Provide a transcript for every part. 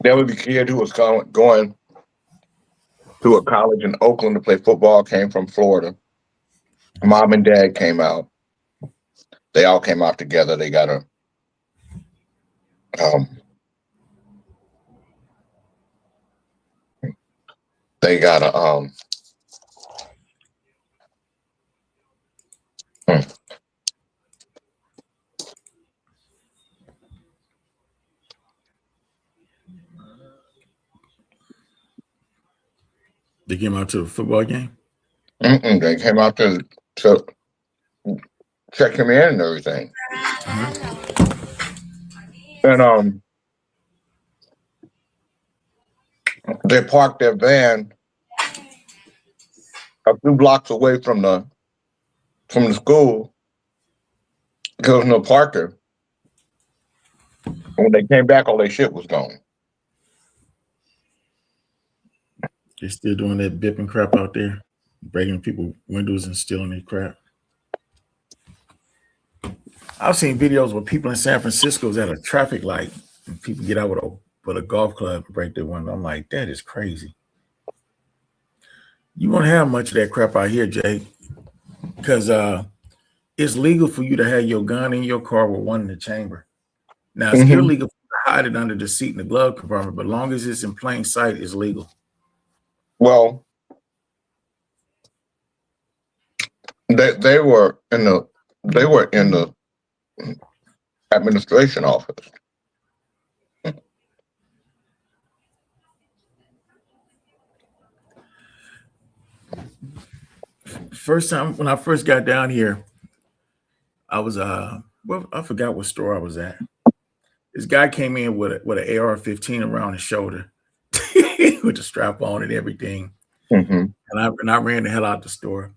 There was a kid who was going to a college in Oakland to play football, came from Florida. Mom and dad came out. They all came out together. They got a um, they got a hmm. They came out to the football game. They came out to check him in and everything. And they parked their van a few blocks away from the school. There was no parker. And when they came back, all their shit was gone. They're still doing that bipping crap out there, breaking people windows and stealing their crap. I've seen videos where people in San Francisco is at a traffic light and people get out with a golf club and break their window. I'm like, that is crazy. You won't have much of that crap out here, Jay, because it's legal for you to have your gun in your car with one in the chamber. Now, it's illegal to hide it under the seat in the glove compartment, but as long as it's in plain sight, it's legal. Well, they were in the administration office. First time when I first got down here, I was well, I forgot what store I was at. This guy came in with an AR-15 around his shoulder with the strap on and everything. And I ran the hell out the store.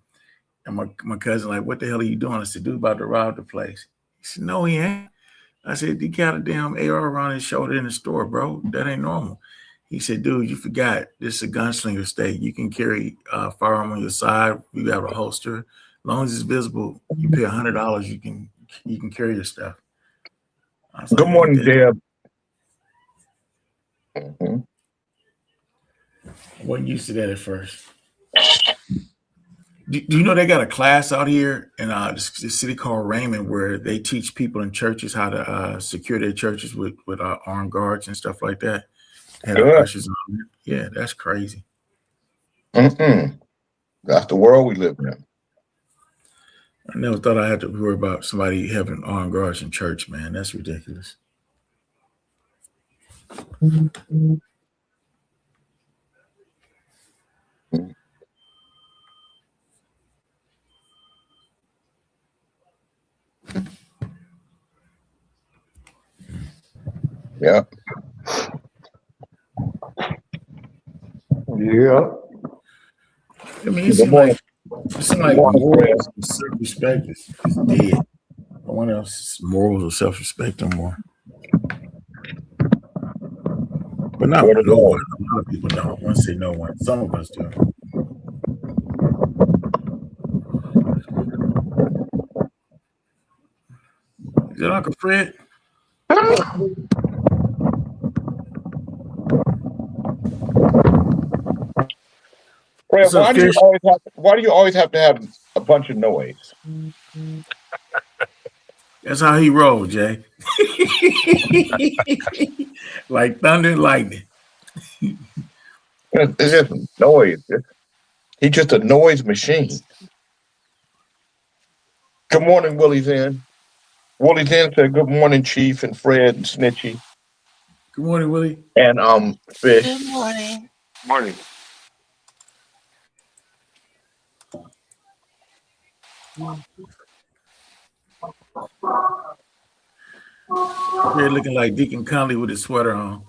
And my cousin like, what the hell are you doing? I said, dude, about to rob the place. He said, no, he ain't. I said, he got a damn AR around his shoulder in the store, bro. That ain't normal. He said, dude, you forgot this is a gunslinger state. You can carry a firearm on your side. You have a holster. As long as it's visible, you pay $100. You can carry your stuff. Good like, morning, Deb. Wasn't used to that at first. Do you know they got a class out here in the city called Raymond where they teach people in churches how to secure their churches with armed guards and stuff like that? Yeah, that's crazy. That's the world we live in. I never thought I had to worry about somebody having armed guards in church, man. That's ridiculous. Yeah. Yeah. I mean, it seems like self-respect is dead. No one else's morals or self-respect no more. But not no one. A lot of people don't. I want to say no one. Some of us do. Is it Uncle Fred? Fred, why do you always have to have a bunch of noise? That's how he rolled, Jay. Like thunder and lightning. It's just noise. He's just a noise machine. Good morning, Willie Zen. Willie Zen said, good morning, Chief and Fred and Snitchy. Good morning, Willie. And Fish. Good morning. Morning. Fred looking like Deacon Conley with his sweater on.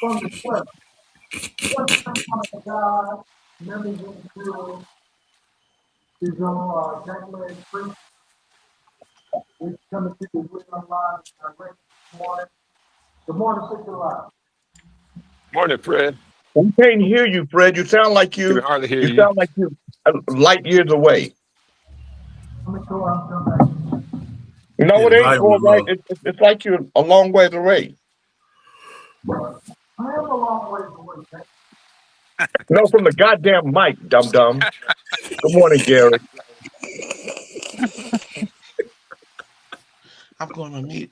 Good morning, Sister Live. Morning, Fred. We can't hear you, Fred. You sound like you. Can hardly hear you sound like you light years away. You know, it ain't going right. It's like you're a long ways away. No, from the goddamn mic, dum dum. Good morning, Gary. I'm going to mute.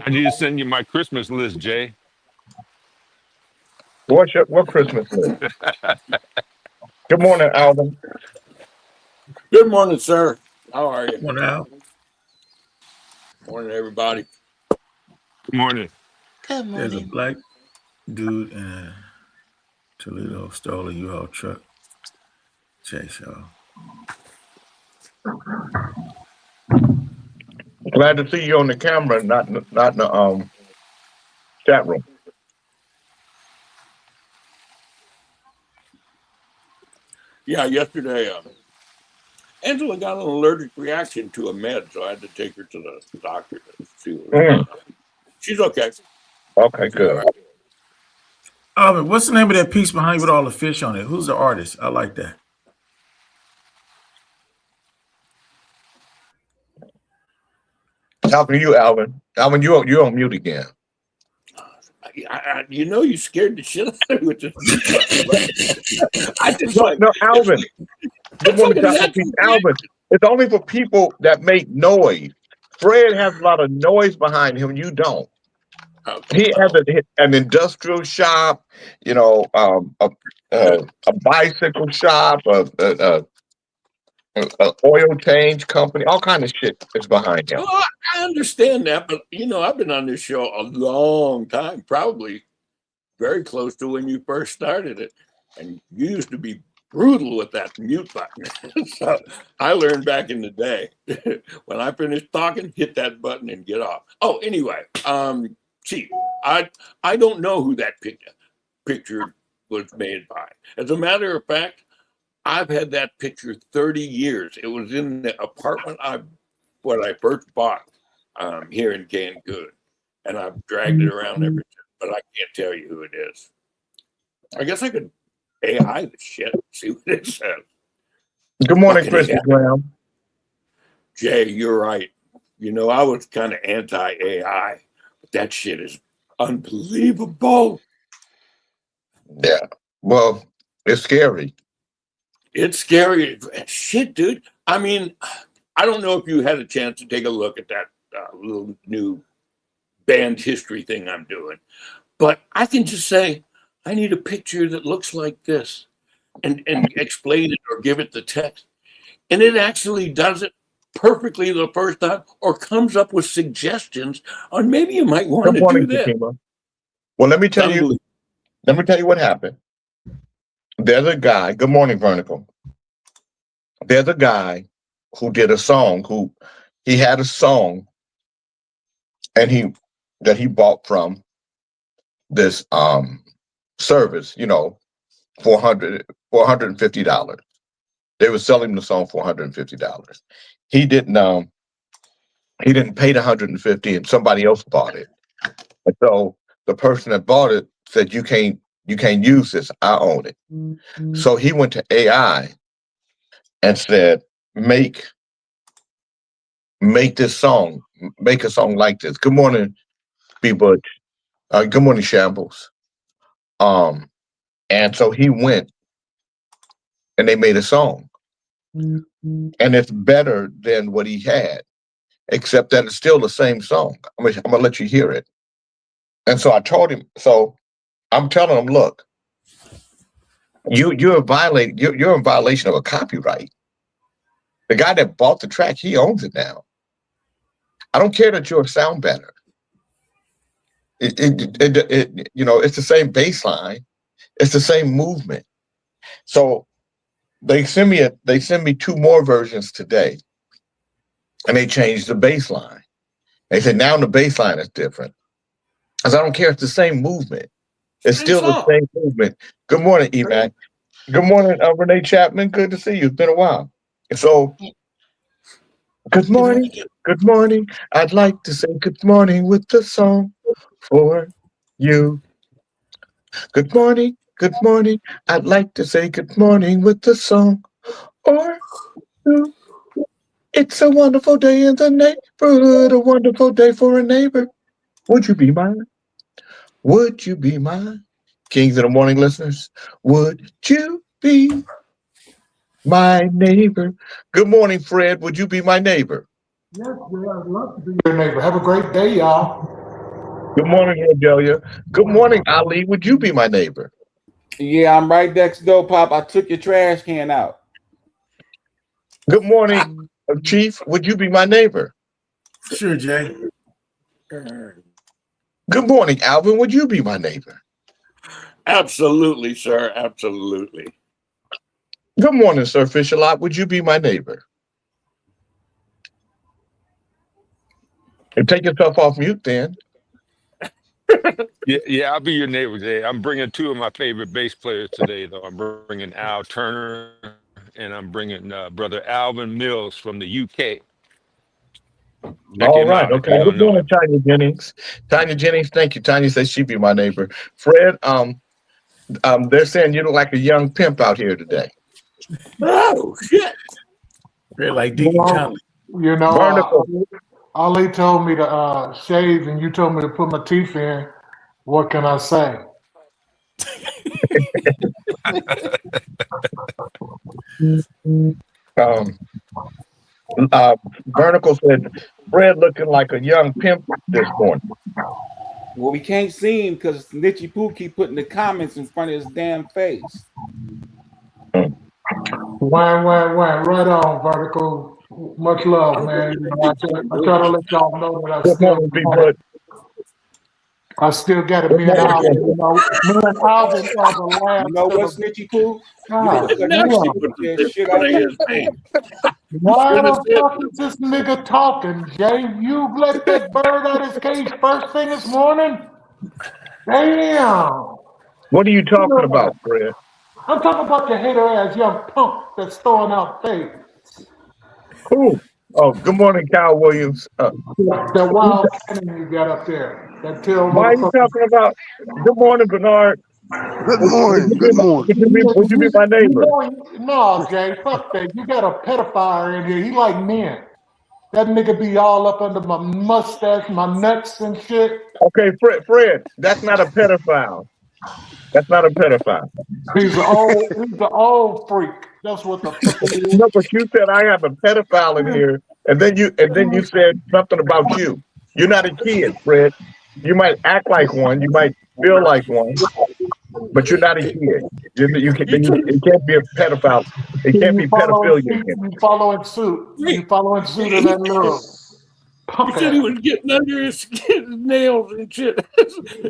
I need to send you my Christmas list, Jay. What Christmas list? Good morning, Alvin. Good morning, sir. How are you? Come on now. Morning, everybody. Good morning. Good There's a morning. black dude in a Toledo stole a U-Haul truck. Chase, y'all. Glad to see you on the camera, not in the chat room. Yeah, yesterday, Angela got an allergic reaction to a med, so I had to take her to the doctor to see what was going on. She's okay. Okay, She's good. all right. Alvin, what's the name of that piece behind you with all the fish on it? Who's the artist? I like that. Talking to you, Alvin. Alvin, you're on mute again. You know, you scared the shit out of me with this. I just like No, Alvin. Good morning, fucking Dr. Pete. Alvin, it's only for people that make noise. Fred has a lot of noise behind him. You don't. Okay, He has an industrial shop, you know, a bicycle shop, a oil change company, all kind of shit is behind him. well, I understand that, but you know, I've been on this show a long time, probably very close to when you first started it, and you used to be brutal with that mute button. So I learned back in the day when I finished talking, hit that button and get off. Oh, anyway, Chief, I don't know who that picture was made by. As a matter of fact, I've had that picture 30 years. It was in the apartment when I first bought here in Cancun, and I've dragged it around ever since, but I can't tell you who it is. I guess I could AI the shit, see what it says. Good morning, Fucking Christy AI. Graham. Jay, you're right. You know, I was kind of anti-AI, but that shit is unbelievable. Yeah. Well, it's scary. It's scary. Shit, dude. I mean, I don't know if you had a chance to take a look at that little new band history thing I'm doing, but I can just say, I need a picture that looks like this and explain it or give it the text. And it actually does it perfectly the first time or comes up with suggestions on maybe you might want Good to morning, do that. Fatima. Well, let me tell you what happened. There's a guy, good morning, Vertical. There's a guy who did a song, he had a song and that he bought from this service, you know, $450. They were selling the song for $150. He didn't pay the $150 and somebody else bought it. And so the person that bought it said, you can't use this. I own it. Mm-hmm. So he went to AI and said, make this song, make a song like this. Good morning, B Butch. Good morning, Shambles. And so he went and they made a song. Mm-hmm. And it's better than what he had, except that it's still the same song. I'm gonna let you hear it. And so I told him, so I'm telling him, look, you're in violation of a copyright. The guy that bought the track, he owns it now. I don't care that yours sound better. It you know, it's the same bass line, it's the same movement. So they send me 2 more versions today, and they changed the bass line. They said now the bass line is different. I said, I don't care, it's the same movement. It's still the song. same movement. Good morning, Emac. Good morning, Renee Chapman. Good to see you. It's been a while. So, good morning. Good morning. I'd like to say good morning with the song for you. Good morning. Good morning. I'd like to say good morning with the song or two. It's a wonderful day in the neighborhood, a wonderful day for a neighbor. Would you be mine? Would you be mine? Kings of the Morning listeners, would you be my neighbor? Good morning, Fred. Would you be my neighbor? Yes, I'd love to be your neighbor. Have a great day, y'all. Good morning, Rogelia. Good morning, Ali. Would you be my neighbor? Yeah, I'm right next door, Pop. I took your trash can out. Good morning, Chief. Would you be my neighbor? Sure, Jay. Good morning, Alvin. Would you be my neighbor? Absolutely, sir. Absolutely. Good morning, Sir Fisher-Lot. Would you be my neighbor? And take yourself off mute then. Yeah, I'll be your neighbor today. I'm bringing two of my favorite bass players today, though. I'm bringing Al Turner and I'm bringing brother Alvin Mills from the UK. Check All him right. out if Okay. you don't Good know morning, him. Tanya Jennings. Tanya Jennings, thank you. Tanya says she'd be my neighbor. Fred, they're saying you look like a young pimp out here today. Oh, shit. Fred like Dickie Chomp. Ali told me to shave, and you told me to put my teeth in. What can I say? Vertical said Fred looking like a young pimp this morning. Well, we can't see him because Snitchy Poo keep putting the comments in front of his damn face. Wham. Right on, Vertical. Much love, man. I try to let y'all know that I still got it. Me and Alvin, me and Alvin are the last. You know what, Snitchy Poo? God, why the fuck is this nigga talking, Jay? You let that bird out his cage first thing this morning? Damn. What are you talking about, Fred? I'm talking about the hater ass young punk that's throwing out fades. Who? Oh, good morning, Kyle Williams. The wild cannon you got up there. That tell why are you talking about? Good morning, Bernard. Good morning. Good morning. Would you be my neighbor? No, Jay, fuck that. You got a pedophile in here. He like men. That nigga be all up under my mustache, my nuts and shit. Okay, Fred, that's not a pedophile. That's not a pedophile. He's an old freak. That's what the fuck he is. No, but you said I have a pedophile in here, and then you said something about you. You're not a kid, Fred. You might act like one, you might feel like one, but you're not a kid. It can't be a pedophile. It can't be pedophilia. You following suit. You following suit in that love. He said he was getting under his skin, his nails and shit.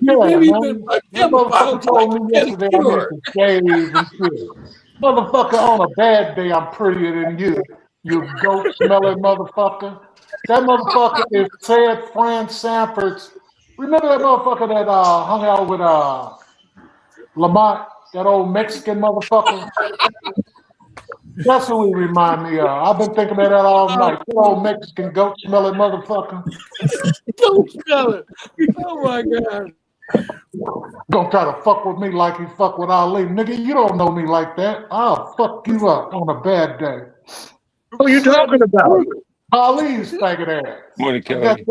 Yeah, man. That motherfucker told me yesterday I need to shave and shit. Motherfucker, on a bad day, I'm prettier than you. You goat smelling motherfucker. That motherfucker is Ted Fran Sanford's. Remember that motherfucker that hung out with Lamont, that old Mexican motherfucker? That's who he remind me of. I've been thinking about that all night. That old Mexican goat smelling motherfucker. Goat smelling. Oh my God. Gonna try to fuck with me like he fuck with Ali. Nigga, you don't know me like that. I'll fuck you up on a bad day. Who are you talking about? Ali's faggot ass. Morning, Kelly.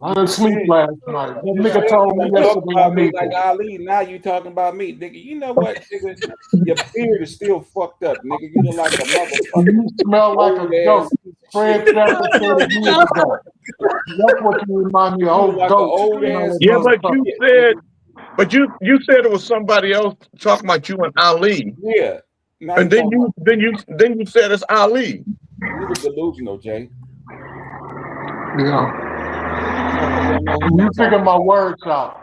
I didn't sleep last night. That nigga told me yesterday I need like Ali. Now you talking about me, nigga. You know what, nigga? Your beard is still fucked up, nigga. You look like a motherfucker. You smell like a goat. Fred Sanford said years ago. That's what you remind me of. Old goat. Yeah, but you said it was somebody else talking about you and Ali. Yeah. And then you said it's Ali. You were delusional, Jay. Yeah. You figure my words out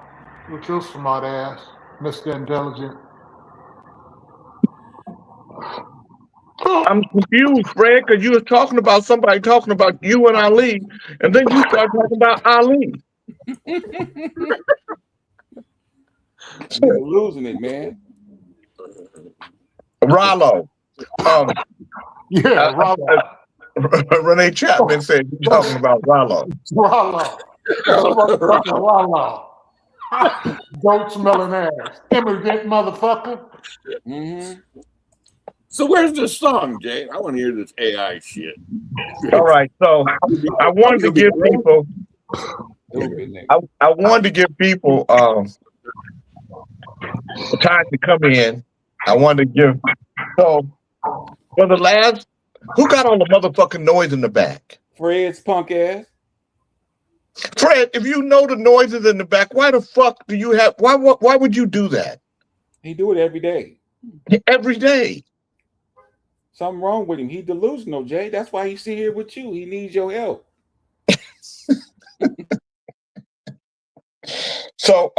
with your smart ass, Mr. Intelligent. I'm confused, Fred, because you were talking about somebody talking about you and Ali, and then you start talking about Ali. Nigga losing it, man. Rollo. Yeah, Rollo. Renee Chapman said you're talking about Rollo. Rollo. Motherfucker, Rollo. Goat smelling ass. Immigrant motherfucker. Mm-hmm. So where's this song, Jay? I want to hear this AI shit. All right, so I wanted to give people. Stupid nigga. I wanted to give people time to come in. I wanted to give. So for the last, who got all the motherfucking noise in the back? Fred's punk ass. Fred, if you know the noises in the back, why the fuck do you have? Why would you do that He do it every day. every day? Something wrong with him. He delusional, Jay. That's why he's here with you. He needs your help. So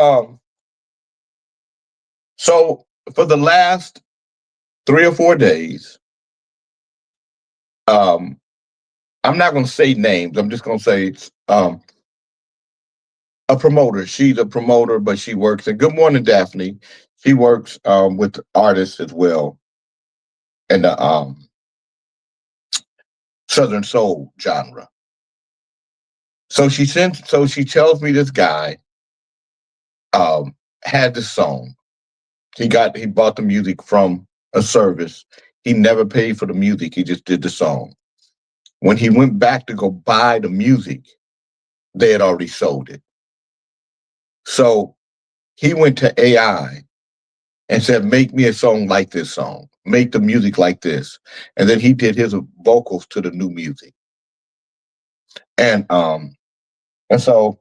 for the last 3 or 4 days, I'm not going to say names. I'm just going to say a promoter. She's a promoter, but she works. And good morning, Daphne. She works with artists as well in the Southern Soul genre. So she tells me this guy had this song. He bought the music from a service. He never paid for the music. He just did the song. When he went back to go buy the music, they had already sold it. So he went to AI and said, make me a song like this song. Make the music like this. And then he did his vocals to the new music. And so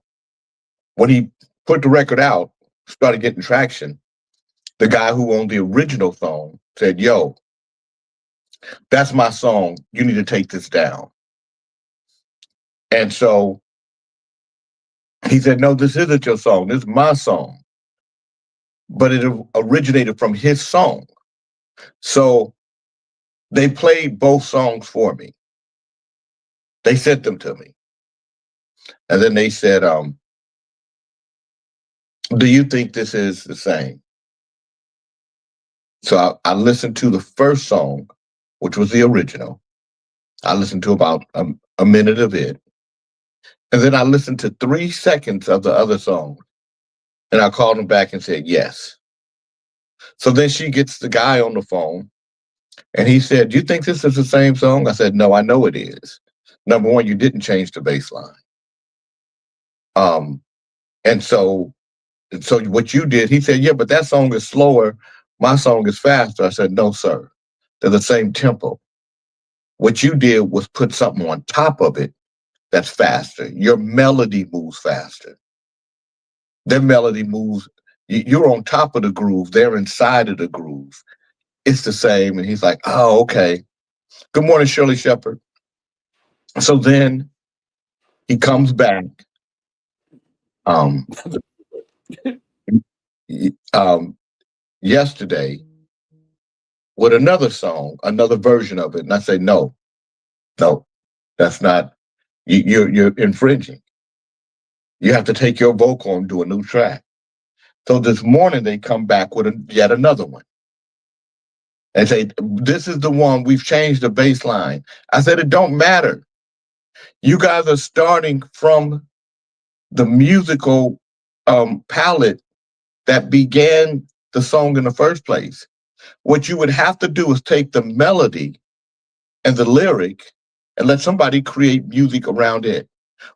when he put the record out, started getting traction, the guy who owned the original song said, yo, that's my song. You need to take this down. And so he said, no, this isn't your song. This is my song. But it originated from his song. So they played both songs for me. They sent them to me. And then they said, do you think this is the same? So I listened to the first song, which was the original. I listened to about a minute of it. And then I listened to 3 seconds of the other song. And I called him back and said, yes. So then she gets the guy on the phone. And he said, do you think this is the same song? I said, no, I know it is. Number one, you didn't change the bass line. And so what you did, he said, yeah, but that song is slower. My song is faster. I said, no, sir. They're the same tempo. What you did was put something on top of it that's faster. Your melody moves faster. Their melody moves. You're on top of the groove. They're inside of the groove. It's the same. And he's like, oh, okay. Good morning, Shirley Shepherd. So then he comes back. Yesterday with another song, another version of it. And I say, no, that's not, you're infringing. You have to take your vocal and do a new track. So this morning they come back with yet another one. And say, this is the one, we've changed the bass line. I said, it don't matter. You guys are starting from the musical palette that began the song in the first place. What you would have to do is take the melody and the lyric and let somebody create music around it.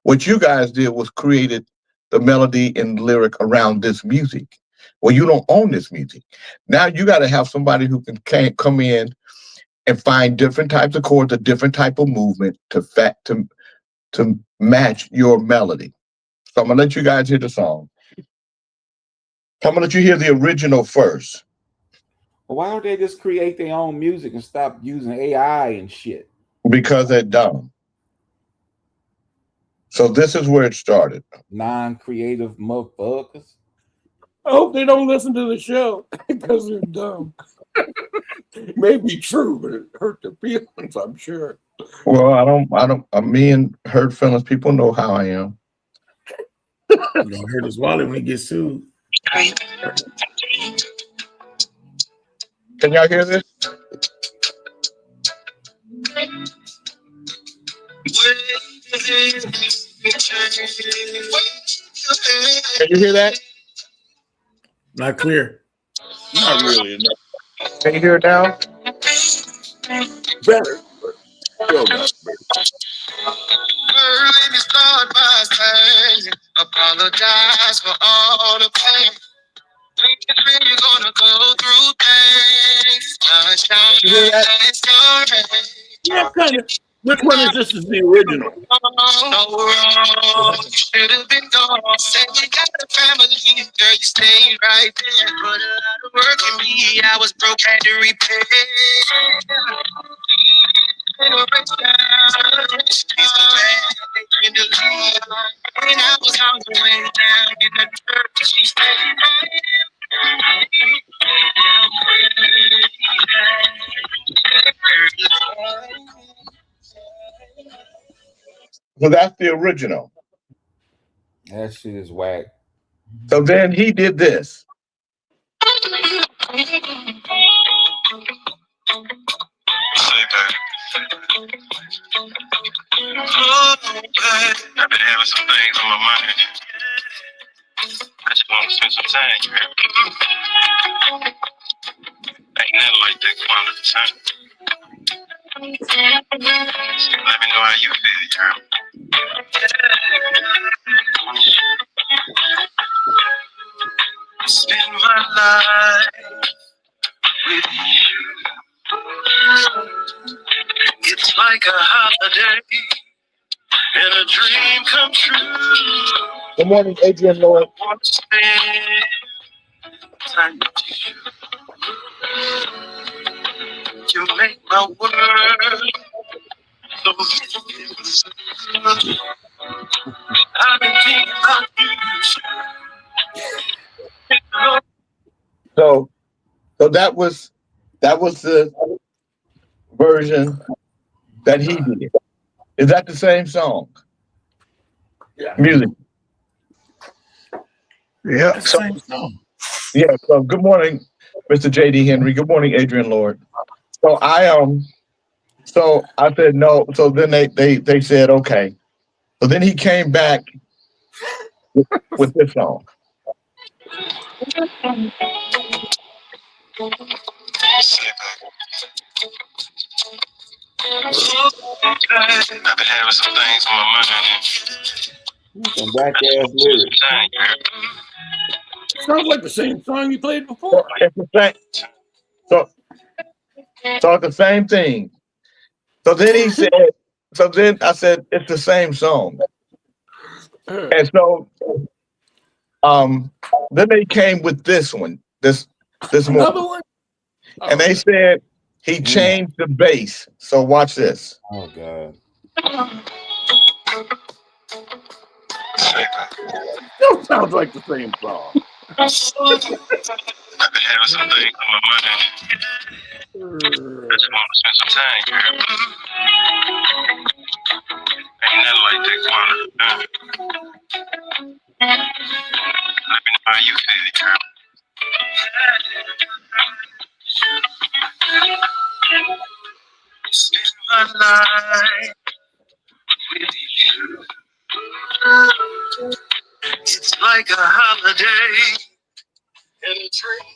What you guys did was created the melody and lyric around this music. Well, you don't own this music. Now you got to have somebody who can come in and find different types of chords, a different type of movement to match your melody. So I'm gonna let you guys hear the song. I'm gonna let you hear the original first. Why don't they just create their own music and stop using AI and shit? Because they're dumb. So this is where it started. Non-creative motherfuckers. I hope they don't listen to the show because they're dumb. May be true, but it hurt their feelings, I'm sure. Well, me and hurt feelings, people know how I am. You're gonna hurt his wallet when he gets sued. Can y'all hear this? Can you hear that? Not clear. Not really enough. Can you hear it now? Better, but still not better. Let me start by saying, apologize for all the pain. You're gonna go through things. Sunshine and storm. Yeah, kind of. Which one is this? Is the original? No wrong. You should have been gone. Said you got a family, girl. You stayed right there. Put a lot of work in me. I was broke, had to repay. And I was on the way down in the dirt. She stayed So that's the original. That shit is whack. So then he did this. I've been having some things on my mind. I just want to spend some time here. Ain't nothing like that quality time. Let me know how you feel, girl. Spend my life with you. It's like a holiday and a dream come true. Good morning, Adrian Lord. I want to spend time with you. You make my world so beautiful. I've been thinking about you. So that was the version that he did. Is that the same song? Yeah. Music. Yeah. That's the same song. Yeah. So good morning, Mr. J.D. Henry. Good morning, Adrian Lord. So I said no. So then they said okay. So then he came back with this song. I've been having some things on my mind. Some whack ass lyrics. Sounds like the same song you played before. It's the same. So it's the same thing. So then he said. So then I said it's the same song. And so then they came with this one, this Another one. one? And they said he changed the bass. So watch this. Oh God. Still sounds like the same song. I've been having some things on my mind. I just want to spend some time here. Ain't nothing like that quality time. Let me know how you feel, girl. Spend my life with you. It's like a holiday and a dream.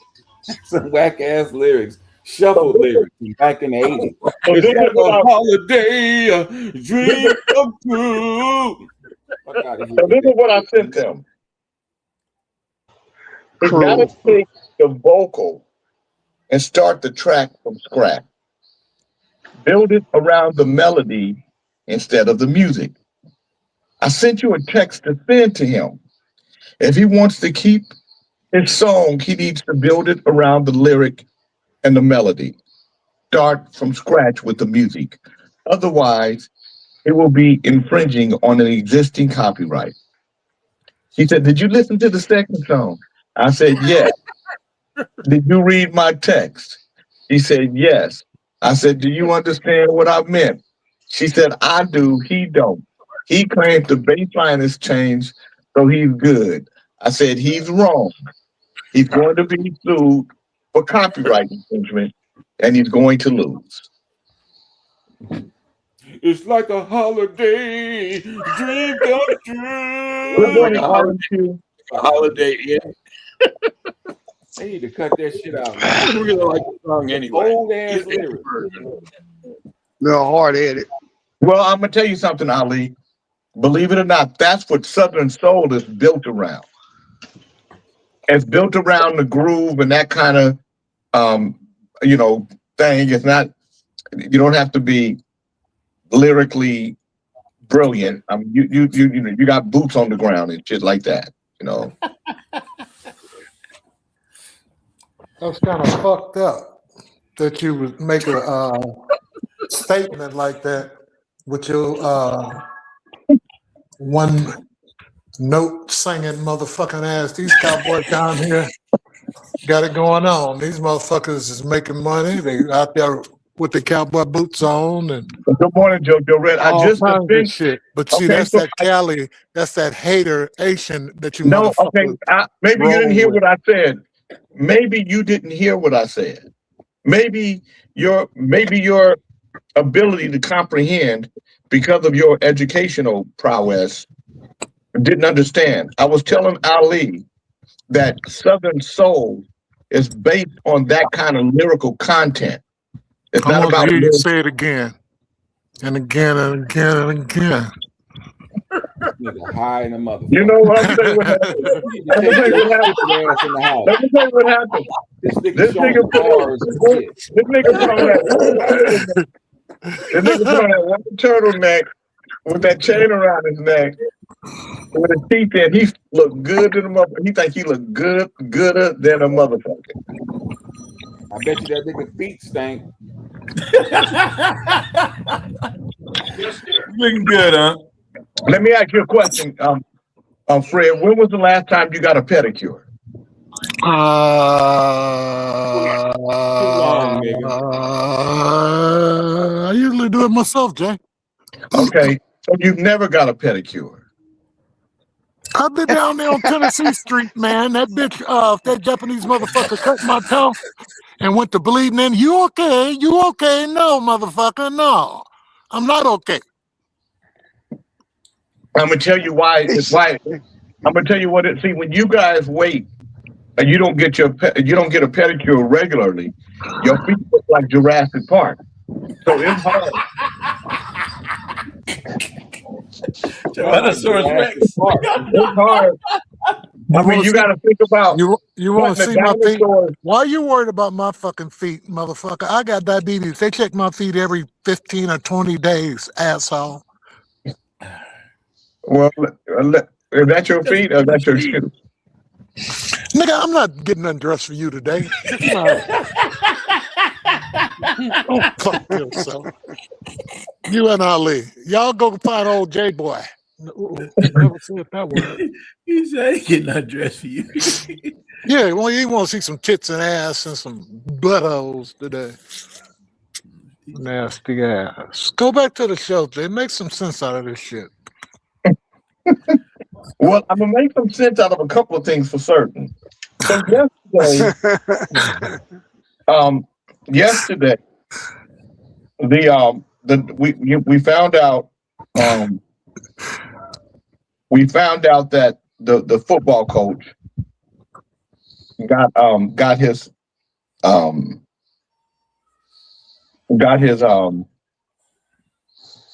Some whack ass lyrics. Shuffled lyrics from back in the 80s. So It's this is like what a holiday, a dream come true. Fuck out of So here. this is what I sent them. You gotta take the vocal and start the track from scratch. Build it around the melody instead of the music. I sent you a text to send to him. If he wants to keep his song, he needs to build it around the lyric and the melody. Start from scratch with the music. Otherwise, it will be infringing on an existing copyright. He said, "Did you listen to the second song?" I said, "Yes." "Did you read my text?" He said, "Yes." I said, "Do you understand what I meant?" She said, "I do, he don't. He claims the baseline has changed, so he's good." I said, "He's wrong. He's going to be sued for copyright infringement, and he's going to lose. It's like a holiday dream come true. Good morning, Like a holiday. RQ. A holiday Inn. They need to cut that shit out. Man. I really like the song anyway. Old ass It's lyrics. version. No, hard headed. Well, I'm gonna tell you something, Ali. Believe it or not, that's what Southern Soul is built around. It's built around the groove and that kind of, thing. It's not. You don't have to be lyrically brilliant. You got boots on the ground and shit like that. That's kind of fucked up that you would make a statement like that with your one note singing motherfucking ass. These cowboys down here got it going on. These motherfuckers is making money. They out there with the cowboy boots on and Good morning, JoJo Red. I all just kinds of finished. shit. But see, Okay, that's so that Cali, that's that hater Asian that you No, okay. motherfuckers. Maybe you didn't hear roll what I said. Maybe you didn't hear what I said. Maybe your ability to comprehend because of your educational prowess didn't understand. I was telling Ali that Southern Soul is based on that kind of lyrical content. It's I not want to about hear you lyrics. say it again and again and again and again. Nigga high in the motherfucker. You know what I'm saying? What happened? You Let me need to tell you take what your stupid ass in the house. Let me tell you what happened. This nigga This showing nigga bars and shit. This nigga put on that one turtleneck with that chain around his neck with his teeth in. He looked good to the motherfucker. He think he looked gooder than a motherfucker. I bet you that nigga feet stink. Looking good, huh? Let me ask you a question, Fred. When was the last time you got a pedicure? I usually do it myself, Jay. Okay, so you've never got a pedicure. I've been down there on Tennessee Street, man. That bitch, that Japanese motherfucker cut my toe and went to bleeding in. You okay? You okay? No, motherfucker, no. I'm not okay. I'm gonna tell you why. I'm gonna tell you what it. See, when you guys wait and you don't get a pedicure regularly, your feet look like Jurassic Park. So it's hard. Tyrannosaurus Rex. It's hard. I mean, you got to think about You want to putting see the my feet? dinosaurs. Why are you worried about my fucking feet, motherfucker? I got diabetes. They check my feet every 15 or 20 days, asshole. Well, is that your feet or is that your shoe? Nigga, I'm not getting undressed for you today. No. Oh, fuck yourself. You and Ali. Y'all go find old J-Boy. Never said that word. He said he getting undressed for you. Yeah, well, you want to see some tits and ass and some buttholes today. Nasty ass. Go back to the show, Jay. Make some sense out of this shit. Well, I'm gonna make some sense out of a couple of things for certain. So yesterday, we found out that the football coach got his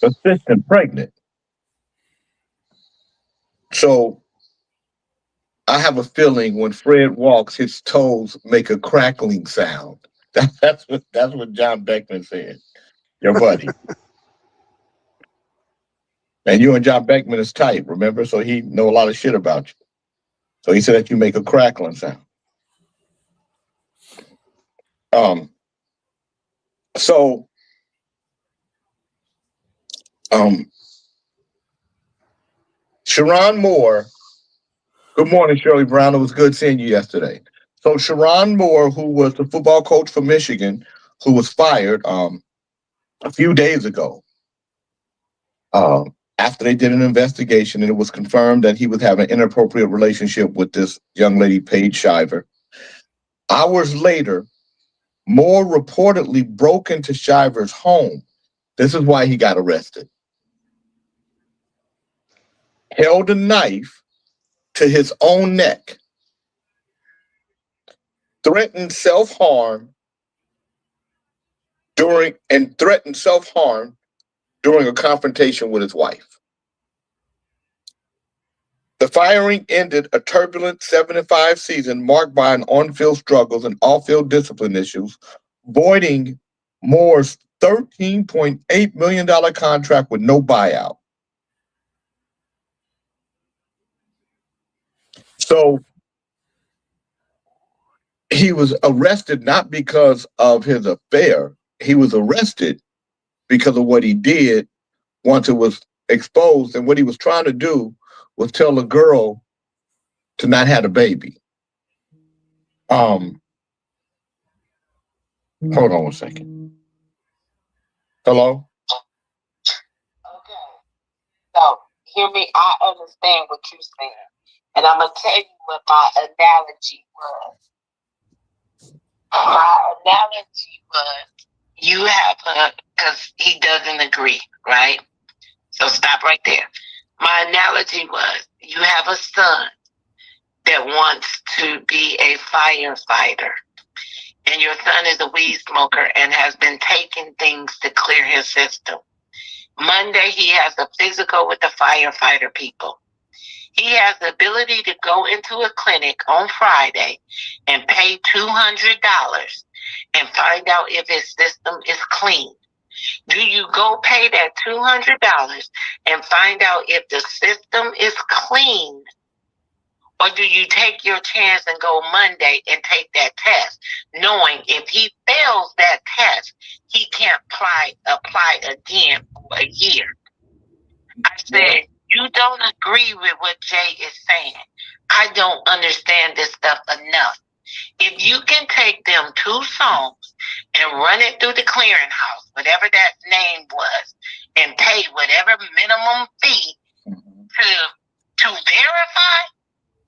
assistant pregnant. So I have a feeling when Fred walks, his toes make a crackling sound. That's what John Beckman said, your buddy. And you and John Beckman is tight, remember? So he know a lot of shit about you. So he said that you make a crackling sound. Sharon Moore. Good morning, Shirley Brown. It was good seeing you yesterday. So Sharon Moore, who was the football coach for Michigan, who was fired a few days ago, after they did an investigation and it was confirmed that he was having an inappropriate relationship with this young lady, Paige Shiver. Hours later, Moore reportedly broke into Shiver's home. This is why he got arrested. Held a knife to his own neck, threatened self-harm during a confrontation with his wife. The firing ended a turbulent 7-5 season marked by an on-field struggles and off-field discipline issues, voiding Moore's $13.8 million contract with no buyout. So he was arrested not because of his affair. He was arrested because of what he did once it was exposed. And what he was trying to do was tell a girl to not have a baby. Hold on one second. Hello? Okay. So, hear me. I understand what you're saying. And I'm going to tell you what my analogy was. My analogy was, you have because he doesn't agree, right? So stop right there. My analogy was, you have a son that wants to be a firefighter. And your son is a weed smoker and has been taking things to clear his system. Monday, he has a physical with the firefighter people. He has the ability to go into a clinic on Friday and pay $200 and find out if his system is clean. Do you go pay that $200 and find out if the system is clean? Or do you take your chance and go Monday and take that test, knowing if he fails that test, he can't apply again for a year? I said, you don't agree with what Jay is saying. I don't understand this stuff enough. If you can take them 2 songs and run it through the clearinghouse, whatever that name was, and pay whatever minimum fee to verify,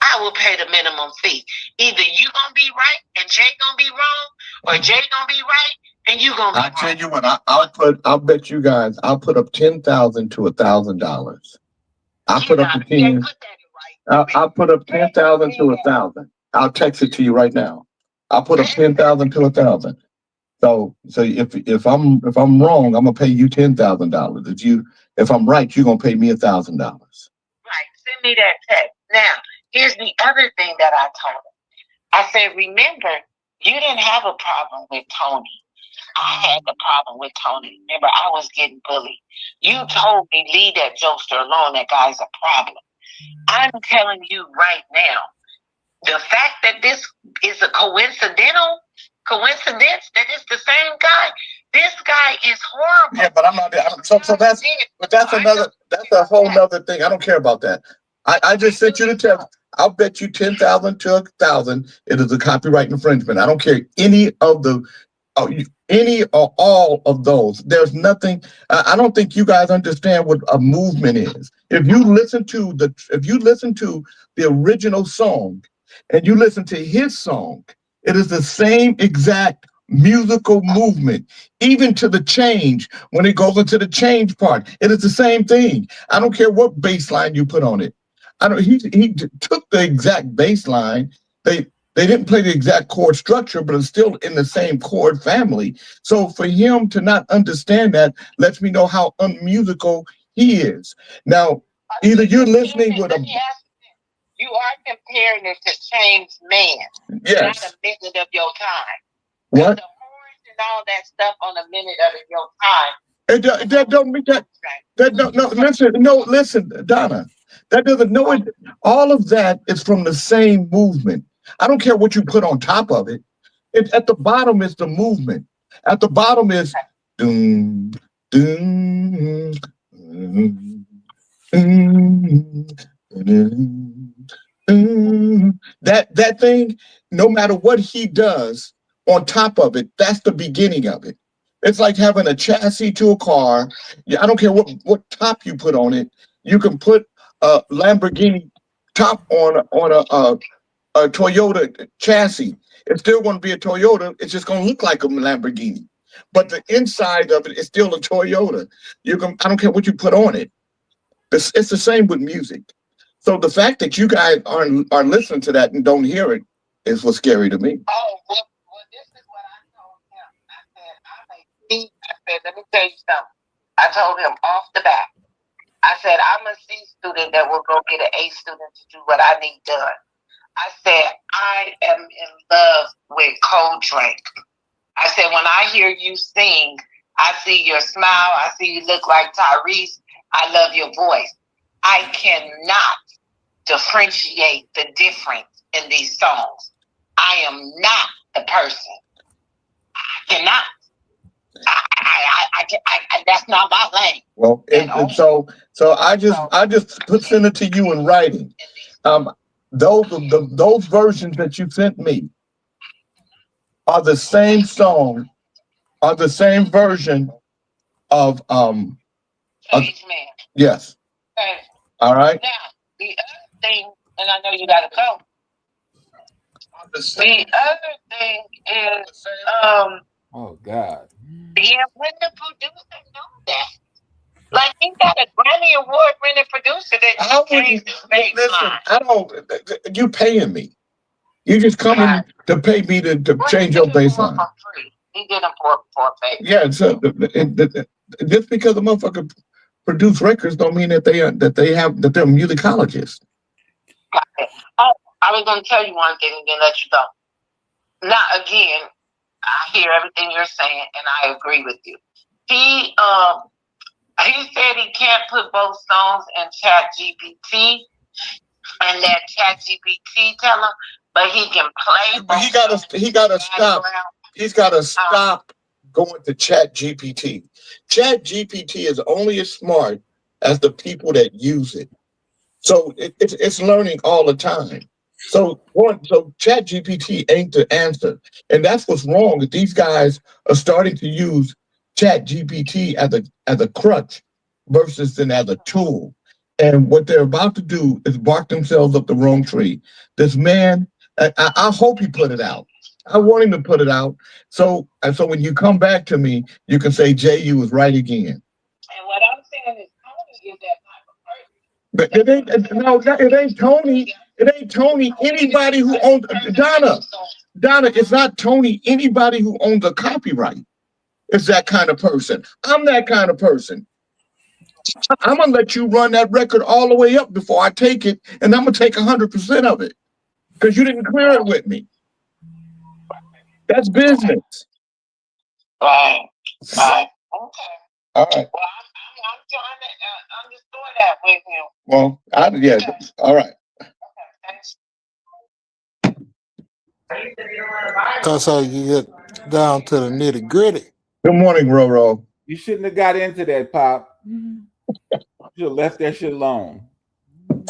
I will pay the minimum fee. Either you gonna be right and Jay gonna be wrong, or Jay gonna be right and you gonna be wrong. I tell you what, I'll bet you guys, I'll put up $10,000 to $1,000. I'll put up I'll put up 10,000 to 1,000. I'll text it to you right now. I'll put up 10,000 to 1,000. So if I'm wrong, I'm gonna pay you $10,000. If I'm right, you're gonna pay me $1,000. Right. Send me that text. Now, here's the other thing that I told him. I said, remember, you didn't have a problem with Tony. I had the problem with Tony. Remember, I was getting bullied. You told me, leave that jokester alone. That guy's a problem. I'm telling you right now, the fact that this is a coincidence that it's the same guy, this guy is horrible. Yeah, but I'm not. That's a whole nother thing. I don't care about that. I just sent you the text. I'll bet you 10,000 to 1,000. It is a copyright infringement. I don't care any or all of those. There's nothing. I don't think you guys understand what a movement is. If you listen to the original song and you listen to his song, it is the same exact musical movement, even to the change. When it goes into the change part, it is the same thing. I don't care what bass line you put on it. He took the exact bass line. They didn't play the exact chord structure, but it's still in the same chord family. So for him to not understand that lets me know how unmusical he is. Now, either you're listening with a... You are comparing it to James Mann. Yes. Not a minute of your time. What? The horns and all that stuff on a minute of your time. That don't mean that. Listen, Donna. That doesn't know it. All of that is from the same movement. I don't care what you put on top of it. At the bottom is the movement. At the bottom is doom, doom, that thing. No matter what he does on top of it, that's the beginning of it. It's like having a chassis to a car. I don't care what top you put on it. You can put a Lamborghini top on a Toyota chassis. It's still going to be a Toyota. It's just going to look like a Lamborghini, but the inside of it is still a Toyota. I don't care what you put on it. It's the same with music. So the fact that you guys are listening to that and don't hear it is what's scary to me. Oh, well, this is what I told him. I said, let me tell you something. I told him off the bat. I said, I'm a C student that will go get an A student to do what I need done. I said, I am in love with Coltrane. I said, when I hear you sing, I see your smile. I see you look like Tyrese. I love your voice. I cannot differentiate the difference in these songs. I am not the person. I cannot. I that's not my lane. Well, and so I just send it to you in writing. Those versions that you sent me are the same song, are the same version of Sage Man. Yes. Okay. All right. Now the other thing, and I know you gotta go. The other thing is Oh God. yeah, when the producer know that. Like he got a Grammy Award winning producer that changed his baseline. I don't. You paying me? You just coming to pay me to change your baseline? He did them for free. Yeah. So just because a motherfucker produce records don't mean that they're musicologists. Oh, I was gonna tell you one thing and then let you go. Now again, I hear everything you're saying and I agree with you. He said he can't put both songs in ChatGPT and let ChatGPT tell him, but he can play. But he gotta stop. He's gotta stop going to ChatGPT. ChatGPT is only as smart as the people that use it. So it's learning all the time. So ChatGPT ain't the answer, and that's what's wrong. That these guys are starting to use ChatGPT as a crutch versus as a tool. And what they're about to do is bark themselves up the wrong tree. This man, I hope he put it out. I want him to put it out. So when you come back to me, you can say, Jay, you was right again. And what I'm saying is Tony is But that type of person. it ain't Tony. It ain't Tony. Anybody who owns Donna, it's not Tony. Anybody who owns a copyright is that kind of person. I'm that kind of person. I'm gonna let you run that record all the way up before I take it, and I'm gonna take 100% of it because you didn't clear it with me. That's business. Right. Okay. All right. Well, I'm trying to understand that with you. Well, all right. That's how you get down to the nitty gritty. Good morning, Roro. You shouldn't have got into that, Pop. You should have left that shit alone.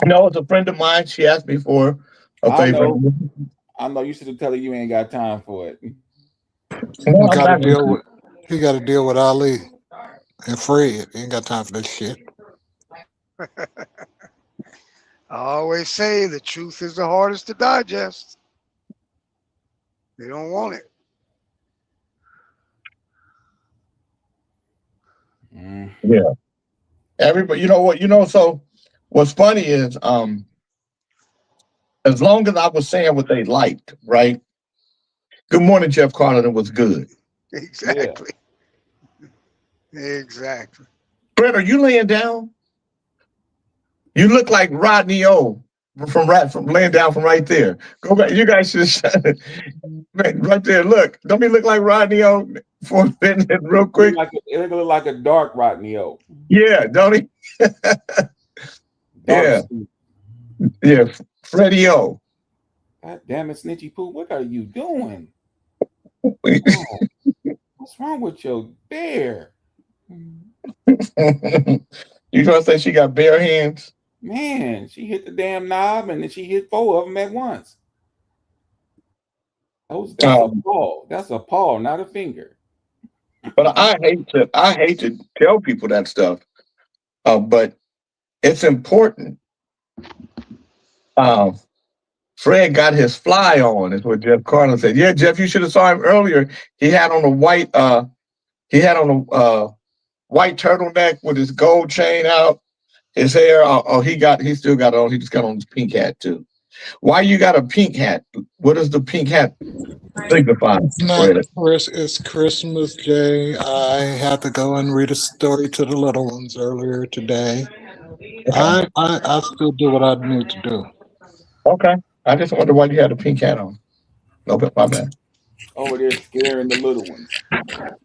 No, it's a friend of mine. She asked me for a favor. I know you should have told her you ain't got time for it. He got to deal with Ali and Fred. He ain't got time for that shit. I always say the truth is the hardest to digest. They don't want it. Yeah. Everybody, so what's funny is as long as I was saying what they liked, right? Good morning, Jeff Carlin was good. Exactly. Yeah. Exactly. Brett, are you laying down? You look like Rodney O from laying down from right there. Go back. You guys should right there. Look, don't he look like Rodney O for a minute real quick? It look like a dark Rodney O. Yeah, don't he? Yeah. Yeah, Freddie O. God damn it, Snitchy Poo, what are you doing? What's wrong with your bear? You trying to say she got bare hands? Man, she hit the damn knob and then she hit 4 of them at once. That's a paw. That's a paw, not a finger. But I hate to tell people that stuff. But it's important Fred got his fly on, is what Jeff Carlin said. Yeah, Jeff, you should have saw him earlier. He had on a white white turtleneck with his gold chain out. His hair, he still got it on. He just got on his pink hat too. Why you got a pink hat? What does the pink hat signify? It's Christmas Day. I had to go and read a story to the little ones earlier today. I still do what I need to do. Okay. I just wonder why you had a pink hat on. No, but my bad. Over there scaring the little ones.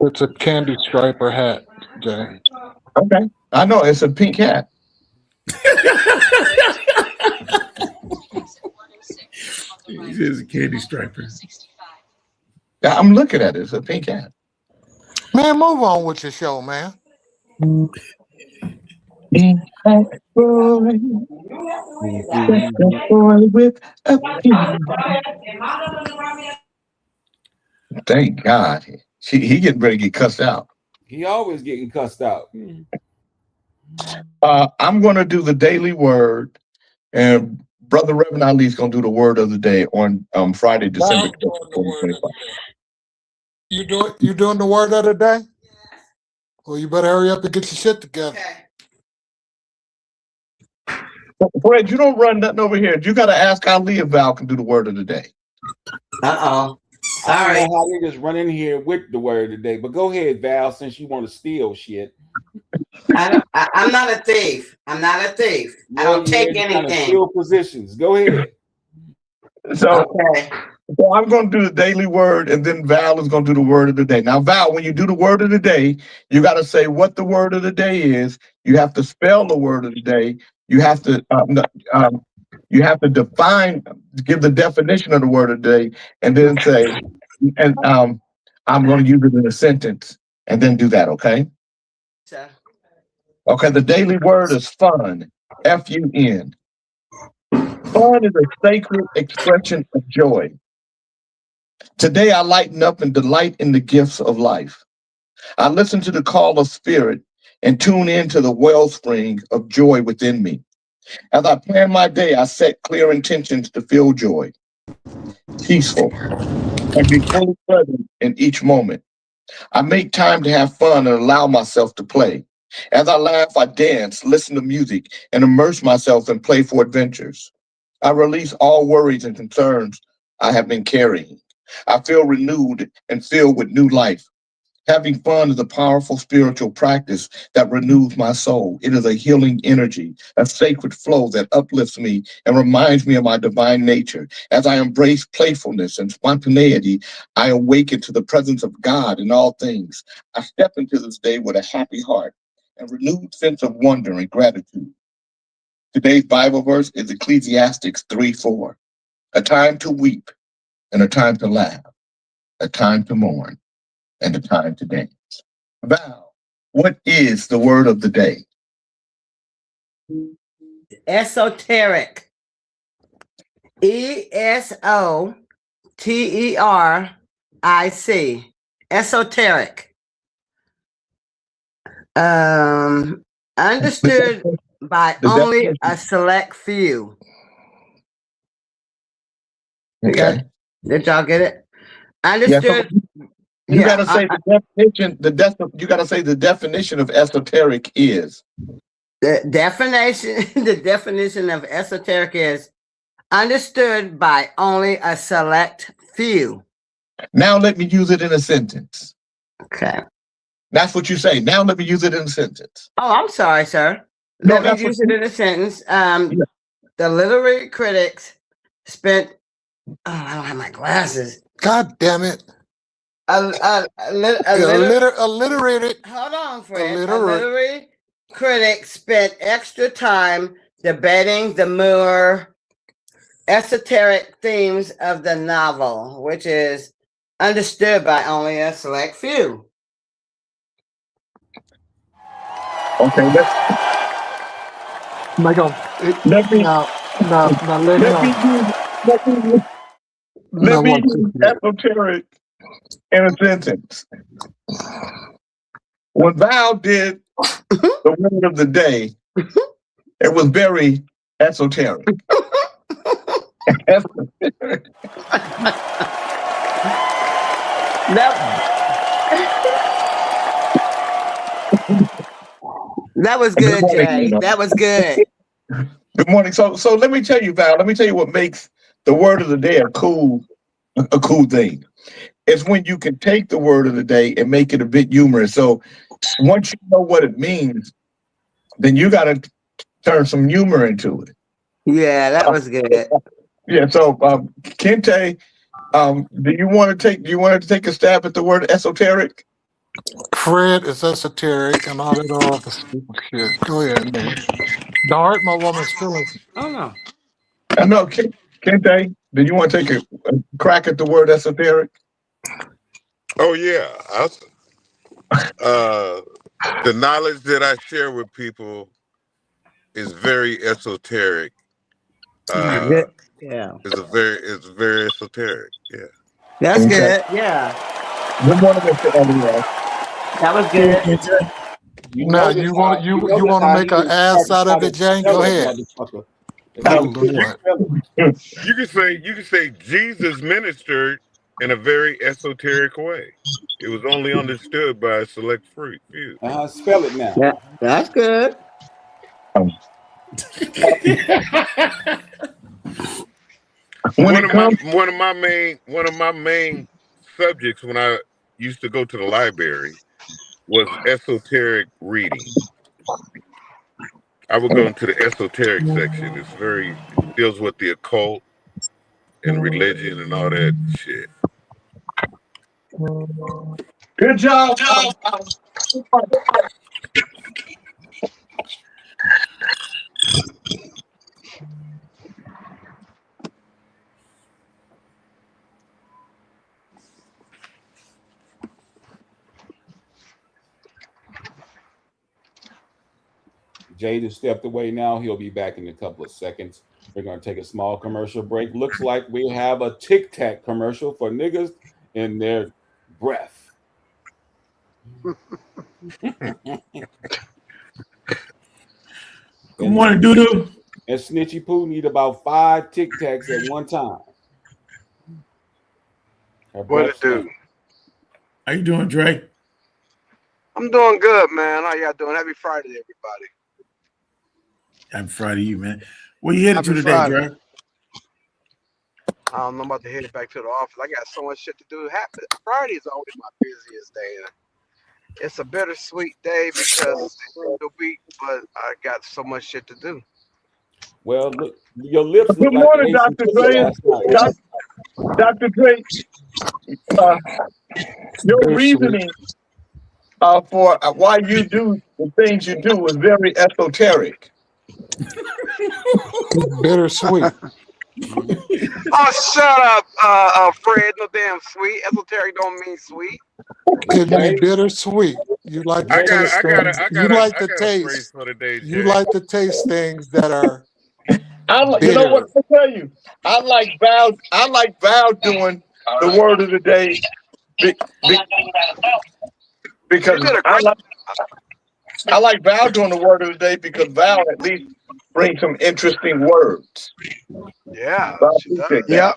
It's a candy striper hat, Jay. Okay. I know it's a pink hat. He says a candy striper. Yeah, I'm looking at it. It's a pink hat. Man, move on with your show, man. Pink hat boy. Boy with a pink. Thank God. He getting ready to get cussed out. He always getting cussed out. I'm going to do the daily word, and Brother Reverend Ali is going to do the word of the day on Friday, December 2025. You doing the word of the day? Well, you better hurry up and get your shit together. Fred, you don't run nothing over here. You got to ask Ali if Val can do the word of the day. All I right. don't know how they just run in here with the word today, but go ahead, Val, since you want to steal shit. I'm not a thief. I'm not a thief. I don't take anything. Steal positions. Go ahead. So, Okay. so I'm going to do the daily word, and then Val is going to do the word of the day. Now, Val, when you do the word of the day, you got to say what the word of the day is. You have to spell the word of the day. You have to define, give the definition of the word of the day, and then say, and I'm going to use it in a sentence, and then do that. Okay. Sir. Okay. The daily word is fun. F-U-N. Fun is a sacred expression of joy. Today, I lighten up and delight in the gifts of life. I listen to the call of spirit and tune into the wellspring of joy within me. As I plan my day, I set clear intentions to feel joy, peaceful, and be fully present in each moment. I make time to have fun and allow myself to play. As I laugh, I dance, listen to music, and immerse myself in playful adventures. I release all worries and concerns I have been carrying. I feel renewed and filled with new life. Having fun is a powerful spiritual practice that renews my soul. It is a healing energy, a sacred flow that uplifts me and reminds me of my divine nature. As I embrace playfulness and spontaneity, I awaken to the presence of God in all things. I step into this day with a happy heart and renewed sense of wonder and gratitude. Today's Bible verse is Ecclesiastes 3:4. A time to weep and a time to laugh, a time to mourn and a time to dance. Val, what is the word of the day? Esoteric. ESOTERIC. Esoteric. Understood by only a select few. Okay. Did y'all get it? Understood. You gotta say the definition. You gotta say the definition of esoteric is. The definition of esoteric is understood by only a select few. Now let me use it in a sentence. Okay. That's what you say. Now let me use it in a sentence. Oh, I'm sorry, sir. Let me use it in a sentence. The literary critics spent. Oh, I don't have my glasses. God damn it. Alliterated. Hold on, Fred. A literary critic spent extra time debating the more esoteric themes of the novel, which is understood by only a select few. Okay, let me use esoteric in a sentence. When Val did the word of the day, it was very esoteric. That was good, Jay. That was good. Good morning. So let me tell you, Val. Let me tell you what makes the word of the day a cool thing. It's when you can take the word of the day and make it a bit humorous. So once you know what it means, then you got to turn some humor into it. Yeah, that was good. Yeah. So Kente, do you want to take a stab at the word esoteric? Fred is esoteric and all that other stupid shit. Go ahead, man. Don't hurt my woman's feelings. Oh no. I know, Kente, do you want to take a crack at the word esoteric? Oh yeah, the knowledge that I share with people is very esoteric. Yeah. It's very esoteric. Yeah. That's Okay. good. Yeah. Good morning, Mr. Elliott. That was good. Now you want to make an ass out of it, Jane? Go ahead. You can say Jesus ministered in a very esoteric way. It was only understood by a select few. Spell it now. Yeah, that's good. One of my main subjects when I used to go to the library was esoteric reading. I would go into the esoteric section. It deals with the occult and religion and all that shit. Good job. Jay just stepped away now. He'll be back in a couple of seconds. We're going to take a small commercial break. Looks like we have a Tic Tac commercial for niggas in their breath. Good morning, Doodoo. And Snitchy Poo need about 5 Tic Tacs at one time. What it do? How you doing, Dre? I'm doing good, man. How y'all doing? Happy Friday, everybody. Happy Friday, you man. Where you headed to today, Friday. Dre? I'm about to head back to the office. I got so much shit to do. Friday is always my busiest day. It's a bittersweet day because it's the end of the week, but I got so much shit to do. Well, look, your lips Good look morning, like Dr. Dre. Dr. Dre, your reasoning for why you do the things you do is very esoteric. Bittersweet. Oh, shut up, Fred. No damn sweet. Esoteric don't mean sweet. It means bittersweet. You like to taste things. You like to taste. You like to taste things that are. You know what I tell you? I like Val doing the word of the day because I like Val doing the word of the day because Val at least brings some interesting words. Yeah. She does. Yeah.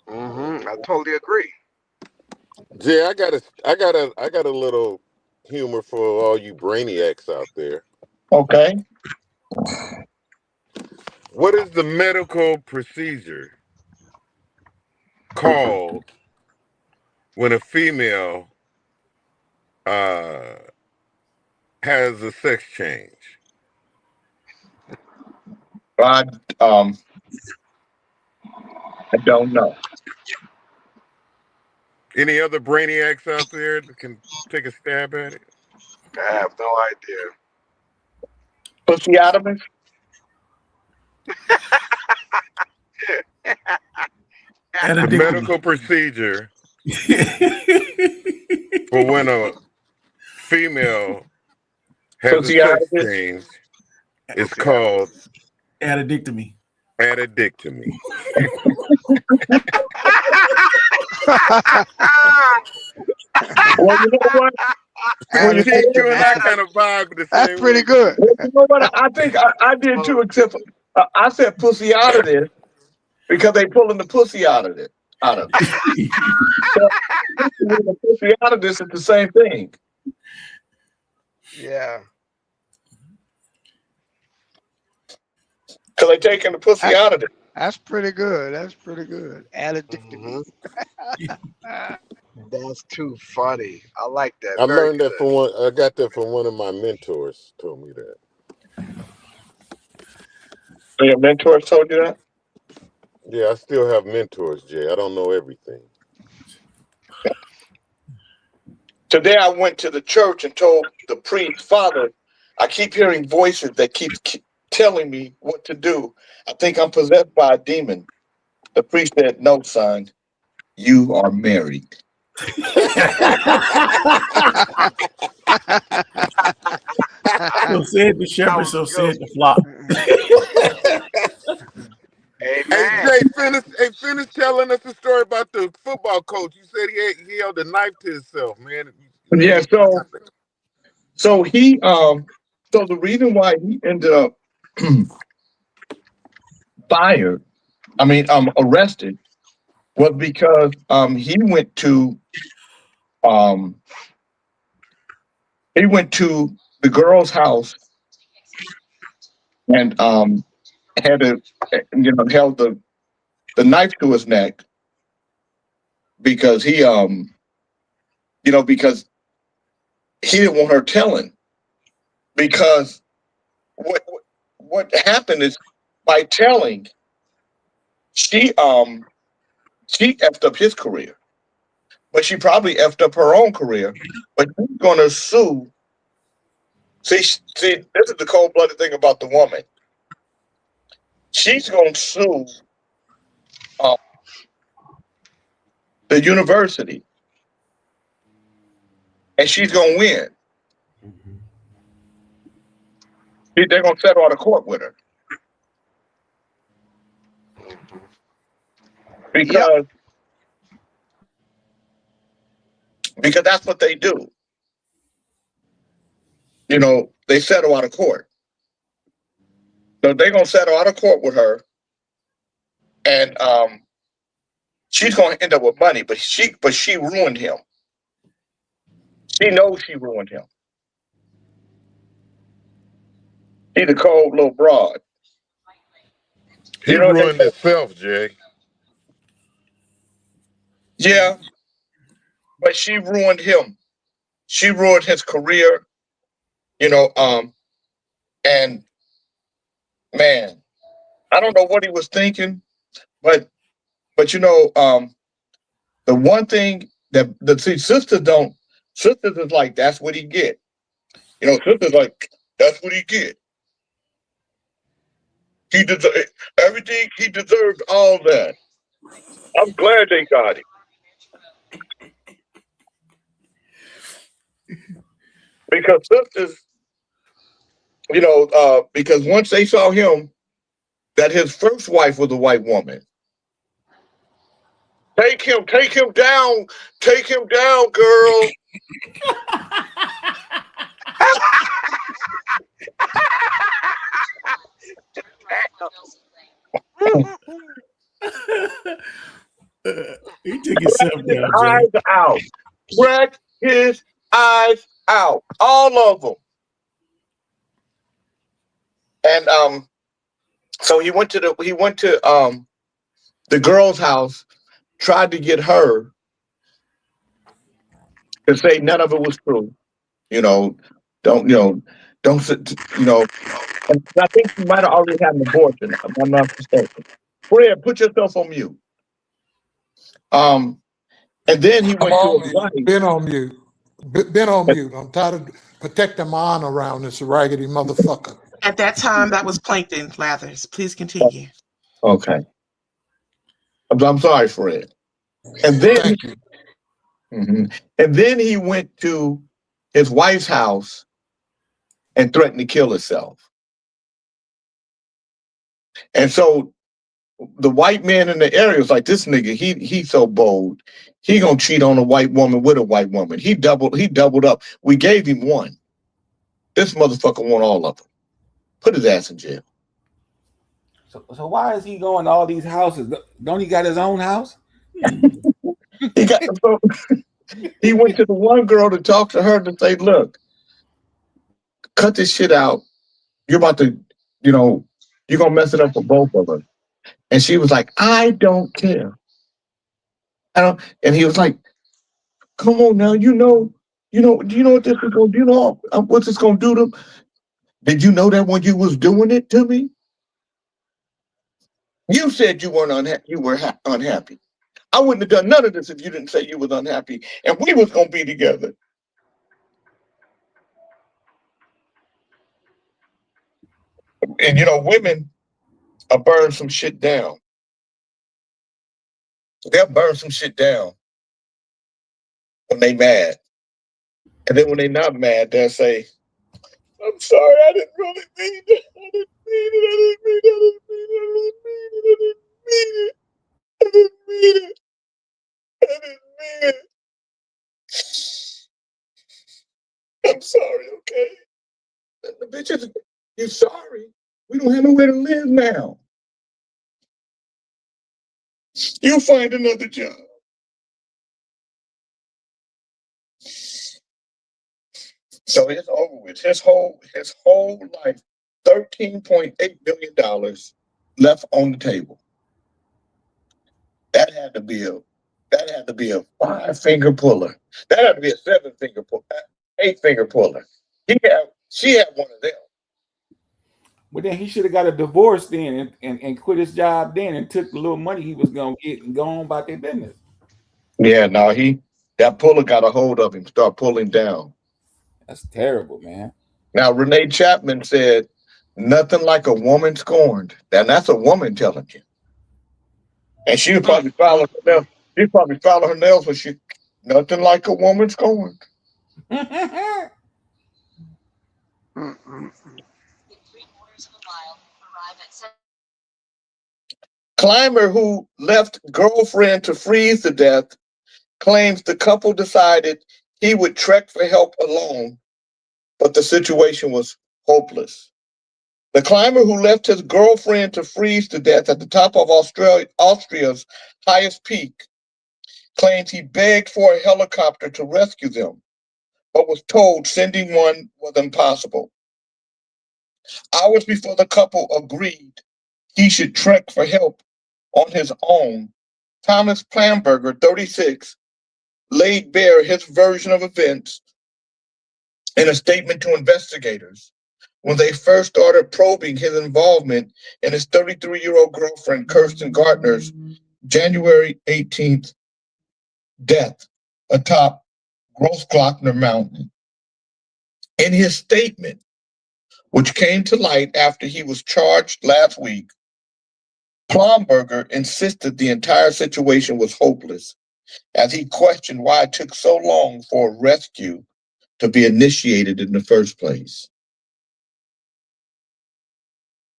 I totally agree. Jay, I got a little humor for all you brainiacs out there. Okay. What is the medical procedure called when a female has a sex change? I don't know. Any other brainiacs out there that can take a stab at it? I have no idea. Pussyatomus? The medical procedure for when a female has a sex change is called addictomy. Addictomy. Well, you know what? Well, you see, you and I kind of vibe the same. That's pretty good. Well, you know what? I think I did too, except I said pussy out of this because they pulling the pussy out of it. Out of it. So, the pussy out of this is the same thing. Yeah. Because they taking the pussy out of it. That's pretty good. That's pretty good. Addictive. That's too funny. I like that. I Very learned that good. from one. I got that from one of my mentors. Told me that. So your mentors told you that? Yeah, I still have mentors, Jay. I don't know everything. Today I went to the church and told the priest, Father, I keep hearing voices that keep telling me what to do. I think I'm possessed by a demon. The priest said, no, son, you are married. So said the shepherd, so said the flock. Hey Jay, finish telling us the story about the football coach. You said he held a knife to himself, man. Yeah, so he so the reason why he ended up arrested was because he went to the girl's house and held the knife to his neck because he because he didn't want her telling, because what happened is by telling she effed up his career, but she probably effed up her own career, but she's gonna sue. See, this is the cold-blooded thing about the woman. She's gonna sue the university, and she's gonna win. They're gonna settle out of court with her because that's what they do. They settle out of court. So they're gonna settle out of court with her, and she's gonna end up with money, but she ruined him. She knows she ruined him. She's a cold little broad. He ruined himself, Jay. Yeah, but she ruined him. She ruined his career. And man, I don't know what he was thinking, but the one thing that sisters is like, that's what he get. Sisters like, that's what he get. He deserved everything. He deserved all that. I'm glad they got him. Because sisters, because once they saw him, that his first wife was a white woman. Take him down, girl. He took himself down. Eyes out. Crack his eyes out. All of them. And so he went to the girl's house, tried to get her to say none of it was true. Don't. And I think she might have already had an abortion, if I'm not mistaken. Fred, put yourself on mute. And then he went to his wife. Been on mute. Been on mute. I'm tired of protecting my honor around this raggedy motherfucker. At that time, that was Plankton Lathers. Please continue. Okay. I'm sorry, Fred. And then, and then he went to his wife's house and threatened to kill himself. And so the white man in the area was like, this nigga, he's so bold. He gonna cheat on a white woman with a white woman. He doubled up. We gave him one. This motherfucker want all of them. Put his ass in jail. So why is he going to all these houses? Don't he got his own house? He went to the one girl to talk to her to say, look, cut this shit out. You're about to, you're going to mess it up for both of us. And she was like, I don't care. And he was like, come on now, do you know what this is going to do? What's this going to do to them? Did you know that when you was doing it to me? You said you weren't unhappy. You were unhappy. I wouldn't have done none of this if you didn't say you was unhappy, and we was going to be together. And women will burn some shit down. They'll burn some shit down when they mad. And then when they not mad, they'll say, I'm sorry, I didn't really mean it. I didn't mean it. I'm sorry, okay? The bitches, you're sorry. We don't have nowhere to live now. You'll find another job. So it's over with. His whole life, $13.8 billion left on the table. That had to be a 5-finger puller. That had to be a 7-finger puller, 8-finger puller. She had one of them. But then he should have got a divorce then and quit his job then and took the little money he was gonna get and go on about their business. Yeah, no, that puller got a hold of him, start pulling down. That's terrible, man. Now, Renee Chapman said, nothing like a woman scorned. And that's a woman telling you. And she would probably file her nails. She'd probably file her nails when she, nothing like a woman scorned. Climber who left girlfriend to freeze to death claims the couple decided he would trek for help alone, but the situation was hopeless. The climber who left his girlfriend to freeze to death at the top of Austria's highest peak claims he begged for a helicopter to rescue them, but was told sending one was impossible. Hours before the couple agreed he should trek for help on his own, Thomas Plamberger, 36, laid bare his version of events in a statement to investigators when they first started probing his involvement in his 33-year-old girlfriend, Kirsten Gardner's January 18th death atop Großglockner Mountain. In his statement, which came to light after he was charged last week, Plomberger insisted the entire situation was hopeless, as he questioned why it took so long for a rescue to be initiated in the first place.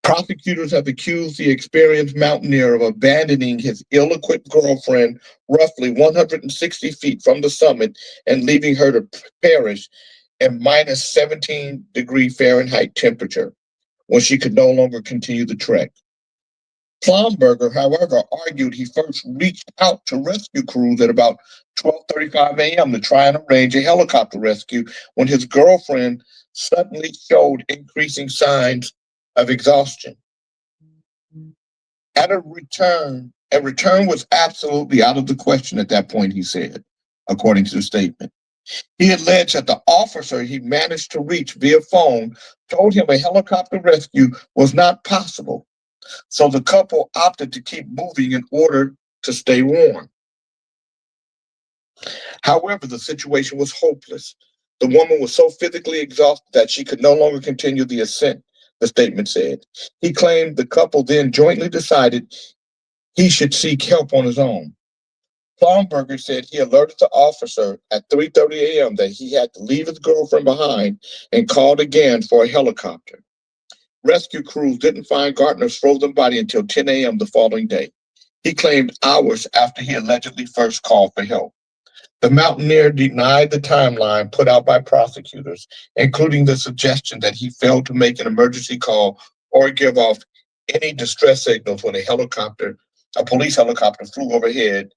Prosecutors have accused the experienced mountaineer of abandoning his ill-equipped girlfriend roughly 160 feet from the summit and leaving her to perish in minus 17-degree Fahrenheit temperature when she could no longer continue the trek. Plomberger, however, argued he first reached out to rescue crews at about 12:35 a.m. to try and arrange a helicopter rescue when his girlfriend suddenly showed increasing signs of exhaustion. A return was absolutely out of the question at that point, he said, according to the statement. He alleged that the officer he managed to reach via phone told him a helicopter rescue was not possible. So the couple opted to keep moving in order to stay warm. However, the situation was hopeless. The woman was so physically exhausted that she could no longer continue the ascent, the statement said. He claimed the couple then jointly decided he should seek help on his own. Plomberger said he alerted the officer at 3:30 a.m. that he had to leave his girlfriend behind and called again for a helicopter. Rescue crews didn't find Gardner's frozen body until 10 a.m. the following day. He claimed hours after he allegedly first called for help. The mountaineer denied the timeline put out by prosecutors, including the suggestion that he failed to make an emergency call or give off any distress signals when a police helicopter flew overhead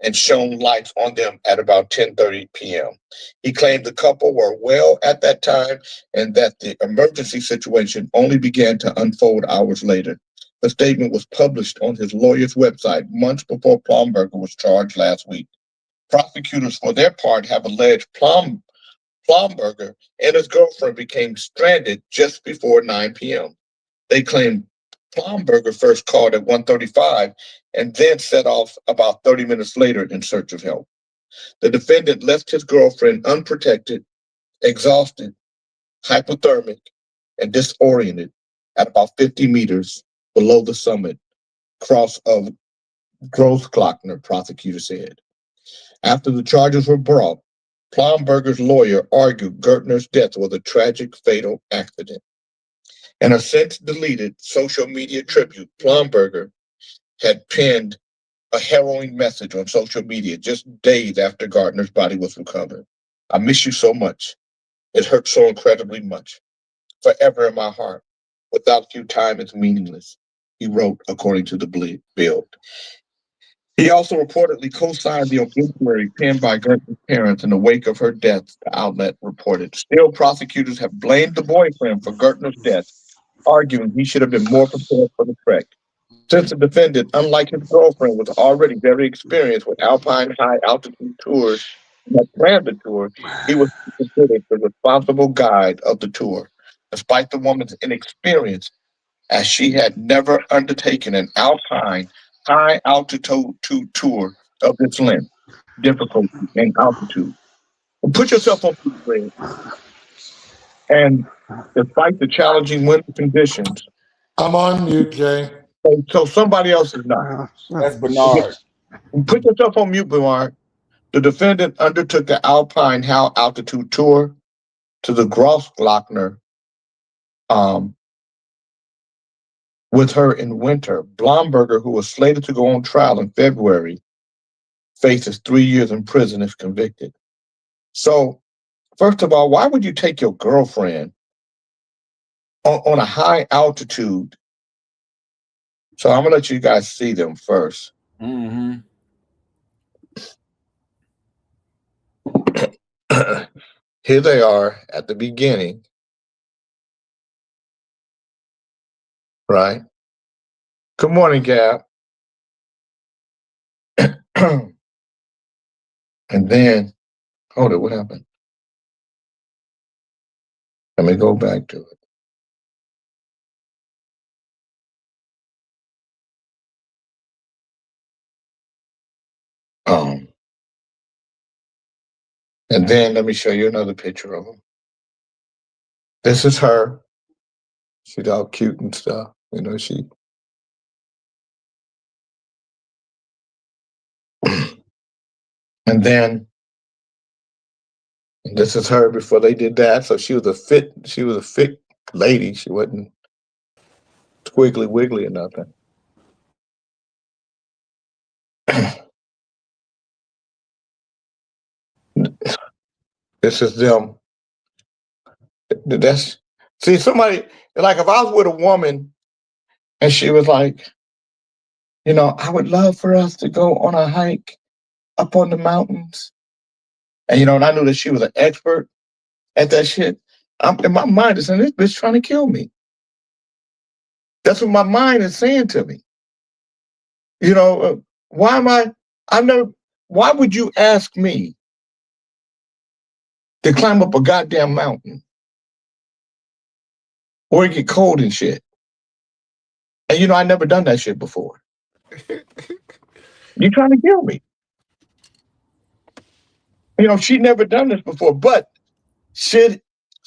and shone lights on them at about 10:30 p.m. He claimed the couple were well at that time and that the emergency situation only began to unfold hours later. The statement was published on his lawyer's website months before Plomberger was charged last week. Prosecutors, for their part, have alleged Plomberger and his girlfriend became stranded just before 9 p.m. They claim Plomberger first called at 1:35 and then set off about 30 minutes later in search of help. The defendant left his girlfriend unprotected, exhausted, hypothermic, and disoriented at about 50 meters below the summit cross of Großglockner, prosecutors said. After the charges were brought, Plomberger's lawyer argued Gertner's death was a tragic, fatal accident. In a since-deleted social media tribute, Plomberger had penned a harrowing message on social media just days after Gardner's body was recovered. I miss you so much. It hurts so incredibly much. Forever in my heart. Without you, time is meaningless, he wrote, according to the Bild. He also reportedly co-signed the obituary penned by Gertner's parents in the wake of her death, the outlet reported. Still, prosecutors have blamed the boyfriend for Gertner's death, arguing he should have been more prepared for the trek. Since the defendant, unlike his girlfriend, was already very experienced with alpine high-altitude tours and had planned the tour, he was considered the responsible guide of the tour. Despite the woman's inexperience, as she had never undertaken an alpine high-altitude tour of this length, difficulty, and altitude. Put yourself on the grid. And despite the challenging winter conditions, I'm on mute, Jay. So somebody else is not. That's Bernard. Put yourself on mute, Bernard. The defendant undertook the Alpine High Altitude Tour to the Großglockner with her in winter. Blomberger, who was slated to go on trial in February, faces 3 years in prison if convicted. So, first of all, why would you take your girlfriend on a high altitude? So I'm gonna let you guys see them first. Mm-hmm. Here they are at the beginning, right? Good morning, Gab. And then, hold it, what happened? Let me go back to it. And then let me show you another picture of them. This is her. She's all cute and stuff. You know, she. And then this is her before they did that. So she was a fit lady. She wasn't squiggly wiggly or nothing. This is them. See, somebody, like if I was with a woman and she was like, you know, I would love for us to go on a hike up on the mountains. And, you know, and I knew that she was an expert at that shit. In my mind is saying, this bitch trying to kill me. That's what my mind is saying to me. You know, why would you ask me to climb up a goddamn mountain or it get cold and shit? And, you know, I never done that shit before. You trying to kill me. You know, she never done this before, but so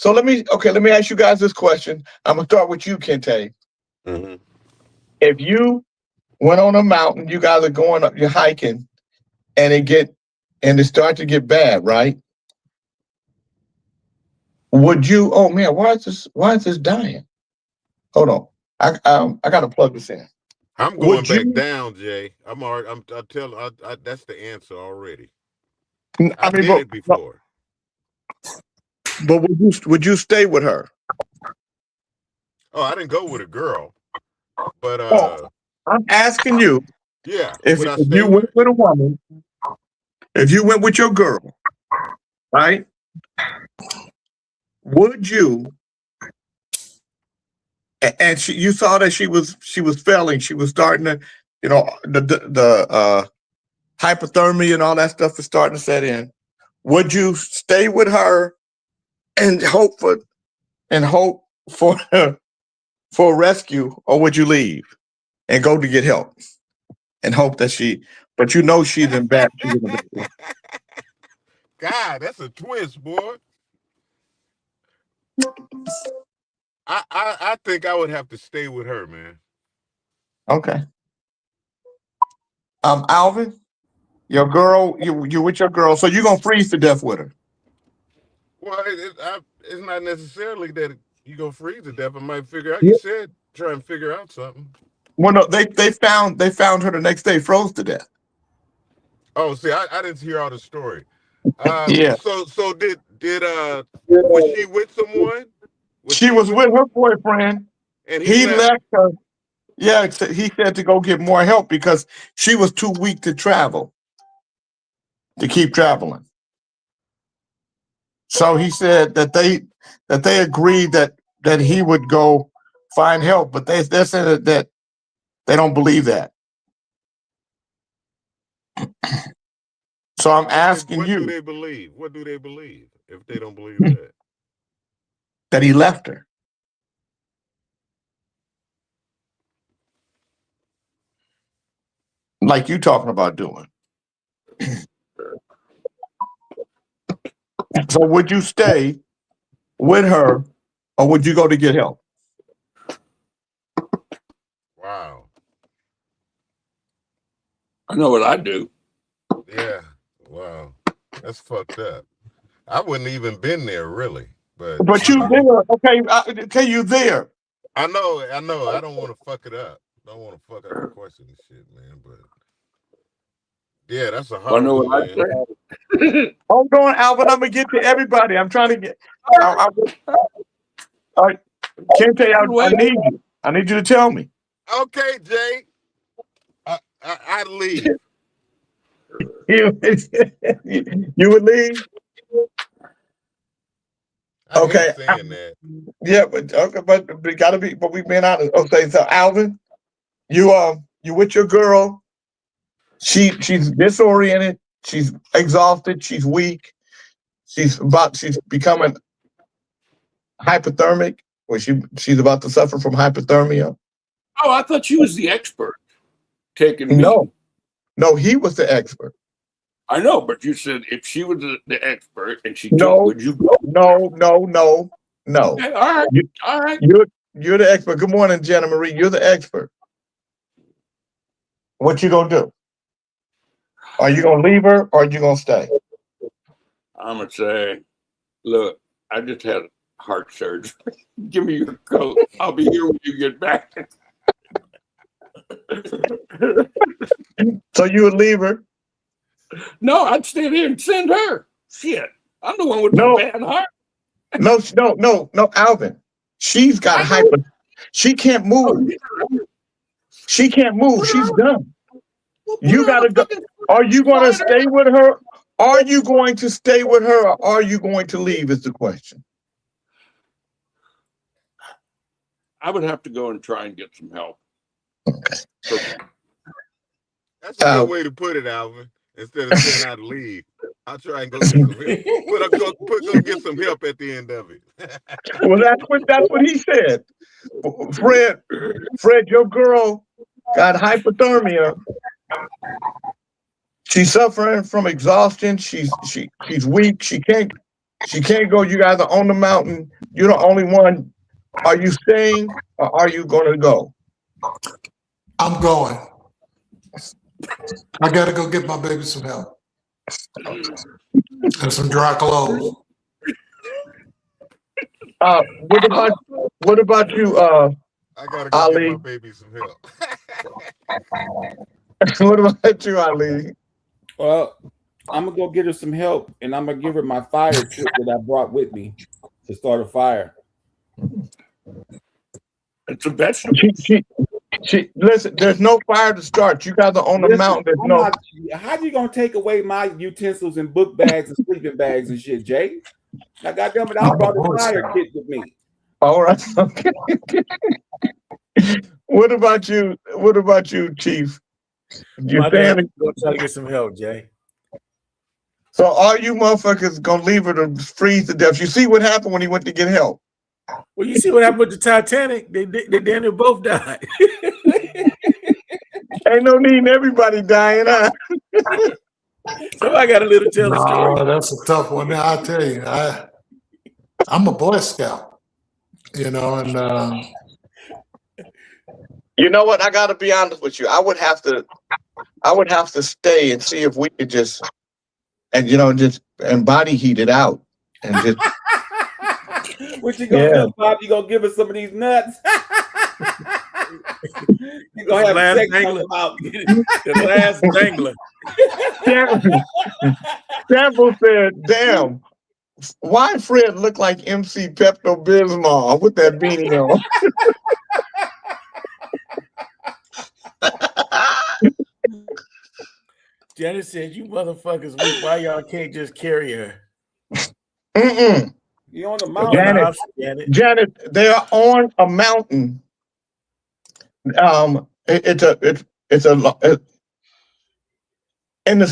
let me ask you guys this question. I'm gonna start with you, Kente. Mm-hmm. If you went on a mountain, you guys are going up, you're hiking, and it starts to get bad, right? Would you, oh man, why is this dying? Hold on. I gotta plug this in. I'm going back down, Jay. That's the answer already. I did it before. But would you stay with her? Oh, I didn't go with a girl. But I'm asking you yeah, if would I you stay went with? with a woman, if you went with your girl, right? Would you? And you saw that she was failing. She was starting to, the hypothermia and all that stuff is starting to set in. Would you stay with her and hope for for a rescue, or would you leave and go to get help and hope that but she's in bad shape? God, that's a twist, boy. I think I would have to stay with her, man. Okay. Alvin, your girl, you with your girl, so you're gonna freeze to death with her. Well, it's not necessarily that you go freeze to death. I might figure out. You said try and figure out something. Well, no, they found her the next day, froze to death. Oh, see, I didn't hear all the story. Yeah. So did was she with someone? She was with her boyfriend. And he left her. Yeah, he said to go get more help because she was too weak to travel, to keep traveling. So he said that they agreed that he would go find help, but they said that they don't believe that. So I'm asking you. What do they believe? What do they believe if they don't believe that? That he left her. Like you talking about doing. So would you stay with her or would you go to get help? Wow. I know what I do. Yeah. Wow. That's fucked up. I wouldn't even been there really. But you there. Okay, you there. I know. I don't want to fuck it up. Don't want to fuck up the question and shit, man. But yeah, that's a hard one, man. Hold on, Alvin. I'm gonna get to everybody. I'm trying to get. Kente, I need you. I need you to tell me. Okay, Jay. I'd leave. You would leave? Okay. Saying that. Yeah, but we gotta be. But we've been honest. Okay, so Alvin, you with your girl. She's disoriented. She's exhausted. She's weak. She's becoming hypothermic, or she's about to suffer from hypothermia. Oh, I thought she was the expert. Taking me. No, he was the expert. I know, but you said if she was the expert and she took, would you go? No. Okay, all right. You're the expert. Good morning, Jenna Marie. You're the expert. What you gonna do? Are you gonna leave her or are you gonna stay? I'm gonna say, look, I just had heart surgery. Give me your coat. I'll be here when you get back. So you would leave her? No, I'd stay there and send her. Shit, I'm the one with the bad heart. No, Alvin. She's got She can't move. She can't move. She's done. You gotta go. Are you going to stay with her? Are you going to stay with her, or are you going to leave? Is the question. I would have to go and try and get some help. Okay. That's a good way to put it, Alvin. Instead of saying I'd leave, I'll try and go get some help. But I'm go get some help at the end of it. Well, that's what he said. Fred, your girl got hypothermia. She's suffering from exhaustion. She's weak. She can't go. You guys are on the mountain. You're the only one. Are you staying or are you going to go? I'm going. I gotta go get my baby some help and some dry clothes. What about you, I gotta go Ali? get my baby some help. What about you, Ali? Well, I'm gonna go get her some help, and I'm gonna give her my fire kit that I brought with me to start a fire. It's a vegetable. Listen, there's no fire to start. You guys are on the Listen, mountain. There's I'm no. not, how you gonna take away my utensils and book bags and sleeping bags and shit, Jay? Now, goddamn it, I brought a fire kit with me. All right. Okay. What about you? What about you, Chief? You My dad saying? gonna try to get some help, Jay. So all you motherfuckers gonna leave her to freeze to death? You see what happened when he went to get help? Well, you see what happened with the Titanic? They damn near both died. Ain't no need in everybody dying, huh? Somebody got a little tell the story. No, that's a tough one. Now, I tell you, I'm a Boy Scout, you know, and You know what? I got to be honest with you. I would have to stay and see if we could just, and just body heat it out and just. What you gonna do, Bob? You gonna give us some of these nuts? You gonna have Last sex dangler. about The last dangler. Sample said, "Damn, why Fred look like MC Pepto Bismol with that beanie on?" Janet said, "You motherfuckers weak. Why y'all can't just carry her?" Mm-mm. You on the mountain, Janet, they are on a mountain. It's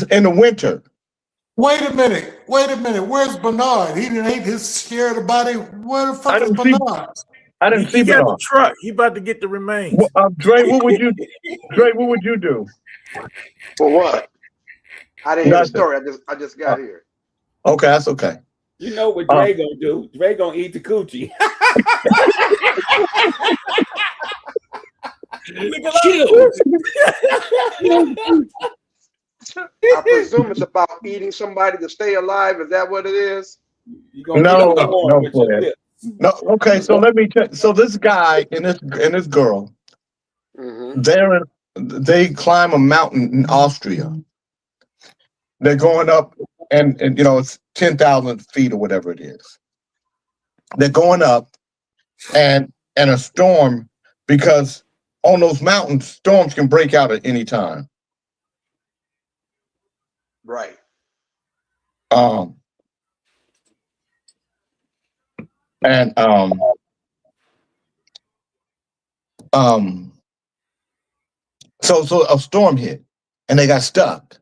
in the winter. wait a minute. Where's Bernard? He didn't hate his share of the body. Where the fuck is Bernard? I didn't see He got the Bernard. truck. He about to get the remains. Dre, what would you do? For what? I didn't hear the Nothing. story. I just got here. Okay, that's okay. You know what Dre gonna do? Dre gonna eat the coochie. I presume it's about eating somebody to stay alive. Is that what it is? No. Fred. No. Okay, so let me tell. So this guy and this girl, they climb a mountain in Austria. They're going up, and it's 10,000 feet or whatever it is. They're going up, and a storm, because on those mountains, storms can break out at any time. Right. So a storm hit, and they got stuck.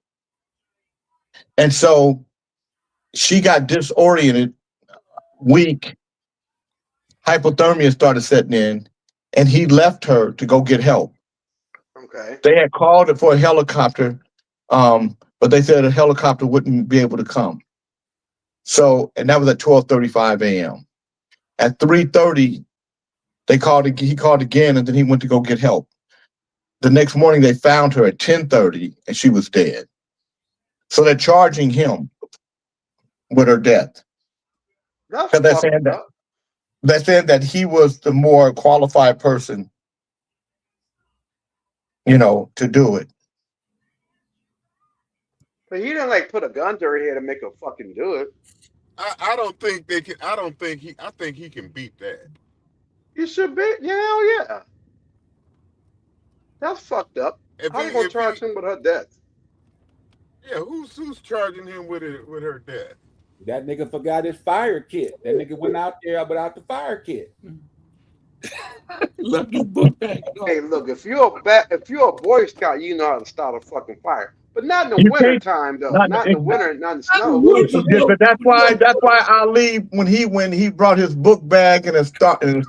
And so she got disoriented, weak, hypothermia started setting in, and he left her to go get help. Okay. They had called it for a helicopter, but they said a helicopter wouldn't be able to come. So, and that was at 12:35 a.m. At 3:30, he called again, and then he went to go get help. The next morning, they found her at 10:30, and she was dead. So they're charging him with her death. Because they're saying that he was the more qualified person, to do it. But he didn't put a gun to her head and make her fucking do it. I don't think they can. I think he can beat that. You should be. Yeah, hell yeah. That's fucked up. How you gonna charge him with her death? Yeah, who's charging him with her death? That nigga forgot his fire kit. That nigga went out there without the fire kit. Left his book bag. Hey, look, if you're a Boy Scout, you know how to start a fucking fire. But not in the winter time, though. Not in the winter, not in the snow. But that's why Ali, when he brought his book bag and his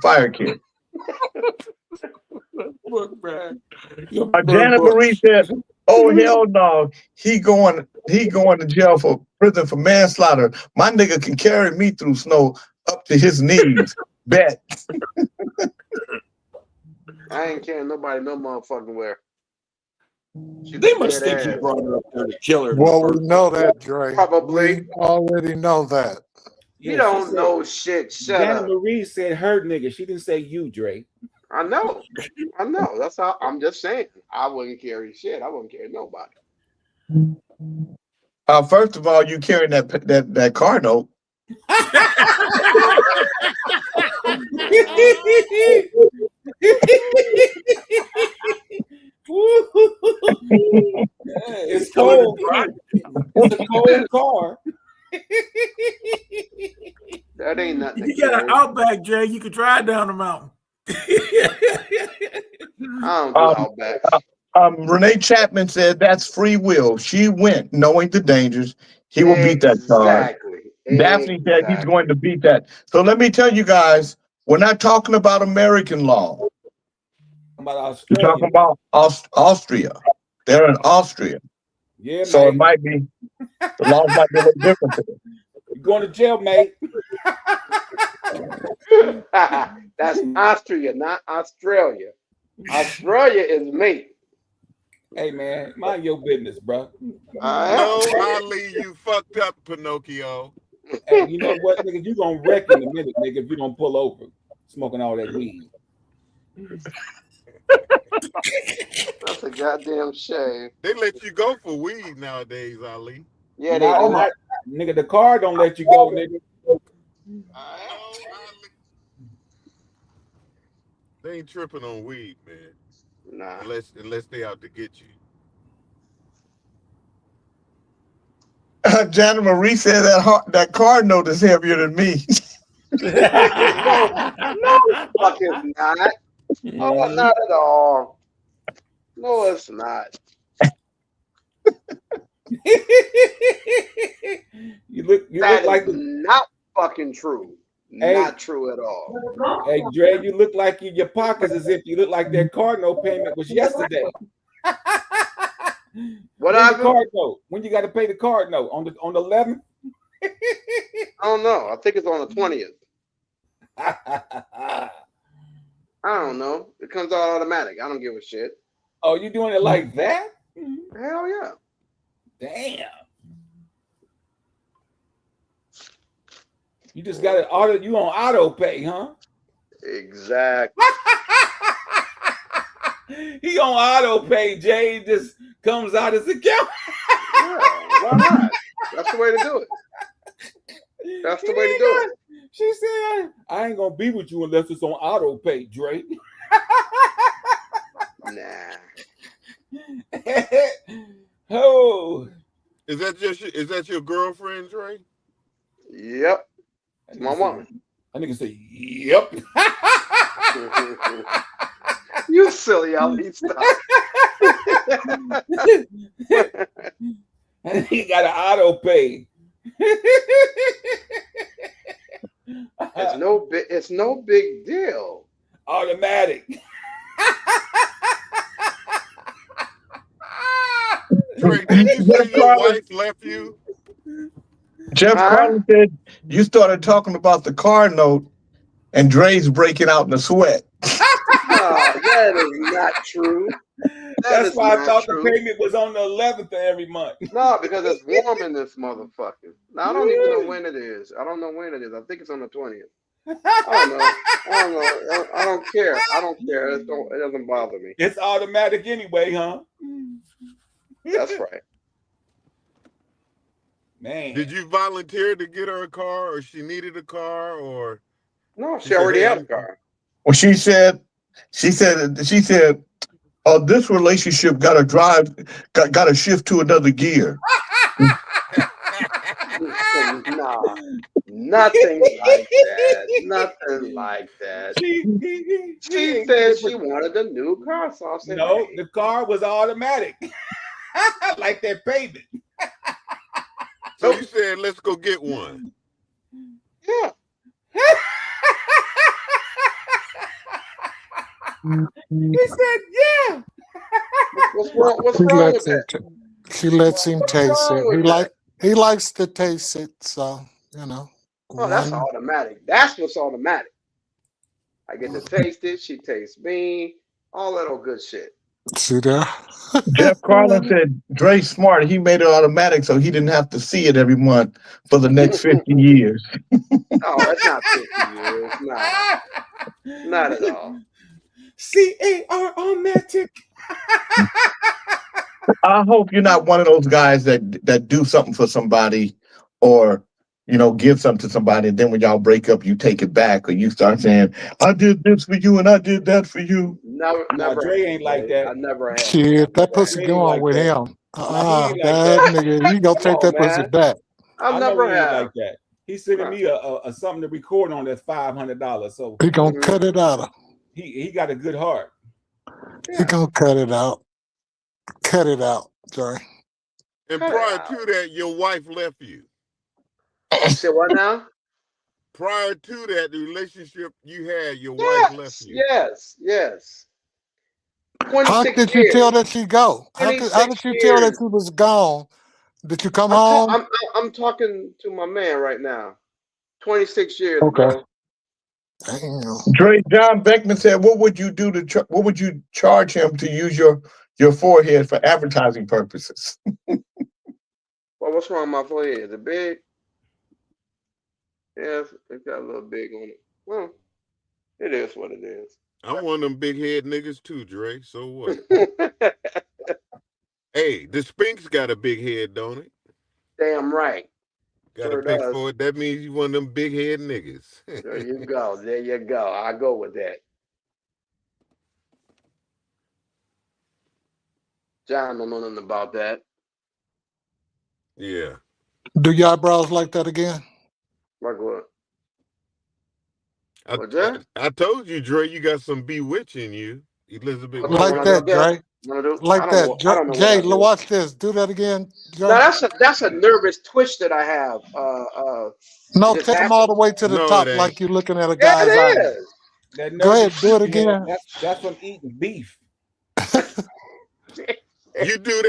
fire kit. Book bag. Janet Marie said, "Oh hell no, he going to jail for prison for manslaughter. My nigga can carry me through snow up to his knees." Bet. I ain't carrying nobody no motherfucking where. They must think he brought her up there to kill her. Well, we know that, Dre. Probably. We already know that. You don't know shit. Shut Janet up. Marie said her nigga. She didn't say you, Dre. I know. That's how I'm just saying. I wouldn't carry shit. I wouldn't carry nobody. First of all, you carrying that car note. It's cold. It's a cold car. That ain't nothing. You got an Outback, Jay. You could drive down the mountain. I don't do Outback. Renee Chapman said that's free will. She went knowing the dangers. He will beat that car. Daphne said he's going to beat that. So let me tell you guys, we're not talking about American law. We're talking about Austria. They're in Austria. Yeah, so mate. it might be, the laws might be a little different to them. You're going to jail, mate. That's Austria, not Australia. Australia is me. Hey, man, mind your business, bro. No, Ali, you fucked up, Pinocchio. Hey, you know what, nigga? You gonna wreck in a minute, nigga, if you don't pull over smoking all that weed. That's a goddamn shame. They let you go for weed nowadays, Ali. Yeah, Nigga, the car don't let you go, nigga. They ain't tripping on weed, man. Nah. Unless they out to get you. Janet Marie said that car note is heavier than me. No, fuck it's not. Oh, not at all. No, it's not. You look like not fucking true. Hey. Not true at all. Hey, Dre, you look like in your pockets as if you look like that car note payment was yesterday. What When happened? the card note? When you got to pay the card note? On the 11th? I don't know. I think it's on the 20th. I don't know. It comes out automatic. I don't give a shit. Oh, you doing it like that? Hell yeah. Damn. You just got it you on auto pay, huh? Exactly. He on auto pay, Jay. Just comes out his account. Yeah, why not? That's the way to do it. That's the way to do it. She said, I ain't gonna be with you unless it's on auto pay, Dre. Nah. Oh. Is that your girlfriend, Dre? Yep. It's my woman. That nigga say, yep. You silly Ali, stop. He got an auto pay. It's no big deal. Automatic. Dre, did you say your wife left you? Jeff Carlin said you started talking about the car note and Dre's breaking out in a sweat. That is not true. That's why I thought the payment was on the 11th of every month. No, because it's warm in this motherfucker. Now, I don't even know when it is. I don't know when it is. I think it's on the 20th. I don't know. I don't care. I don't care. It doesn't bother me. It's automatic anyway, huh? That's right. Man. Did you volunteer to get her a car, or she needed a car, or? No, she already had a car. Well, she said, oh, this relationship got to shift to another gear. Nah, nothing like that. Nothing like that. She said she wanted a new car, so I said, No, hey. the car was automatic. Like that payment. So you said, let's go get one. Yeah. He said, yeah. What's wrong with that? She lets him taste it. He likes to taste it, so you know. Oh, that's automatic. That's what's automatic. I get to taste it. She tastes me. All that old good shit. See there? Jeff Carlin said Dre's smart. He made it automatic so he didn't have to see it every month for the next 50 years. Oh, that's not 50 years. Nah. Not at all. CAR-O-matic. I hope you're not one of those guys that do something for somebody, or give something to somebody, and then when y'all break up, you take it back, or you start saying, "I did this for you and I did that for you." No, Dre ain't like that. I never had. Shit, that pussy He ain't going like with that. him. He ain't like That that. nigga, you gonna take that pussy back. I know never he ain't have. like that. He's sending me a something to record on that's $500. So He gonna cut it out. he got a good heart. He gonna cut it out. Cut it out, Dre. And prior to that, your wife left you. Say what now? Prior to that, the relationship you had, your wife left you. Yes. How 26 did you years. tell that she go? How did 26 you tell that years. she was gone? Did you come home? I'm talking to my man right now. 26 years, Okay. bro. Dre, John Beckman said, "What would you do what would you charge him to use your forehead for advertising purposes?" Well, what's wrong with my forehead? Is it big? Yes, it's got a little big on it. Well, it is what it is. I'm one of them big head niggas too, Dre. So what? Hey, the Sphinx got a big head, don't it? Damn right. Got Sure to pay does. for it. That means you one of them big head niggas. There you go. There you go. I go with that. John don't know nothing about that. Yeah. Do your eyebrows like that again? Like what? I told you, Dre, you got some bewitch in you, Elizabeth. Like that, Dre. Like that. Jay, watch this. Do that again. Dre. Now that's a nervous twitch that I have. No, it just take them all the happens. way to the No, top it ain't. like you're looking at a Yeah, guy's eye. it is. That Go ahead, nervous do it twitch, man, again. That's from eating beef. You do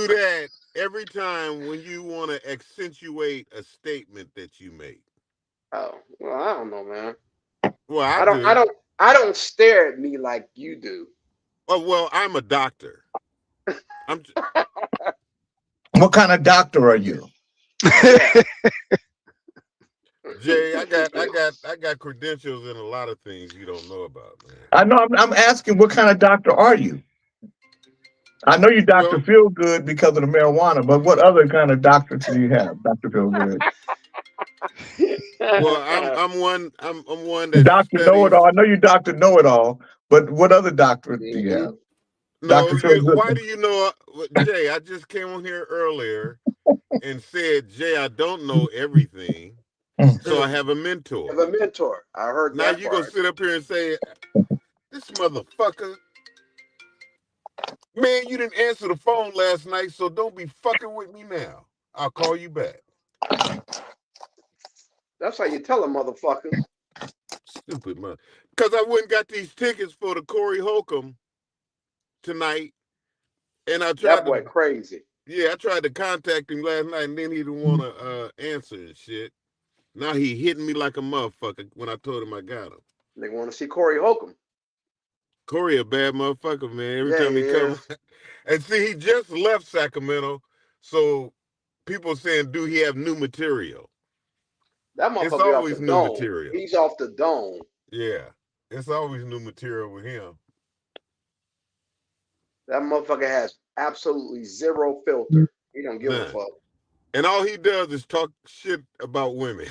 that every time when you want to accentuate a statement that you make. Oh, well, I don't know, man. Well, I don't stare at me like you do. Oh, well, I'm a doctor. What kind of doctor are you? Jay, I got credentials in a lot of things you don't know about, man. I know. I'm asking, what kind of doctor are you? I know you Dr. Feelgood because of the marijuana, but what other kind of doctor do you have, Dr. Feelgood? Well, I'm one that Dr. Know-It-All. I know you Dr. Know-It-All, but what other doctor do you have? No, Dr. Feelgood. why do you know, Jay? I just came on here earlier and said, Jay, I don't know everything, so I have a mentor. I have a mentor. I heard now that you part. gonna sit up here and say, this motherfucker, man, you didn't answer the phone last night, so don't be fucking with me now. I'll call you back. That's how you tell a motherfucker. Stupid mother. Because I went and got these tickets for the Corey Holcomb tonight, and I tried That boy crazy. Yeah, I tried to contact him last night, and then he didn't want to answer and shit. Now he hitting me like a motherfucker when I told him I got him. They want to see Corey Holcomb. Corey a bad motherfucker, man. Every Yeah, time he he comes, is. and see, he just left Sacramento, so people saying, do he have new material? That motherfucker It's off always the new dome. material. He's off the dome. Yeah, it's always new material with him. That motherfucker has absolutely zero filter. He don't give a None. fuck. And all he does is talk shit about women.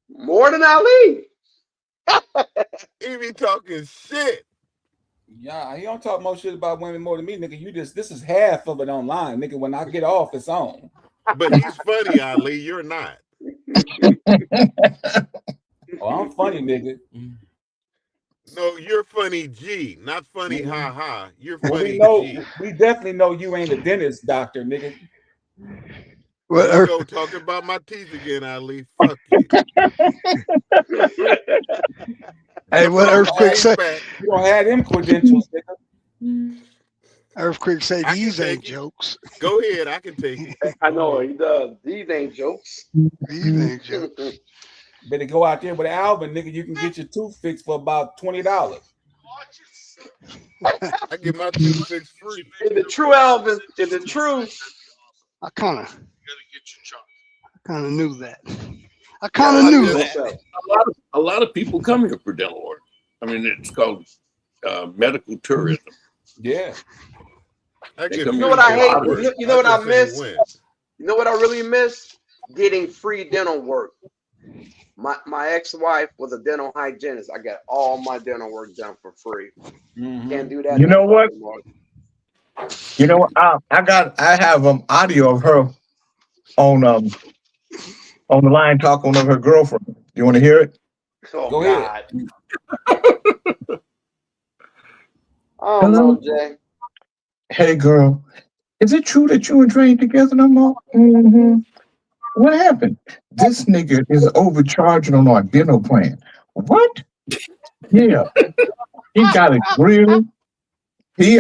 More than Ali. He be talking shit. Yeah, he don't talk more shit about women more than me, nigga. This is half of it online, nigga. When I get off, it's on. But he's funny, Ali. You're not. Oh, I'm funny, nigga. No, you're funny G, not funny ha ha. You're Well, funny G. we definitely know you ain't a dentist doctor, nigga. Well, you go talking about my teeth again, Ali. Fuck you. Hey, what Earthquake say? You don't have them credentials, nigga. Earthquake say these ain't jokes. Go ahead, I can take it. I know he does. These ain't jokes. These ain't jokes. Better go out there with Alvin, nigga. You can get your tooth fixed for about $20. I get my tooth fixed free. In the true Alvin, in the truth. I kind of knew that. I kind of knew that. A lot of people come here for dental work. I mean, it's called medical tourism. Yeah. You know what I hate? You know what I miss? You know what I really miss? Getting free dental work. My ex-wife was a dental hygienist. I got all my dental work done for free. Can't do that. You know what? anymore. You know, I have audio of her on the line talking with her girlfriend. You want to hear it? Oh, Go God. Oh, Hello? no, Jay. Hey, girl, is it true that you and Dre ain't together no more? Mm-hmm. What happened? This nigga is overcharging on our dental plan. What? Yeah, he got a grill. He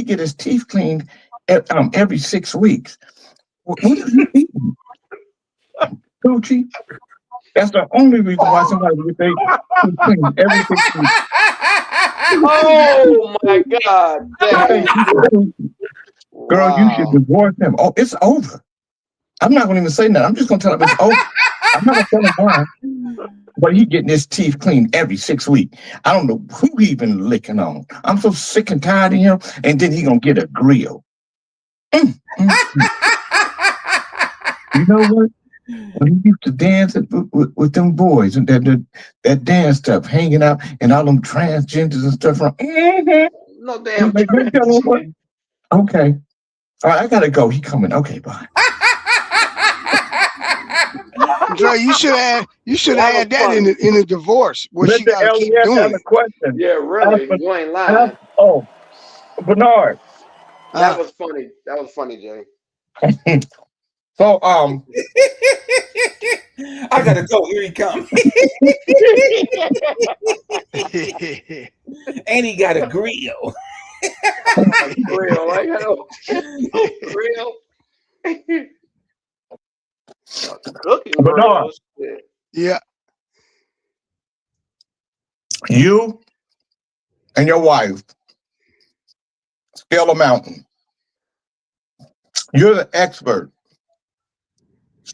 get his teeth cleaned every 6 weeks. What are you eating? Gucci? That's the only reason why somebody would say teeth cleaned every 6 weeks. Oh, my God. Dang. Girl, you should divorce him. Oh, it's over. I'm not going to even say nothing. I'm just going to tell him it's over. I'm not going to tell him why. But he getting his teeth cleaned every 6 weeks. I don't know who he been licking on. I'm so sick and tired of him. And then he going to get a grill. You know what? When he used to dance with them boys and that dance stuff, hanging out and all them transgenders and stuff. No damn. Okay. All right, I got to go. He coming. Okay, bye. Dre, you should have had that in a divorce. What she got to keep doing? Question. Yeah, really. You ain't lying. Oh, Bernard. That was funny. That was funny, Jay. So I gotta go. Here he comes. And he got a grill. Grill. I got a grill. Cooking. Bernard. Yeah. You and your wife scale a mountain. You're the expert.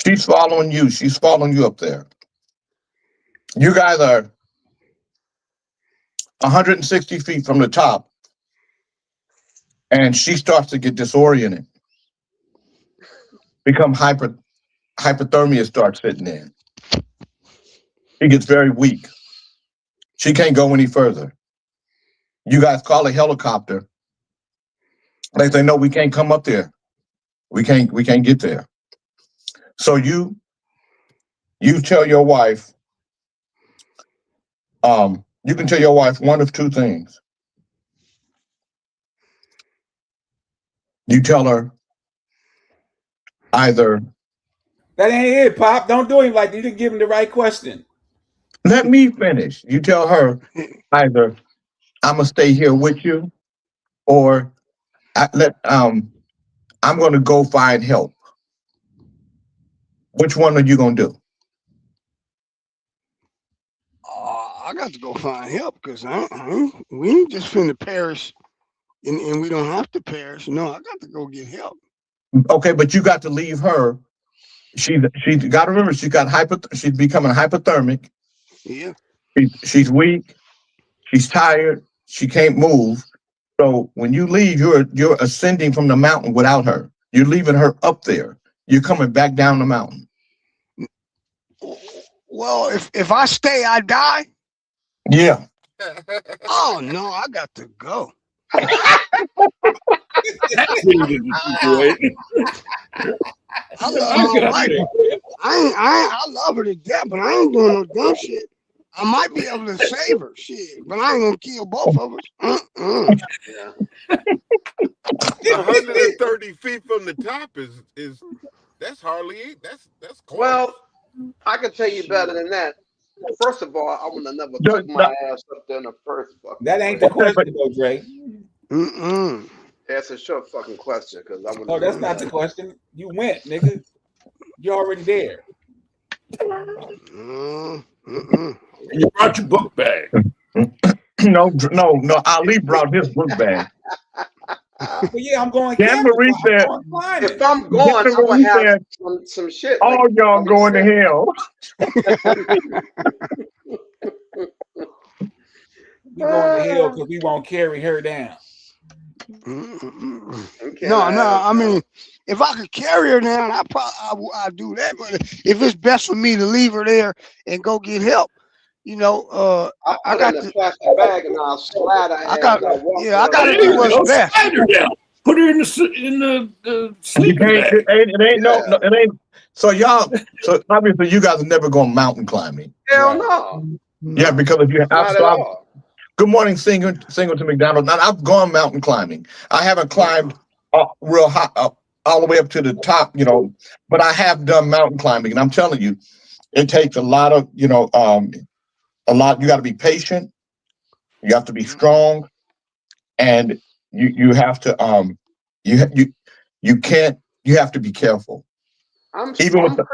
She's following you. She's following you up there. You guys are 160 feet from the top, and she starts to get disoriented. Become hypothermia starts sitting in. She gets very weak. She can't go any further. You guys call a helicopter. They say, no, we can't come up there. We can't get there. So you tell your wife, you can tell your wife one of two things. You tell her either. That ain't it, Pop. Don't do him like that. You didn't give him the right question. Let me finish. You tell her either I'm gonna stay here with you, or I'm gonna go find help. Which one are you gonna do? I got to go find help because we ain't just finna perish, and we don't have to perish. No, I got to go get help. Okay, but you got to leave her. She got to remember she's becoming hypothermic. Yeah. She's weak. She's tired. She can't move. So when you leave, you're ascending from the mountain without her. You're leaving her up there. You're coming back down the mountain. Well, if I stay, I die. Yeah. Oh no, I got to go. I love my wife. I love her to death, but I ain't doing no dumb shit. I might be able to save her, shit, but I ain't gonna kill both of us. 130 feet from the top is that's hardly that's close. Well, I can tell you better than that. First of all, I would have never took my ass up there in the first fucking. That ain't the question, though, Dre. That's a short fucking question because I would. Oh, that's not the question. You went, nigga. You're already there. You brought your book bag. No. Ali brought his book bag. But yeah, I'm going. Jan Marie said, if I'm going, I'm gonna have some shit. All y'all going to hell. We going to hell because we won't carry her down. No, I mean, if I could carry her down, I'd do that. But if it's best for me to leave her there and go get help, I got in a plastic bag and I'll slide her. I got to do what's best. Slide her down. Put her in the You sleeping can't. bag. It ain't no. It ain't. So y'all. So obviously you guys are never going mountain climbing. Hell no. Yeah, because if you Not at all. Good morning, Singleton McDonald. Now I've gone mountain climbing. I haven't climbed real high all the way up to the top, but I have done mountain climbing, and I'm telling you, it takes a lot of, a lot. You got to be patient. You have to be strong, and you have to you can't. You have to be careful. Even with the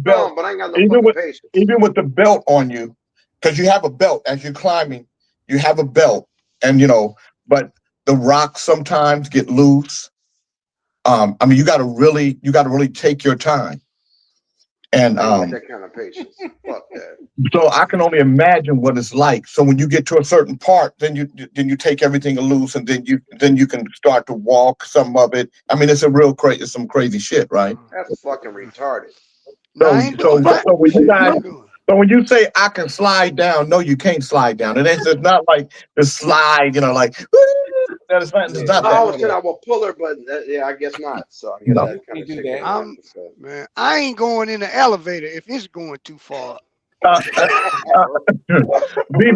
belt, but I ain't got no patience. Even with the belt on you, because you have a belt as you're climbing. You have a belt, and but the rocks sometimes get loose. I mean, you got to really take your time. And I ain't got that kind of patience. Fuck that. So I can only imagine what it's like. So when you get to a certain part, then you take everything loose, and then you can start to walk some of it. I mean, it's some crazy shit, right? That's fucking retarded. So when you say I can slide down, no, you can't slide down. It's not like the slide, like that is not. It's not I always said that. I will pull her, but I guess not. So I guess No. that kind of shit. Man, I ain't going in the elevator if it's going too far. B.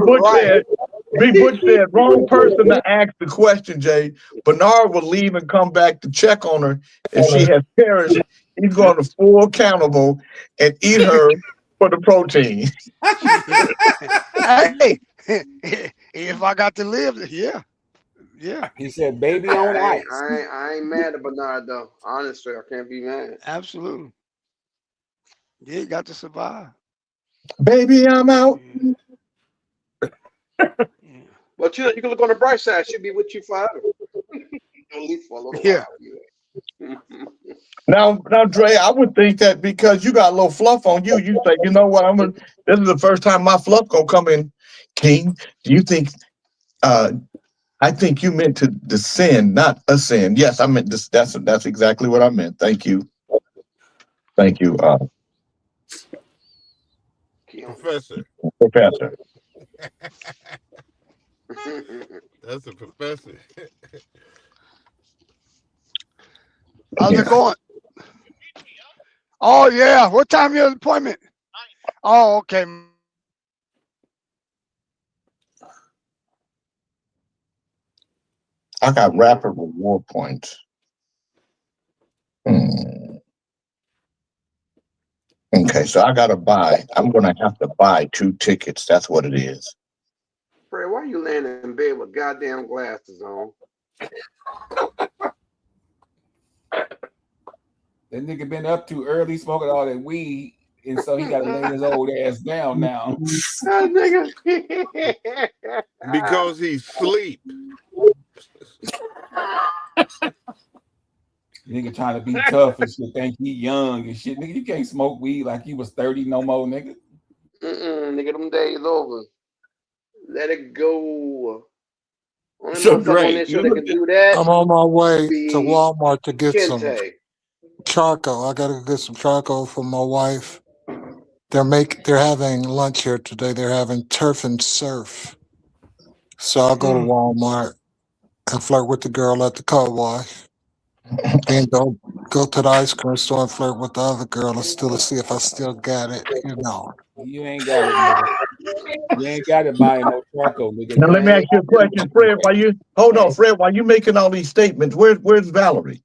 Butch said, wrong person to ask the question, Jay. Bernard will leave and come back to check on her. If she has perished, he's going to full accountable and eat her for the protein. Hey, if I got to live, yeah. He said, "Baby on ice." I ain't mad at Bernard though. Honestly, I can't be mad. Absolutely. Yeah, you got to survive. Baby, I'm out. But you can look on the bright side. She'll be with you forever. At least for a little while. Now, Dre, I would think that because you got a little fluff on you, you say, you know what? This is the first time my fluff gonna come in. King, do you think? I think you meant to descend, not ascend. Yes, I meant this. That's exactly what I meant. Thank you. Professor. That's a professor. How's it going? Oh yeah. What time your appointment? Oh, okay. I got rapid reward points. Okay, so I'm gonna have to buy 2 tickets. That's what it is. Fred, why are you laying in bed with goddamn glasses on? That nigga been up too early smoking all that weed, and so he got to lay his old ass down now. Because he's asleep. Nigga trying to be tough and shit, think he young and shit. Nigga, you can't smoke weed like you was 30 no more, nigga. Nigga, them days over. Let it go. So great. I'm on my way to Walmart to get some charcoal. I gotta get some charcoal for my wife. They're having lunch here today. They're having turf and surf. So I'll go to Walmart and flirt with the girl at the car wash. Then go to the ice cream store and flirt with the other girl and still see if I still got it, You ain't got it, nigga. You ain't got it buying no charcoal, nigga. Now let me ask you a question, Fred. While you making all these statements, where's Valerie?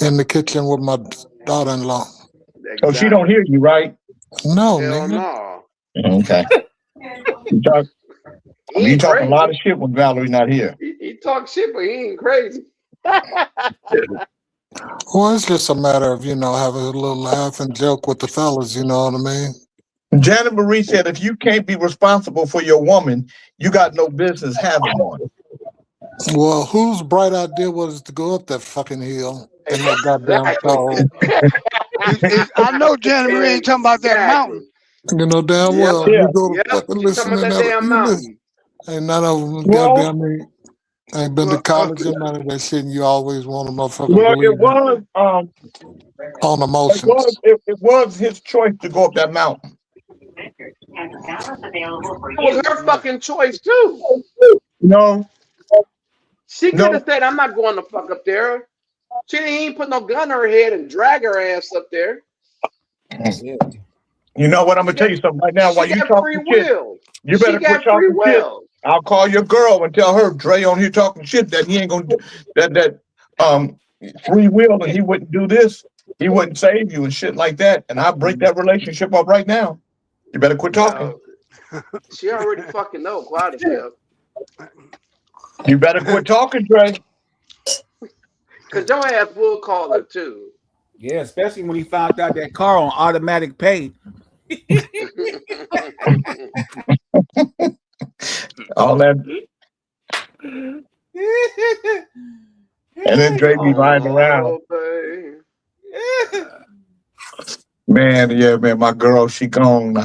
In the kitchen with my daughter-in-law. So she don't hear you, right? No, Hell nigga. no. Okay. You talk a lot of shit when Valerie's not here. He talk shit, but he ain't crazy. Well, it's just a matter of, having a little laugh and joke with the fellas, you know what I mean? Janet Marie said, if you can't be responsible for your woman, you got no business having one. Well, whose bright idea was it to go up that fucking hill in that goddamn cold? I know Janet Marie ain't talking about that mountain. You know damn well. Yeah. You go to fucking listen to that. Ain't none of them Ain't been to college and none of that shit, and you always want a motherfucker to Well, believe it was on emotions. it was his choice to go up that mountain. It was her fucking choice too. No, She could no. have said, "I'm not going to fuck up there." She ain't put no gun in her head and drag her ass up there. You know what? I'm gonna tell you something right now. While you talking shit, you better quit talking shit. I'll call your girl and tell her Dre on here talking shit that he ain't gonna do that free will and he wouldn't do this. He wouldn't save you and shit like that. And I'll break that relationship up right now. You better quit talking. She already fucking know, quiet as hell. You better quit talking, Dre. Cause your ass will call her too. Yeah, especially when he found out that car on automatic pay. All that. And then Dre be lying around. Man, yeah, man, my girl, she gone.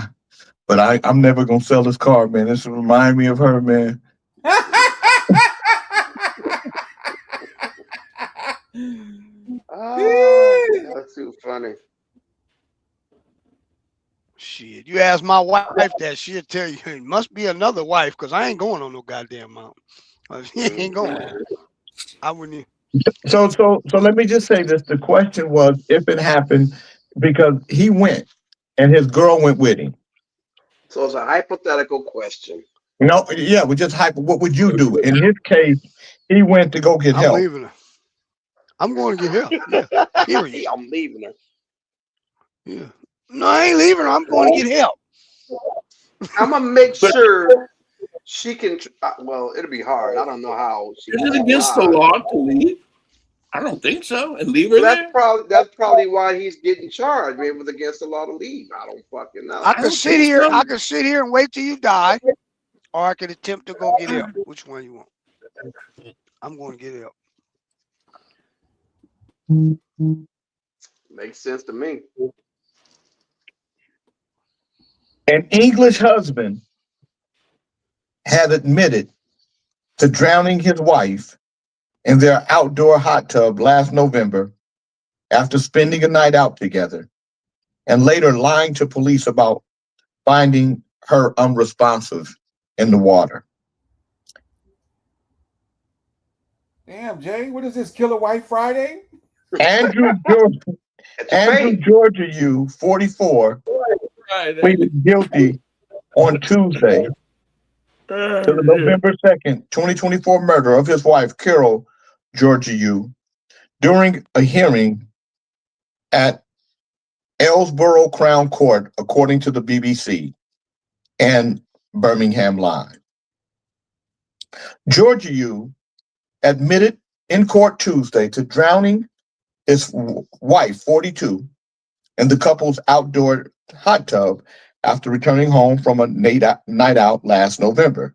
But I'm never gonna sell this car, man. This remind me of her, man. Oh, that's too funny. Shit, you ask my wife that, she'll tell you it must be another wife, because I ain't going on no goddamn mountain. She ain't going. I wouldn't. So let me just say this. The question was if it happened, because he went and his girl went with him. So it's a hypothetical question. No, yeah, we just hyper. What would you do? In his case, he went to go get help. I'm leaving her. I'm going to get help. Yeah. Period. I'm leaving her. Yeah. No, I ain't leaving her. I'm going to get help. I'm gonna make sure she can. Well, it'll be hard. I don't know how. Is it against the law to leave? I don't think so. And leave her there. That's probably why he's getting charged. Maybe it was against the law to leave. I don't fucking know. I could sit here. I could sit here and wait till you die, or I could attempt to go get help. Which one you want? I'm going to get help. Makes sense to me. An English husband had admitted to drowning his wife in their outdoor hot tub last November after spending a night out together, and later lying to police about finding her unresponsive in the water. Damn, Jay, what is this, Killer White Friday? Andrew Georgiou, 44, pleaded guilty on Tuesday to the November 2nd, 2024 murder of his wife, Carol Georgiou, during a hearing at Aylesbury Crown Court, according to the BBC and Birmingham Live. Georgiou admitted in court Tuesday to drowning his wife, 42, in the couple's outdoor hot tub after returning home from a night out last November.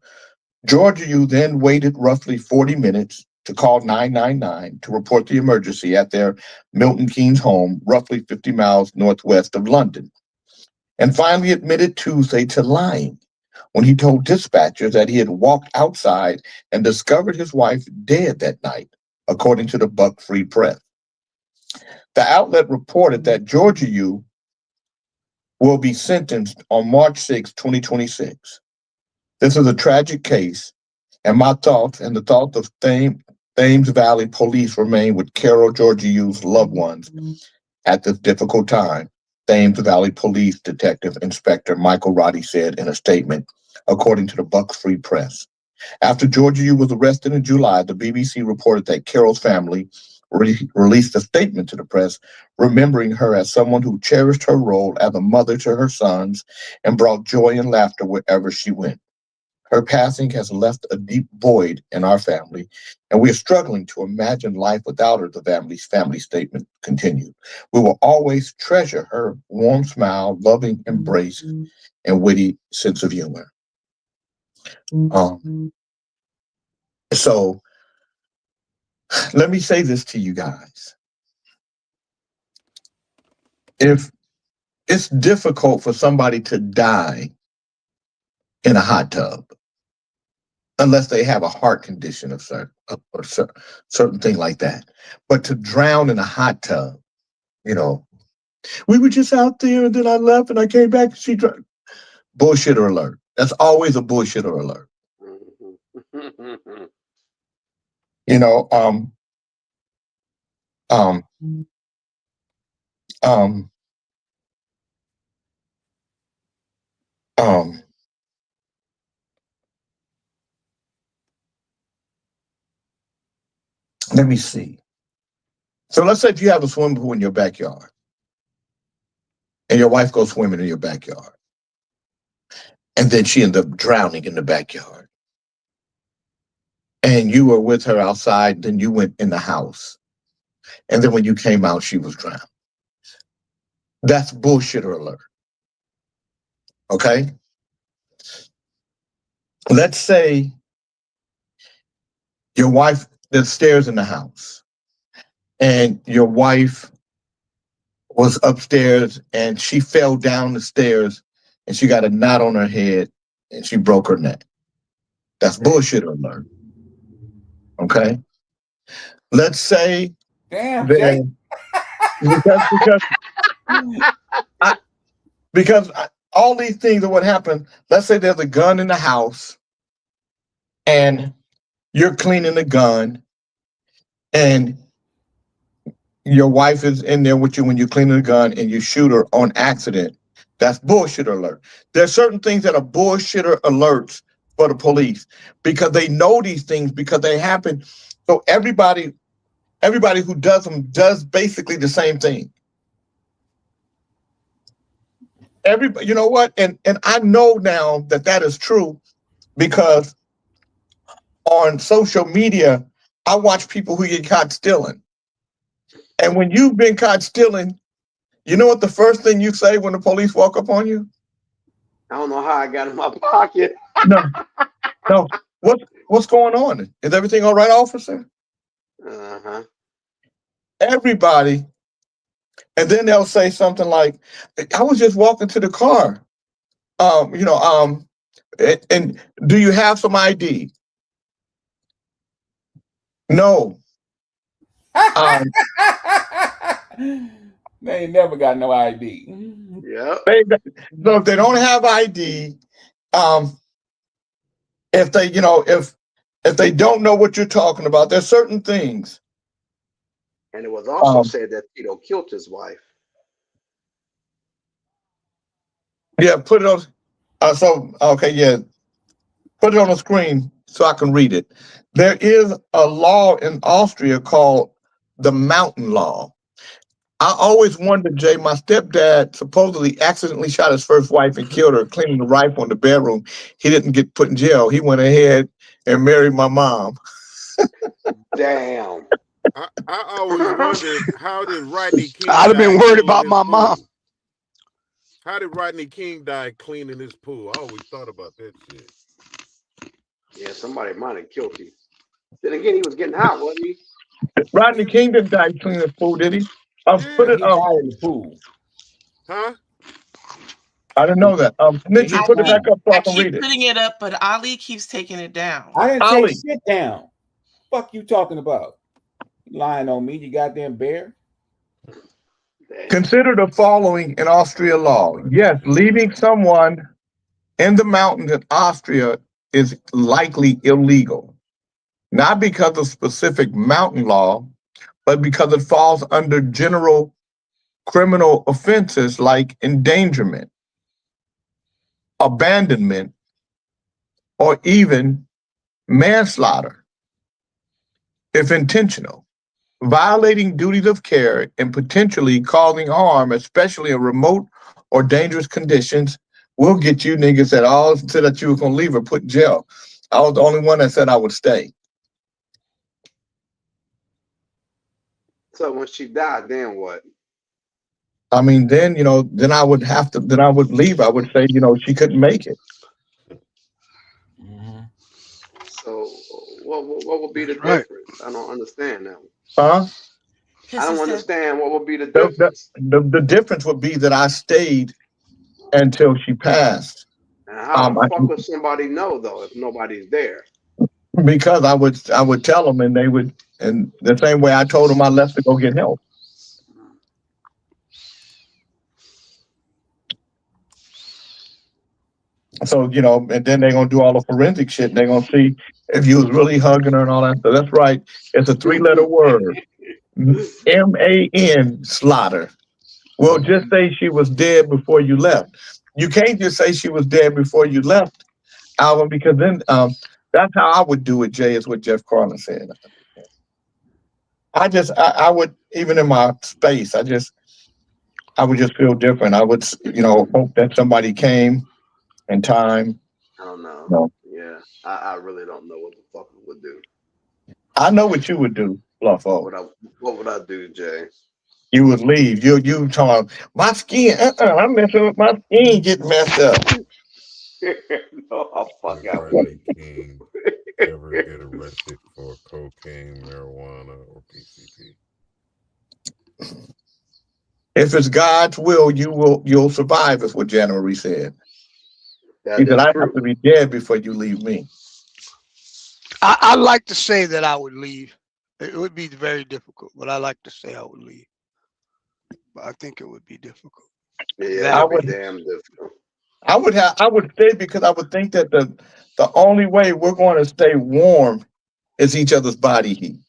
Georgiou then waited roughly 40 minutes to call 999 to report the emergency at their Milton Keynes home, roughly 50 miles northwest of London, and finally admitted Tuesday to lying when he told dispatchers that he had walked outside and discovered his wife dead that night, according to the Buck Free Press. The outlet reported that Georgiou will be sentenced on March 6, 2026. This is a tragic case, and my thoughts and the thoughts of Thames Valley Police remain with Carol Georgiou's loved ones at this difficult time, Thames Valley Police Detective Inspector Michael Roddy said in a statement, according to the Buck Free Press. After Georgiou was arrested in July, the BBC reported that Carol's family released a statement to the press, remembering her as someone who cherished her role as a mother to her sons and brought joy and laughter wherever she went. Her passing has left a deep void in our family, and we are struggling to imagine life without her, the family statement continued. We will always treasure her warm smile, loving embrace, and witty sense of humor. So let me say this to you guys. If it's difficult for somebody to die in a hot tub, unless they have a heart condition of certain thing like that. But to drown in a hot tub, we were just out there and then I left and I came back and she drowned. Bullshitter alert. That's always a bullshitter alert. Let me see. So let's say if you have a swimming pool in your backyard and your wife goes swimming in your backyard and then she ends up drowning in the backyard and you were with her outside, then you went in the house. And then when you came out, she was drowned. That's bullshitter alert. Okay? Let's say your wife, there's stairs in the house, and your wife was upstairs and she fell down the stairs and she got a knot on her head and she broke her neck. That's bullshitter alert. Okay? Let's say because all these things are what happened. Let's say there's a gun in the house and you're cleaning the gun and your wife is in there with you when you're cleaning the gun and you shoot her on accident. That's bullshit alert. There's certain things that are bullshitter alerts for the police because they know these things because they happen. So everybody who does them does basically the same thing. Everybody, you know what? And I know now that is true because on social media, I watch people who get caught stealing. And when you've been caught stealing, you know what the first thing you say when the police walk up on you? I don't know how I got in my pocket. No. What's going on? Is everything all right, officer? Uh-huh. Everybody. And then they'll say something like, I was just walking to the car. And do you have some ID? No. They ain't never got no ID. Yeah. So if they don't have ID, if they don't know what you're talking about, there's certain things. And it was also said that Tito killed his wife. Yeah, put it on. Put it on the screen so I can read it. There is a law in Austria called the Mountain Law. I always wondered, Jay, my stepdad supposedly accidentally shot his first wife and killed her, cleaning the rifle in the bedroom. He didn't get put in jail. He went ahead and married my mom. Damn. I always wondered, how did Rodney King I'd have been die worried cleaning about his my pool? mom. How did Rodney King die cleaning his pool? I always thought about that shit. Yeah, somebody might have killed him. Then again, he was getting out, wasn't he? Rodney King didn't die cleaning his pool, did he? Put it He died in the pool. Huh? I didn't know that. Snitchy, put it back up so I can keep read it. putting it up, but Ali keeps taking it down. I didn't Ali. take shit down. Fuck you talking about? You lying on me, you goddamn bear. Consider the following in Austria law. Yes, leaving someone in the mountains in Austria is likely illegal. Not because of specific mountain law, but because it falls under general criminal offenses like endangerment, abandonment, or even manslaughter, if intentional. Violating duties of care and potentially causing harm, especially in remote or dangerous conditions, will get you niggas that all said that you were gonna leave or put in jail. I was the only one that said I would stay. So when she died, then what? I mean, then I would leave. I would say, she couldn't make it. So what would be the Right. difference? I don't understand now. Huh? I don't understand what would be the difference. The difference would be that I stayed until she passed. And how the fuck would somebody know though if nobody's there? Because I would tell them, and they would, and the same way I told them I left to go get help. So, you know, and then they're gonna do all the forensic shit, and they're gonna see if you was really hugging her and all that. So that's right. It's a 3-letter word. MAN, slaughter. Well, just say she was dead before you left. You can't just say she was dead before you left, Alvin, because then that's how I would do it, Jay, is what Jeff Carlin said. I would, even in my space, I would just feel different. I would, you know, hope that somebody came in time. I don't know. No. Yeah, I really don't know what the fuck I would do. I know what you would do, Fluffo. What would I do, Jay? You would leave. You talking my skin? I'm messing with my skin. Get messed up. No, I'll fuck out. Rodney King ever get arrested for cocaine, marijuana, or PCP? If it's God's will, you'll survive. Is what Jana Marie said. He said, I have to be dead before you leave me. I like to say that I would leave. It would be very difficult, but I like to say I would leave. But I think it would be difficult. Yeah, it would be damn difficult. I would stay because I would think that the only way we're going to stay warm is each other's body heat.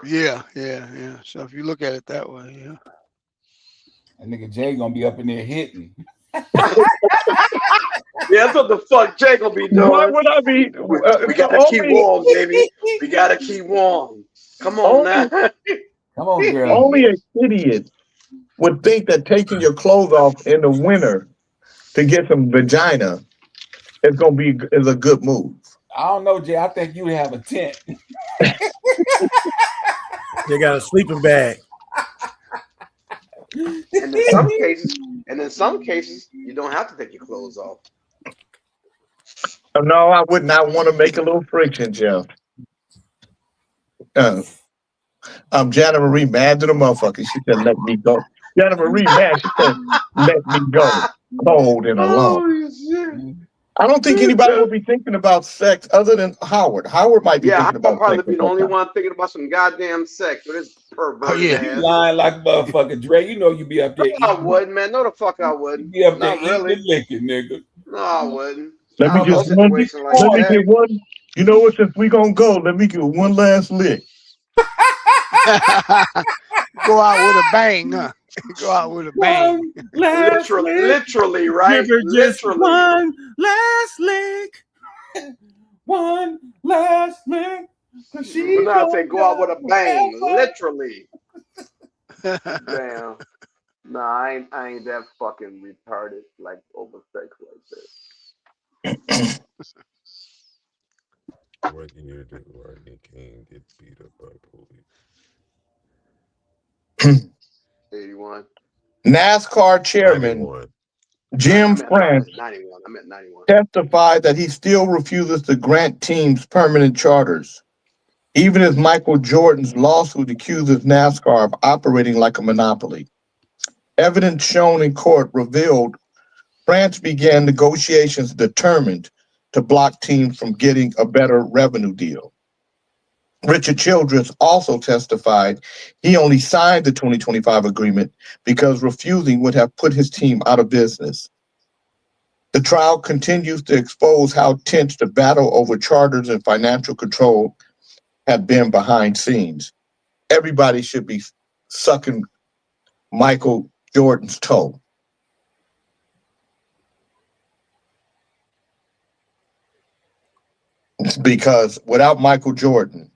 Yeah. Yeah. So if you look at it that way, yeah. That nigga Jay gonna be up in there hitting. Yeah, that's what the fuck Jay gonna be doing. Why would I be? We gotta keep warm, baby. We gotta keep warm. Come on now. Come on, girl. Only an idiot would think that taking your clothes off in the winter to get some vagina is a good move. I don't know, Jay. I think you would have a tent. They got a sleeping bag. And in some cases, you don't have to take your clothes off. No, I would not want to make a little friction, Jeff. Jana Marie mad to the motherfucker. She said, "Let me go." Jana Marie mad. She said, "Let me go." Cold and alone. I don't think anybody would be thinking about sex other than Howard. Howard might be thinking about probably sex. be the only one thinking about some goddamn sex with his pervert. You lying like a motherfucker, Dre. You know you be up there. No, I wouldn't, man. No, the fuck I wouldn't. You be up there Not really. licking, nigga. No, I wouldn't. Let me get one. You know what? Since we gonna go, let me get one last lick. Go out with a bang, huh? Go out with a bang. Literally, right? Give her just one last lick. One last lick. But now I say go out with a bang. Literally. Damn. Nah, I ain't that fucking retarded like over sex like this. What year did Rodney King get beat up by police? 81. NASCAR chairman 91. Jim France 91. I meant 91. testified that he still refuses to grant teams permanent charters, even as Michael Jordan's lawsuit accuses NASCAR of operating like a monopoly. Evidence shown in court revealed France began negotiations determined to block teams from getting a better revenue deal. Richard Childress also testified he only signed the 2025 agreement because refusing would have put his team out of business. The trial continues to expose how tense the battle over charters and financial control have been behind scenes. Everybody should be sucking Michael Jordan's toe. Because without Michael Jordan,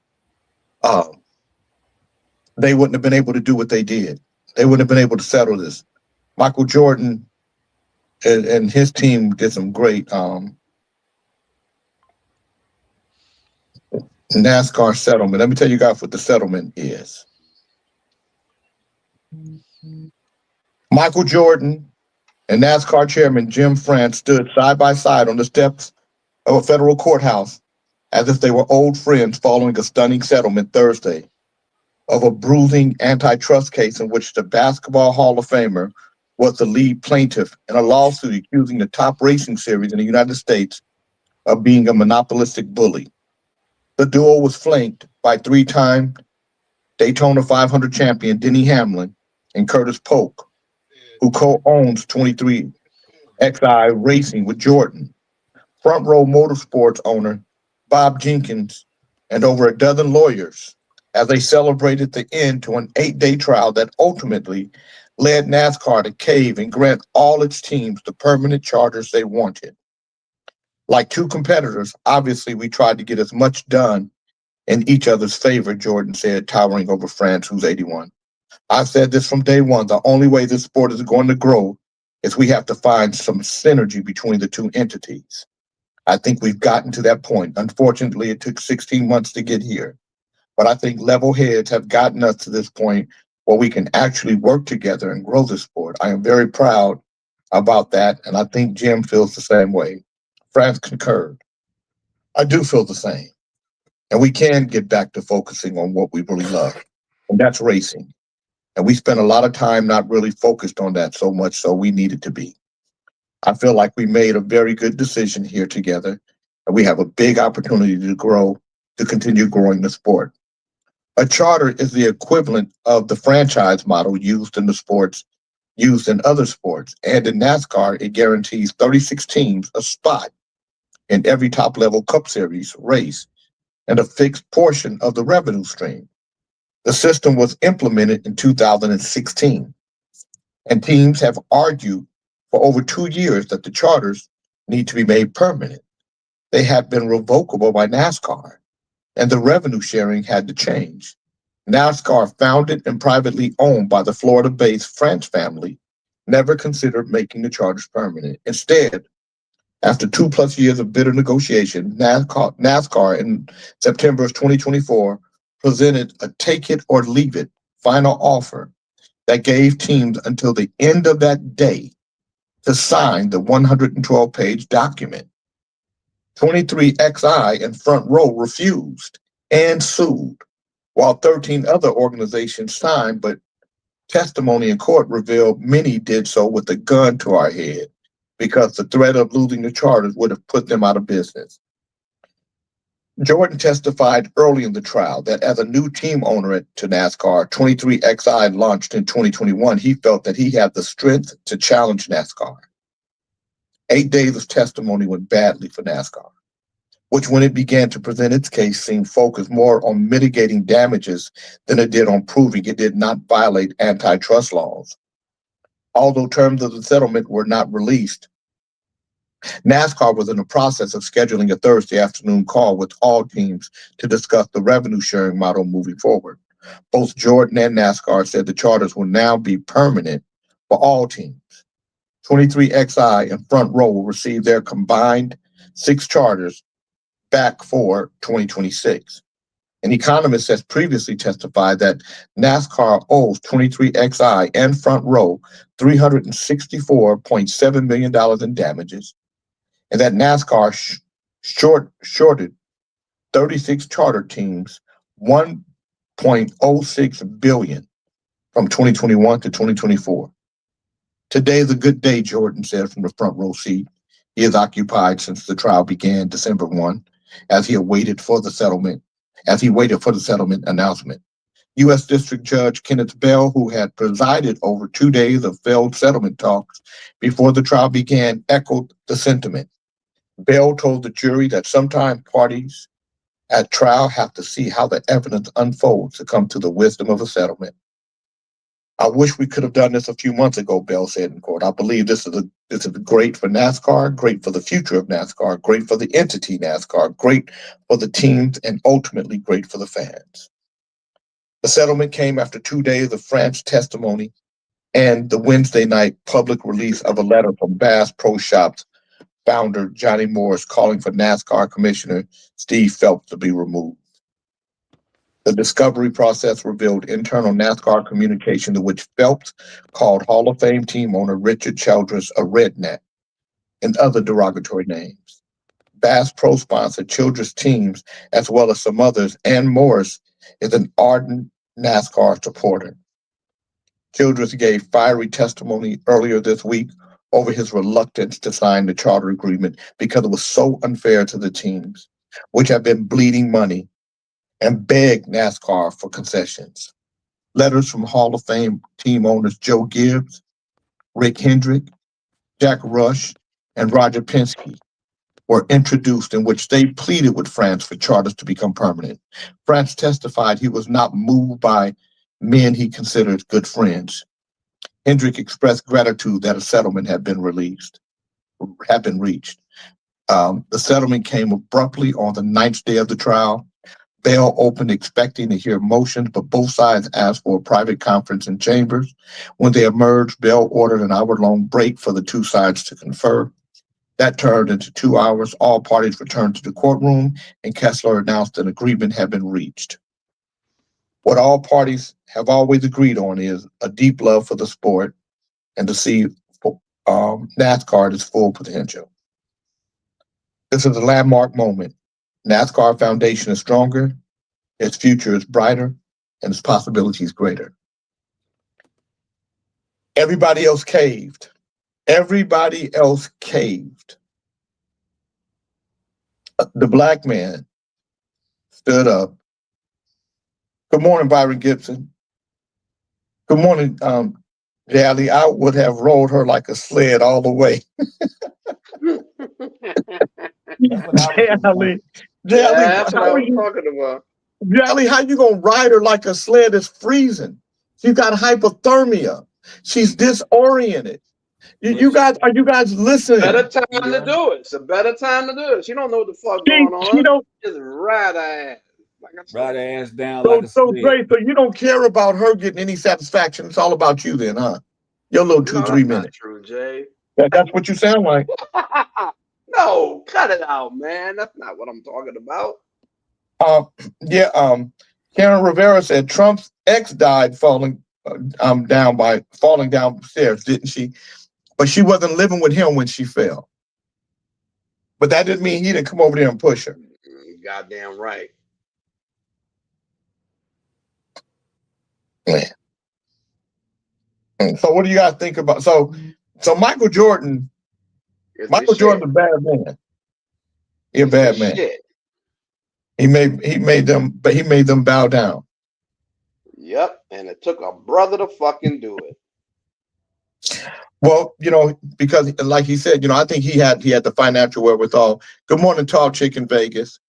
they wouldn't have been able to do what they did. They wouldn't have been able to settle this. Michael Jordan and his team did some great NASCAR settlement. Let me tell you guys what the settlement is. Michael Jordan and NASCAR chairman Jim France stood side by side on the steps of a federal courthouse as if they were old friends following a stunning settlement Thursday of a bruising antitrust case in which the Basketball Hall of Famer was the lead plaintiff in a lawsuit accusing the top racing series in the United States of being a monopolistic bully. The duo was flanked by three-time Daytona 500 champion Denny Hamlin and Curtis Polk, who co-owns 23XI Racing with Jordan. Front Row Motorsports owner Bob Jenkins and over a dozen lawyers as they celebrated the end to an 8-day trial that ultimately led NASCAR to cave and grant all its teams the permanent charters they wanted. Like two competitors, obviously we tried to get as much done in each other's favor, Jordan said, towering over France, who's 81. I've said this from day one. The only way this sport is going to grow is we have to find some synergy between the two entities. I think we've gotten to that point. Unfortunately, it took 16 months to get here. But I think level heads have gotten us to this point where we can actually work together and grow the sport. I am very proud about that, and I think Jim feels the same way. France concurred. I do feel the same. And we can get back to focusing on what we really love, and that's racing. And we spent a lot of time not really focused on that so much, so we needed to be. I feel like we made a very good decision here together, and we have a big opportunity to grow, to continue growing the sport. A charter is the equivalent of the franchise model used in other sports. And in NASCAR, it guarantees 36 teams a spot in every top-level Cup Series race and a fixed portion of the revenue stream. The system was implemented in 2016, and teams have argued for over 2 years that the charters need to be made permanent. They have been revocable by NASCAR, and the revenue sharing had to change. NASCAR, founded and privately owned by the Florida-based France family, never considered making the charters permanent. Instead, after 2+ years of bitter negotiation, NASCAR in September of 2024 presented a take it or leave it final offer that gave teams until the end of that day to sign the 112-page document. 23XI and Front Row refused and sued, while 13 other organizations signed, but testimony in court revealed many did so with a gun to our head because the threat of losing the charters would have put them out of business. Jordan testified early in the trial that as a new team owner to NASCAR, 23XI launched in 2021, he felt that he had the strength to challenge NASCAR. 8 days of testimony went badly for NASCAR, which when it began to present its case seemed focused more on mitigating damages than it did on proving it did not violate antitrust laws. Although terms of the settlement were not released, NASCAR was in the process of scheduling a Thursday afternoon call with all teams to discuss the revenue sharing model moving forward. Both Jordan and NASCAR said the charters will now be permanent for all teams. 23XI and Front Row will receive their combined 6 charters back for 2026. An economist has previously testified that NASCAR owes 23XI and Front Row $364.7 million in damages, and that NASCAR shorted 36 charter teams $1.06 billion from 2021 to 2024. Today is a good day, Jordan said from the front row seat. He is occupied since the trial began December 1, as he waited for the settlement announcement. U.S. District Judge Kenneth Bell, who had presided over 2 days of failed settlement talks before the trial began, echoed the sentiment. Bell told the jury that sometimes parties at trial have to see how the evidence unfolds to come to the wisdom of a settlement. I wish we could have done this a few months ago, Bell said in court. I believe this is great for NASCAR, great for the future of NASCAR, great for the entity NASCAR, great for the teams, and ultimately great for the fans. The settlement came after 2 days of France testimony and the Wednesday night public release of a letter from Bass Pro Shops founder Johnny Morris calling for NASCAR Commissioner Steve Phelps to be removed. The discovery process revealed internal NASCAR communication to which Phelps called Hall of Fame team owner Richard Childress a redneck and other derogatory names. Bass Pro sponsored Childress teams as well as some others, and Morris is an ardent NASCAR supporter. Childress gave fiery testimony earlier this week over his reluctance to sign the charter agreement because it was so unfair to the teams. which have been bleeding money, and begged NASCAR for concessions. Letters from Hall of Fame team owners Joe Gibbs, Rick Hendrick, Jack Rush, and Roger Penske were introduced, in which they pleaded with France for charters to become permanent. France testified he was not moved by men he considered good friends. Hendrick expressed gratitude that a settlement had been reached. The settlement came abruptly on the 9th day of the trial. Bail opened expecting to hear motions, but both sides asked for a private conference in chambers. When they emerged, Bail ordered an hour-long break for the two sides to confer. That turned into 2 hours. All parties returned to the courtroom, and Kessler announced an agreement had been reached. What all parties have always agreed on is a deep love for the sport and to see NASCAR at its full potential. This is a landmark moment. NASCAR Foundation is stronger, its future is brighter, and its possibilities greater. Everybody else caved. Everybody else caved. The black man stood up. Good morning, Byron Gibson. Good morning, Jally. I would have rolled her like a sled all the way. Jally, That's what I was talking about. Jally, how you gonna ride her like a sled? It's freezing. She's got hypothermia. She's disoriented. Are you guys listening? Better time to do it. It's a better time to do it. She don't know what the fuck going on. She don't just ride her ass. Ride her ass down so, like a so sled. Dre, so you don't care about her getting any satisfaction. It's all about you then, huh? Your little 2-3 minutes. Not true, Jay. That's what you sound like. No, cut it out, man. That's not what I'm talking about. Karen Rivera said Trump's ex died falling downstairs, didn't she? But she wasn't living with him when she fell. But that didn't mean he didn't come over there and push her. Goddamn right. Man. So what do you guys think about? So Michael Jordan. Jordan's a bad man. He's a bad man. Shit. He made them bow down. Yep, and it took a brother to fucking do it. Well, because like he said, I think he had the financial wherewithal. Good morning, Tall Chick in Vegas.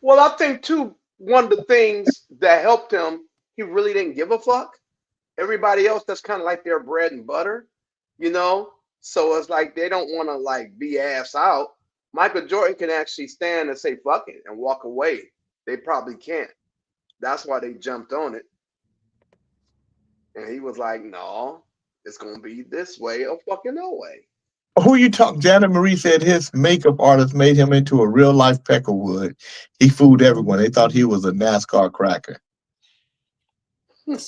Well, I think too, one of the things that helped him, he really didn't give a fuck. Everybody else, that's kind of like their bread and butter, So it's like they don't want to like be ass out. Michael Jordan can actually stand and say fuck it and walk away. They probably can't. That's why they jumped on it. And he was like, no, it's gonna be this way or fucking no way. Who you talk? Janet Marie said his makeup artist made him into a real life Peckerwood. He fooled everyone. They thought he was a NASCAR cracker. You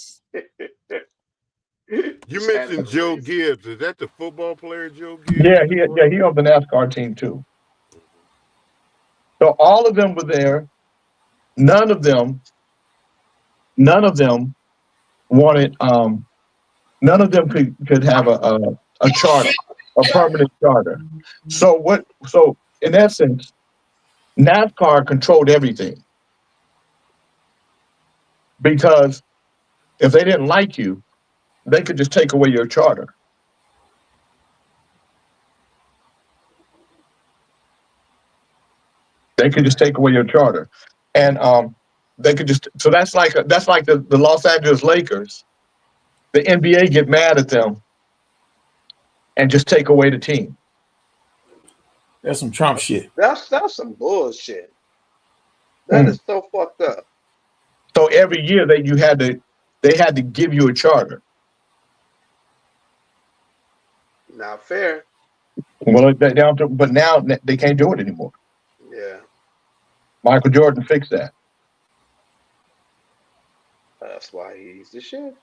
mentioned Joe Gibbs. Is that the football player, Joe Gibbs? Yeah, he on the NASCAR team too. So all of them were there. None of them wanted. None of them could have a charter, a permanent charter. So in essence, NASCAR controlled everything, because if they didn't like you, they could just take away your charter. They could just take away your charter, and they could just. So that's like the Los Angeles Lakers. The NBA get mad at them and just take away the team. That's some Trump shit. That's some bullshit. That is so fucked up. So every year they had to give you a charter. Not fair. Well, but now they can't do it anymore. Yeah. Michael Jordan fixed that. That's why he's the shit.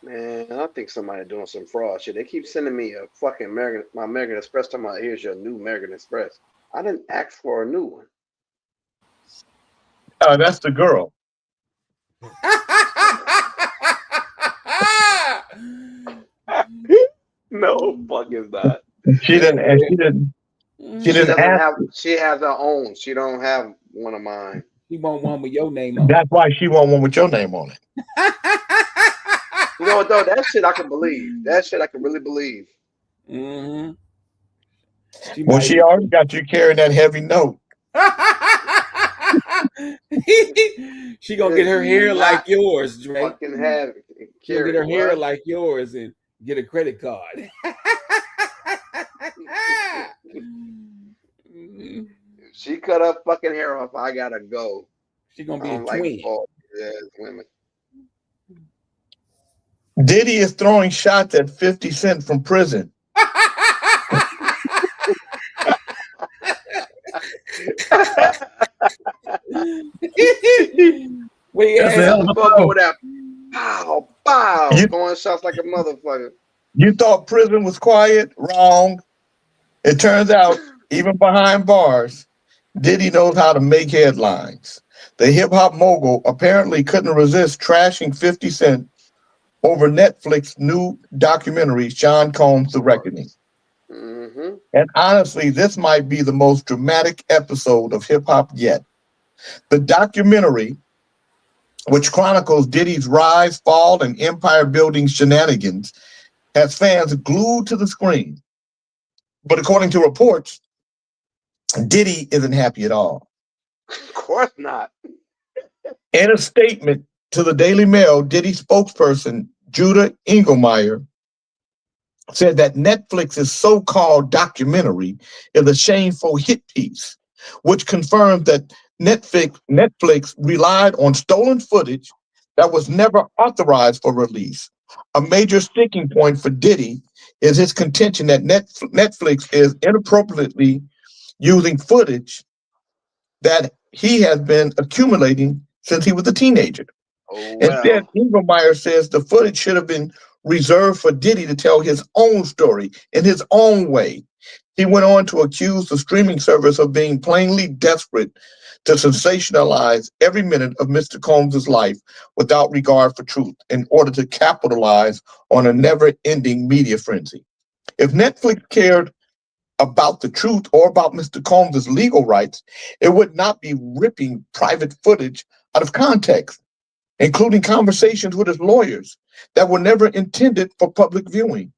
Man, I think somebody doing some fraud shit. They keep sending me a fucking my American Express talking about, here's your new American Express. I didn't ask for a new one. That's the girl. No, fuck is that. She didn't. And she didn't. She She didn't doesn't ask. have. She has her own. She don't have one of mine. He want one with your name on it. That's why she want one with your name on it. You know what though? That shit I can believe. That shit I can really believe. Mm-hmm. Well, she already got you carrying that heavy note. She gonna get her hair like yours, Drake. Fucking have. She'll get her hair what? like yours and get a credit card. If she cut her fucking hair off, I gotta go. She gonna be I a don't like twin. bald ass women. Diddy is throwing shots at 50 Cent from prison. Pow, pow, throwing shots like a motherfucker. You thought prison was quiet? Wrong. It turns out, even behind bars, Diddy knows how to make headlines. The hip-hop mogul apparently couldn't resist trashing 50 Cent over Netflix's new documentary, Sean Combs: The Reckoning. Mm-hmm. And honestly, this might be the most dramatic episode of hip-hop yet. The documentary, which chronicles Diddy's rise, fall, and empire-building shenanigans, has fans glued to the screen. But according to reports, Diddy isn't happy at all. Of course not. In a statement to the Daily Mail, Diddy spokesperson Judah Engelmeyer said that Netflix's so-called documentary is a shameful hit piece, which confirms that Netflix relied on stolen footage that was never authorized for release. A major sticking point for Diddy is his contention that Netflix is inappropriately using footage that he has been accumulating since he was a teenager. Instead, Engelmeyer says the footage should have been reserved for Diddy to tell his own story in his own way. He went on to accuse the streaming service of being plainly desperate to sensationalize every minute of Mr. Combs' life without regard for truth in order to capitalize on a never-ending media frenzy. If Netflix cared about the truth or about Mr. Combs' legal rights, it would not be ripping private footage out of context, including conversations with his lawyers that were never intended for public viewing.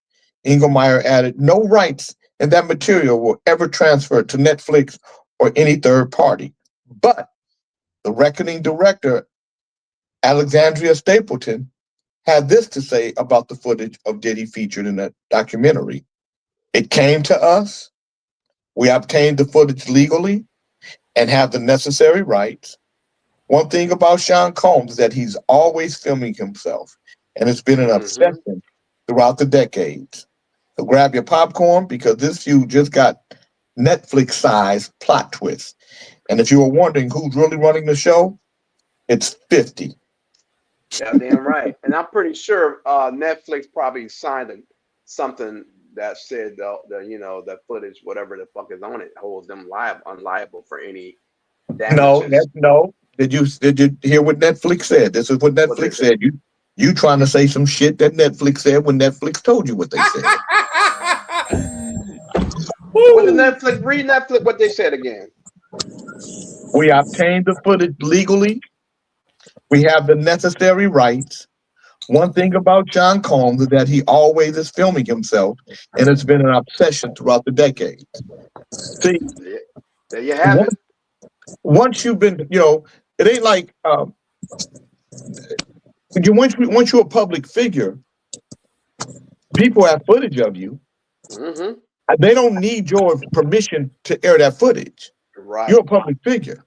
Engelmeyer added, no rights in that material were ever transferred to Netflix or any third party. But the Reckoning director, Alexandria Stapleton, had this to say about the footage of Diddy featured in that documentary. It came to us. We obtained the footage legally and have the necessary rights. One thing about Sean Combs is that he's always filming himself, and it's been an obsession throughout the decades. So grab your popcorn, because this feud just got Netflix-sized plot twists. And if you were wondering who's really running the show, it's 50. Goddamn right. And I'm pretty sure Netflix probably signed something that said the footage, whatever the fuck is on it, holds them unliable for any damages. No. Did you hear what Netflix said? This is what Netflix said. You trying to say some shit that Netflix said when Netflix told you what they said. What did Netflix read? Netflix what they said again? We obtained the footage legally. We have the necessary rights. One thing about Sean Combs is that he always is filming himself, and it's been an obsession throughout the decades. See, there you have it. Once you've been, it ain't like once you're a public figure, people have footage of you. Mm-hmm. They don't need your permission to air that footage. Right. You're a public figure.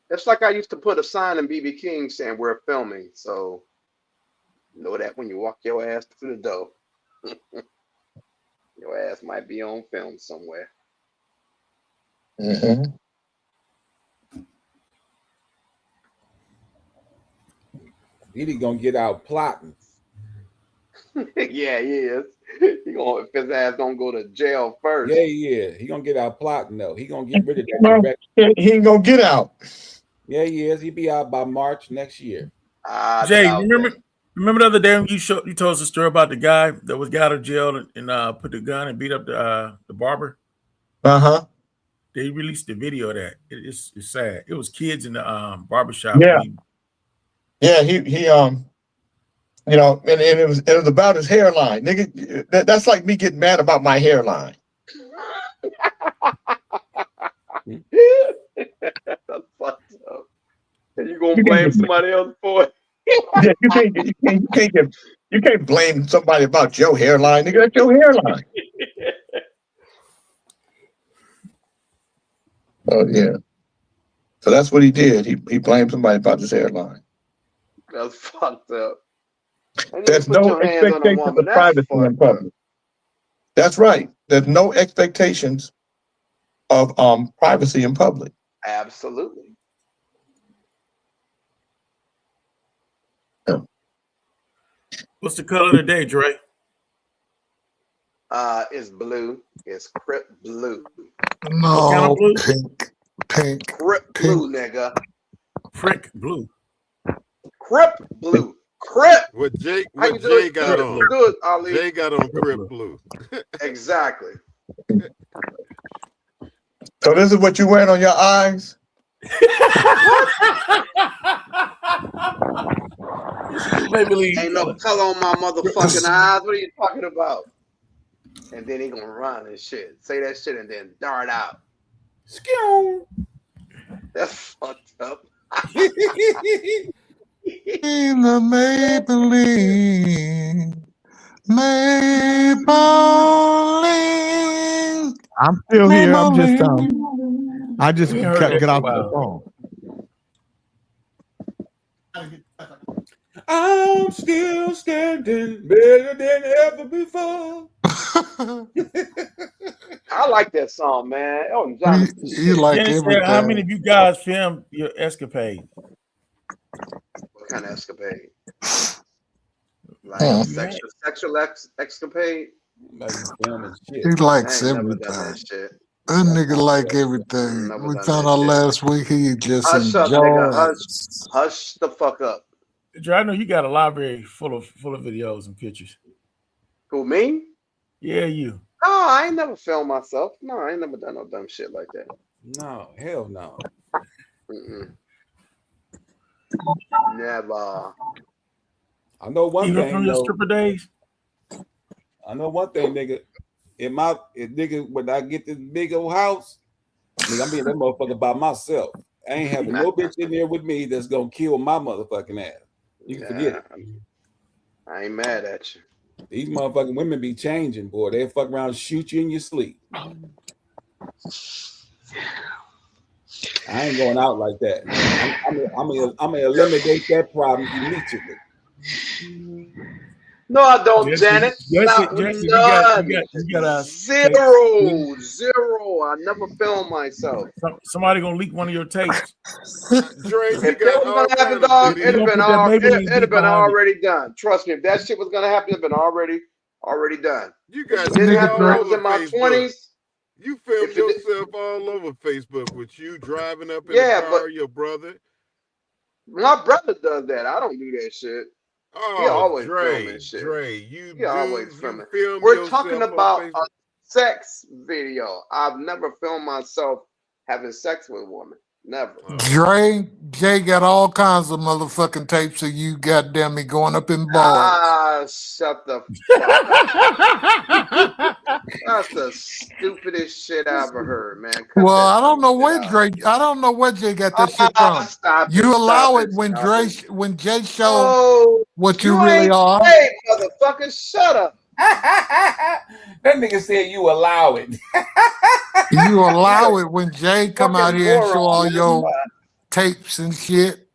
It's like I used to put a sign in BB King saying we're filming, so know that when you walk your ass through the door, your ass might be on film somewhere. Mm-hmm. Diddy gonna get out plotting. Yeah, he is. If his ass don't go to jail first. Yeah. He gonna get out plotting though. He gonna get rid of that direct. He ain't gonna get out. Yeah, he is. He be out by March next year. Jay, Remember the other day when you told us a story about the guy that was got out of jail and put the gun and beat up the barber? Uh-huh. They released the video of that. It's sad. It was kids in the barbershop. Yeah. Yeah, he you know, and it was about his hairline. Nigga, that's like me getting mad about my hairline. That's fucked up. And you gonna blame somebody else for it? Yeah, you can't blame somebody about your hairline, nigga. That's your hairline. Oh yeah. So that's what he did. He blamed somebody about his hairline. That's fucked up. There's no expectation of privacy in public. That's right. There's no expectations of privacy in public. Absolutely. Yeah. What's the color of the day, Dre? It's blue. It's Crip blue. No, kind of blue? Pink. Crip blue, nigga. Prick blue. Crip blue. Crip. What Jay How you do it? got on? Do it, Ali. Jay got on Crip blue. Exactly. So this is what you wearing on your eyes? Ain't no color on my motherfucking eyes. What are you talking about? And then he gonna run and shit. Say that shit and then dart out. That's fucked up. In the Maybelline. Maybelline. I'm still here. I just get off the phone. I'm still standing better than ever before. I like that song, man. Oh, John. You like everything. How many of you guys filmed your escapade? What kind of escapade? Like sexual escapade? He likes everything. That nigga like everything. We found out last week he just hush up, enjoys. nigga. Hush the fuck up. Dre, I know you got a library full of videos and pictures. Who, me? Yeah, you. Oh, I ain't never filmed myself. No, I ain't never done no dumb shit like that. No, hell no. Never. I know one Even thing. from your stripper days? I know one thing, nigga. Nigga, when I get this big old house, nigga, I'm being that motherfucker by myself. I ain't having no bitch in there with me that's gonna kill my motherfucking ass. You can forget it. I ain't mad at you. These motherfucking women be changing, boy. They fuck around and shoot you in your sleep. I ain't going out like that. I'm gonna eliminate that problem immediately. No, I don't, Janet. Not Jesse, none. you got Zero. I never filmed myself. Somebody gonna leak one of your tapes. Dre, If that was gonna happen, dog, it'd have been already done. Trust me, if that shit was gonna happen, it'd been already done. You got it didn't happen when I was in my 20s. You filmed yourself all over Facebook with you driving up in the car, your brother. My brother does that. I don't do that shit. Oh, he always Dre, filming shit. He always filming. We're talking about a sex video. I've never filmed myself having sex with a woman. Never. Jay got all kinds of motherfucking tapes of you goddamn me going up in bars. Shut the fuck up. That's the stupidest shit I ever heard, man. Well, I don't know where Jay got that shit from. You allow it when Jay shows what you really are. Hey, motherfucker, shut up. That nigga said you allow it. You allow it when Jay come out here and show all your tapes and shit.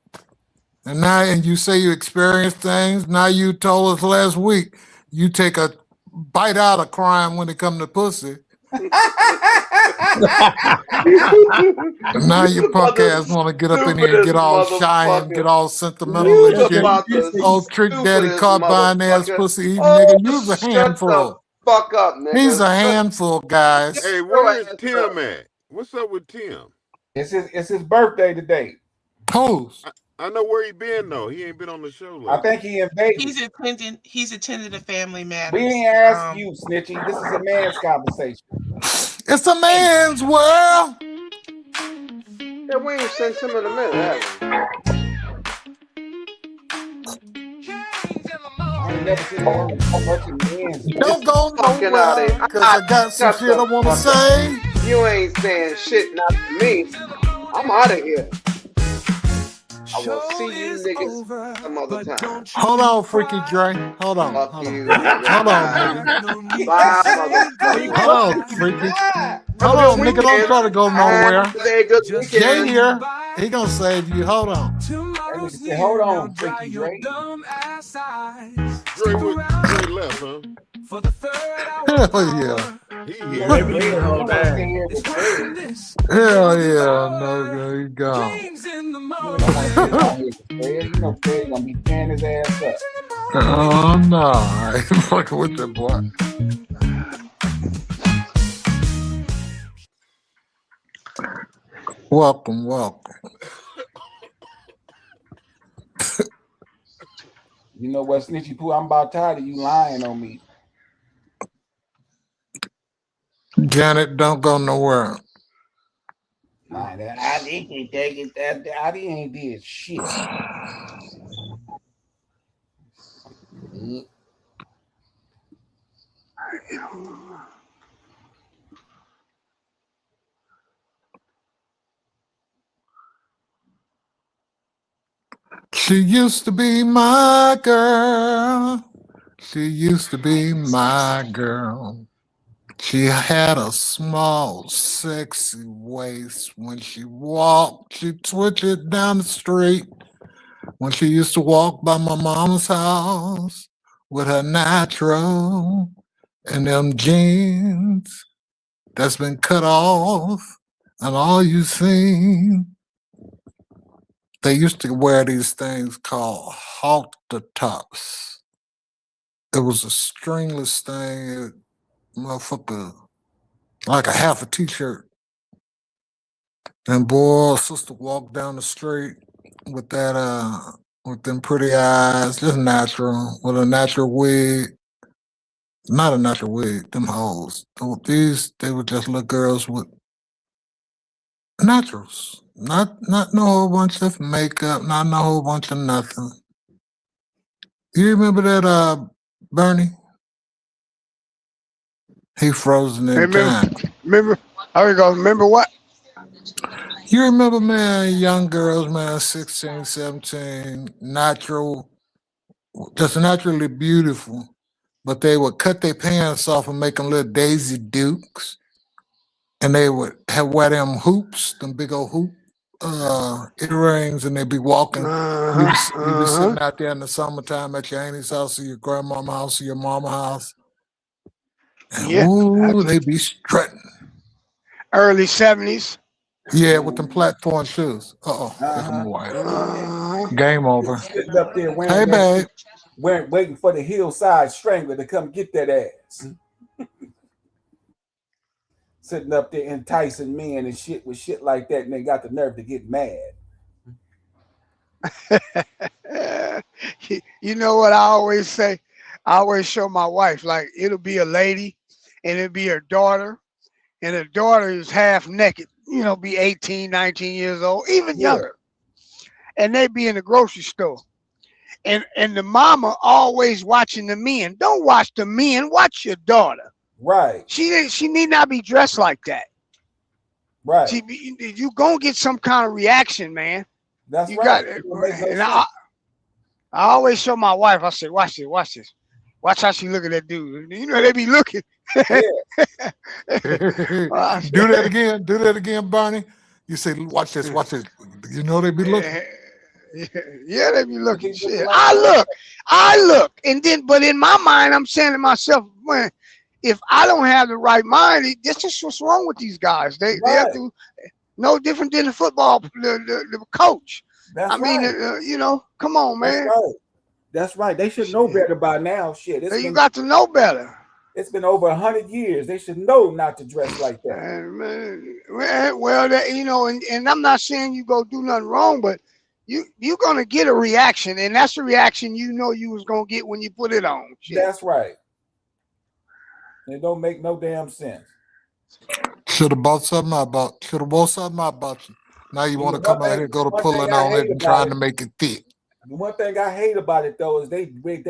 And you say you experience things. Now you told us last week you take a bite out of crime when it comes to pussy. Now your punk ass want to get up in here and get all shy and get all sentimental and shit. Oh, trick daddy carbine ass pussy nigga. You's a handful. Fuck up, nigga. He's a handful, guys. Hey, where is Tim at? What's up with Tim? It's his birthday today. Whose? I know where he been though. He ain't been on the show lately. I think he in Vegas. He's attended a Family Matters. We ain't asked you, Snitchy. This is a man's conversation. It's a man's world. Yeah, we ain't sent him in a minute, have we? I ain't never seen so much in men's. Don't go Fucking out nowhere, there. because I got some Shut shit I the want to fuck say. up. You ain't saying shit, not to me. I'm out of here. I will see you niggas some other time. Hold on, Freaky Dre. Hold on. Fuck Hold you. on. Hold on, nigga. Bye, motherfucker. Hold on, Freaky. Hold on, nigga. Don't try to go nowhere. Jay here. He gonna save you. Hold on. Say, hold on, Freaky Dre. Dre left, huh? Hell yeah. Hell yeah, no, he gone. You know Fred gonna be tearing his ass up. Oh no, I ain't fucking with that boy. Welcome. You know what, Snitchy Pooh? I'm about tired of you lying on me. Janet, don't go nowhere. Nah, I ain't taking that. I ain't did shit. She used to be my girl. She used to be my girl. She had a small, sexy waist. When she walked, she twitched it down the street. When she used to walk by my mama's house with her nitro and them jeans that's been cut off, and all you seen, they used to wear these things called halter tops. It was a stringless thing, motherfucker, like a half a t-shirt. And boy, sister walked down the street with that, with them pretty eyes, just natural, with a natural wig. Not a natural wig, them hoes. They were just little girls with naturals. Not no whole bunch of makeup, not no whole bunch of nothing. You remember that, Bernie? He frozen in time. Remember? There we go. Remember what? You remember, man, young girls, man, 16, 17, natural, just naturally beautiful, but they would cut their pants off and make them little Daisy Dukes, and they would wear them hoops, them big old hoop earrings, and they'd be walking. You'd be sitting out there in the summertime at your auntie's house or your grandmama's house or your mama's house. And ooh, they be strutting. Early 70s. Yeah, with them platform shoes. Game over. Sitting up there Hey, babe. Waiting for the hillside strangler to come get that ass. Sitting up there enticing men and shit with shit like that, and they got the nerve to get mad. You know what I always say? I always show my wife, like, it'll be a lady and it'll be her daughter, and her daughter is half naked, be 18, 19 years old, even younger. And they be in the grocery store. And the mama always watching the men. Don't watch the men, watch your daughter. Right. She need not be dressed like that. Right. You gonna get some kind of reaction, man. That's you right. Got it. And I always show my wife, I say, watch this. Watch how she look at that dude. They be looking. Do that again, Barney. You say, watch this. They be looking. Yeah, they be looking. Shit. I look. And then, but in my mind, I'm saying to myself, man, if I don't have the right mind, this is what's wrong with these guys. They have to, no different than the football, the coach. That's come on, man. That's right. They should know better by now. Shit. You got to know better. It's been over 100 years. They should know not to dress like that. Well, and I'm not saying you go do nothing wrong, but you're gonna get a reaction, and that's the reaction you know you was gonna get when you put it on. Shit. That's right. It don't make no damn sense. Should have bought something I bought. Should have bought something I bought you. Now you want to come out here, go to pulling on it and trying to make it thick. The one thing I hate about it though is they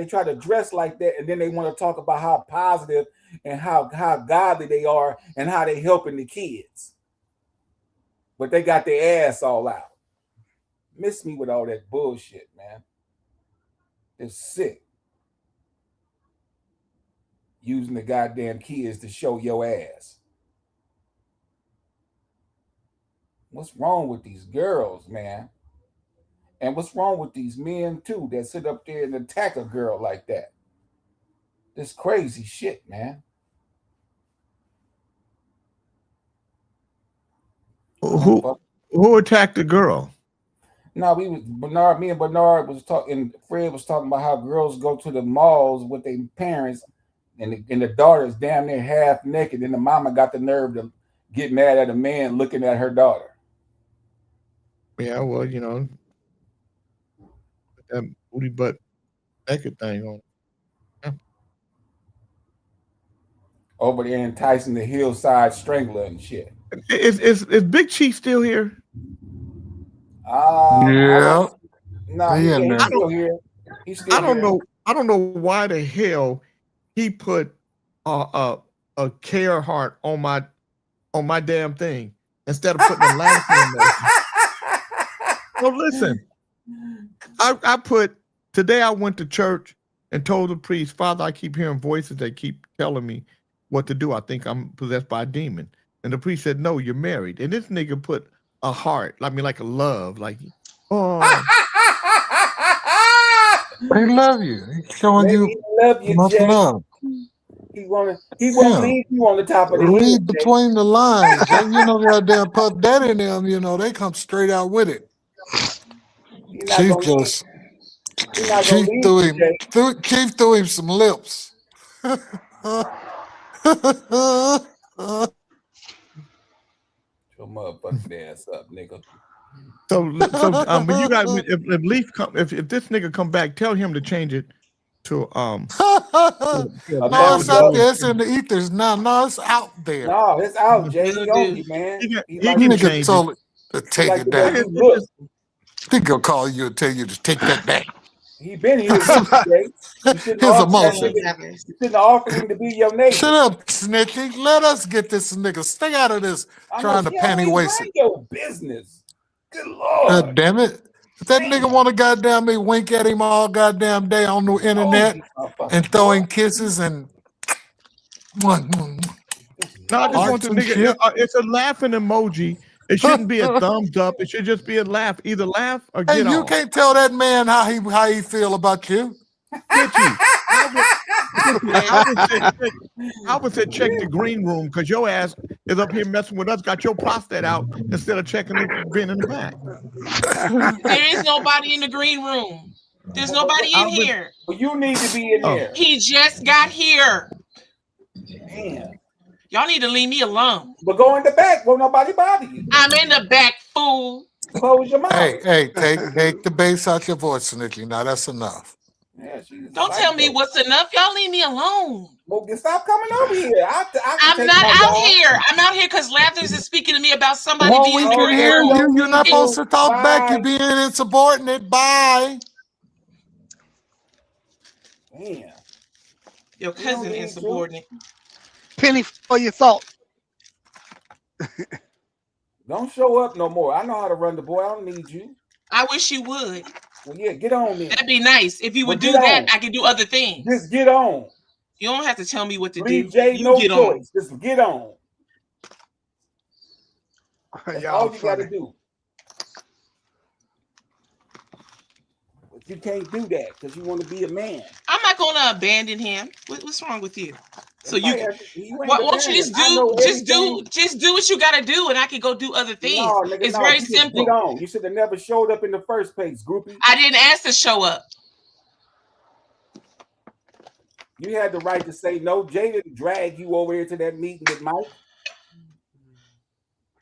try to dress like that, and then they want to talk about how positive and how godly they are and how they helping the kids. But they got their ass all out. Miss me with all that bullshit, man. It's sick. Using the goddamn kids to show your ass. What's wrong with these girls, man? And what's wrong with these men too that sit up there and attack a girl like that? This crazy shit, man. Who attacked the girl? No, me and Bernard was talking. Fred was talking about how girls go to the malls with their parents, and the daughter's damn near half naked, and the mama got the nerve to get mad at a man looking at her daughter. Yeah, well, you know, that booty butt naked thing on. Yeah. Over there enticing the hillside strangler and shit. Is Big Chief still here? Yeah. No, he's still here. He's still I don't here. know. I don't know why the hell he put a care heart on my damn thing instead of putting a laughing emoji. Well, listen. I put today. I went to church and told the priest, Father, I keep hearing voices that keep telling me what to do. I think I'm possessed by a demon. And the priest said, no, you're married. And this nigga put a heart, like a love, like, oh. He love you. He's showing you much love. He won't leave you on the top of the Read head, between the lines. You know, goddamn Puff Daddy and them, you know, they come straight out with it. Chief just Chief threw him some lips. Your motherfucking ass up, nigga. So but you guys, if Leaf come, if this nigga come back, tell him to change it to No, it's out there. It's in the ethers now. No, it's out there. No, it's out, Jay. He on you, man. He can change told it. To take it down. He gonna call you and tell you to take that back. He been here, Jay. Here's a motion. You shouldn't offer him to be your neighbor. Shut up, Snitchy. Let us get this nigga. Stay out of this trying to panty waste it. Your business. Good Lord. God damn it. If that nigga want to goddamn me wink at him all goddamn day on the internet and throwing kisses and No, I just want the nigga. It's a laughing emoji. It shouldn't be a thumbs up. It should just be a laugh. Either laugh or get hey, you off. can't tell that man how he feel about you. I would say check the green room because your ass is up here messing with us. Got your prostate out instead of checking it being in the back. There is nobody in the green room. There's nobody in here. Well, you need to be in there. He just got here. Damn. Y'all need to leave me alone. But go in the back. Won't nobody bother you. I'm in the back, fool. Close your mouth. Hey, take the bass out your voice, Snitchy. Now that's enough. Yeah, don't tell me what's enough. Y'all leave me alone. Well, stop coming over here. I'm not out here. I'm out here because Lathers is speaking to me about somebody being we can hear you. You're not supposed to talk back. You're being insubordinate. Bye. Damn. Your cousin insubordinate. Penny for your thought. Don't show up no more. I know how to run the boy. I don't need you. I wish you would. Well, yeah, get on then. That'd be nice. If you would do that, I could do other things. Just get on. You don't have to tell me what to Leave do. Jay You no get choice. on. Just get on. That's all you got to do. But you can't do that because you want to be a man. I'm not going to abandon him. What's wrong with you? So you, won't won't you just do what you got to do, and I can go do other things. No, nigga, it's very you simple. Get on. You should have never showed up in the first place, groupie. I didn't ask to show up. You had the right to say no. Jay didn't drag you over here to that meeting with Mike.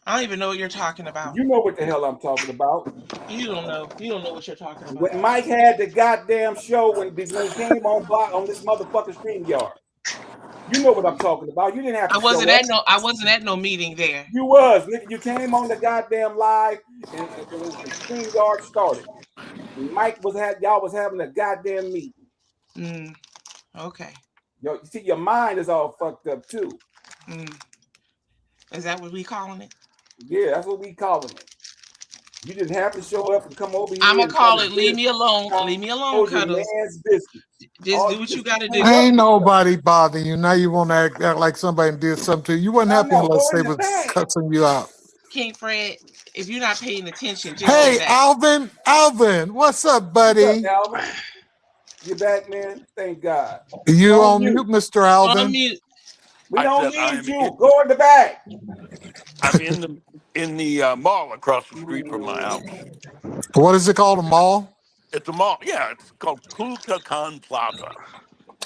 I don't even know what you're talking about. You know what the hell I'm talking about. You don't know. You don't know what you're talking about. When Mike had the goddamn show when he came on this motherfucking StreamYard. You know what I'm talking about. You didn't have to I wasn't show at up. I wasn't at no meeting there. You was, nigga. You came on the goddamn live and the StreamYard started. And y'all was having a goddamn meeting. Okay. Yo, you see, your mind is all fucked up too. Is that what we calling it? Yeah, that's what we calling it. You didn't have to show up and come over here. I'm gonna call it. Leave me alone. Leave me alone, Cuddles. Just do what you got to do. Ain't nobody bothering you. Now you want to act like somebody did something to you. You wasn't happy unless they was cussing you out. King Fred, if you're not paying attention, just hey, sit back. Alvin, what's up, buddy? What's up, Alvin? You back, man? Thank God. You on mute, Mr. Alvin? On mute. We don't need you. Go in the back. I'm in the mall across the street from my house. What is it called? A mall? It's a mall. Yeah, it's called Kulkakan Plaza.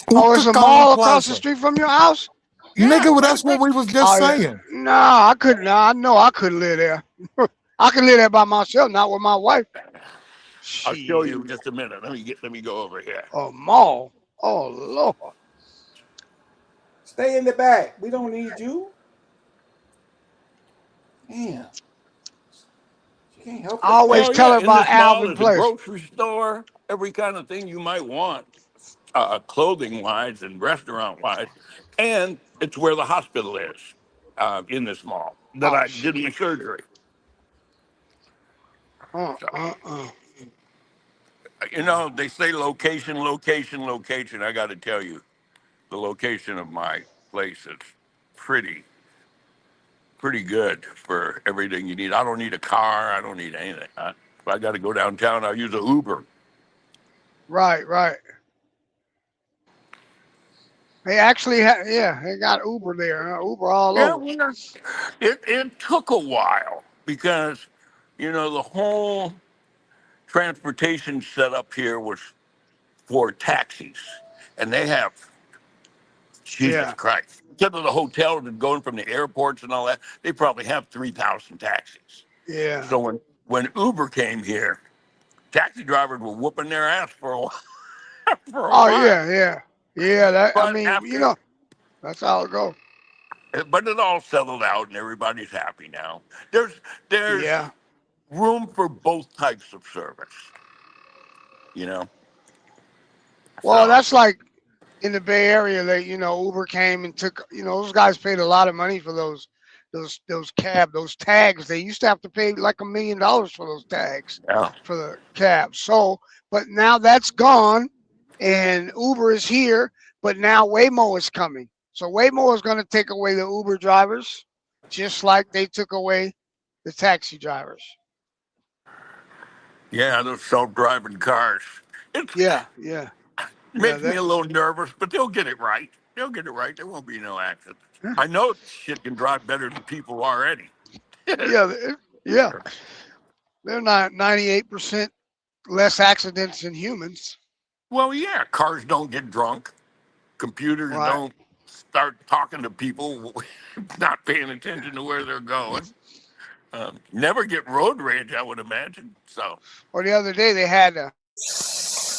Oh, it's a mall across the street from your house? Nigga, well, that's what we was just saying. No, I couldn't. I know I couldn't live there. I could live there by myself, not with my wife. I'll show you in just a minute. Let me go over here. A mall? Oh, Lord. Stay in the back. We don't need you. Damn. She can't help it. I always tell her about Alvin Place. Place. A grocery store, every kind of thing you might want, clothing wise and restaurant wise, and it's where the hospital is in this mall that I did my surgery. You know, they say location, location, location. I got to tell you, the location of my place is pretty good for everything you need. I don't need a car. I don't need anything. If I got to go downtown, I'll use an Uber. Right. They actually they got Uber there. Uber all over. Well, it took a while because, you know, the whole transportation setup here was for taxis, and they have Jesus Christ. Instead of the hotels and going from the airports and all that, they probably have 3,000 taxis. Yeah. So when Uber came here, taxi drivers were whooping their ass for a while. Yeah. You know, that's how it goes. But it all settled out, and everybody's happy now. There's room for both types of service. You know. Well, that's like in the Bay Area. Uber came and took. Those guys paid a lot of money for those tags. They used to have to pay like $1 million for those tags for the cabs. So, but now that's gone, and Uber is here. But now Waymo is coming. So Waymo is going to take away the Uber drivers, just like they took away the taxi drivers. Yeah, those self-driving cars. Makes me a little nervous, but they'll get it right. There won't be no accidents. I know shit can drive better than people already. They're not 98% less accidents than humans. Well, yeah, cars don't get drunk. Computers don't start talking to people not paying attention to where they're going. Never get road rage, I would imagine. So. Or the other day they had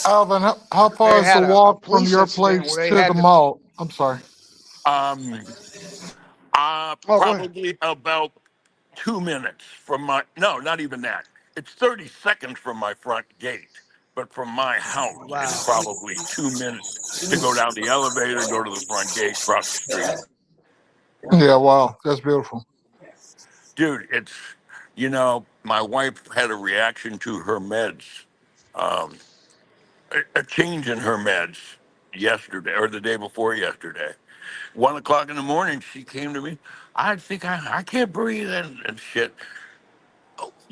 Alvin, how far is the walk from your place to the mall? I'm sorry. Probably about 2 minutes from no, not even that. It's 30 seconds from my front gate. But from my house, it's probably 2 minutes to go down the elevator, go to the front gate, cross the street. Yeah, wow. That's beautiful. Dude, it's, my wife had a reaction to her meds, a change in her meds yesterday or the day before yesterday. 1 o'clock in the morning, she came to me. I think I can't breathe and shit.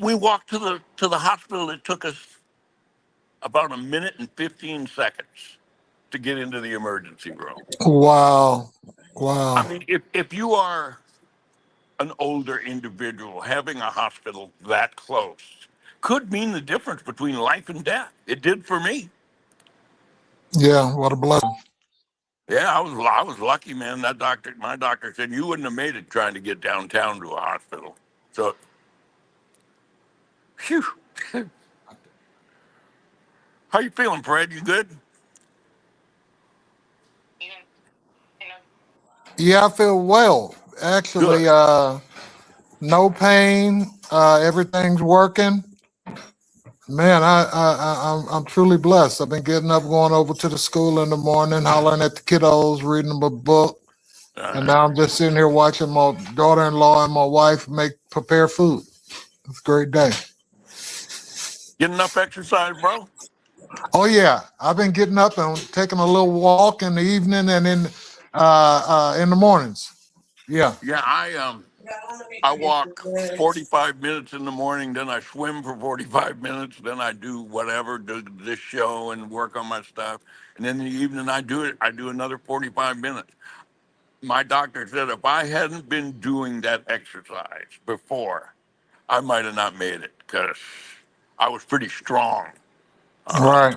We walked to the hospital. It took us about 1 minute and 15 seconds to get into the emergency room. Wow. I mean, if you are an older individual, having a hospital that close could mean the difference between life and death. It did for me. Yeah, what a blessing. Yeah, I was lucky, man. My doctor said you wouldn't have made it trying to get downtown to a hospital. So, phew. How you feeling, Fred? You good? Yeah, I feel well. Good. Actually, no pain. Everything's working. Man, I'm truly blessed. I've been getting up, going over to the school in the morning, hollering at the kiddos, reading them a book, and now I'm just sitting here watching my daughter-in-law and my wife prepare food. It's a great day. Get enough exercise, bro? Oh yeah, I've been getting up and taking a little walk in the evening and in the mornings. Yeah. Yeah, I walk 45 minutes in the morning, then I swim for 45 minutes, then I do whatever, do this show and work on my stuff. And then in the evening I do another 45 minutes. My doctor said if I hadn't been doing that exercise before, I might have not made it because I was pretty strong Right.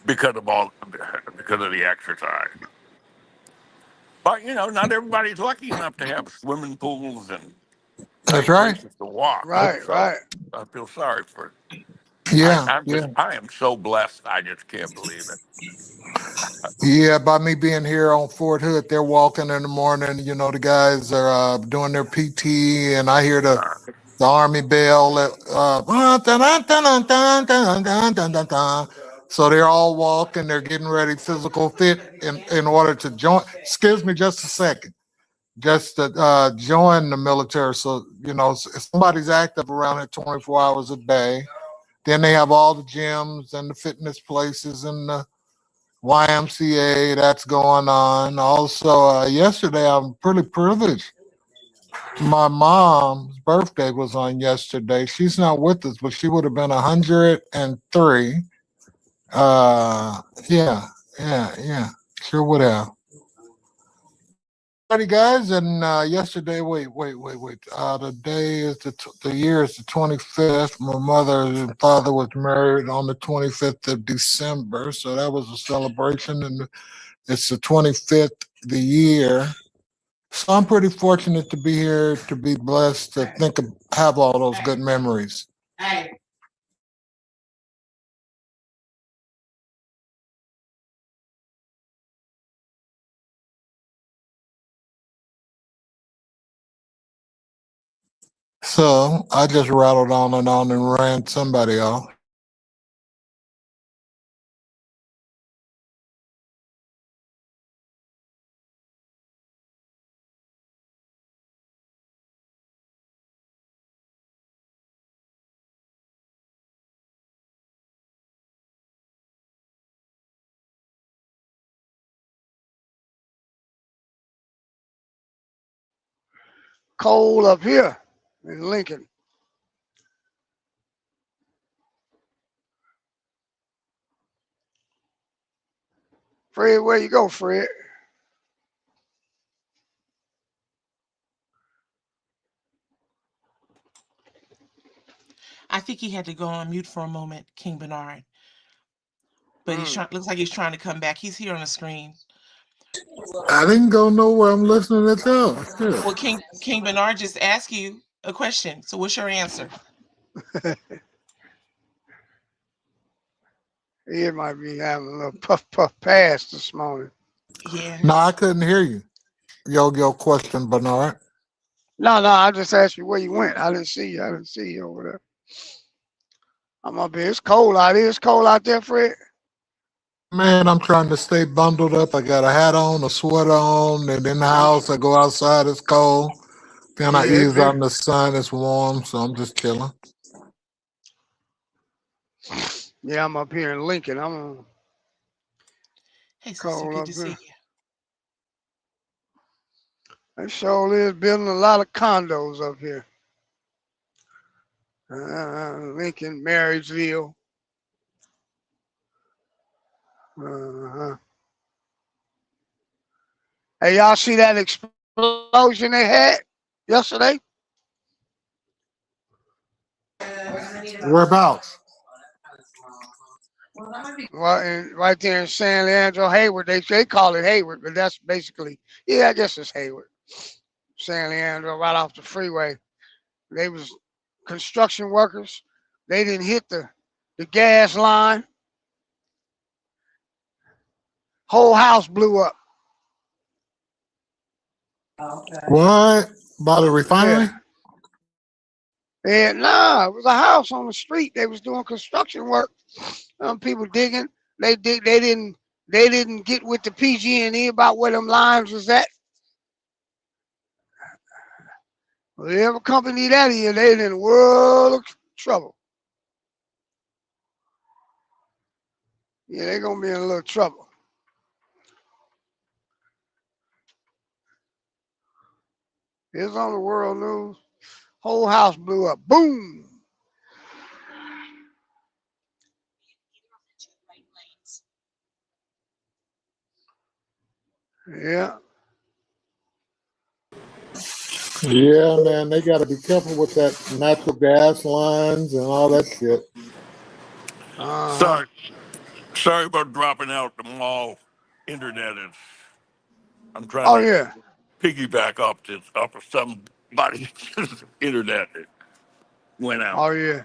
because of the exercise. But not everybody's lucky enough to have swimming pools and That's nice right. places to walk. Right, So right. I feel sorry for. Yeah, I am so blessed. I just can't believe it. yeah. By me being here on Fort Hood, they're walking in the morning. The guys are doing their PT, and I hear the Army bell. So they're all walking. They're getting ready, physical fit, in order to join. Excuse me, just a second. Just to join the military. So somebody's active around here 24 hours a day. Then they have all the gyms and the fitness places and the YMCA that's going on. Also, yesterday I'm pretty privileged. My mom's birthday was on yesterday. She's not with us, but she would have been 103. Yeah, sure would have. Alrighty, guys, and yesterday, wait. The day is the year is the 25th. My mother and father was married on the 25th of December, so that was a celebration, and it's the 25th the year. So I'm pretty fortunate to be here, to be blessed, to have all those good memories. Hey. So I just rattled on and ran somebody off. Cold up here in Lincoln. Fred, where you go, Fred? I think he had to go on mute for a moment, King Bernard. But looks like he's trying to come back. He's here on the screen. I didn't go nowhere. I'm listening to them. Well, King Bernard just asked you a question. So what's your answer? He might be having a little puff pass this morning. Yeah. No, I couldn't hear you. Your question, Bernard. No, I just asked you where you went. I didn't see you. I didn't see you over there. I'm up here. It's cold out here. It's cold out there, Fred. Man, I'm trying to stay bundled up. I got a hat on, a sweater on, and in the house I go outside, it's cold. Then I ease out in the sun, it's warm, so I'm just chilling. Yeah, I'm up here in Lincoln. Hey, sister, good to see you. They sure is building a lot of condos up here. Lincoln, Marysville. Hey, y'all see that explosion they had yesterday? Whereabouts? Well, right there in San Leandro, Hayward. They call it Hayward, but that's basically, I guess it's Hayward. San Leandro, right off the freeway. They was construction workers. They didn't hit the gas line. Whole house blew up. What? By the refinery? Yeah. And nah, it was a house on the street. They was doing construction work. People digging. They didn't get with the PG&E about where them lines was at. Whatever company that is, they in a world of trouble. Yeah, they're gonna be in a little trouble. It's on the world news. Whole house blew up. Boom. Yeah. Yeah, man, they got to be careful with that natural gas lines and all that shit. Sorry about dropping out the mall internet. I'm trying Oh to yeah. piggyback off of somebody's internet that went out. Oh yeah.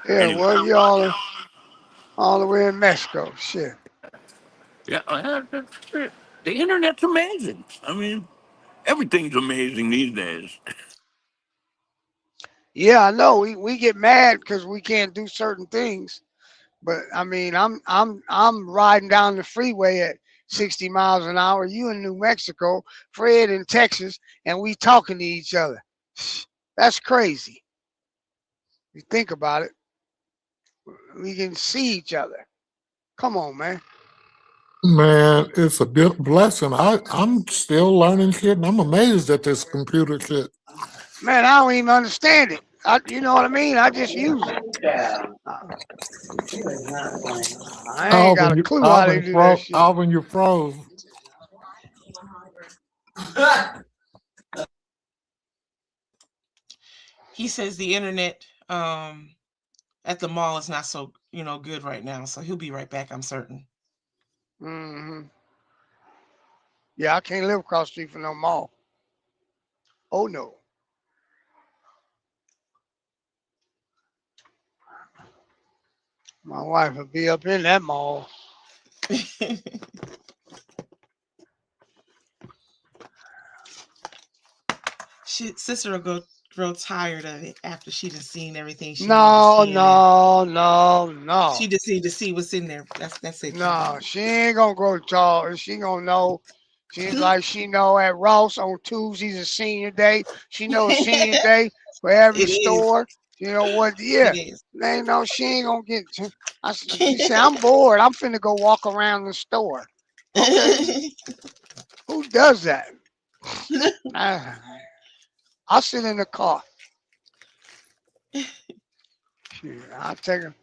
Yeah. Anyway. Well, you all the way in Mexico. Shit. Yeah, the internet's amazing. I mean, everything's amazing these days. Yeah, I know. We get mad because we can't do certain things. But I mean, I'm riding down the freeway at 60 miles an hour. You in New Mexico, Fred in Texas, and we talking to each other. That's crazy. You think about it. We can see each other. Come on, man. Man, it's a blessing. I'm still learning shit, and I'm amazed at this computer shit. Man, I don't even understand it. You know what I mean? I just use it. I ain't got a clue how they do that shit. Alvin, you froze. He says the internet at the mall is not so good right now, so he'll be right back. I'm certain. Mm-hmm. Yeah, I can't live across the street from no mall. Oh no. My wife will be up in that mall. Sister will grow tired of it after she done seen everything. No. She just need to see what's in there. That's it. No, she ain't gonna grow tall. She gonna know. She's like she know at Ross on Tuesdays is senior day. She knows senior day for every store. You know what? Yeah. They know she ain't gonna get. She said, I'm bored. I'm finna go walk around the store. Okay. Who does that? I'll sit in the car. I'll take her.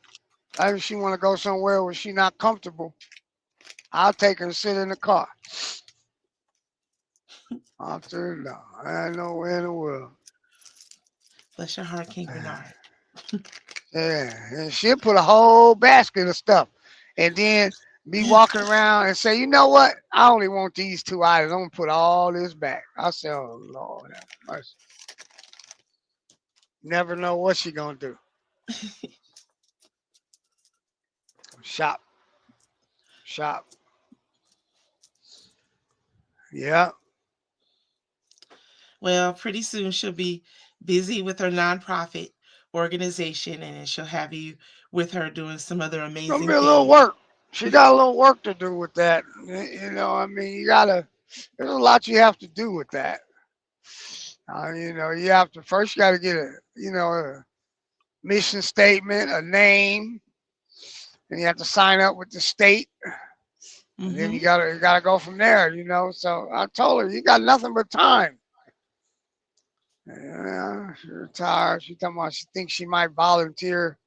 If she want to go somewhere where she's not comfortable, I'll take her and sit in the car. I ain't nowhere in the world. Bless your heart, King Bernard. Yeah, and she'll put a whole basket of stuff and then be walking around and say, you know what? I only want these 2 items. I'm going to put all this back. I say, oh, Lord have mercy. Never know what she's going to do. Shop. Yeah. Well, pretty soon she'll be busy with her nonprofit organization, and she'll have you with her doing some other amazing Gonna be things. a little work. She got a little work to do with that. You know, I mean, there's a lot you have to do with that. You know, you have to first, you got to get a mission statement, a name, and you have to sign up with the state. And then you gotta go from there, you know. So I told her, you got nothing but time. Yeah, she's retired. She talking about she thinks she might volunteer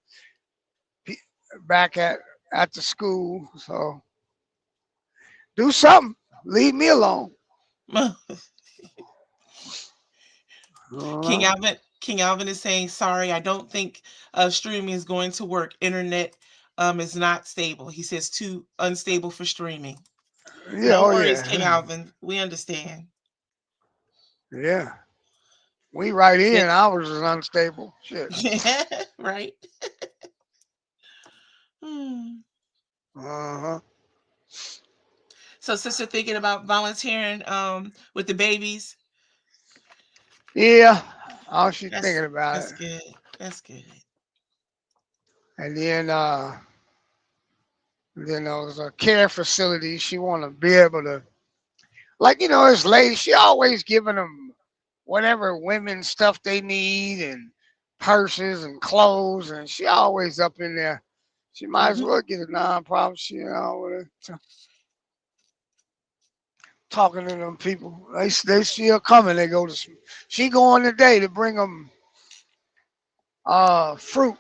back at the school. So do something. Leave me alone. King Alvin is saying, sorry, I don't think streaming is going to work. Internet is not stable. He says too unstable for streaming. Yeah, no worries, King Alvin. We understand. Yeah. We right here, and ours is unstable. Shit. Right. Hmm. Uh-huh. So, sister, thinking about volunteering with the babies. Yeah. All she's That's thinking about that's it. good. That's good. And then those care facilities. She want to be able to, like, this lady. She always giving them whatever women stuff they need and purses and clothes, and she always up in there. She might as well get a non-profit. She, with her talking to them people. They see her coming. They go to. She going today to bring them fruit.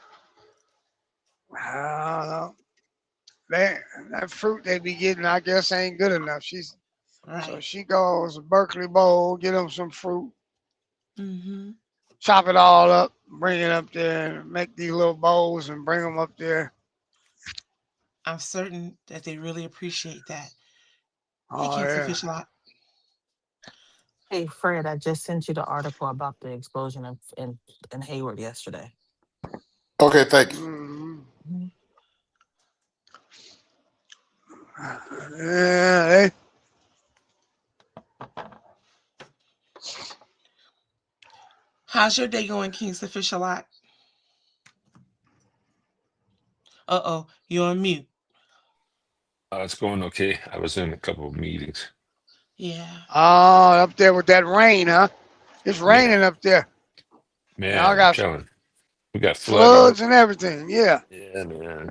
That fruit they be getting, I guess, ain't good enough. So she goes to Berkeley Bowl, get them some fruit, Mm-hmm. chop it all up, bring it up there, and make these little bowls and bring them up there. I'm certain that they really appreciate that. Oh, Hey, King yeah. Fish Lot. Hey, Fred, I just sent you the article about the explosion in Hayward yesterday. Okay, thank you. Mm-hmm. Yeah, How's your day going, King Fish Lot? Uh-oh, you're on mute. It's going okay. I was in a couple of meetings. Yeah. Oh, up there with that rain, huh? It's raining up there. Man, Y'all I'm got telling. We got floods flooding. and everything. Yeah. Yeah, man.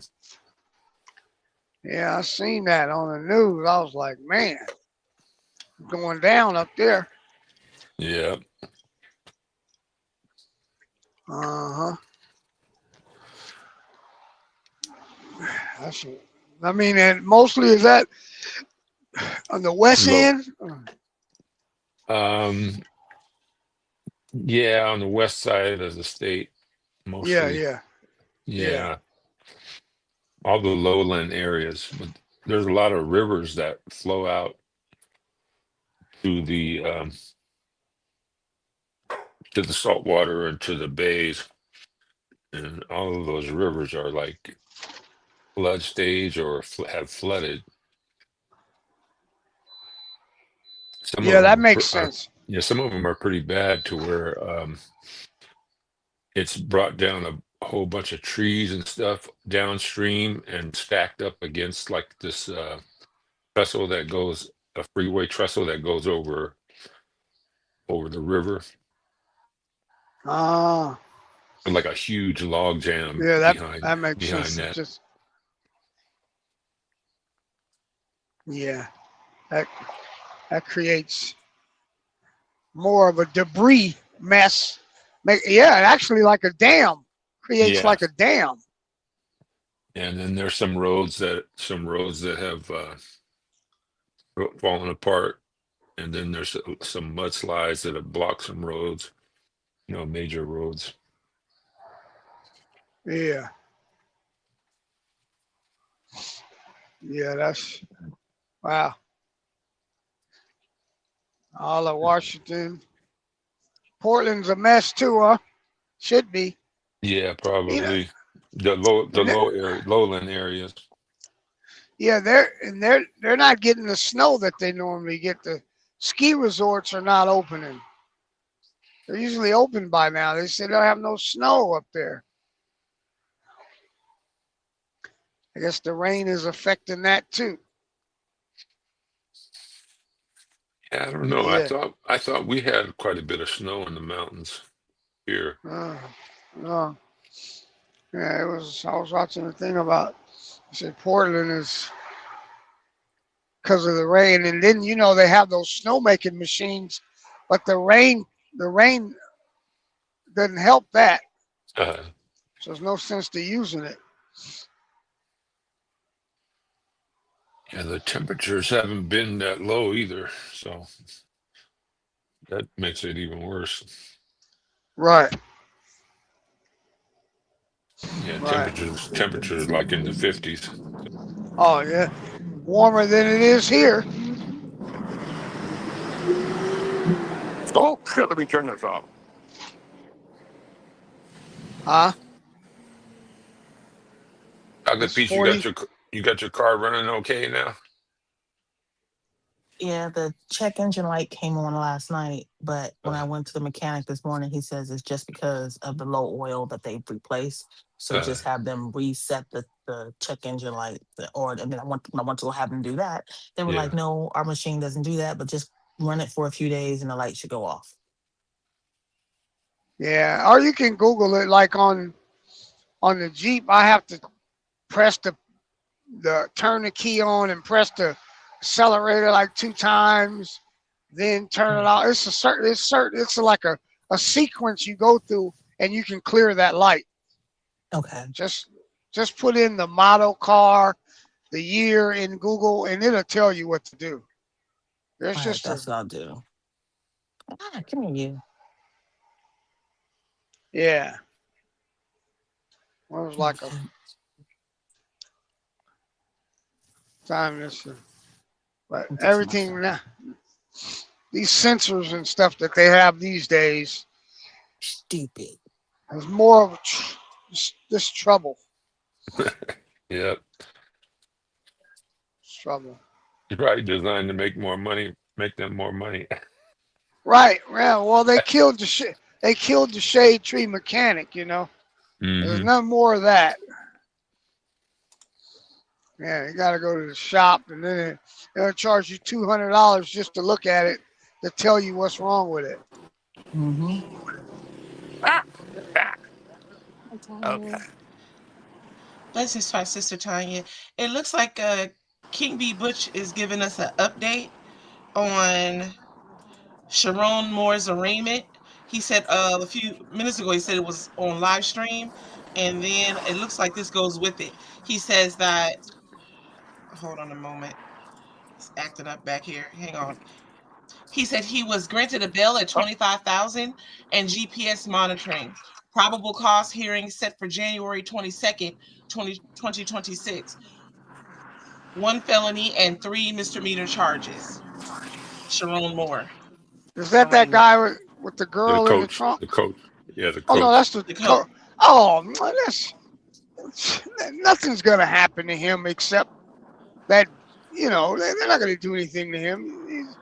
Yeah, I seen that on the news. I was like, man, going down up there. Yeah. Uh-huh. I mean, and mostly is that on the west Low. end? Yeah, on the west side of the state, mostly. Yeah. All the lowland areas, but there's a lot of rivers that flow out to the saltwater and to the bays, and all of those rivers are like flood stage or have flooded. Some Yeah, of that them makes sense. some of them are pretty bad to where it's brought down a whole bunch of trees and stuff downstream and stacked up against like this trestle that goes, a freeway trestle that goes over the river, Ah, like a huge log jam yeah, behind that makes sense. that. Just yeah, that creates more of a debris mess. Actually, like a dam creates Yeah. like a dam. And then there's some roads that have fallen apart, and then there's some mudslides that have blocked some roads, major roads. Yeah. Yeah, that's wow. All of Washington. Portland's a mess too, huh? Should be. Yeah, probably the lowland areas. Yeah, they're not getting the snow that they normally get. The ski resorts are not opening. They're usually open by now. They say they'll have no snow up there. I guess the rain is affecting that too. Yeah, I don't know. Yeah. I thought we had quite a bit of snow in the mountains here. No. Yeah, I was watching a thing about. I said Portland is because of the rain, and then they have those snowmaking machines, but the rain doesn't help that. So there's no sense to using it. Yeah, the temperatures haven't been that low either, so that makes it even worse. Right. Yeah, Right. temperatures like in the 50s. Oh yeah, warmer than it is here. Oh shit! Let me turn this off. Huh? Dr. It's Peach, 40. you got your car running okay now? Yeah, the check engine light came on last night, but when I went to the mechanic this morning, he says it's just because of the low oil that they've replaced. So Uh, just have them reset the check engine light. And then I want to go have them do that. They were yeah. like, no, our machine doesn't do that, but just run it for a few days and the light should go off. Yeah, or you can Google it. Like on the Jeep, I have to press the turn the key on and press the accelerator like 2 times, then turn it off. It's like a sequence you go through, and you can clear that light. Okay. Just put in the model car, the year in Google, and it'll tell you what to do. There's All right, just that's what I'll do. Ah, come here, you. yeah. It was like a time this, but everything now, these sensors and stuff that they have these days, stupid. There's more of this trouble. Yep. Trouble. You're probably designed to make them more money. Right. Yeah. Well, they killed the shade tree mechanic. There's Mm-hmm. none more of that. Yeah, you got to go to the shop, and then they'll charge you $200 just to look at it to tell you what's wrong with it. Mm-hmm. Okay. Let's just try Sister Tanya. It looks like King B. Butch is giving us an update on Sharon Moore's arraignment. He said a few minutes ago, he said it was on live stream, and then it looks like this goes with it. He says that, hold on a moment, it's acting up back here. Hang on. He said he was granted a bail at $25,000 and GPS monitoring. Probable cause hearing set for January 22nd, 2026. 1 felony and 3 misdemeanor charges. Sharon Moore. Is that guy with the The girl in the coach. trunk? The coach. Yeah, the Oh no, coach. that's the coach. Oh, nothing's gonna happen to him except that they're not gonna do anything to him. He's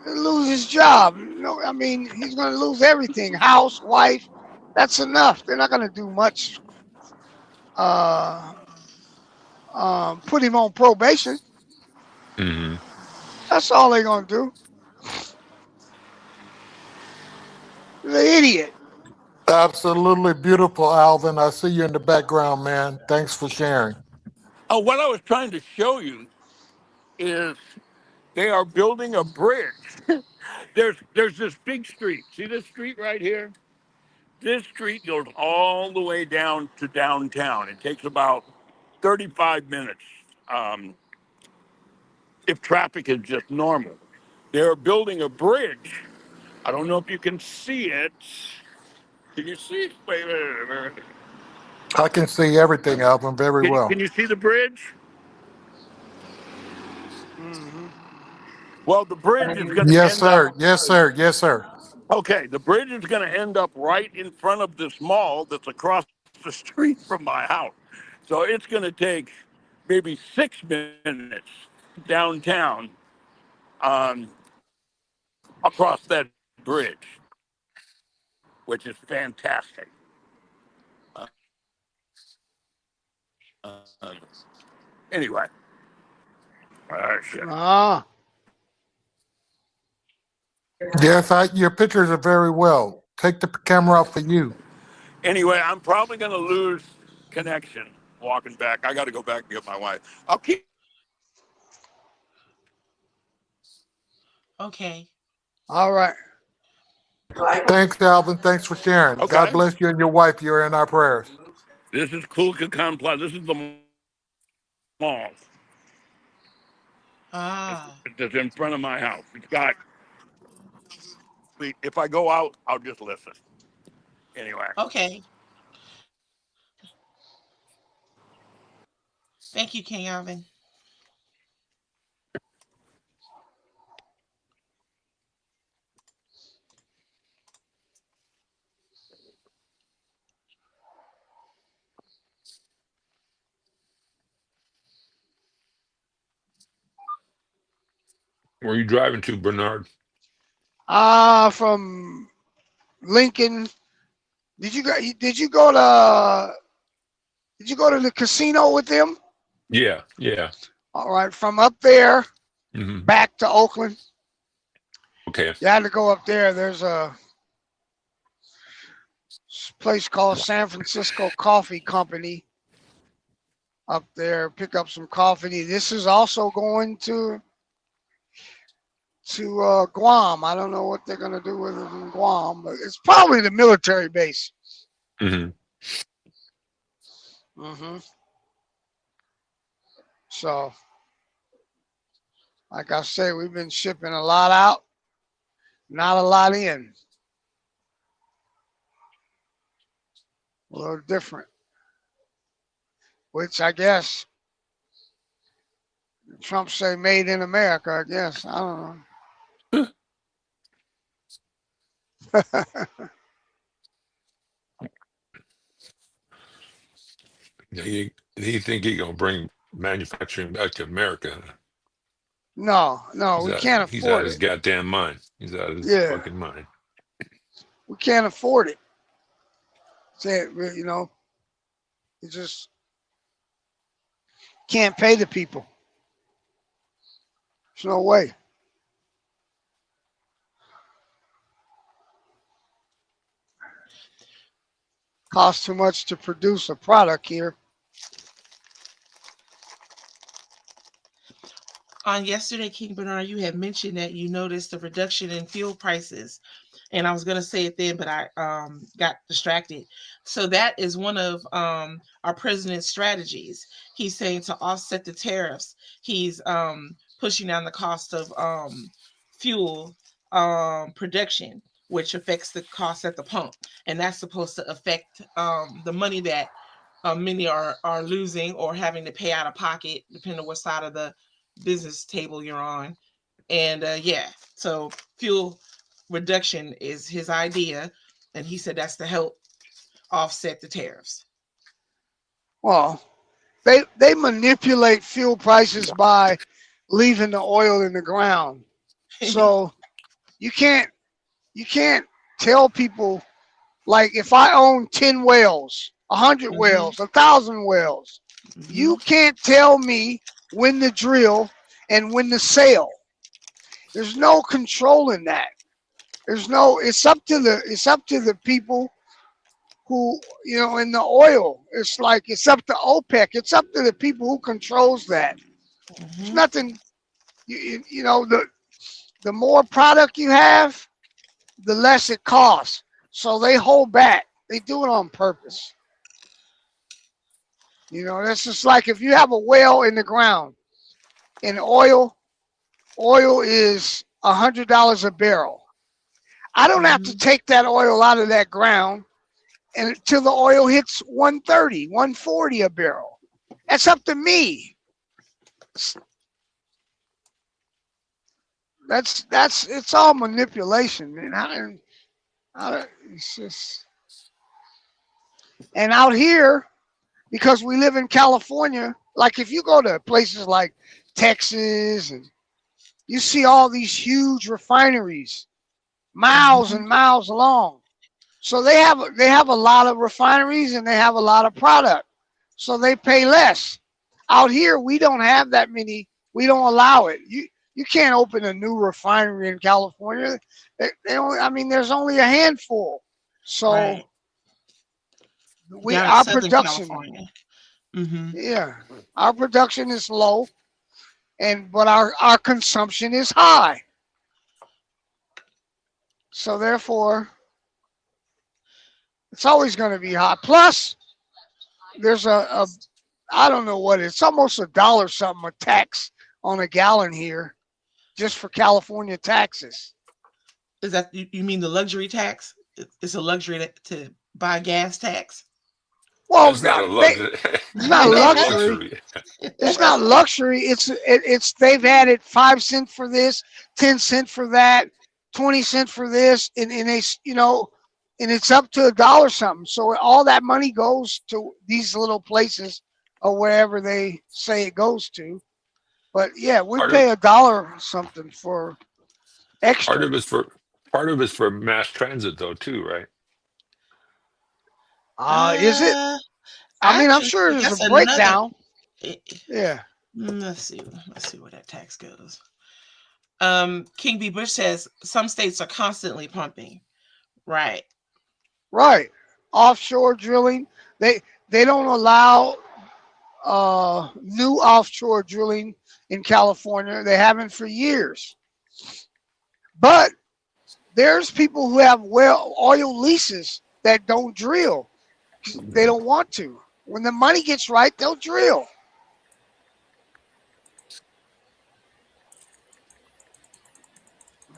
gonna lose his job. No, I mean he's gonna lose everything: house, wife. That's enough. They're not gonna do much. Put him on probation. Mm-hmm. That's all they're gonna do. The idiot. Absolutely beautiful, Alvin. I see you in the background, man. Thanks for sharing. Oh, what I was trying to show you is they are building a bridge. there's this big street. See this street right here? This street goes all the way down to downtown. It takes about 35 minutes if traffic is just normal. They're building a bridge. I don't know if you can see it. Can you see it? Wait. I can see everything, Alvin, very well. Can you see the bridge? Mm-hmm. Well, the bridge is going to Yes, end up. sir. Yes, sir. Yes, sir. Okay, the bridge is going to end up right in front of this mall that's across the street from my house. So it's going to take maybe 6 minutes downtown across that bridge, which is fantastic. Anyway. Shit. Yes, your pictures are very well. Take the camera out for you. Anyway, I'm probably going to lose connection walking back. I got to go back and get my wife. I'll keep. Okay. All right. Thanks, Alvin. Thanks for sharing. Okay. God bless you and your wife. You're in our prayers. This is Kulkakan Plaza. This is the mall. It's in front of my house. It's got. If I go out, I'll just listen. Anyway. Okay. Thank you, King Alvin. Where are you driving to, Bernard? From Lincoln. Did you go to the casino with them? Yeah, yeah. All right, from up there Hmm. back to Oakland. Okay. You had to go up there. There's a place called San Francisco Coffee Company up there. Pick up some coffee. This is also going to Guam. I don't know what they're going to do with it in Guam, but it's probably the military base. Hmm. So, like I say, we've been shipping a lot out, not a lot in. A little different, which I guess Trump say made in America, I guess. I don't know. He think he gonna bring manufacturing back to America? No, we can't He's out of afford his it. goddamn mind. He's out of his Yeah. fucking mind. We can't afford it. Say it, you know, you just can't pay the people. There's no way. Costs too much to produce a product here. On yesterday, King Bernard, you had mentioned that you noticed a reduction in fuel prices. And I was going to say it then, but I got distracted. So that is one of our president's strategies. He's saying to offset the tariffs, he's pushing down the cost of fuel production, which affects the cost at the pump. And that's supposed to affect the money that many are losing or having to pay out of pocket, depending on what side of the business table you're on. And so fuel reduction is his idea, and he said that's to help offset the tariffs. Well, they manipulate fuel prices by leaving the oil in the ground. So you can't tell people, like, if I own 10 wells, 100 wells, 1,000 wells, you can't tell me when to drill and when to sell. There's no control in that. It's up to the people who, you know, in the oil. It's like it's up to OPEC. It's up to the people who controls that. There's nothing, you know, the more product you have, the less it costs. So they hold back. They do it on purpose. You know, that's just like if you have a well in the ground, and oil is $100 a barrel. I don't have to take that oil out of that ground until the oil hits 130, 140 a barrel. That's up to me. It's all manipulation, man. It's just, and out here, because we live in California, like if you go to places like Texas, and you see all these huge refineries, miles and miles long. So they have a lot of refineries and they have a lot of product. So they pay less. Out here, we don't have that many. We don't allow it. You can't open a new refinery in California. There's only a handful. So Right. our Southern production, California. our production is low, but our consumption is high. So therefore, it's always going to be high. Plus, there's a I don't know what it's almost $1 something a tax on a gallon here, just for California taxes. Is that you mean the luxury tax? It's a luxury to buy gas tax. Well, It's not a luxury. it's not luxury. It's not luxury. It's they've added 5 cents for this, 10 cents for that, 20 cents for this, and they, you know, and it's up to $1 something. So all that money goes to these little places or wherever they say it goes to. But yeah, we Part of pay $1 something for extra. part of it's for mass transit though too, right? Is it? I mean, I'm Actually, sure there's that's a another. breakdown. Yeah. Let's see where that tax goes. King B. Bush says some states are constantly pumping. Right. Right. Offshore drilling. They don't allow new offshore drilling in California. They haven't for years. But there's people who have oil leases that don't drill. They don't want to. When the money gets right, they'll drill.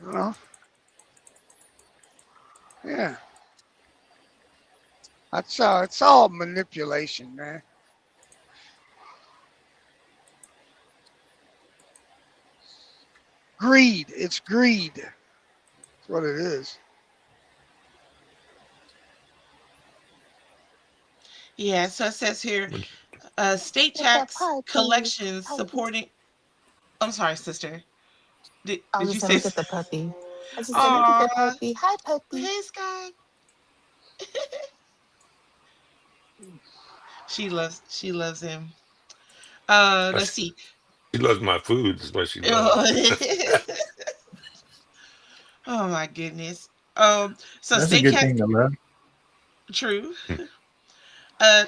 You know? Yeah. It's all manipulation, man. Greed. It's greed. That's what it is. Yeah, so it says here, state tax collections supporting. I'm sorry, sister. Did you say? Look at the puppy. I just said, look at the puppy. Hi, puppy. Hey, Sky. She loves him. Let's see. She loves my food. That's why she loves. Oh my goodness. So That's state a good tax. thing to love. True.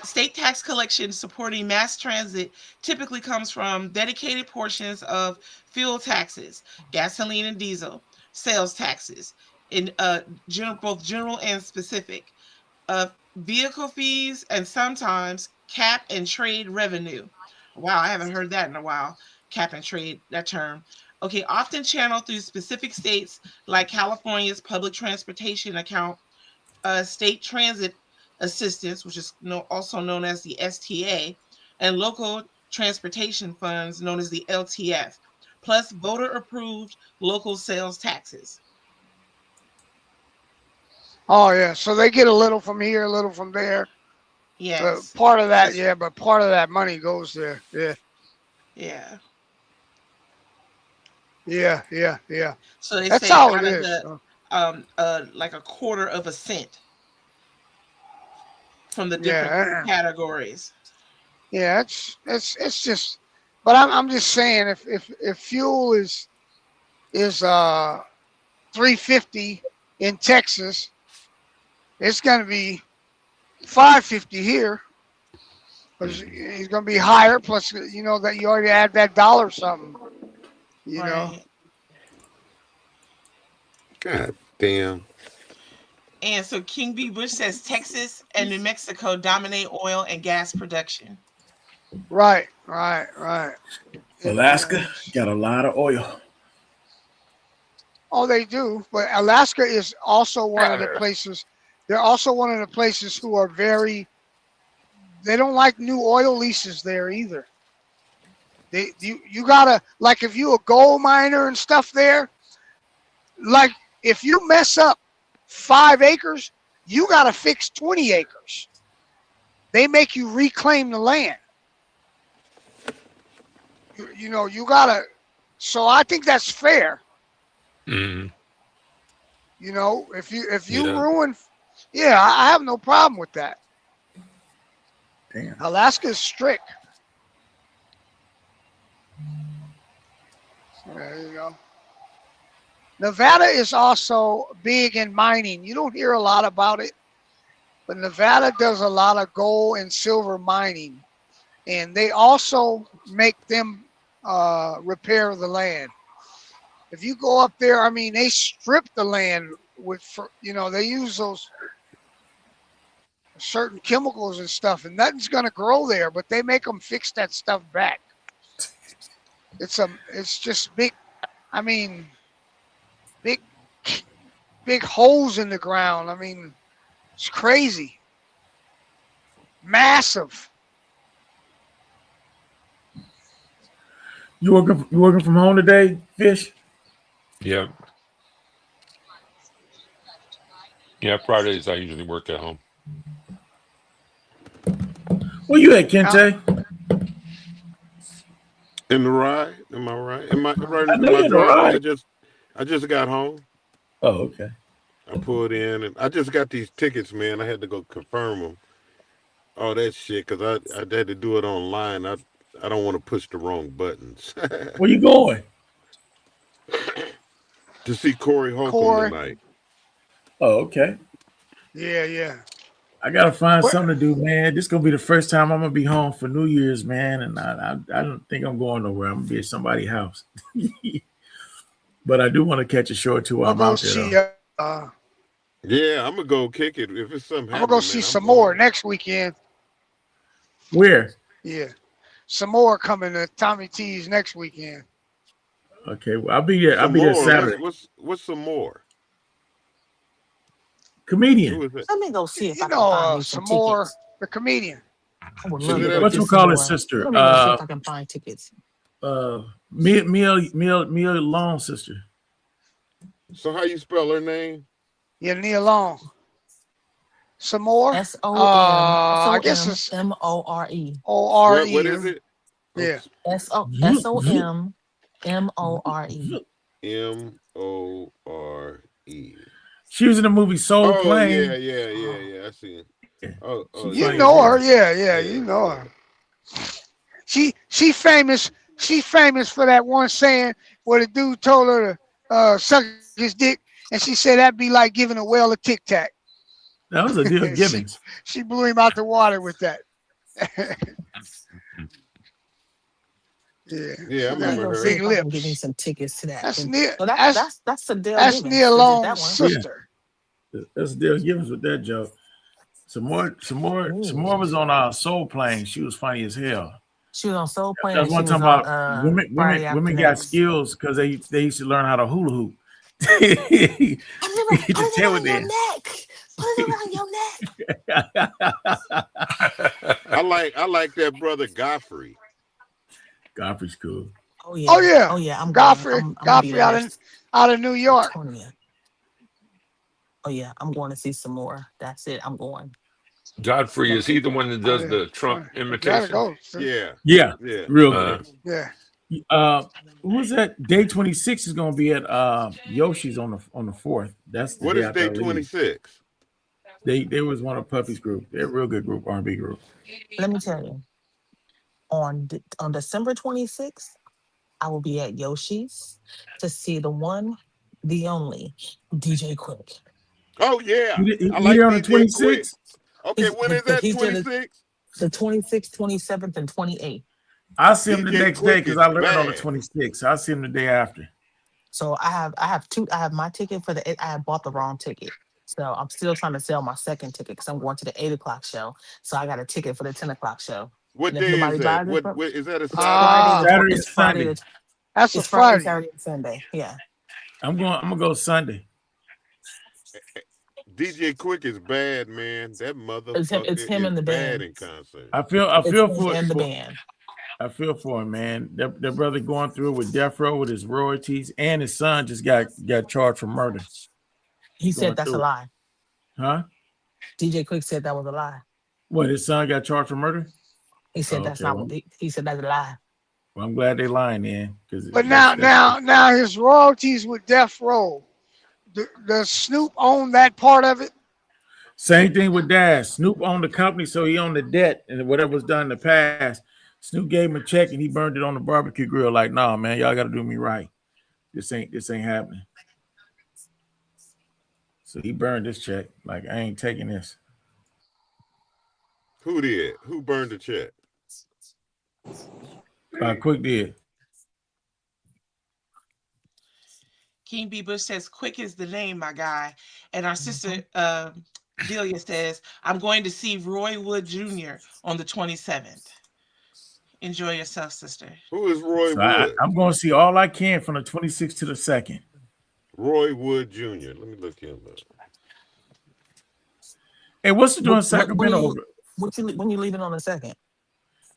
State tax collection supporting mass transit typically comes from dedicated portions of fuel taxes, gasoline and diesel, sales taxes, in both general and specific, vehicle fees, and sometimes cap and trade revenue. Wow, I haven't heard that in a while. Cap and trade, that term. Okay, often channeled through specific states like California's public transportation account, state transit assistance, which is also known as the STA, and local transportation funds known as the LTF, plus voter-approved local sales taxes. Oh yeah, so they get a little from here, a little from there. Yes. But part of that, yeah, but part of that money goes there. Yeah. Yeah. Yeah. So they That's say how out it of is. the like a quarter of a cent from the different categories. Yeah, it's just, but I'm just saying if fuel is $3.50 in Texas, it's gonna be $5.50 here. It's gonna be higher. Plus, you know that you already add that $1 something. You know. God damn. And so King B. Bush says Texas and New Mexico dominate oil and gas production. Right. Alaska got a lot of oil. Oh, they do. But Alaska is also one of the places. They're also one of the places who are they don't like new oil leases there either. You gotta, like, if you a gold miner and stuff there, like if you mess up 5 acres, you gotta fix 20 acres. They make you reclaim the land. You know, you gotta. So I think that's fair. Mm-hmm. You know, if you ruin, I have no problem with that. Damn. Alaska is strict. There you go. Nevada is also big in mining. You don't hear a lot about it, but Nevada does a lot of gold and silver mining, and they also make them repair the land. If you go up there, I mean, they strip the land they use those certain chemicals and stuff, and nothing's gonna grow there, but they make them fix that stuff back. It's just big. I mean, big holes in the ground. I mean, it's crazy. Massive. You working from home today, Fish? Yeah. Yeah, Fridays I usually work at home. Where you at, Kente? In the ride? Am I right? Am I right I in know my you're in the driveway? ride. I just got home. Oh, okay. I pulled in and I just got these tickets, man. I had to go confirm them. All that shit, because I had to do it online. I don't want to push the wrong buttons. Where you going? To see Corey Holcomb Corey. tonight. Oh, okay. Yeah. I gotta find What? something to do, man. This gonna be the first time I'm gonna be home for New Year's, man, and I don't think I'm going nowhere. I'm gonna be at somebody's house. But I do want to catch a show or two while I'll I'm go out there. see. Though. Yeah, I'm gonna go kick it if it's something. I'm gonna go see some more next weekend. Where? Yeah, some more coming to Tommy T's next weekend. Okay, well, I'll be there. I'll be there Saturday. What's some more? Comedian. Who is it? Let me go see if You I can know, find me some some more. tickets. The comedian. I would love to go What see you some call more. his sister? Let me go see if I can find tickets. Mia Long sister. So how you spell her name? Yeah, Nia Long. Some more. SOMMORE. I guess it's MORE. ORE. What is it? Yeah. SOMMORE. MORE. She was in the movie Soul Oh Plane. yeah. I see it. Oh, You know her, yeah, you know her. She famous. She famous for that one saying where the dude told her to suck his dick, and she said that'd be like giving a whale a Tic Tac. That was a deal Gibbons. She blew him out the water with that. Yeah, I remember her. Big lips. Give me some tickets to that. That's And- Nia. so that's a deal. That's Nia Long's sister. That's Dale Gibbons with that joke. Some more was on Soul Plane. She was funny as hell. She was on Soul Plane. That's one and she time was about on, Friday women got Afternoons. skills because they used to learn how to hula hoop. You can tell with that. Put it around your neck. I like that brother Godfrey. Godfrey's cool. Oh yeah. Oh yeah. I'm Godfrey. going. I'm Godfrey out of New York. 20th. Oh yeah, I'm going to see some more. That's it. I'm going. Godfrey, is he the one that does the Trump Gotta imitation? go. Yeah, real Uh, good. Yeah. Who was that? Day 26 is gonna be at Yoshi's on the 4th. That's the What day is after I day leave. 26? They was one of Puffy's group. They're a real good group, R&B group. Let me tell you. On December 26th, I will be at Yoshi's to see the one, the only DJ Quick. Oh yeah, He I like there on the DJ Quick. 26th. Okay, when is that? He's doing 26? The 26th, 27th, and 28th. I'll see him the DJ next day Quick because is I learned on the bad. 26th. I'll see him the day after. So I have my ticket for I had bought the wrong ticket. So I'm still trying to sell my second ticket because I'm going to the 8 o'clock show. So I got a ticket for the 10 o'clock show. What And if day nobody is that? buys it, What is that? A Saturday it's and Friday. Sunday. That's a It's Friday, Friday. Saturday, and Sunday. Yeah. I'm gonna go Sunday. DJ Quick is bad, man. That motherfucker It's him is and the bad band. in concert. I feel It's for him and the for- band. I feel for him, man. That brother going through it with Death Row with his royalties, and his son just got charged for murder. He Going said that's a through it. lie. Huh? DJ Quick said that was a lie. What, his son got charged for murder? He said Oh, that's okay, not well. what he said that's a lie. Well, I'm glad they lying then. But now his royalties with Death Row. Does Snoop own that part of it? Same thing with Dash. Snoop owned the company, so he owned the debt and whatever was done in the past. Snoop gave him a check and he burned it on the barbecue grill. Like, nah, man, y'all got to do me right. This ain't happening. So he burned this check. Like, I ain't taking this. Who did? Who burned the check? Quick did. King B. Bush says, Quick is the name, my guy. And our sister Delia says, I'm going to see Roy Wood Jr. on the 27th. Enjoy yourself, sister. Who is Roy So Wood? I'm going to see all I can from the 26th to the 2nd. Roy Wood Jr. Let me look him up. Hey, what's it doing in Sacramento? When you leaving on the 2nd?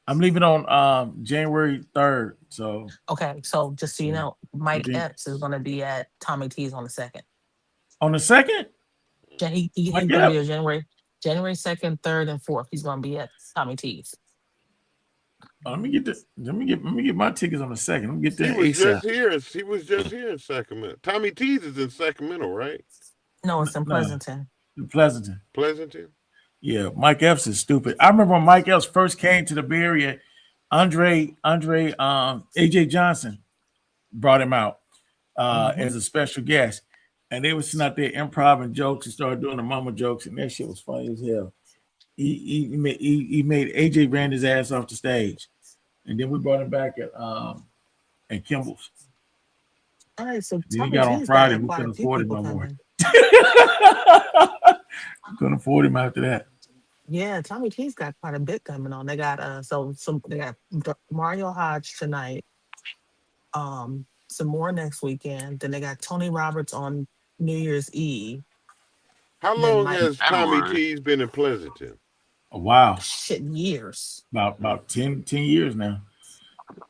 I'm leaving on January 3rd. So Okay, so just so you know, Mike Mhm. Epps is going to be at Tommy T's on the 2nd. on the 2nd? He's Mike going to be Epps? January 2nd, 3rd, and 4th. He's going to be at Tommy T's. Let me get my tickets on the second. Let me get He that was ASAP. just here. He was just here in Sacramento. Tommy T's is in Sacramento, right? No, it's in No. Pleasanton. Pleasanton. Pleasanton. Yeah, Mike Epps is stupid. I remember when Mike Epps first came to the Bay Area, AJ Johnson brought him out as a special guest. And they were sitting out there improv jokes and started doing the mama jokes, and that shit was funny as hell. He made AJ ran his ass off the stage. And then we brought him back at Kimball's. All right, so Then he Tommy got on T's Friday. got We quite couldn't a few afford him people no more. coming. Couldn't afford him after that. Yeah, Tommy T's got quite a bit coming on. They got they got Mario Hodge tonight. Some more next weekend. Then they got Tony Roberts on New Year's Eve. How Then long Mike has Tommy T's been in Pleasanton? A while. Shit, years. About 10 years now.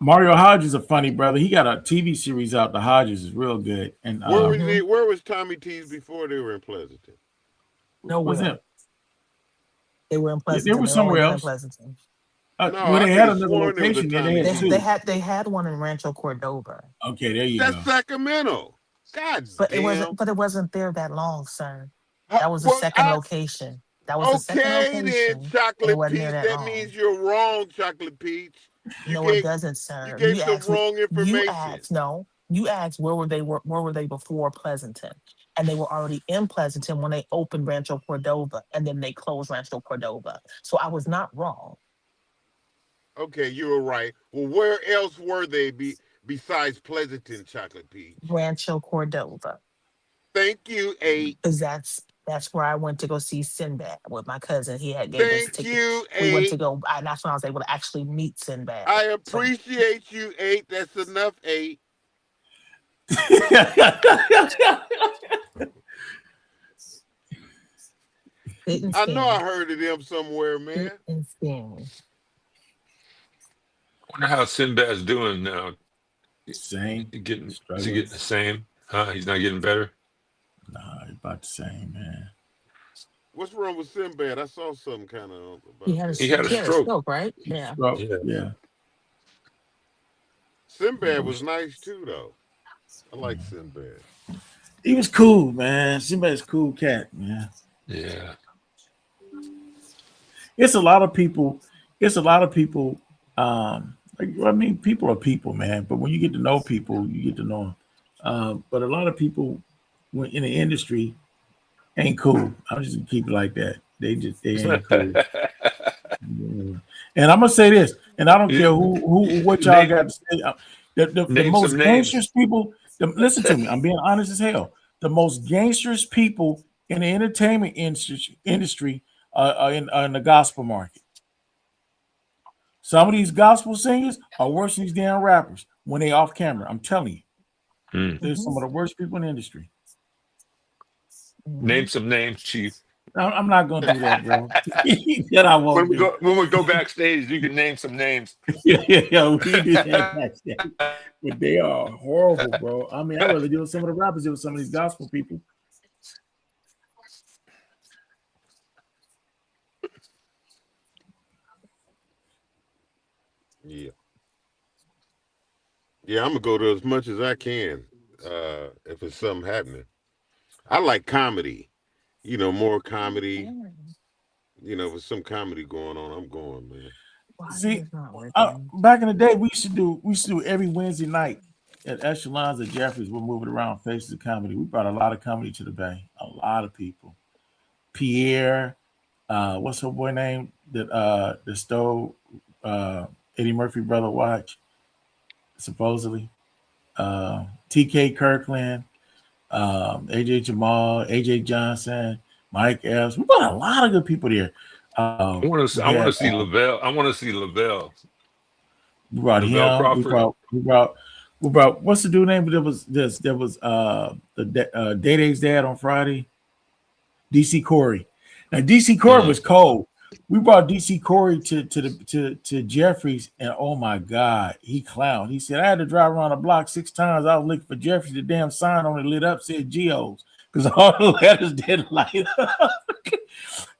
Mario Hodges is a funny brother. He got a TV series out. The Hodges is real good. And Where was Tommy T's before they were in Pleasanton? was Nowhere. it? They were in They Pleasanton. were They somewhere only been in else. Pleasanton. No, well, they I had could've another sworn there was a location. Then Tommy they had two. They had one in Rancho Cordova. Okay, there you That's go. Sacramento. God But damn. it wasn't there that long, sir. That was the Well, second location. That was the second Okay location. then, and it Chocolate wasn't Peach. there that That long. means you're wrong, Chocolate Peach. No, it doesn't, sir. You gave some wrong information. You asked where were they before Pleasanton? And they were already in Pleasanton when they opened Rancho Cordova, and then they closed Rancho Cordova. So I was not wrong. Okay, you were right. Well, where else were they besides Pleasanton, Chocolate Peach? Rancho Cordova. Thank you, 8. Because that's where I went to go see Sinbad with my cousin. He had gave us Thank tickets. you, We went 8. to go. That's when I was able to actually meet Sinbad. I appreciate you, 8. That's enough, 8. I know I heard of them somewhere, man. And Sting. I wonder how Sinbad's doing now. Same. Is he getting the same? Huh? He's not getting better? Nah, it's about the same, man. What's wrong with Sinbad? I saw something kind of about He had a stroke, right? Yeah. Yeah. Sinbad was nice too, though. I like Sinbad. He was cool, man. Sinbad's a cool cat, man. Yeah. It's a lot of people. People are people, man. But when you get to know people, you get to know them. But a lot of people in the industry ain't cool. I'm just gonna keep it like that. They ain't cool. Yeah. And I'm gonna say this, and I don't care what y'all got to say. The most gangsters people. Listen to me. I'm being honest as hell. The most gangsters people in the entertainment industry are in the gospel market. Some of these gospel singers are worse than these damn rappers when they off camera. I'm telling you, they're some of the worst people in the industry. Name some names, Chief. I'm not gonna do that, bro. That I won't. When we go backstage, you can name some names. Yeah, we do that backstage. But they are horrible, bro. I mean, I'd rather deal with some of the rappers than with some of these gospel people. Yeah. Yeah, I'm gonna go to as much as I can if it's something happening. I like comedy, more comedy. If there's some comedy going on, I'm going, man. See, back in the day, we used to do every Wednesday night at Echelons at Jeffries. We're moving around Faces of Comedy. We brought a lot of comedy to the Bay. A lot of people. Pierre, what's her boy name that stole Eddie Murphy brother watch? Supposedly, TK Kirkland, AJ Jamal, AJ Johnson, Mike Epps. We brought a lot of good people there. I want to see Lavelle. I want to see Lavelle. We brought Lavelle him. Crawford. We brought what's the dude name? There was the Day-Day's dad on Friday. DC Corey. Now DC Corey was cold. We brought DC Corey to Jeffries, and oh my God, he clowned. He said, I had to drive around the block 6 times. I was looking for Jeffries. The damn sign on it lit up said Geos because all the letters didn't light up.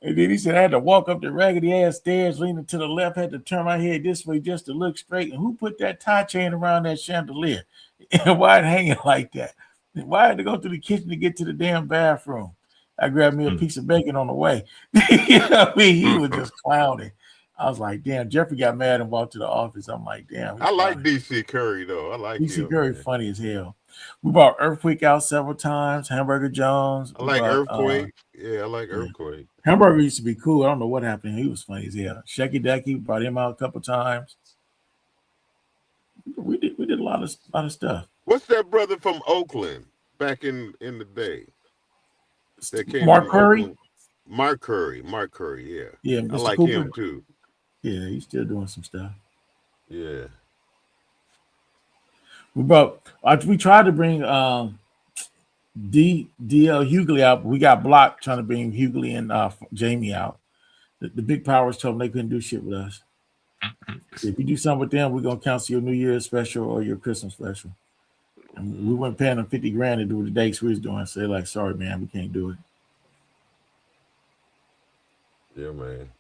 And then he said I had to walk up the raggedy ass stairs, leaning to the left, had to turn my head this way just to look straight. And who put that tie chain around that chandelier? And why it hanging like that? And why I had to go through the kitchen to get to the damn bathroom? I grabbed me a piece of bacon on the way. You know what I mean? He was just clowning. I was like, damn, Jeffrey got mad and walked to the office. I'm like, damn. I like DC Curry though. I like DC him, Curry man. funny as hell. We brought Earthquake out several times. Hamburger Jones. I like Earthquake. Yeah, I like Earthquake. Hamburger used to be cool. I don't know what happened. He was funny as hell. Shecky Ducky brought him out a couple times. We did a lot of stuff. What's that brother from Oakland back in the day? That came Mark from Curry? Oakland? Mark Curry, yeah. Yeah, I Mr. like Cooper. him too. Yeah, he's still doing some stuff. Yeah. We tried to bring DL Hughley out, but we got blocked trying to bring Hughley and Jamie out. The big powers told them they couldn't do shit with us. If you do something with them, we're gonna cancel your New Year's special or your Christmas special. And we weren't paying them $50,000 to do the dates we was doing. So they're like, sorry, man, we can't do it. Yeah, man.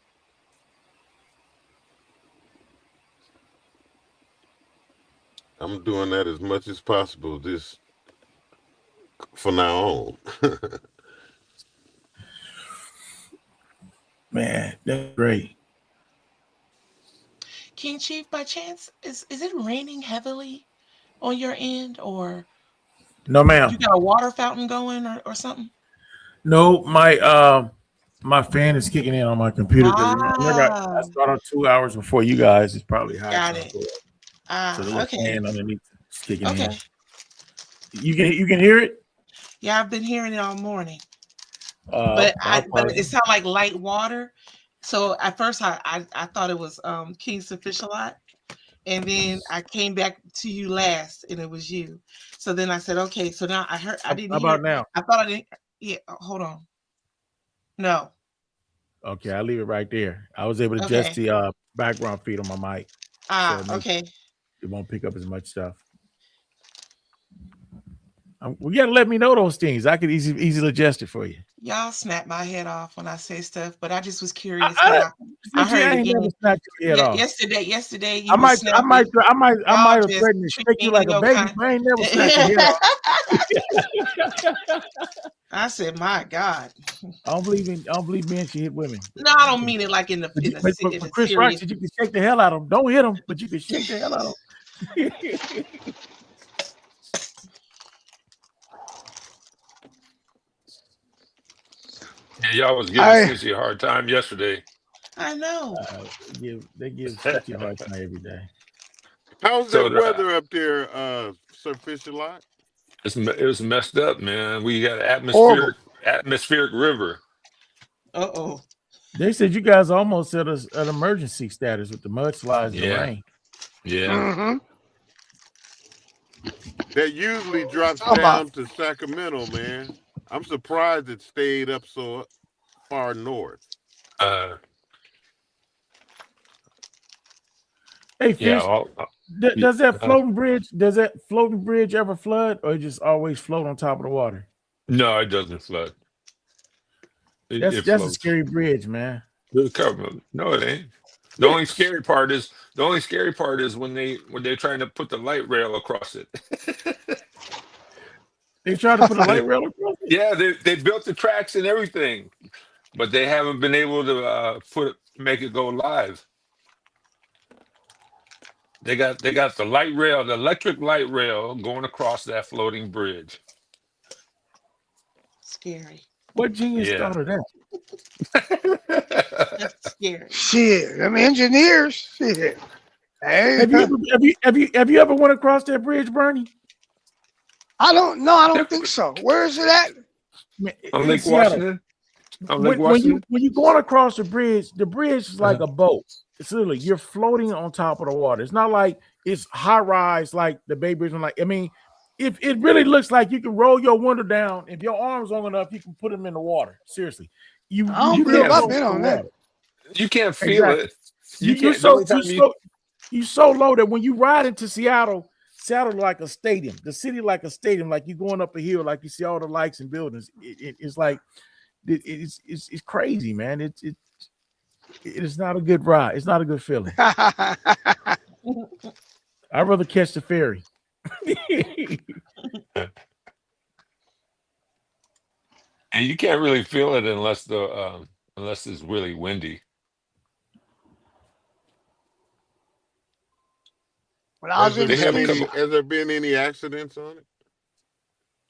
I'm doing that as much as possible just for now on. Man, that's great. King Chief, by chance, is it raining heavily on your end, or No, ma'am. you got a water fountain going or something? No, my fan is kicking in on my computer. I started 2 hours before you guys. It's probably high. Got it. So the little Okay. fan underneath is kicking in. Okay. You can hear it? Yeah, I've been hearing it all morning. But But it sounded like light water. So at first I thought it was King Sufficient, and then I came back to you last and it was you. So then I said, okay, so now I heard I didn't How hear about now? I thought I didn't. Yeah, hold on. No. Okay, I'll leave it right there. I was able to Okay. adjust the background feed on my mic. Okay. It won't pick up as much stuff. Well, you gotta let me know those things. I could easily adjust it for you. Y'all snap my head off when I say stuff, but I just was curious. I heard it ain't never again. snapped your head off. Yesterday, you I might was have Y'all just threatened to treat shake you me, like a baby, but I ain't never snapped your head off. I said, my God. I don't believe men should hit women. No, I don't mean it like in the But Chris Rock said you can shake the hell out of them. Don't hit them, but you can shake the hell out of them. Yeah, y'all was giving Sissy a hard time yesterday. I know. They give Sissy a hard time every day. How's So the weather up there, Sir Fisher Lot? It was messed up, man. We got an Horrible. atmospheric river. Uh-oh. They said you guys almost at an emergency status with the mudslides and the Yeah. rain. Yeah. Mm-hmm. That usually drops How about- down to Sacramento, man. I'm surprised it stayed up so far north. Hey, Fish, Yeah. does that floating bridge ever flood, or it just always float on top of the water? No, it doesn't flood. It That's a floats. scary bridge, man. No, it ain't. The only scary part is when they're trying to put the light rail across it. They tried to put a light rail across it? Yeah, they built the tracks and everything, but they haven't been able to make it go live. They got the light rail, the electric light rail going across that floating bridge. Scary. What genius Yeah. thought of that? That's scary. Shit, them engineers. Shit. Hey, Have you ever went across that bridge, Bernie? I don't think so. Where is it at? On In Lake Seattle. Washington. On Lake When Washington. you're going across the bridge is like a boat. It's literally you're floating on top of the water. It's not like it's high rise like the Bay Bridge. If it really looks like you can roll your window down, if your arm's long enough, you can put them in the water. Seriously, I don't believe I've been on that. You can't feel Exactly. it. You so low that when you ride into Seattle like a stadium, the city like a stadium, like you're going up a hill, like you see all the lights and buildings. It's like It's crazy, man. It is not a good ride. It's not a good feeling. I'd rather catch the ferry. And you can't really feel it unless it's really windy. When I was in Has school, there been any accidents on it?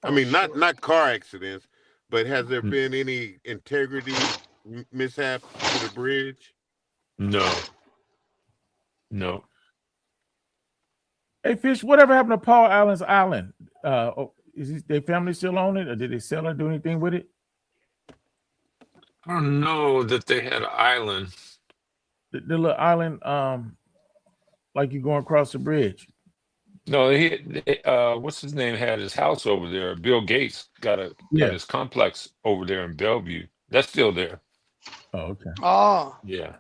I mean, not car accidents, but has there been any integrity mishaps to the bridge? No. Hey, Fish, whatever happened to Paul Allen's island? Is their family still on it, or did they sell it? Do anything with it? I don't know that they had an island. The little island, like you going across the bridge. No, what's his name had his house over there. Bill Gates got his complex over there in Bellevue. That's still there. Oh, okay. Oh, Yeah.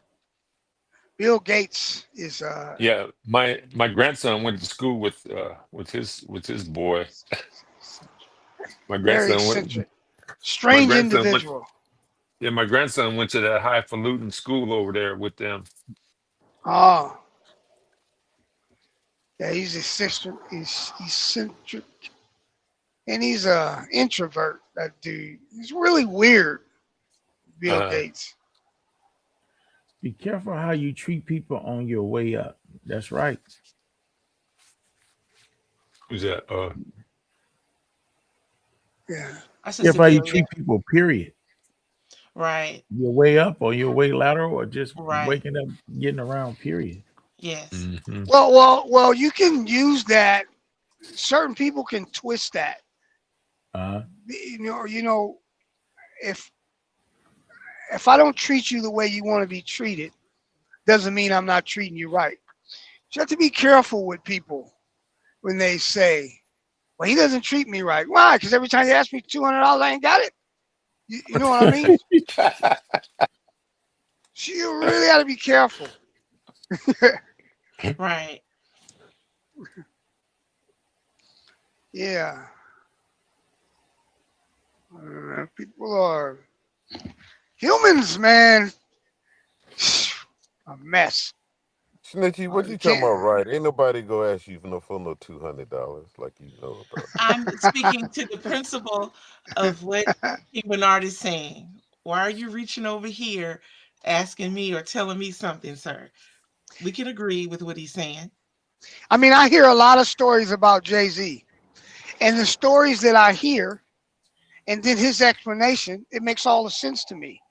Bill Gates is Yeah. My grandson went to school with his boy. My very grandson went. eccentric, strange individual. Yeah, my grandson went to that highfalutin school over there with them. Oh, yeah, he's eccentric. He's eccentric, and he's a introvert. That dude, he's really weird. Bill Gates. Be careful how you treat people on your way up. That's right. Who's that? Yeah. Careful how you treat people, period. Right. Your way up or your way lateral or just Right. waking up, getting around, period. Yes. Mm-hmm. Well, you can use that. Certain people can twist that. You know, if I don't treat you the way you want to be treated, doesn't mean I'm not treating you right. You have to be careful with people when they say, well, he doesn't treat me right. Why? Because every time you ask me $200, I ain't got it. You know what I mean? So you really got to be careful. Right. Yeah. People are humans, man. A mess. Snitchy, what you talking about, right? Ain't nobody go ask you for no $200 like you know about. I'm speaking to the principle of what King Bernard is saying. Why are you reaching over here asking me or telling me something, sir? We can agree with what he's saying. I mean, I hear a lot of stories about Jay-Z. And the stories that I hear, and then his explanation, it makes all the sense to me.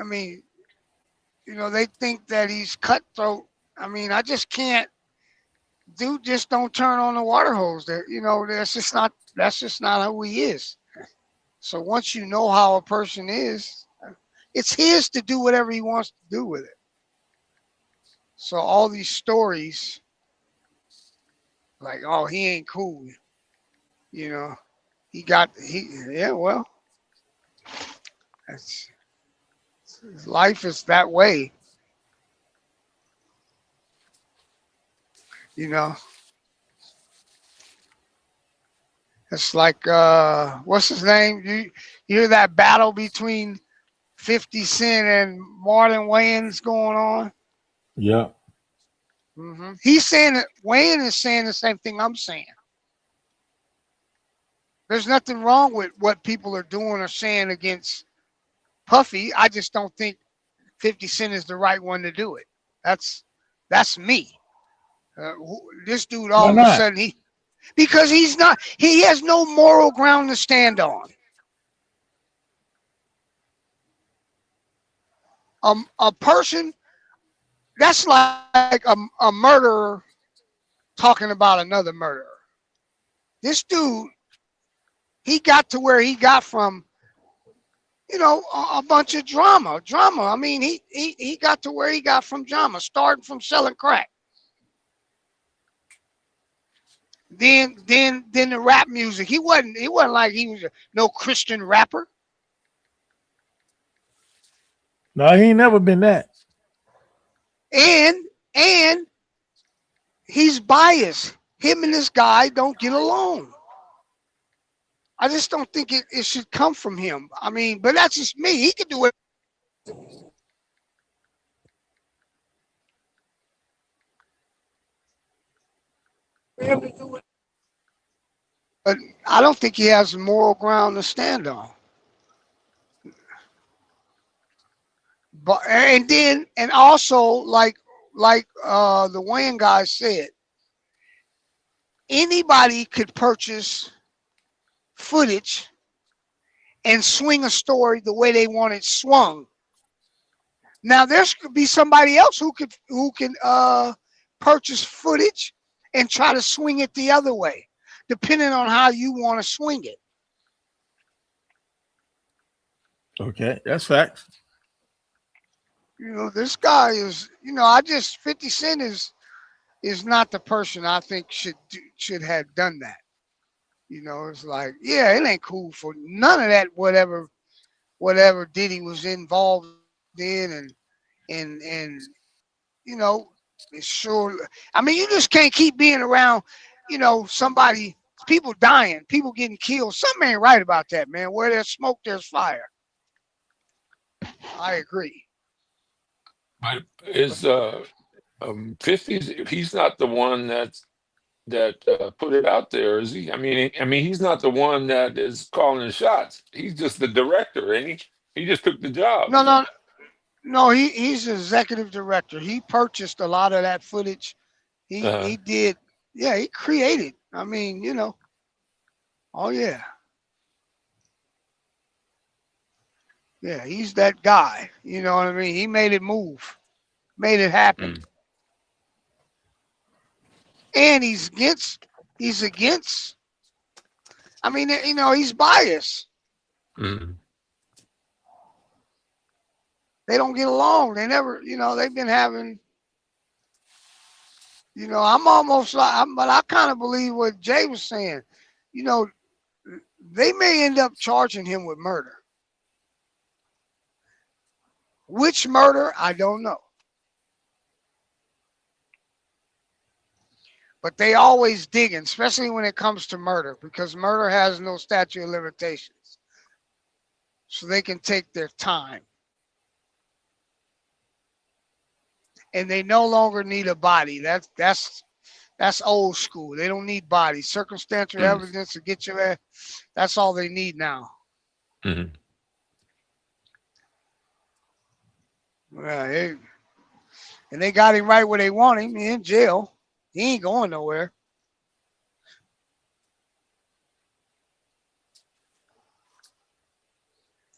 I mean, you know, they think that he's cutthroat. I mean, I just can't. Dude, just don't turn on the water hose. There, you know, that's just not who he is. So once you know how a person is, it's his to do whatever he wants to do with it. So all these stories, like, oh, he ain't cool. You know, well, that's. Life is that way, you know. It's like what's his name? You hear that battle between 50 Cent and Marlon Wayans going on? Yeah. Mm-hmm. He's saying that Wayne is saying the same thing I'm saying. There's nothing wrong with what people are doing or saying against Puffy. I just don't think 50 Cent is the right one to do it. That's me. This dude all of a sudden because he has no moral ground to stand on. A person that's like a murderer talking about another murderer. This dude, he got to where he got from, you know, a bunch of drama. I mean, he got to where he got from drama, starting from selling crack. Then the rap music. He wasn't like he was no Christian rapper. No, he ain't never been that. And he's biased. Him and this guy don't get along. I just don't think it should come from him. I mean, but that's just me. He can do it. But I don't think he has the moral ground to stand on. But and also like the Wayne guy said, anybody could purchase footage and swing a story the way they want it swung. Now there could be somebody else who can purchase footage and try to swing it the other way, depending on how you want to swing it. Okay, that's facts. You know, this guy is, 50 Cent is not the person I think should have done that. You know, it's like, yeah, it ain't cool for none of that whatever Diddy was involved in and you know, it's sure. I mean, you just can't keep being around, people dying, people getting killed. Something ain't right about that, man. Where there's smoke, there's fire. I agree. But is 50s? He's not the one that put it out there, is he? I mean, he's not the one that is calling the shots. He's just the director, ain't he? He just took the job. No. He's the executive director. He purchased a lot of that footage. He did. Yeah, he created. I mean, Oh yeah. Yeah, he's that guy. You know what I mean? He made it move, made it happen. And he's against. I mean, he's biased. They don't get along. They never, they've been having, I'm almost like, but I kind of believe what Jay was saying. They may end up charging him with murder. Which murder, I don't know. But they always digging, especially when it comes to murder, because murder has no statute of limitations. So they can take their time. And they no longer need a body. That's old school. They don't need bodies. Circumstantial evidence to get your ass. That's all they need now. Mm-hmm. Yeah, and they got him right where they want him, in jail. He ain't going nowhere.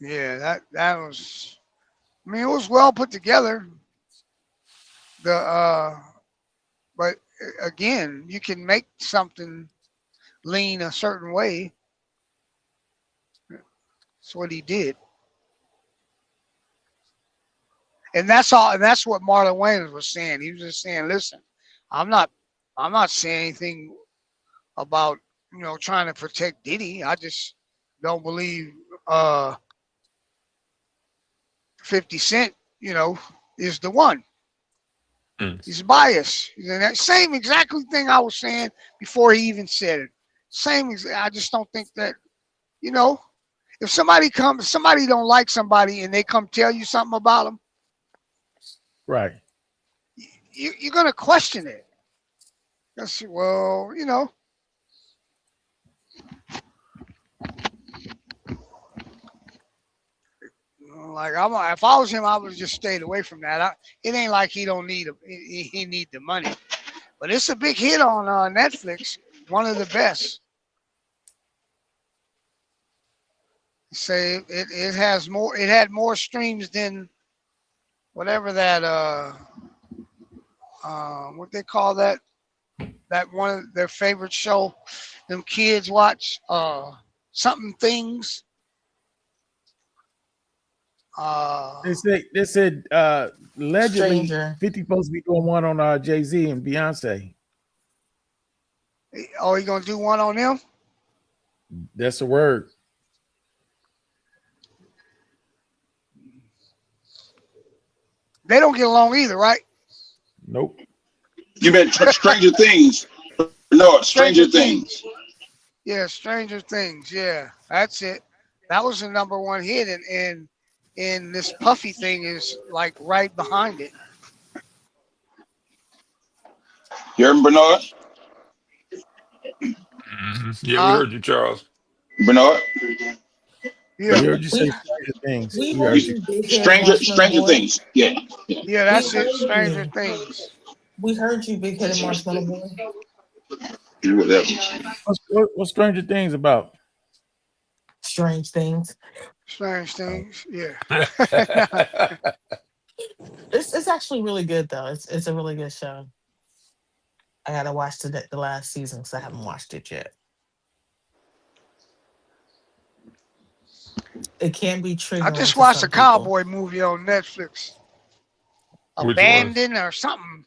Yeah, that was. I mean, it was well put together. But again, you can make something lean a certain way. That's what he did. And that's all. And that's what Marlon Wayans was saying. He was just saying, "Listen, I'm not saying anything about trying to protect Diddy. I just don't believe 50 Cent, is the one. He's biased. He's in that same exactly thing I was saying before he even said it. I just don't think that, if somebody don't like somebody and they come tell you something about them, right? You're gonna question it. Yes, well, like if I was him, I would have just stayed away from that. It ain't like he don't need he need the money, but it's a big hit on Netflix. One of the best. Say it has more. It had more streams than whatever that what they call that one of their favorite show them kids watch, something things. They said allegedly Stranger. 50 supposed to be doing one on Jay-Z and Beyonce. Oh, you gonna do one on them? That's the word. They don't get along either, right? Nope. You meant Stranger Things. No, Stranger Things. Yeah, Stranger Things. Yeah, that's it. That was the #1 hit, and this Puffy thing is like right behind it. You heard me, Bernard? Yeah, we Huh? heard you, Charles. Bernard? Yeah. We heard you say We Stranger Things. we We heard heard you. you, big headed Stranger marshmallow Stranger boy. Things. Yeah. Yeah. Yeah, We that's it. heard Stranger you. Things. We heard you, big headed marshmallow boy. Whatever. What's Stranger Things about? Strange things. Strange Things. Yeah. It's actually really good though. It's a really good show. I gotta watch the last season because I haven't watched it yet. It can be I triggering just to watched a some people. cowboy movie on Netflix. Which one? Abandon or something.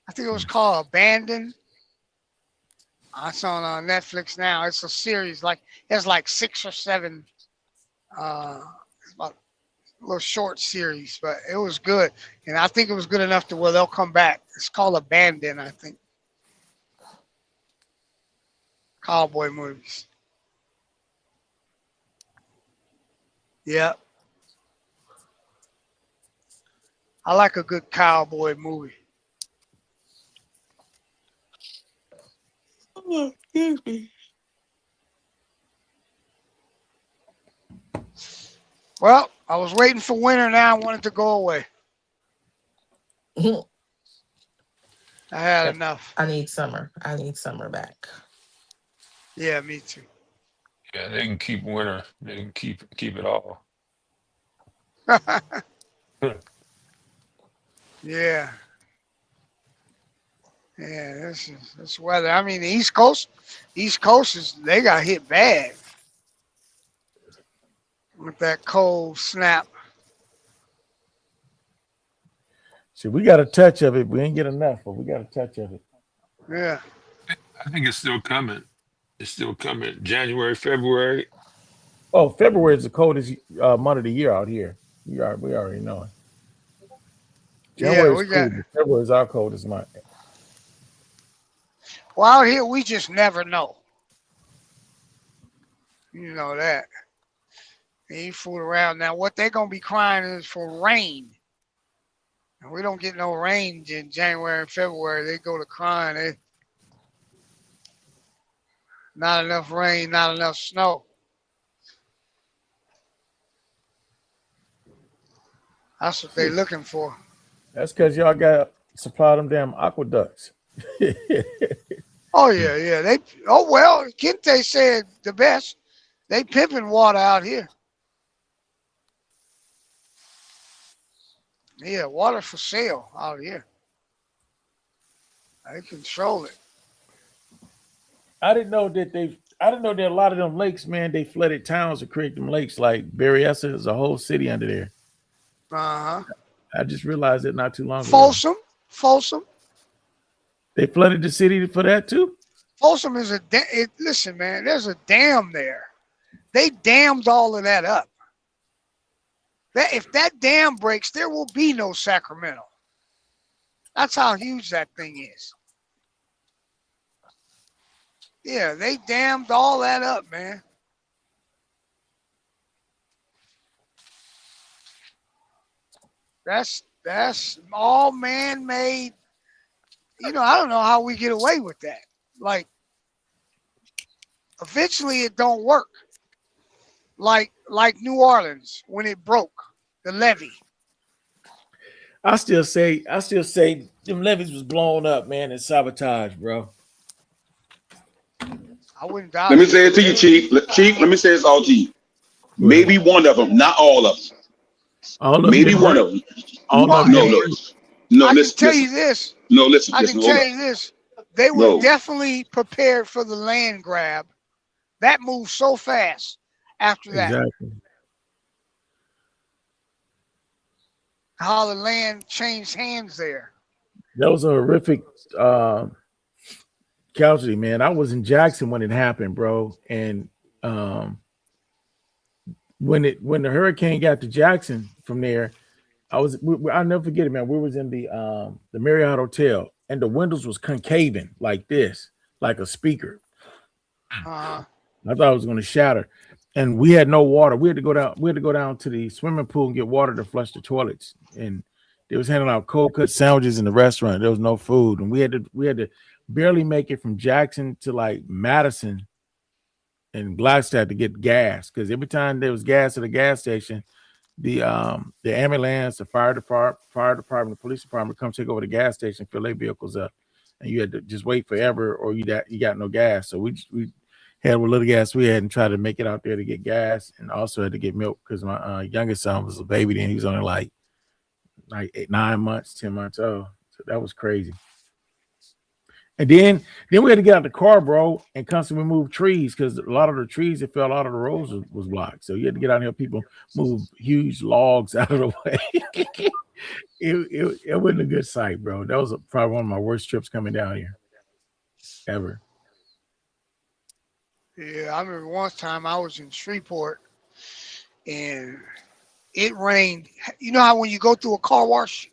I think it was called Abandon. It's on Netflix now. It's a series, like there's like 6 or 7 about little short series, but it was good. And I think it was good enough to where they'll come back. It's called Abandon, I think. Cowboy movies. Yeah. I like a good cowboy movie. Oh, excuse me. Well, I was waiting for winter. Now I want it to go away. I had enough. I need summer. I need summer back. Yeah, me too. Yeah, they can keep winter. They can keep it all. Yeah. Yeah, this weather. I mean, the East Coast they got hit bad with that cold snap. See, we got a touch of it. We ain't get enough, but we got a touch of it. Yeah. I think it's still coming. It's still coming. January, February. Oh, February is the coldest month of the year out here. We already know it. January is cool, but February is our coldest month. Well, out here we just never know. You know that. They ain't fool around. Now, what they're gonna be crying is for rain. And we don't get no rain in January and February. They go to crying. Not enough rain, not enough snow. That's what they looking for. That's because y'all got to supply them damn aqueducts. Oh yeah. Well, Kente said the best. They pimping water out here. Yeah, water for sale out here. They control it. I didn't know that a lot of them lakes, man, they flooded towns to create them lakes. Like Berryessa is a whole city under there. Uh-huh. I just realized it not too long ago. Folsom. They flooded the city for that too? Folsom is listen, man, there's a dam there. They dammed all of that up. If that dam breaks, there will be no Sacramento. That's how huge that thing is. Yeah, they dammed all that up, man. That's all man-made. I don't know how we get away with that. Like, eventually it don't work. Like New Orleans when it broke, the levee. I still say them levees was blown up, man, and sabotage, bro. I wouldn't doubt Let me say it to you, Chief. Chief, let me say this all to you. Maybe one of them, not all of them. Maybe one of them. No, I listen. can tell you this. No, listen. I can tell you this. They were definitely prepared for the land grab. That moved so fast after that. Exactly. How the land changed hands there. That was a horrific casualty, man. I was in Jackson when it happened, bro. And when the hurricane got to Jackson from there, I'll never forget it, man. We was in the Marriott Hotel, and the windows was concaving like this, like a speaker. I thought it was going to shatter, and we had no water. We had to go down. We had to go down to the swimming pool and get water to flush the toilets. And they was handing out cold cut sandwiches in the restaurant. There was no food, and we had to barely make it from Jackson to like Madison and Gladstone to get gas, because every time there was gas at the gas station, the ambulance, the fire department, the police department come take over the gas station, fill their vehicles up, and you had to just wait forever, or you got no gas. So we had what little gas we had and tried to make it out there to get gas, and also had to get milk because my youngest son was a baby then. He was only like 9 months, 10 months old. So that was crazy. And then we had to get out the car, bro, and constantly move trees, because a lot of the trees that fell out of the roads was blocked. So you had to get out here. People move huge logs out of the way. It wasn't a good sight, bro. That was probably one of my worst trips coming down here ever. Yeah, I remember one time I was in Shreveport and it rained. You know how when you go through a car wash?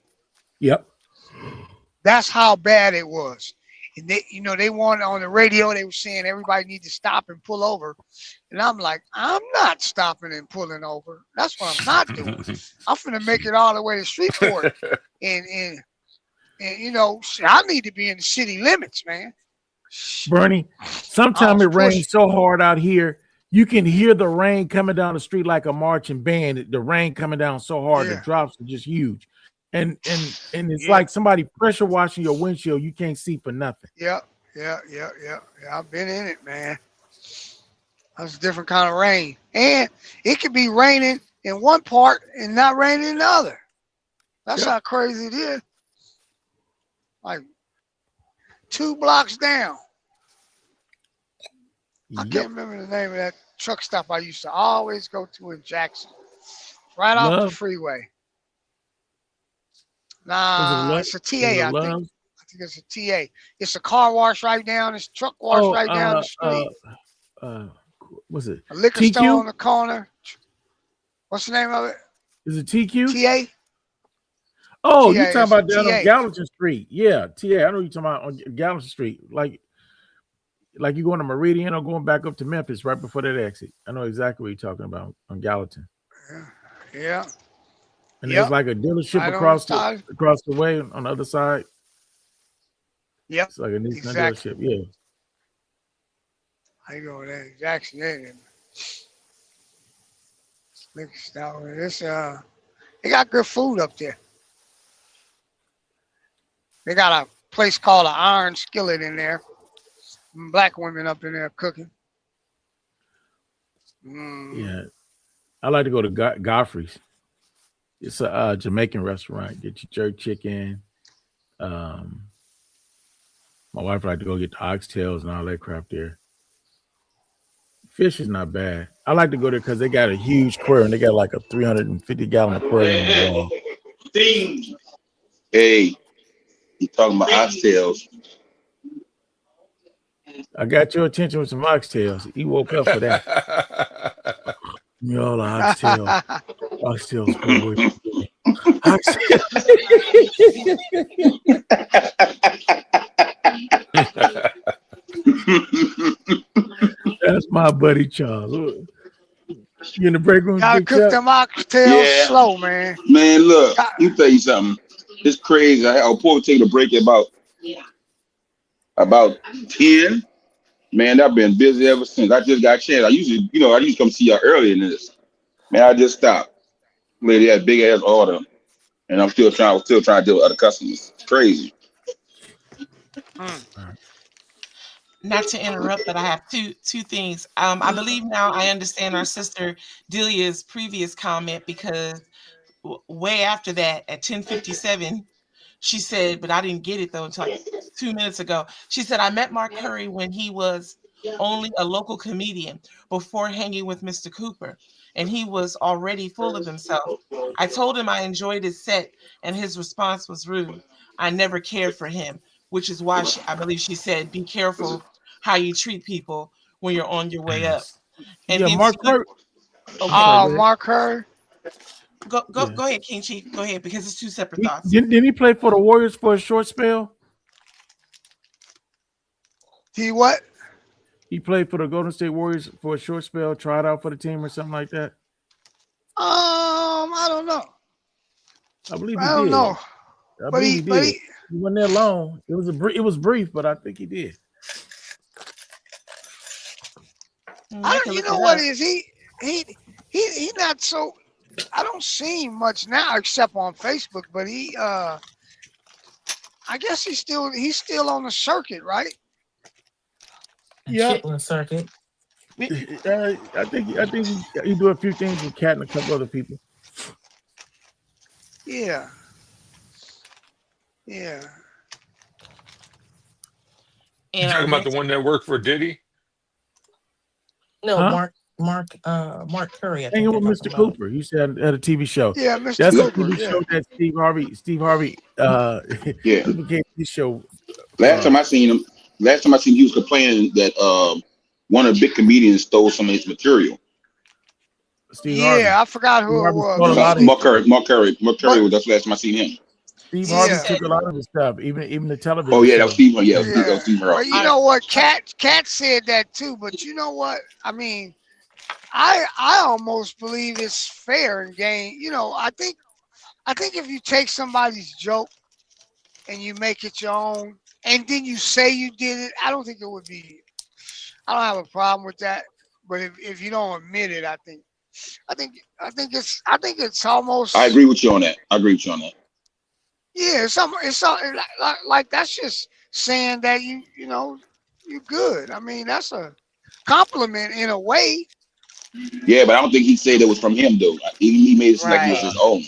Yep. That's how bad it was. And they wanted on the radio, they were saying everybody needs to stop and pull over. And I'm like, I'm not stopping and pulling over. That's what I'm not doing. I'm finna make it all the way to Shreveport. and I need to be in the city limits, man. Bernie, sometimes it rains so hard out here, you can hear the rain coming down the street like a marching band. The rain coming down so hard, the drops are just huge. And it's like somebody pressure washing your windshield. You can't see for nothing. Yeah. I've been in it, man. That's a different kind of rain. And it could be raining in one part and not raining in the other. That's how crazy it is. Like 2 blocks down. I can't remember the name of that truck stop I used to always go to in Jackson. Right off the freeway. Nah, it's a TA, I think. I think it's a TA. It's a car wash right down. It's a truck wash right down the street. What's it? A liquor store on the corner. What's the name of it? Is it TQ? TA? Oh, TA, you're talking about down TA. on Gallatin Street. Yeah, TA. I know you're talking about on Gallatin Street. Like you going to Meridian or going back up to Memphis right before that exit. I know exactly what you're talking about on Gallatin. Yeah. And there's like a dealership Right across the way on the other side. Yep. It's like a Nissan Exactly. dealership. Yeah. I go there in Jackson. Liquor store. It's they got good food up there. They got a place called the Iron Skillet in there. Black women up in there cooking. Yeah. I like to go to Godfrey's. It's a Jamaican restaurant. Get your jerk chicken. My wife like to go get the oxtails and all that crap there. Fish is not bad. I like to go there because they got a huge aquarium. They got like a 350-gallon aquarium. Hey, you talking about oxtails? I got your attention with some oxtails. You woke up for that. You all the oxtails. Oxtails. That's my buddy Charles. You in the break room? Gotta cook them oxtails slow, man. Man, look, let me tell you something. It's crazy. I'll probably take a break at about 10. Man, I've been busy ever since. I just got a chance. I usually come see y'all earlier than this. Man, I just stopped. Lady had big ass order, and I'm still trying to deal with other customers. It's crazy. Not to interrupt, but I have two things. I believe now I understand our sister Delia's previous comment, because way after that at 10:57, she said, but I didn't get it though until like 2 minutes ago. She said, I met Mark Curry when he was only a local comedian before hanging with Mr. Cooper, and he was already full of himself. I told him I enjoyed his set, and his response was rude. I never cared for him, which is why I believe she said, be careful how you treat people when you're on your way up. And yeah, Mark Curry. Mark Curry. Go ahead, King Chief. Go ahead, because it's two separate thoughts. Didn't he play for the Warriors for a short spell? He what? He played for the Golden State Warriors for a short spell, tried out for the team or something like that. I don't know. I believe he I don't did. know. I But believe he but did. He wasn't there long. It was brief, but I think he did. I don't. You know what is he not so. I don't see him much now except on Facebook. But I guess he's still on the circuit, right? Yeah. Chitlin circuit. I think he do a few things with Cat and a couple other people. Yeah. Yeah. You talking about the one that worked for Diddy? No, Huh? Mark Curry. I think Hanging they're with talking Mr. about. Cooper. You said at a TV show. Yeah, Mr. That's Cooper. a TV show that Steve Harvey Yeah. duplicated his show. Last time I seen him, he was complaining that one of the big comedians stole some of his material. Steve Harvey. Yeah, I forgot who Steve it Harvey was. stole a lot of Mark Curry was that's the last time I seen him. Steve Harvey Yeah. took a lot of his stuff, even the television. Oh yeah, that was show. Steve. Yeah, that was Steve Harvey. Well, you know what? Cat said that too, but you know what? I mean, I almost believe it's fair in game. You know, I think if you take somebody's joke and you make it your own, and then you say you did it, I don't think it would be. I don't have a problem with that. But if you don't admit it, I think it's almost. I agree with you on that. Yeah, it's something like that's just saying that you know you're good. I mean, that's a compliment in a way. Yeah, but I don't think he said it was from him though. He made it seem like it was his own.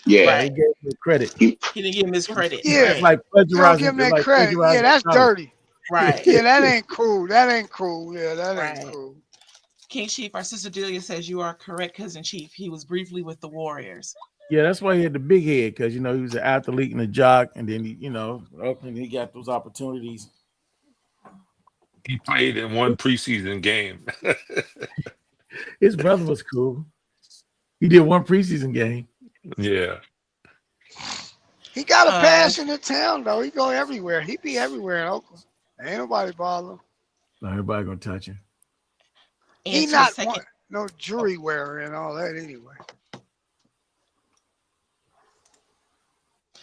Yeah. He gave him credit. He didn't give him his credit. Yeah, It's like don't plagiarizing. give him that like credit. Yeah, plagiarizing that's knowledge. dirty. Right. Yeah, that ain't cool. That ain't cool. Yeah, that ain't cool. King Chief, our sister Delia says you are correct, Cousin Chief. He was briefly with the Warriors. Yeah, that's why he had the big head, because he was an athlete and a jock, and then he got those opportunities. He played in one preseason game. His brother was cool. He did one preseason game. Yeah. He got a pass in the town though. He go everywhere. He be everywhere in Oakland. Ain't nobody bother him. Not everybody gonna touch him. He not no jury wearer and all that anyway.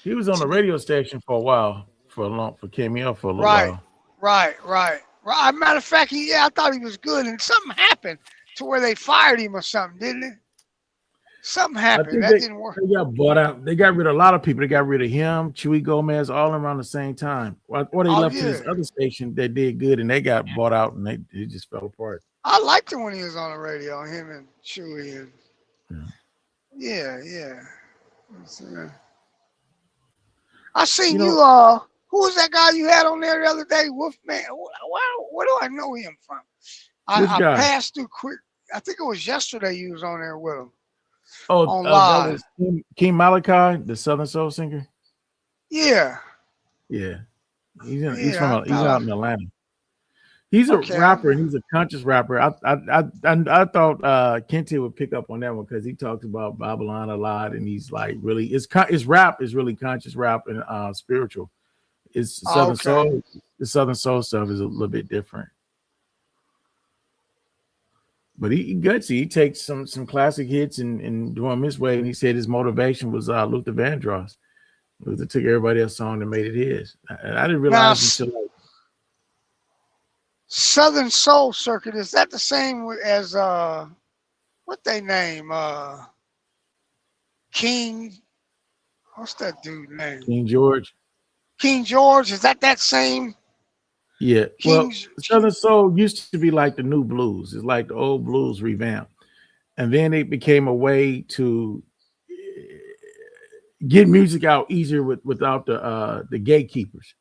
He was on the radio station for a while, for KML for a little Right, while. right. Matter of fact, I thought he was good, and something happened to where they fired him or something, didn't it? Something I happened. think That didn't work. They got bought out. They got rid of a lot of people. They got rid of him, Chewy Gomez, all around the same time. Or they left to this other station that did good, and they got bought out, and it just fell apart. I liked it when he was on the radio, him and Chewy. Yeah. I seen you. Who was that guy you had on there the other day? Wolfman. Where do I know him from? I passed through quick. I think it was yesterday you was on there with him. Oh, on that live. was King Malachi, the Southern Soul singer. Yeah. Yeah, he's Yeah, out in Atlanta. He's a rapper and he's a conscious rapper. I thought Kente would pick up on that one because he talks about Babylon a lot, and he's like really his rap is really conscious rap and spiritual. It's Southern Soul. The Southern Soul stuff is a little bit different. But he gutsy. He takes some classic hits and do them his way. And he said his motivation was Luther Vandross. Luther took everybody else's song and made it his. I didn't realize until like Southern Soul Circuit, is that the same as what they name? King, what's that dude name? King George. King George, is that same? Yeah. Well, Southern Soul used to be like the new blues. It's like the old blues revamped. And then it became a way to get music out easier without the gatekeepers.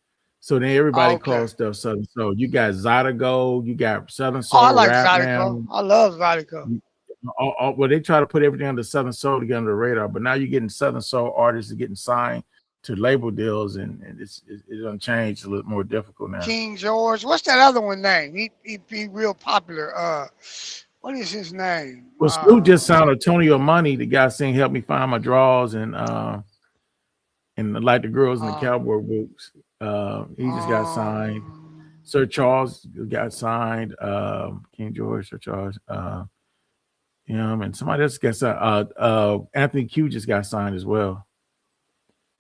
So then everybody calls stuff Southern Soul. You got Zydeco, you got Southern Soul. I like Rap Zydeco. I love Zydeco. Well, they try to put everything under Southern Soul to get under the radar, but now you're getting Southern Soul artists are getting signed to label deals, and it's done changed a little more difficult now. King George. What's that other one name? He be real popular. What is his name? Well, Snoop just signed Antonio Money, the guy saying "Help Me Find My Draws" and like the girls in the cowboy boots. He just got signed. Sir Charles got signed. King George, Sir Charles. Him and somebody else got signed. Anthony Q just got signed as well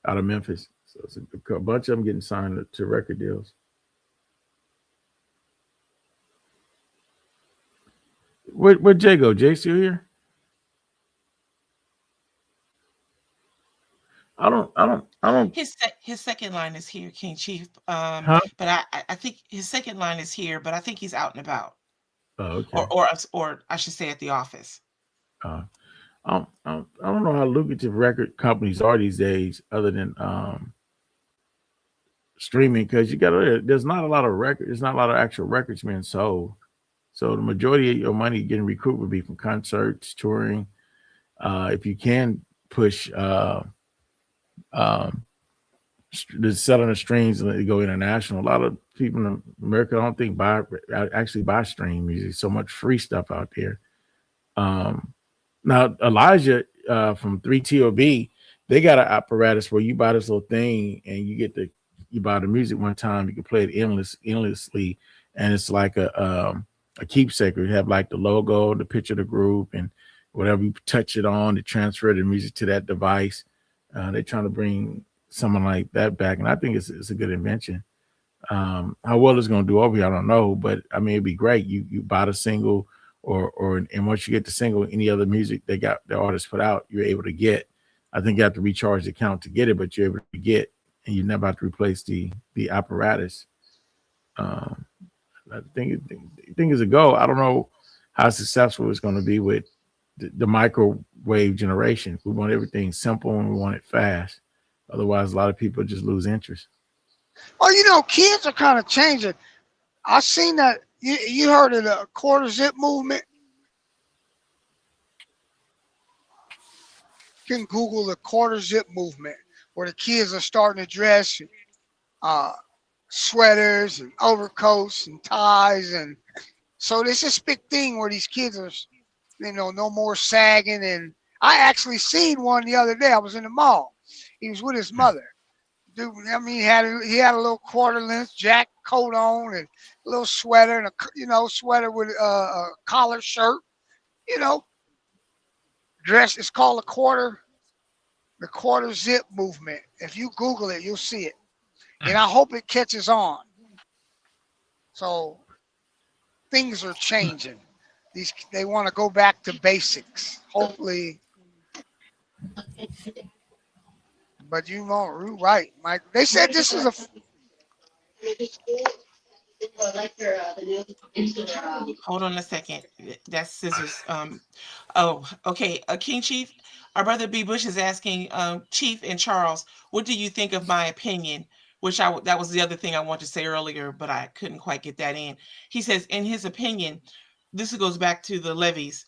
out of Memphis. So it's a bunch of them getting signed to record deals. Where'd Jay go? Jay still here? I don't. His second line is here, King Chief. Huh? But I think his second line is here, but I think he's out and about. Oh, okay. Or I should say at the office. I don't know how lucrative record companies are these days, other than streaming, because there's not a lot of there's not a lot of actual records being sold. So the majority of your money getting recouped would be from concerts, touring. If you can push the selling of streams and let it go international, a lot of people in America I don't think buy stream music. So much free stuff out there. Now Elijah from 3TOB, they got an apparatus where you buy this little thing and you buy the music one time, you can play it endlessly, and it's like a keepsake. You have like the logo, the picture of the group, and whatever you touch it on to transfer the music to that device. They're trying to bring something like that back, and I think it's a good invention. How well it's going to do over here, I don't know, but I mean, it'd be great. You buy the single, and once you get the single, any other music they got the artist put out, you're able to get. I think you have to recharge the account to get it, but you're able to get, and you never have to replace the apparatus. I think it's a go. I don't know how successful it's going to be with the microwave generation. We want everything simple and we want it fast. Otherwise, a lot of people just lose interest. Well, kids are kind of changing. I seen that. You heard of the quarter zip movement? You can Google the quarter zip movement, where the kids are starting to dress sweaters and overcoats and ties, and so there's this big thing where these kids are, no more sagging. And I actually seen one the other day. I was in the mall. He was with his mother. Dude, I mean, he had a little quarter length jack coat on and a little sweater and a sweater with a collar shirt. Dress. It's called the quarter zip movement. If you Google it, you'll see it. And I hope it catches on. So things are changing. They want to go back to basics. Hopefully. But you're right, Mike. They said this is Hold on a second. That's scissors. Oh, okay. King Chief, our brother B. Bush is asking Chief and Charles, what do you think of my opinion? That was the other thing I wanted to say earlier, but I couldn't quite get that in. He says, in his opinion, this goes back to the levees.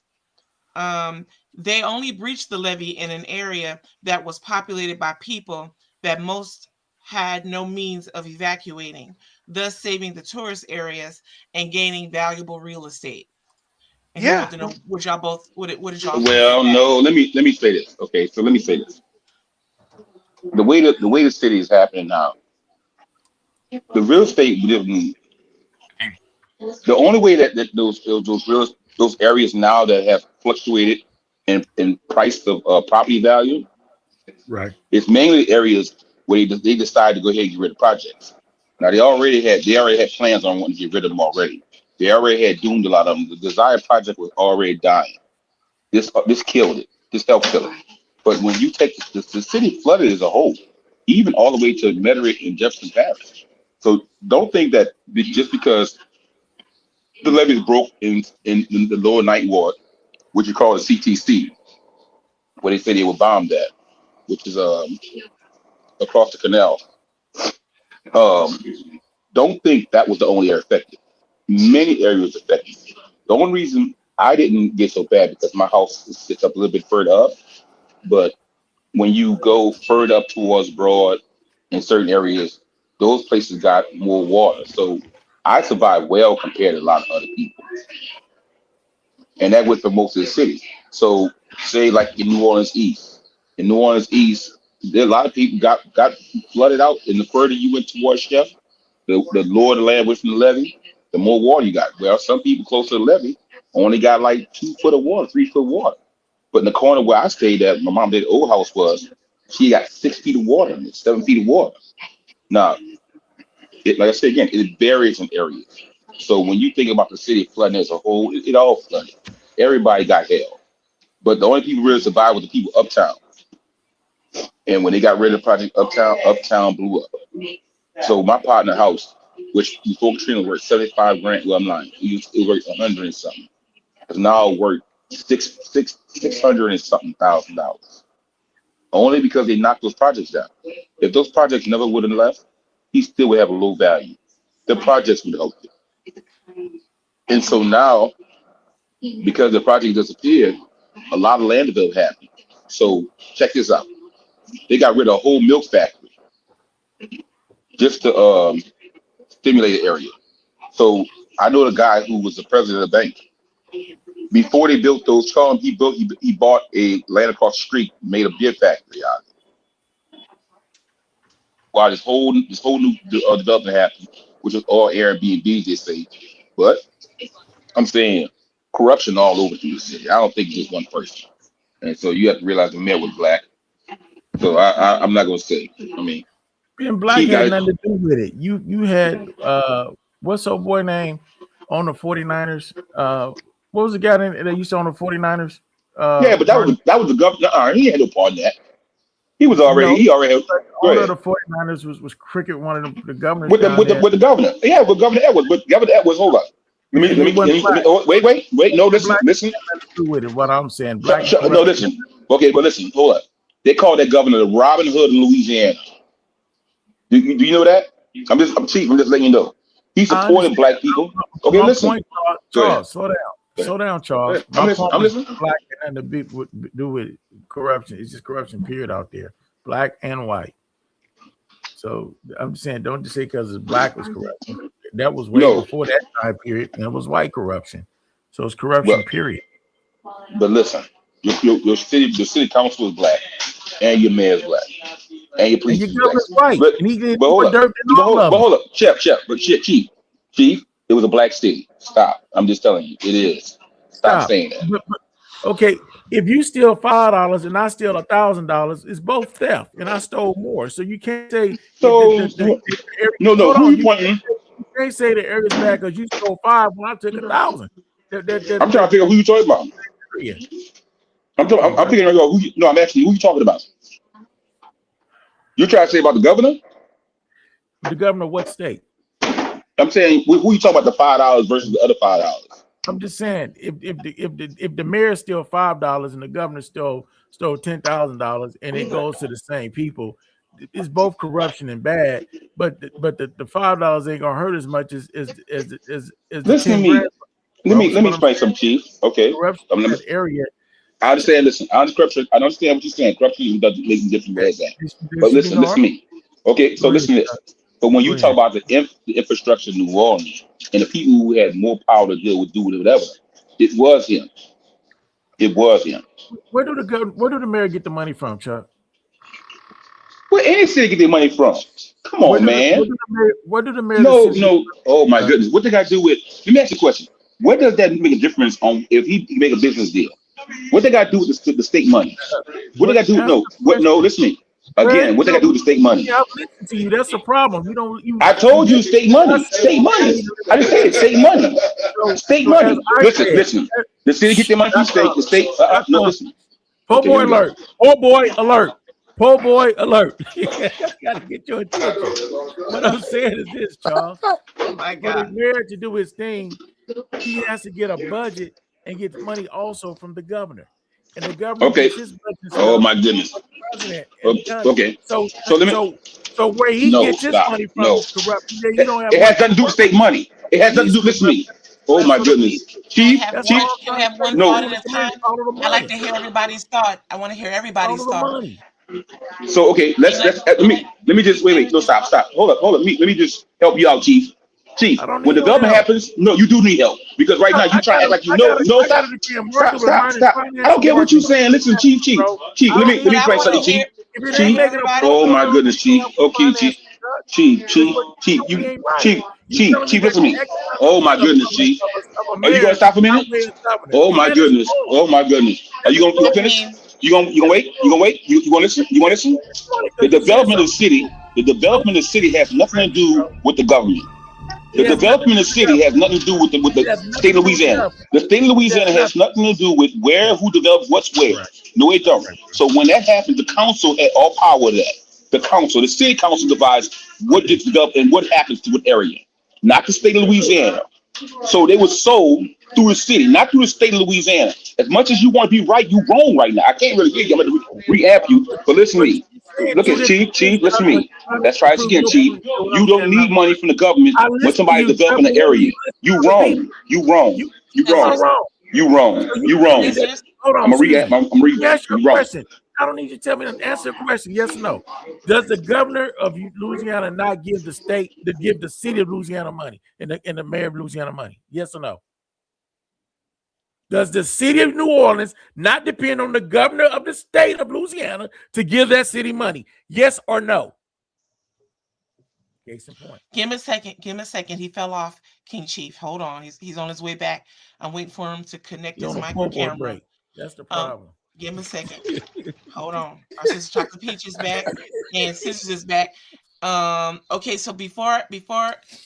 They only breached the levee in an area that was populated by people that most had no means of evacuating, thus saving the tourist areas and gaining valuable real estate. And yeah. To know, what did y'all? Well, no. Let me say this. Okay, so let me say this. The way the city is happening now, the real estate, the only way that those areas now that have fluctuated in price of property value, right? It's mainly areas where they decide to go ahead and get rid of projects. Now they already had plans on wanting to get rid of them already. They already had doomed a lot of them. The desired project was already dying. This killed it. This helped kill it. But when you take the city flooded as a whole, even all the way to Metairie and Jefferson Parish. So don't think that just because the levees broke in the lower ninth ward, which you call the CTC, where they say they were bombed at, which is across the canal. Don't think that was the only area affected. Many areas affected. The only reason I didn't get so bad because my house sits up a little bit further up, but when you go further up towards Broad in certain areas, those places got more water. So I survived well compared to a lot of other people. And that went for most of the city. So say like in New Orleans East. In New Orleans East, there a lot of people got flooded out. And the further you went towards Chef, the lower the land was from the levee, the more water you got. Well, some people close to the levee only got like 2 foot of water, 3 foot water. But in the corner where I stayed at, my mom did old house was, she got 6 feet of water in it, 7 feet of water. Now, like I said again, it varies in areas. So when you think about the city flooding as a whole, it all flooded. Everybody got hell. But the only people really survived were the people uptown. And when they got rid of the project uptown blew up. So my partner house, which before Katrina worth 75 grand, well, I'm lying. It worth 100 and something. It's now worth $600 and something thousand. Only because they knocked those projects down. If those projects never would have left, he still would have a low value. The projects would help it. And so now, because the project disappeared, a lot of land development happened. So check this out. They got rid of a whole milk factory just to stimulate the area. So I know the guy who was the president of the bank. Before they built those columns, he bought a land across the street, made a beer factory out of it. While this whole new development happened, which was all Airbnbs, they say. But I'm saying corruption all over the city. I don't think it's just one person. And so you have to realize the mayor was black. So I'm not gonna say. I mean, being black had nothing to do with it. You had what's old boy name on the 49ers? What was the guy that used to own the 49ers? Yeah, but that was the governor. He had no part in that. He already had. Owner of the 49ers was Cricket, one of the governors. With the governor. Yeah, with Governor Edwards. But Governor Edwards, hold up. Let me wait. No, listen. With it, what I'm saying. Black. No, listen. Okay, but listen, hold up. They call that governor the Robin Hood of Louisiana. Do you know that? I'm just letting you know. He supported black people. Okay, listen. Point, Charles, slow down, Charles. I'm listening. Black and nothing to do with corruption. It's just corruption, period, out there. Black and white. So I'm just saying, don't just say because it's black was corruption. That was way before that time period, and it was white corruption. So it's corruption, period. But listen, your city council is black, and your mayor is black, and your police is black. White. But hold up, Chief, it was a black city. Stop. I'm just telling you, it is. Stop saying that. Okay, if you steal $5 and I steal $1,000, it's both theft, and I stole more. So you can't say no. Who you pointing? You can't say the area's bad because you stole $5 when I took $1,000. I'm trying to figure out who you talking about. I'm figuring out who. I'm asking you, who you talking about? You trying to say about the governor? The governor of what state? I'm saying who you talking about, the $5 versus the other $5? I'm just saying if the mayor stole $5 and the governor stole $10,000 and it goes to the same people, it's both corruption and bad. But the $5 ain't gonna hurt as much as Listen to me. Let me explain something, Chief. Okay. Area. I understand. Listen, I understand what you're saying. Corruption doesn't make different ways. But listen to me. Okay, so listen to this. But when you talk about the infrastructure in New Orleans and the people who had more power to do whatever, it was him. It was him. Where do the mayor get the money from, Chuck? Where any city get their money from? Come on, man. Where do the mayor? No. Oh my goodness. What they got to do with? Let me ask you a question. What does that make a difference on if he make a business deal? What they got to do with the state money? What they got to do? No. Listen to me. Again, what they got to do with the state money? Yeah, I'm listening to you. That's the problem. I told you state money. State money. I just said state money. State money. Listen. The city get their money from state. The state. No, listen. Po' boy alert. Po' boy alert. Po' boy alert. Gotta get your attention. What I'm saying is this, Charles. Oh my God. For the mayor to do his thing, he has to get a budget and get money also from the governor. And the government gets his budget. Oh my goodness. Okay. So where he gets his money from is corruption. You don't have it has nothing to do with state money. It has nothing to do with me. Oh my goodness. Chief. Can I have one thought at a time? I like to hear everybody's thought. I want to hear everybody's thought. So okay, let me just wait. No, stop. Hold up. Let me just help you out, Chief. Chief, when development happens, no, you do need help because right now you try to act like you know. No, stop. I don't care what you're saying. Listen, Chief. Let me explain something, Chief. Oh my goodness, Chief. Okay, Chief. Chief, listen to me. Oh my goodness, Chief. Are you gonna stop a minute? Oh my goodness. Oh my goodness. Are you gonna finish? You gonna wait? You gonna wait? You gonna listen? You wanna listen? The development of the city has nothing to do with the government. The development of the city has nothing to do with the state of Louisiana. The state of Louisiana has nothing to do with who develops what's where. No, it don't. So when that happens, the council had all power of that. The city council divides what gets developed and what happens to what area, not the state of Louisiana. So they were sold through the city, not through the state of Louisiana. As much as you want to be right, you're wrong right now. I can't really hear you. I'm going to re-amp you, but listen to me. Look at Chief, listen to me. Let's try this again, Chief. You don't need money from the government when somebody's developing an area. You wrong. Hold on. I'm re-amp. You wrong. I don't need you to tell me to answer a question. Yes or no? Does the governor of Louisiana not give the city of Louisiana money and the mayor of Louisiana money? Yes or no? Does the city of New Orleans not depend on the governor of the state of Louisiana to give that city money? Yes or no? Case in point. Give him a second. He fell off, King Chief. Hold on. He's on his way back. I'm waiting for him to connect his mic and camera. Break. That's the problem. Give him a second. Hold on. Our sister Chocolate Peach is back and Scissors is back. Okay, so before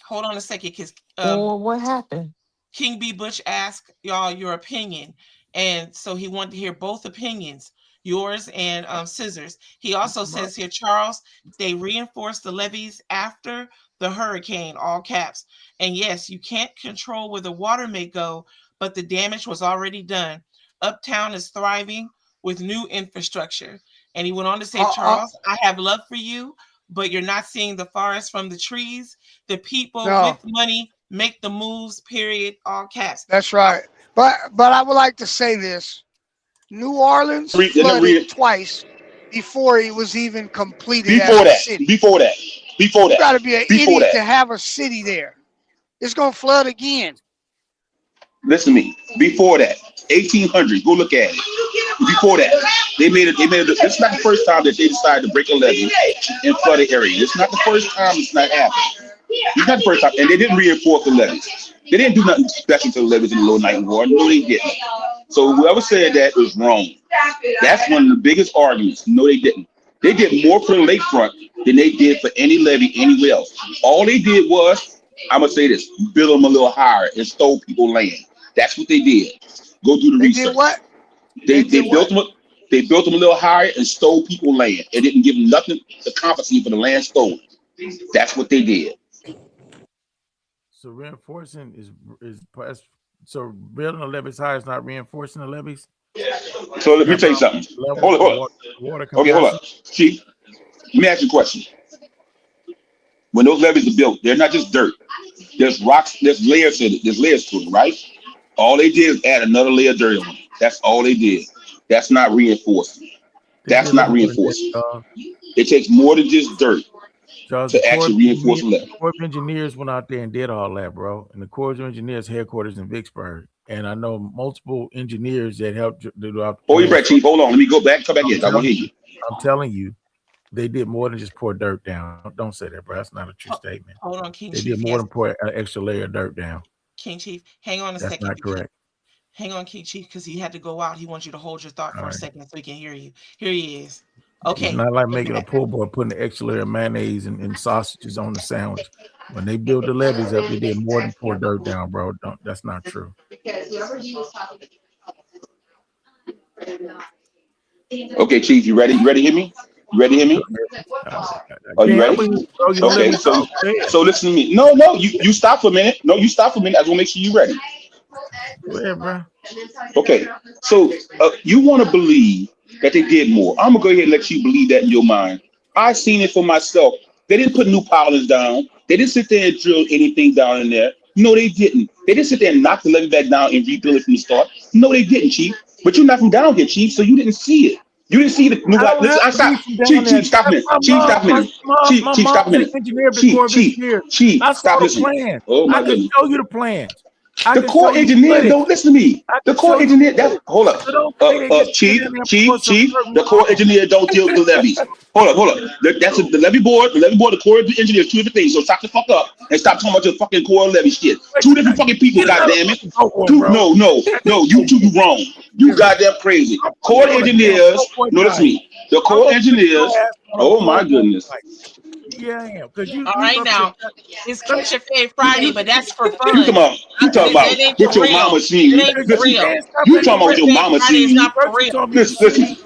hold on a second, because what happened? King B. Butch asked y'all your opinion, and so he wanted to hear both opinions, yours and Scissors. He also says here, Charles, they reinforced the levees after the hurricane, all caps. And yes, you can't control where the water may go, but the damage was already done. Uptown is thriving with new infrastructure. And he went on to say, Charles, I have love for you, but you're not seeing the forest from the trees. The people with money make the moves, period, all caps. That's right. But I would like to say this. New Orleans flooded twice before it was even completed as a city. Before that. You got to be an idiot to have a city there. It's going to flood again. Listen to me. Before that, 1800, go look at it. Before that, they made it. This is not the first time that they decided to break a levee in flooded area. It's not the first time it's not happened. It's not the first time, and they didn't reinforce the levees. They didn't do nothing special to the levees in the Low Night War. No, they didn't. So whoever said that was wrong. That's one of the biggest arguments. No, they didn't. They did more for the lakefront than they did for any levee anywhere else. All they did was, I'm gonna say this, build them a little higher and stole people land. That's what they did. Go do the research. Did what? They built them. They built them a little higher and stole people land. It didn't give them nothing to compensate for the land stolen. That's what they did. So reinforcing is so building the levees higher is not reinforcing the levees. So let me tell you something. Hold on. Okay, hold on. Chief, let me ask you a question. When those levees are built, they're not just dirt. There's rocks. There's layers to it. There's layers to it, right? All they did is add another layer of dirt on it. That's all they did. That's not reinforcing. That's not reinforcing. It takes more than just dirt to actually reinforce the levee. The Corps of Engineers went out there and did all that, bro. And the Corps of Engineers headquarters in Vicksburg. And I know multiple engineers that helped do out. Hold your breath, Chief. Hold on. Let me go back. Come back in. I want to hear you. I'm telling you, they did more than just pour dirt down. Don't say that, bro. That's not a true statement. Hold on, King They Chief. did more than pour an extra layer of dirt down. King Chief, hang on a That's second. not correct. Hang on, King Chief, because he had to go out. He wants you to hold your thought for a second so he can hear you. Here he is. Okay. It's not like making a pull boy, putting an extra layer of mayonnaise and sausages on the sandwich. When they built the levees up, they did more than pour dirt down, bro. That's not true. Okay, Chief, you ready? You ready to hear me? You ready to hear me? Are you ready? Okay, so listen to me. No, you stop for a minute. No, you stop for a minute. I just want to make sure you're ready. Go ahead, bro. Okay, so you want to believe that they did more. I'm gonna go ahead and let you believe that in your mind. I seen it for myself. They didn't put new pilings down. They didn't sit there and drill anything down in there. No, they didn't. They didn't sit there and knock the levee back down and rebuild it from the start. No, they didn't, Chief. But you're not from down here, Chief, so you didn't see it. You didn't see the new. Listen, I stop. Chief, stop a minute. Chief, stop a minute. Chief, stop a minute. Chief, stop listening. Oh my goodness. I can show you the plans. The core engineer don't listen to me. The core engineer, hold up. Chief, the core engineer don't deal with the levies. Hold up. That's the levy board. The levy board, the core engineer, two different things. So stop the fuck up and stop talking about your fucking core levy shit. Two different fucking people, goddamn it. No, you two, you wrong. You goddamn crazy. Core engineers, no, that's me. The core engineers, oh my goodness. Yeah, I am. All right, now it's Catch Your Fade Friday, but that's for fun. You talking about what your mama seen. Listen, you talking about what your mama seen. Listen.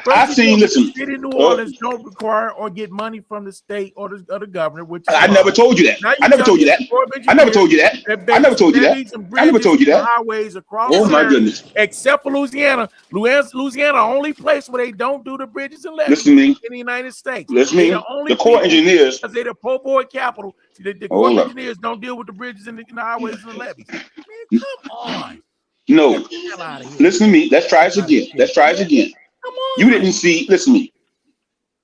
I seen. Listen. City of New Orleans don't require or get money from the state or the governor. Which I never told you that. I never told you that. I never told you that. I never told you that. I never told you that. Highways across. Oh my goodness. Except for Louisiana. Louisiana, only place where they don't do the bridges and levees Listen to me. in the United States. Listen to me. The core engineers. They're the po' boy capital. The core engineers don't deal with the bridges and the highways and the levees. Man, come on. No. Listen to me. Let's try this again. You didn't see. Listen to me.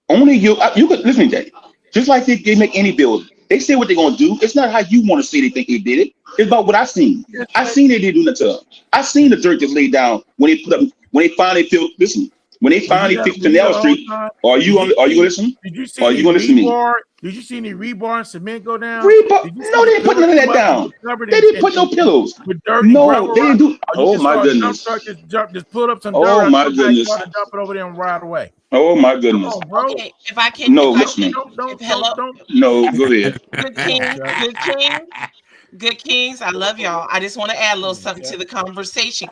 Only you could listen to me, Jay. Just like they make any building, they say what they're gonna do. It's not how you want to say they think they did it. It's about what I seen. I seen they didn't do nothing to them. I seen the dirt just laid down when they finally filled. Listen, when they finally fixed Canal Street. Are you gonna listen? Did you see? Are you gonna listen to me? Did you see any rebar and cement go down? No, they didn't put none of that down. They didn't put no pillows. No, they didn't do. Oh my goodness. Just put up some dirt. Oh my goodness. Dump it over there and ride away. Oh my goodness. Okay, if I can. No, listen. No, go ahead. Good Kings, I love y'all. I just want to add a little something to the conversation.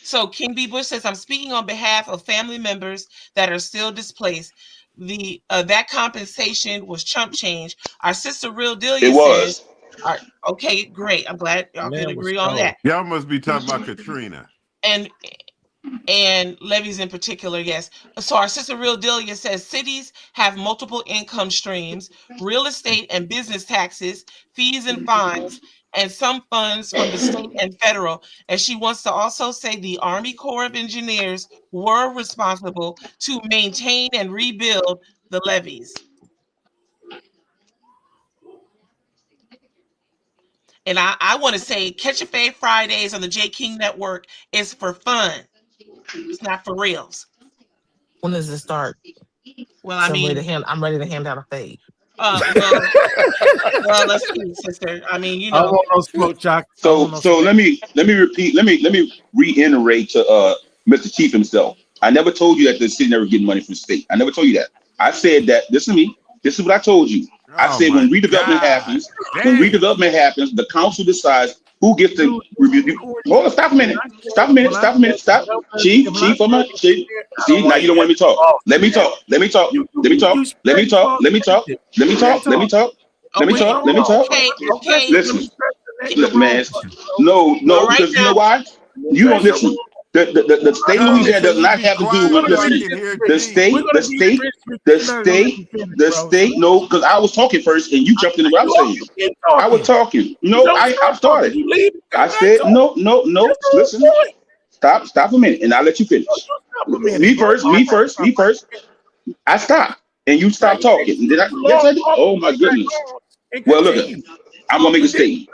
So King B. Bush says, I'm speaking on behalf of family members that are still displaced. That compensation was chump change. Our sister Real Delia says, okay, great. I'm glad y'all can agree on that. Y'all must be talking about Katrina. And levies in particular, yes. So our sister Real Delia says cities have multiple income streams, real estate and business taxes, fees and fines, and some funds from the state and federal. And she wants to also say the Army Corps of Engineers were responsible to maintain and rebuild the levees. And I want to say Catch Your Fade Fridays on the J King Network is for fun. It's not for reals. When does it start? Well, I mean, I'm ready to hand out a fade. Well, let's see, sister. I mean, you know. I want no smoke, Chuck. So let me repeat. Let me reiterate to Mr. Chief himself. I never told you that the city never getting money from the state. I never told you that. I said that. Listen to me. This is what I told you. I said when redevelopment happens, the council decides who gets to review. Hold on, stop a minute. Stop. Chief, I'm not. See, now you don't want me to talk. Let me talk. Okay. Listen, man. No, because you know why? You don't listen. The state of Louisiana does not have to do with the state. No, because I was talking first and you jumped in what I was saying. I was talking. No, I started. I said no. Listen, stop a minute, and I'll let you finish. Me first. I stopped, and you stopped talking. Did I? Yes, I did. Oh my goodness. Well, look, I'm gonna make a statement.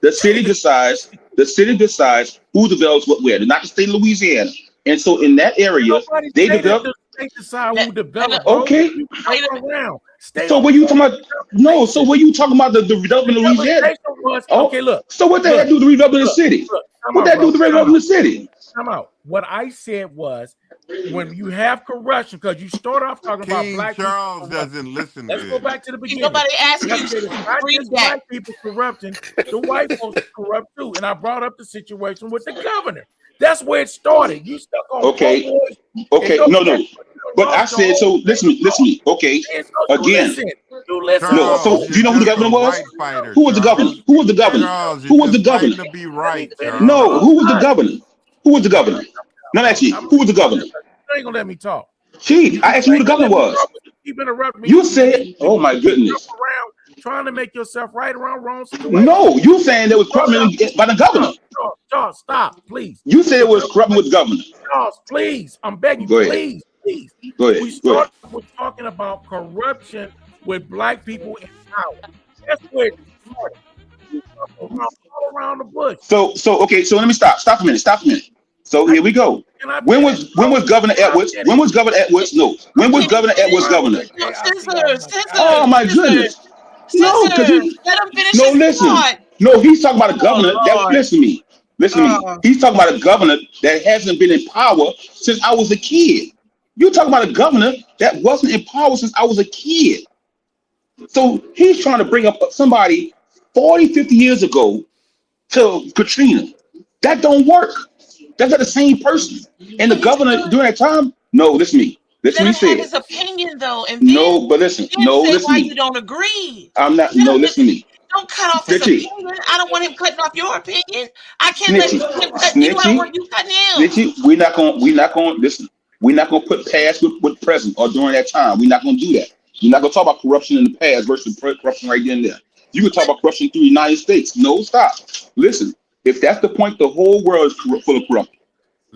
The city decides who develops what where. They're not the state of Louisiana. And so in that area, they develop. They decide who develops. Okay. So what you talking about? No, so what you talking about the development of Louisiana? Okay, look. So what the heck do the redevelopment of the city? What that do the redevelopment of the city? Come out. What I said was when you have corruption, because you start off talking about black Charles doesn't listen. Let's go back to the beginning. Nobody asked you to read that. Black people corrupting, the white folks corrupt too. And I brought up the situation with the governor. That's where it started. You stuck on okay. No. But I said so. Listen to me. Okay. Again. No. So do you know who the governor was? Who was the governor? No. Who was the governor? Not actually. Who was the governor? You ain't gonna let me talk. Chief, I asked you who the governor was. You said, "Oh my goodness." Trying to make yourself right around wrong situation. No, you saying there was corruption by the governor. Charles, stop, please. You said it was corruption with the governor. Charles, please. I'm begging you. Please. Go ahead. We're talking about corruption with black people in power. That's where it all around the bush. So okay, so let me stop a minute. So here we go. When was Governor Edwards? When was Governor Edwards? No. When was Governor Edwards governor? Oh my goodness. No, because let him finish no, his listen. thought. No, he's talking about a governor. Lord. Listen to me. He's talking about a governor that hasn't been in power since I was a kid. You're talking about a governor that wasn't in power since I was a kid. So he's trying to bring up somebody 40, 50 years ago to Katrina. That don't work. That's not the same person. And the governor during that time, no, listen to me. Listen Let to me him have say his opinion though, and no, then, but listen, then no, say listen why to me. you don't agree. I'm not, no, listen to me. Don't cut off his Snitchy. opinion. I don't want him cutting off your opinion. I can't let him cut you out where you cutting him. Snitchy, we're not gonna listen. We're not gonna put past with present or during that time. We're not gonna do that. You're not gonna talk about corruption in the past versus corruption right then and there. You can talk about corruption through the United States. No, stop. Listen, if that's the point, the whole world is full of corruption.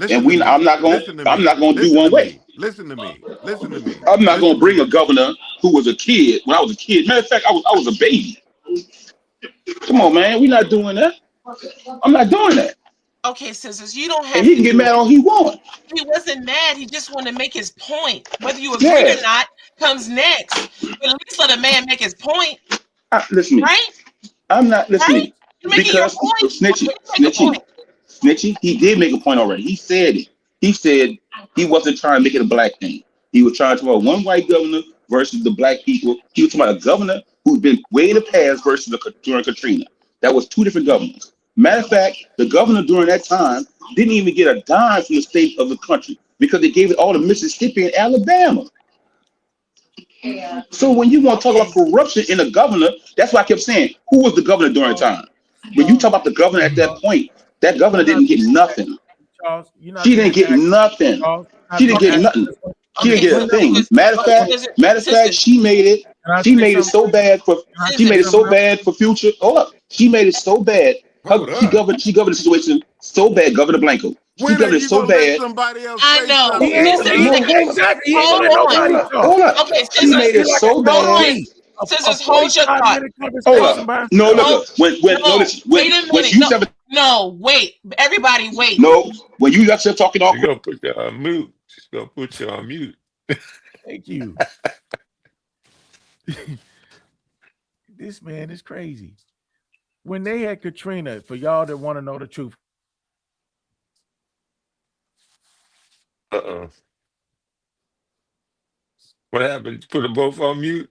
And I'm not gonna do one way. Listen to me. I'm not gonna bring a governor who was a kid when I was a kid. Matter of fact, I was a baby. Come on, man, we're not doing that. I'm not doing that. Okay, sisters, you don't have. And he can get mad all he wants. He wasn't mad. He just wanted to make his point. Whether you agree or not comes next. But at least let a man make his point. Listen, right? I'm not listening. Right? You're making your point. Snitchy, he did make a point already. He said it. He said he wasn't trying to make it a black thing. He was trying to talk about one white governor versus the black people. He was talking about a governor who's been way in the past versus during Katrina. That was two different governors. Matter of fact, the governor during that time didn't even get a dime from the state of the country because they gave it all to Mississippi and Alabama. So when you want to talk about corruption in a governor, that's why I kept saying, who was the governor during time? When you talk about the governor at that point, that governor didn't get nothing. She didn't get nothing. She didn't get nothing. She didn't get a thing. Matter of fact, she made it. She made it so bad for. She made it so bad for future. Hold up. She made it so bad. She governed the situation so bad. Governor Blanco. She governed it so bad. I know. Exactly. Hold up. Okay, She made it so bad. Sisters, hold your thought. Hold up. No, look. When you said. No, wait. Everybody, wait. No, when you got talking all. She's gonna put you on mute. She's gonna put you on mute. Thank you. This man is crazy. When they had Katrina, for y'all that want to know the truth. What happened? Put them both on mute?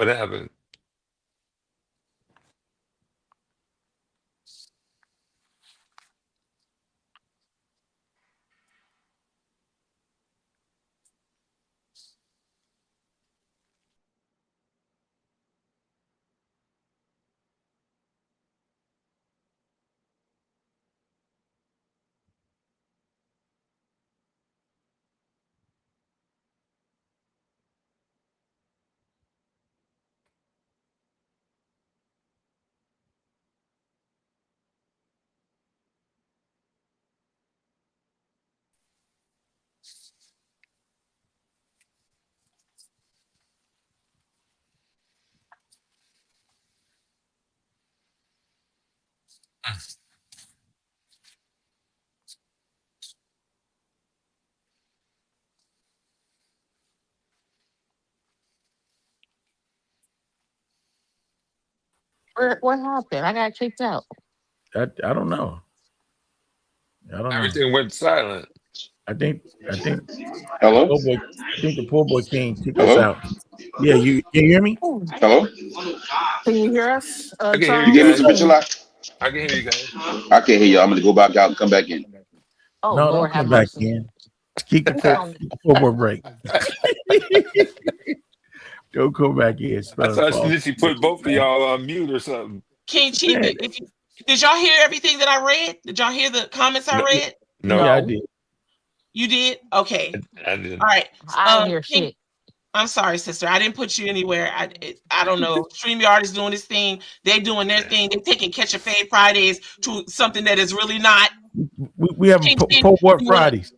What happened? What happened? I got kicked out. I don't know. Everything went silent. I think. Hello. I think the poor boy king kicked us out. Yeah, you can you hear me? Hello. Can you hear us? I can hear You gave me some picture line? I can hear you guys. I can't hear you. I'm gonna go back out and come back in. Oh, No, Lord, don't have come back mercy. in. Keep the poor boy break. Don't come back in. I thought Snitchy put both of y'all on mute or something. King Chief, did y'all hear everything that I read? Did y'all hear the comments I read? No, Yeah, I did. You did? Okay. I didn't. All right. I didn't hear King, shit. I'm sorry, sister. I didn't put you anywhere. I don't know. StreamYard is doing this thing. They're doing their thing. They're taking Catch a Fade Fridays to something that is really not. We have Pope What Fridays.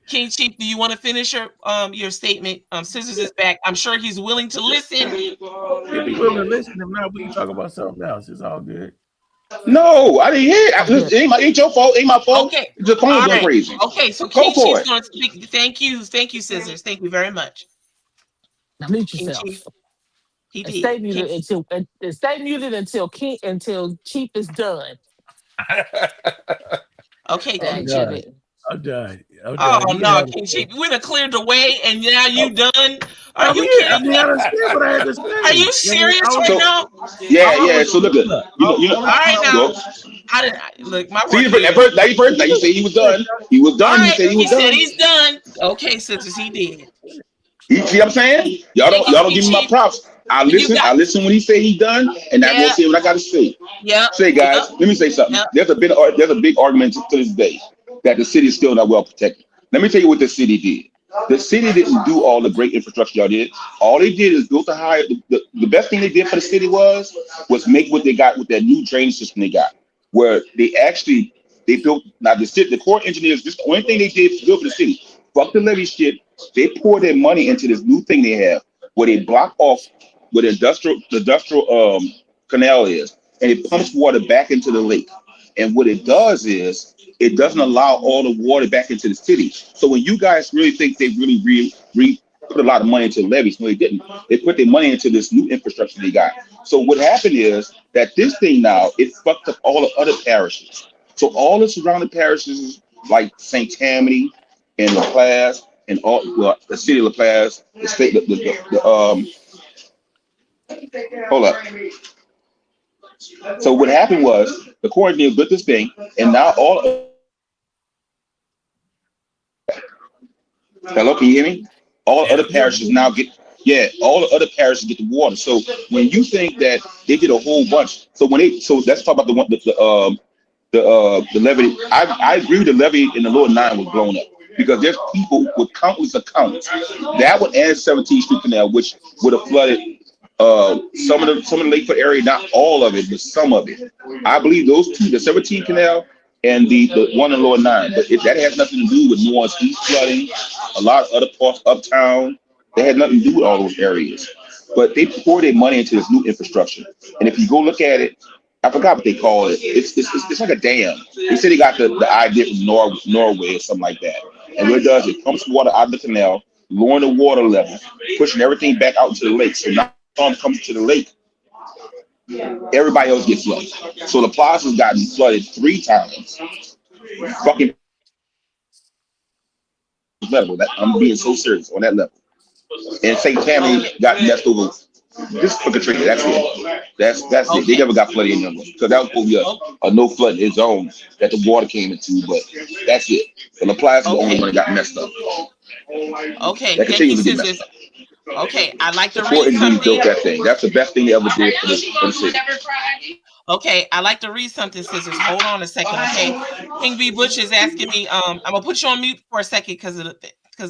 King Chief, do you want to finish your statement? Scissors is back. I'm sure he's willing to listen. If he's willing to listen, if not, we can talk about something else. It's all good. No, I didn't hear it. Ain't your fault. Ain't my fault. Okay. The phone's going crazy. Okay, so Go King for Chief's it. going to speak. Thank you, Scissors. Thank you very much. Now mute King yourself. Chief. He And did. stay muted until Chief is done. Okay, I'm King done. Chief. I'm done. Oh no, King Chief, we done cleared the way, and now you done. Are you I kidding mean, me? I understand what I had to say. Are you serious right now? Yeah. So look at you know. All right now. Go. Look, my See, work here. now you say he was done. He was done. All He right, said he was done. he's done. Okay, Scissors, he did. You see what I'm saying? Y'all don't give me my props. I listen when he say he done, and I go say what I gotta say. Yeah. Say, guys, let me say something. There's a big argument to this day that the city is still not well protected. Let me tell you what the city did. The city didn't do all the great infrastructure y'all did. All they did is built a higher. The best thing they did for the city was make what they got with that new drainage system they got, where they built. Now the Corps engineers, this the only thing they did to build for the city. Fuck the levee shit. They pour their money into this new thing they have, where they block off where the industrial canal is, and it pumps water back into the lake. And what it does is it doesn't allow all the water back into the city. So when you guys really think they really put a lot of money into the levees, no, they didn't. They put their money into this new infrastructure they got. So what happened is that this thing now, it fucked up all the other parishes. So all the surrounding parishes like St. Tammany and LaPlace and all the city of LaPlace, the state, hold up. So what happened was the Corps engineers built this thing, and now hello, can you hear me? All other parishes now get all the other parishes get the water. So when you think that they did a whole bunch, so let's talk about the levee. I agree with the levee in the Lower Nine was blown up because there's people with countless accounts. That one and 17th Street Canal, which would have flooded some of the Lakefoot area, not all of it, but some of it. I believe those two, the 17th Canal and the one in Lower Nine, but that has nothing to do with Northeast flooding. A lot of other parts uptown, they had nothing to do with all those areas. But they poured their money into this new infrastructure, and if you go look at it, I forgot what they call it. It's like a dam. They say they got the idea from Norway or something like that. And what it does, it pumps water out of the canal, lowering the water level, pushing everything back out into the lake. So now storm comes to the lake, everybody else gets flooded. So the plaza's gotten flooded 3 times. Fucking level. I'm being so serious on that level. And St. Tammany got messed over. Just for Katrina, that's it. That's it. They never got flooded in them because that was supposed to be a no flood in zone that the water came into, but that's it. The LaPlace is the only one that got messed up. Okay, that thank you, Scissors. Okay, I'd like to read something. Built that thing. That's the best thing they ever did for the city. Okay, I like to read something, Scissors. Hold on a second, okay? King B. Butch is asking me. I'm gonna put you on mute for a second because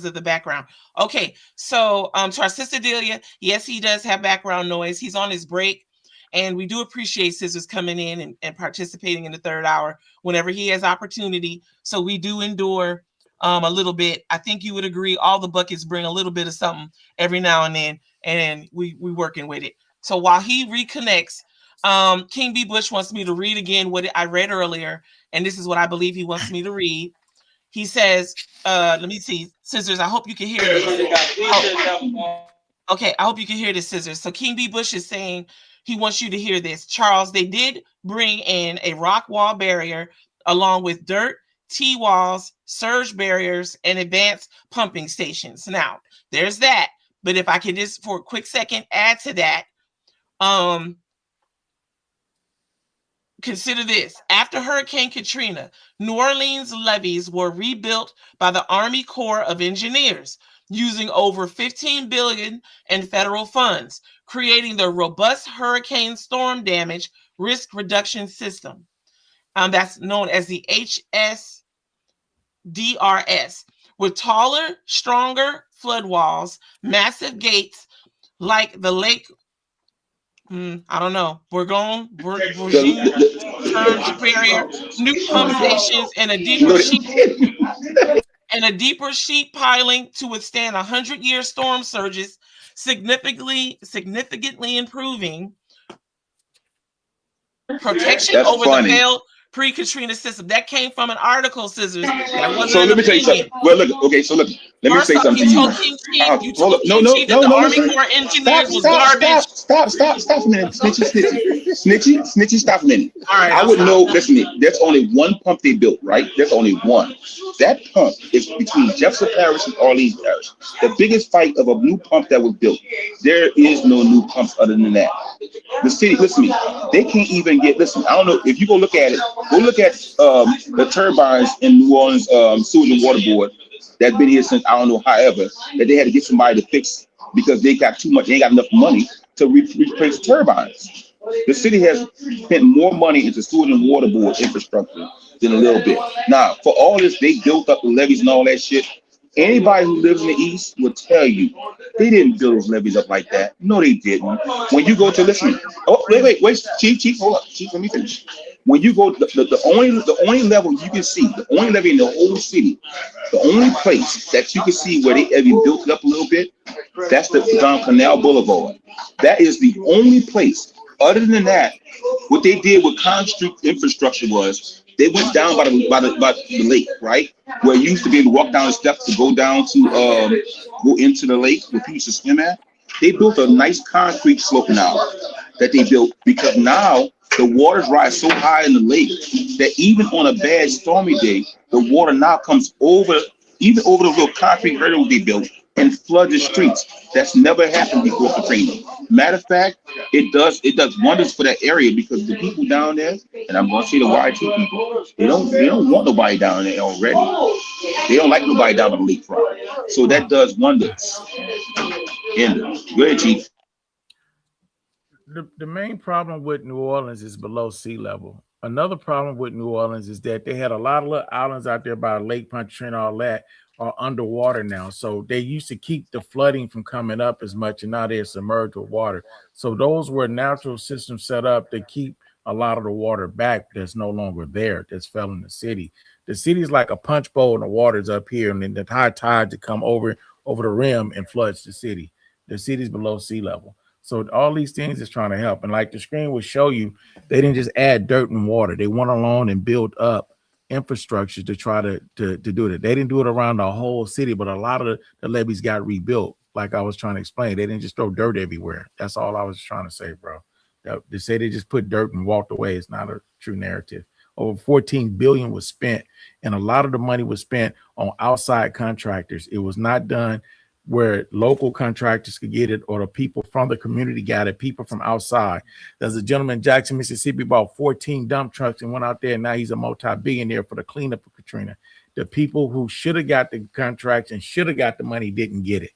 of the background. Okay, so to our sister Delia, yes, he does have background noise. He's on his break, and we do appreciate Scissors coming in and participating in the third hour whenever he has opportunity. So we do endure a little bit. I think you would agree. All the buckets bring a little bit of something every now and then, and we working with it. So while he reconnects. King B. Bush wants me to read again what I read earlier, and this is what I believe he wants me to read. He says, let me see, Scissors, I hope you can hear this. Okay, I hope you can hear this, Scissors. So King B. Bush is saying he wants you to hear this. Charles, they did bring in a rock wall barrier along with dirt, T-walls, surge barriers, and advanced pumping stations. Now, there's that. But if I can just, for a quick second, add to that, consider this. After Hurricane Katrina, New Orleans levees were rebuilt by the Army Corps of Engineers using over $15 billion in federal funds, creating the robust hurricane storm damage risk reduction system. That's known as the HSDRS. With taller, stronger, flood walls, massive gates like the lake. I don't know. Bourgogne, Term Superior, new pump stations, and a deeper sheet piling to withstand 100-year storm surges, significantly improving protection That's over funny. the failed pre-Katrina system. That came from an article, Scissors. That wasn't So an let me tell you opinion. something. Well, look, okay, so look, let me First say off, something you to you. told King Chief, you told No, King Chief that the Army listen. Corps engineers was garbage. Stop a minute. Snitchy, stop a minute. All right, I would know, listen to me, there's only one pump they built, right? There's only one. That pump is between Jefferson Parish and Orleans Parish. The biggest fight of a new pump that was built. There is no new pumps other than that. The city, listen to me, they can't even get, listen, I don't know, if you go look at it, go look at the turbines in New Orleans Sewage and Water Board that's been here since, I don't know, however, that they had to get somebody to fix because they got too much, they ain't got enough money to replace turbines. The city has spent more money into Sewage and Water Board infrastructure than a little bit. Now, for all this, they built up the levees and all that shit. Anybody who lives in the East will tell you they didn't build those levees up like that. No, they didn't. When you go to listen, oh wait, Chief, hold up, Chief, let me finish. When you go, the only level you can see, the only level in the whole city, the only place that you can see where they even built it up a little bit, that's the John Canal Boulevard. That is the only place. Other than that, what they did with concrete infrastructure was they went down by the lake, right? Where you used to be able to walk down the steps to go down to go into the lake where people used to swim at. They built a nice concrete slope now that they built because now the waters rise so high in the lake that even on a bad stormy day, the water now comes over, even over the little concrete hurdle they built and flood the streets. That's never happened before Katrina. Matter of fact, it does wonders for that area because the people down there, and I'm going to say the YT people, they don't want nobody down there already. They don't like nobody down on the lakefront. So that does wonders. Go ahead, Chief. The main problem with New Orleans is below sea level. Another problem with New Orleans is that they had a lot of little islands out there by Lake Pontchartrain and all that are underwater now. So they used to keep the flooding from coming up as much, and now they're submerged with water. So those were natural systems set up to keep a lot of the water back that's no longer there, that's fell in the city. The city is like a punch bowl and the water's up here, and then the high tides that come over the rim and floods the city. The city's below sea level. So all these things is trying to help. And like the screen will show you, they didn't just add dirt and water. They went along and built up infrastructure to try to do it. They didn't do it around the whole city, but a lot of the levees got rebuilt. Like I was trying to explain, they didn't just throw dirt everywhere. That's all I was trying to say, bro. They say they just put dirt and walked away. It's not a true narrative. Over 14 billion was spent, and a lot of the money was spent on outside contractors. It was not done where local contractors could get it, or the people from the community got it, people from outside. There's a gentleman in Jackson, Mississippi, bought 14 dump trucks and went out there, and now he's a multi-billionaire for the cleanup of Katrina. The people who should have got the contracts and should have got the money didn't get it.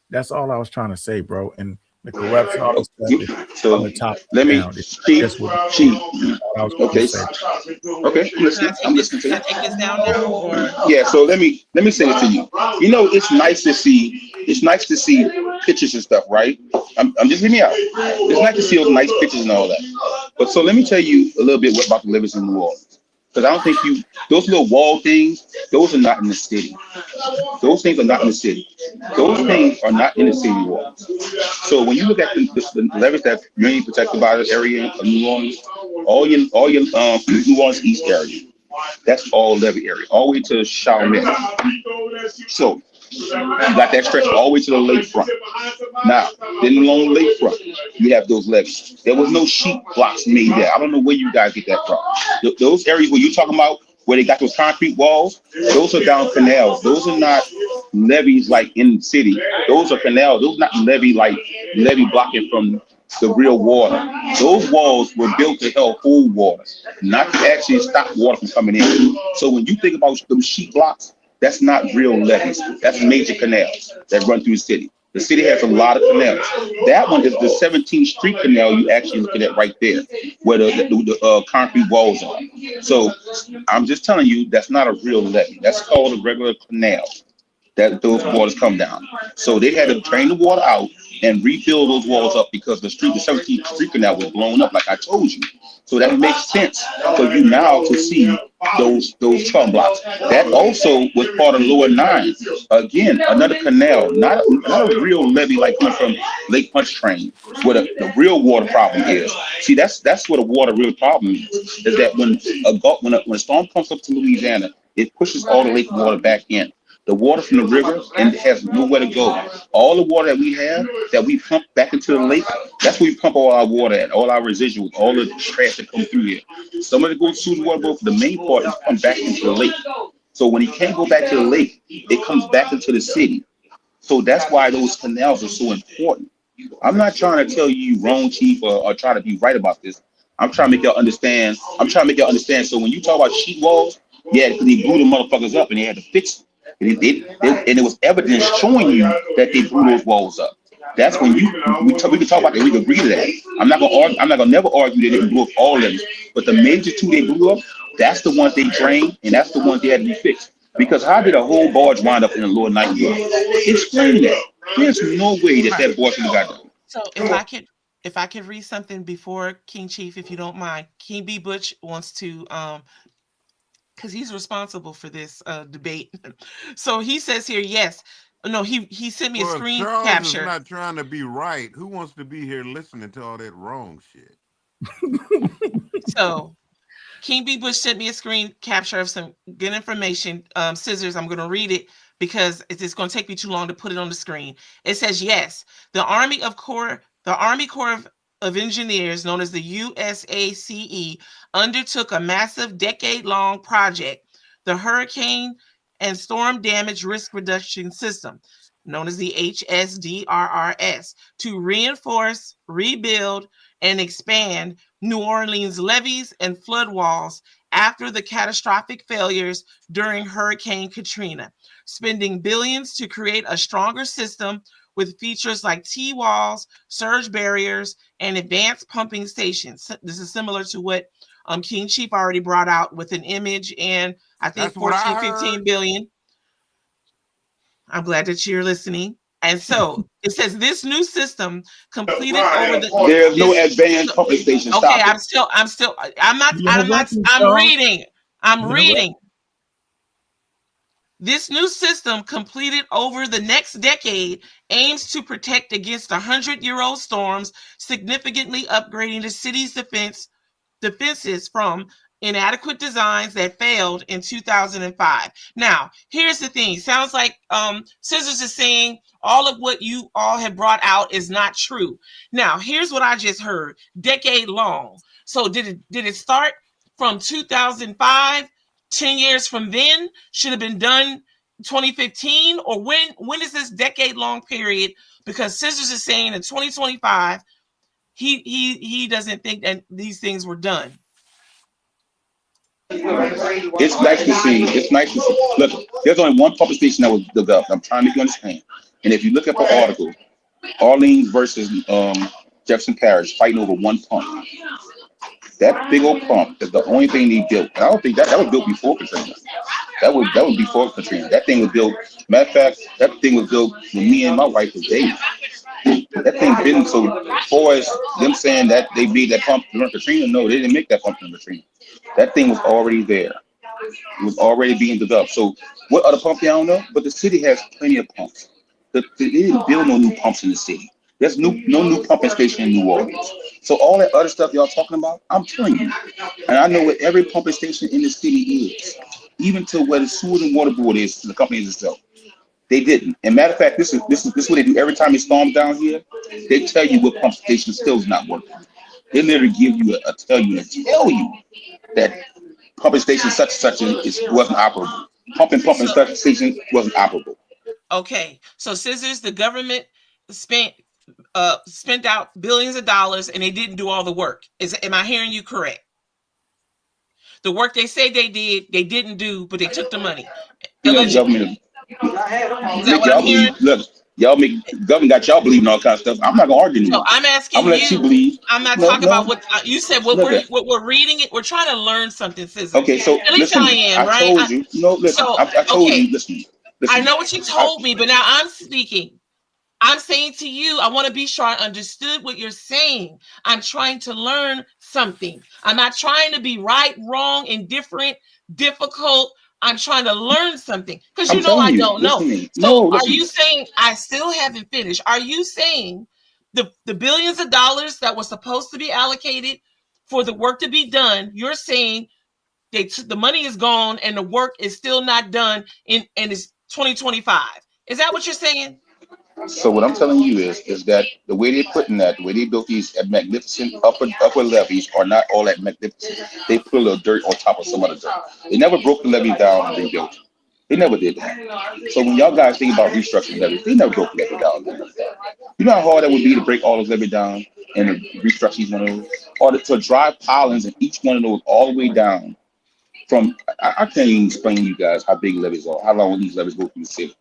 That's all I was trying to say, bro. And the corruption, all this stuff is on the top. Let me, Chief. Okay. Okay. I'm listening to you. Can I take this down now? Or? Yeah, so let me say this to you. You know, it's nice to see pictures and stuff, right? I'm just hear me out. It's nice to see those nice pictures and all that. But so let me tell you a little bit about the livers in New Orleans. Because I don't think those little wall things, those are not in the city. Those things are not in the city. Those things are not in the city walls. So when you look at the levees that's mainly protected by the area of New Orleans, all your New Orleans East area, that's all levee area, all the way to Chalmette. So you got that stretch all the way to the lakefront. Now, then along the lakefront, you have those levees. There was no sheet blocks made there. I don't know where you guys get that from. Those areas where you're talking about, where they got those concrete walls, those are down canals. Those are not levees like in the city. Those are canals. Those are not levee blocking from the real water. Those walls were built to help hold water, not to actually stop water from coming in. So when you think about those sheet blocks, that's not real levees. That's major canals that run through the city. The city has a lot of canals. That one is the 17th Street Canal you actually looking at right there, where the concrete walls are. So I'm just telling you, that's not a real levee. That's called a regular canal. that those waters come down. So they had to drain the water out and rebuild those walls up because the 17th Street Canal was blown up, like I told you. So that makes sense for you now to see those chum blocks. That also was part of Lower Nine. Again, another canal, not a real levee like one from Lake Pontchartrain, where the real water problem is. See, that's where the water real problem is that when a storm comes up to Louisiana, it pushes all the lake water back in. The water from the river and it has nowhere to go. All the water that we have that we pump back into the lake, that's where we pump all our water at, all our residuals, all the trash that comes through here. Some of it goes through the water, but the main part is pumped back into the lake. So when it can't go back to the lake, it comes back into the city. So that's why those canals are so important. I'm not trying to tell you wrong, Chief, or try to be right about this. I'm trying to make y'all understand. So when you talk about sheet walls, yeah, because they blew the motherfuckers up and they had to fix them. And it was evidence showing you that they blew those walls up. That's when we can talk about that. We can agree to that. I'm not gonna never argue that they didn't blow up all of them. But the major two they blew up, that's the ones they drained, and that's the ones they had to be fixed. Because how did a whole barge wind up in the Lower Nightingale? Explain that. There's no way that barge should have got done. So if I could read something before King Chief, if you don't mind, King B. Butch wants to because he's responsible for this debate. So he says here, yes. No, he sent me a screen Charles capture. is not trying to be right. Who wants to be here listening to all that wrong shit? So King B. Bush sent me a screen capture of some good information. Scissors, I'm going to read it because it's going to take me too long to put it on the screen. It says, yes, the Army Corps of Engineers, known as the USACE, undertook a massive decade-long project, the Hurricane and Storm Damage Risk Reduction System, known as the HSDRRS, to reinforce, rebuild, and expand New Orleans levees and flood walls after the catastrophic failures during Hurricane Katrina, spending billions to create a stronger system with features like T-walls, surge barriers, and advanced pumping stations. This is similar to what King Chief already brought out with an image and I think 15 billion. I'm glad that you're listening. And so it says this new system completed over the. There's no advanced pumping station. Okay, I'm reading. This new system, completed over the next decade, aims to protect against 100-year-old storms, significantly upgrading the city's defenses from inadequate designs that failed in 2005. Now, here's the thing. Sounds like Scissors is saying all of what you all have brought out is not true. Now, here's what I just heard. Decade long. So did it start from 2005? 10 years from then? Should have been done 2015? Or when is this decade-long period? Because Scissors is saying in 2025, he doesn't think that these things were done. It's nice to see. Look, there's only one pumping station that was developed. I'm trying to make you understand. And if you look at the article, Orleans versus Jefferson Parish fighting over one pump. That big old pump is the only thing they built. And I don't think that was built before Katrina. That was before Katrina. That thing was built. Matter of fact, that thing was built when me and my wife was dating. That thing been so. Far as them saying that they made that pump during Katrina, no, they didn't make that pump during Katrina. That thing was already there. It was already being developed. So what other pump y'all don't know? But the city has plenty of pumps. They didn't build no new pumps in the city. There's no new pumping station in New Orleans. So all that other stuff y'all talking about, I'm telling you. And I know what every pumping station in the city is, even to where the sewer and water board is to the companies itself. They didn't. And matter of fact, this is what they do every time it storms down here. They tell you what pump station still is not working. They literally give you tell you that pumping station such and such wasn't operable. Pumping such station wasn't operable. Okay, so Scissors, the government spent out billions of dollars and they didn't do all the work. Am I hearing you correct? The work they say they did, they didn't do, but they took the money. Government, government got y'all believing all kinds of stuff. I'm not gonna argue. So I'm asking you believe. I'm not talking about what you said. What we're reading it. We're trying to learn something. Scissors. Okay, so at least listen, I am, right? I told you. No, listen. I told you. Listen. I know what you told me, but now I'm speaking. I'm saying to you, I want to be sure I understood what you're saying. I'm trying to learn something. I'm not trying to be right, wrong, indifferent, difficult. I'm trying to learn something because you know I don't know. So are you saying I still haven't finished? Are you saying the billions of dollars that was supposed to be allocated for the work to be done, you're saying the money is gone and the work is still not done and it's 2025? Is that what you're saying? So what I'm telling you is that the way they're putting that, the way they built these magnificent upper levees are not all that magnificent. They put a little dirt on top of some other dirt. They never broke the levee down and rebuilt it. They never did that. So when y'all guys think about restructuring levees, they never broke the levee down. You know how hard it would be to break all those levees down and to restructure each one of those? Or to drive pilings in each one of those all the way down from, I can't even explain to you guys how big levees are, how long these levees go through the city.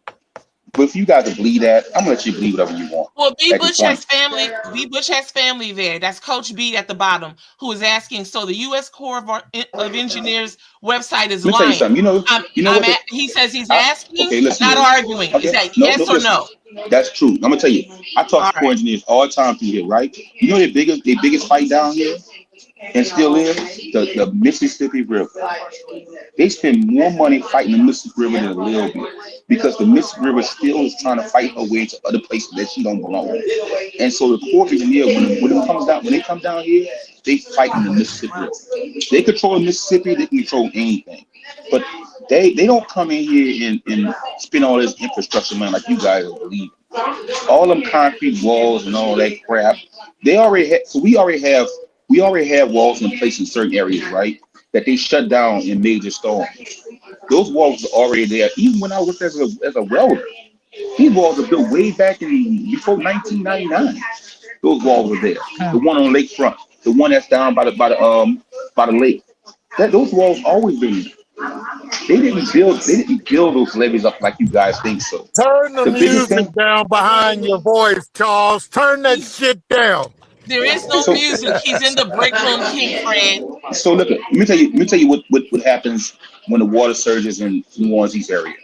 But if you guys believe that, I'm gonna let you believe whatever you want. Well, B. Butch has family. B. Butch has family there. That's Coach B at the bottom, who is asking. So the U.S. Corps of Engineers website is Let me tell you lying. something. He says he's asking, okay, listen, not arguing. Okay. Is that yes or no? That's true. I'm gonna tell you. I talk to Corps engineers all the time through here, right? You know their biggest fight down here, and still is the Mississippi River. They spend more money fighting the Mississippi River than a little bit because the Mississippi River still is trying to fight her way to other places that she don't belong. And so the Corps engineer, when they come down here, they fight in the Mississippi River. They control Mississippi. They can control anything, but they don't come in here and spend all this infrastructure money like you guys believe. All them concrete walls and all that crap. They already have. So we already have walls in place in certain areas, right? That they shut down in major storms. Those walls are already there. Even when I worked as a welder, these walls are built way back before 1999. Those walls were there. The one on Lakefront, the one that's down by the lake. Those walls always been there. They didn't build those levees up like you guys think so. Turn the music down behind your voice, Charles. Turn that shit down. There is no music. He's in the break room, King Fred. So look, let me tell you what happens when the water surges in New Orleans East area.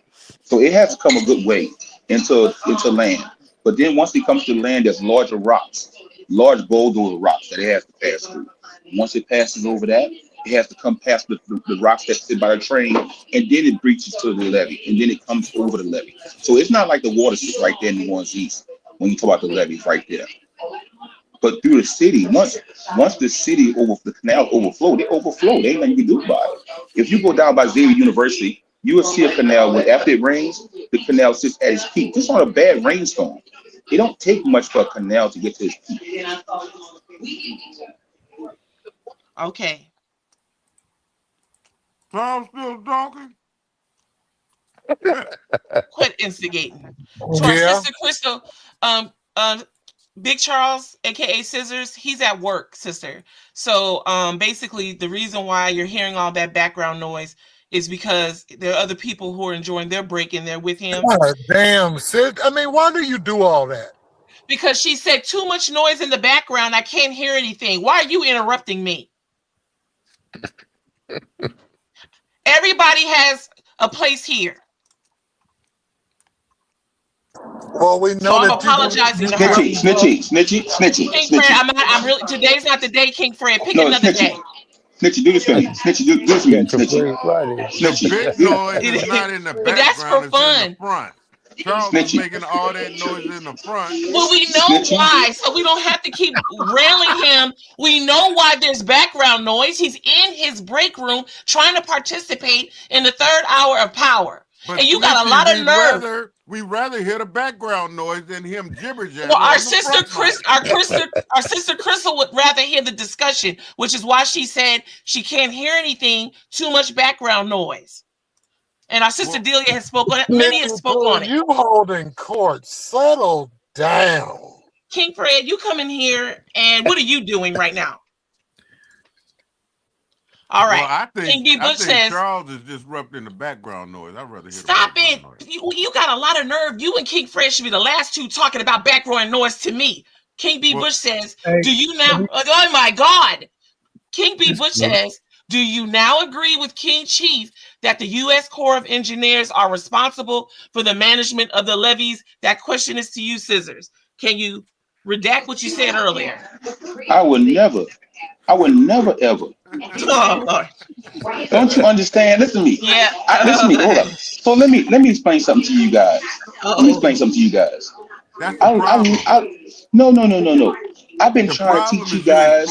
So it has to come a good way into land. But then once it comes to land, there's larger rocks, large bulldozer rocks that it has to pass through. Once it passes over that, it has to come past the rocks that sit by the train, and then it breaches to the levee, and then it comes over the levee. So it's not like the water sits right there in New Orleans East when you talk about the levees right there. But through the city, once the city the canal overflow, they overflow. There ain't nothing you can do about it. If you go down by Xavier University, you will see a canal where after it rains, the canal sits at its peak. Just on a bad rainstorm. It don't take much for a canal to get to its peak. Okay. Charles still talking? Quit instigating. To our sister Crystal, Big Charles, aka Scissors, he's at work, sister. So basically the reason why you're hearing all that background noise is because there are other people who are enjoying their break in there with him. God damn, sis. I mean, why do you do all that? Because she said too much noise in the background. I can't hear anything. Why are you interrupting me? Everybody has a place here. Well, we know so I'm that apologizing to her. King Fred, I'm really. Today's not the day, King Fred. Pick another day. Snitchy, do this for me. Snitchy, do this for me. Snitchy. Big noise is not in the background. But that's for fun. In the front. Charles is making all that noise in the front. Well, we know why, so we don't have to keep railing him. We know why there's background noise. He's in his break room trying to participate in the third hour of power. But and you got a lot of nerve. We rather hear the background noise than him jibber-jabbering. Well, our sister Crystal would rather hear the discussion, which is why she said she can't hear anything, too much background noise. And our sister Delia has spoken on it. Many have spoken on it. You holding court. Settle down. King Fred, you come in here, and what are you doing right now? All right. Well, I think says, Charles is disrupting the background noise. I'd rather hear stop it. You got a lot of nerve. You and King Fred should be the last two talking about background noise to me. King B. Bush says, do you now? Oh, my God. King B. Bush says, Do you now agree with King Chief that the U.S. Corps of Engineers are responsible for the management of the levees? That question is to you, Scissors. Can you redact what you said earlier? I would never ever. Oh, Lord. Don't you understand? Listen to me. Yeah. Listen to me. Hold up. So let me explain something to you guys. Let me explain something to you guys. No. I've been trying to teach you guys.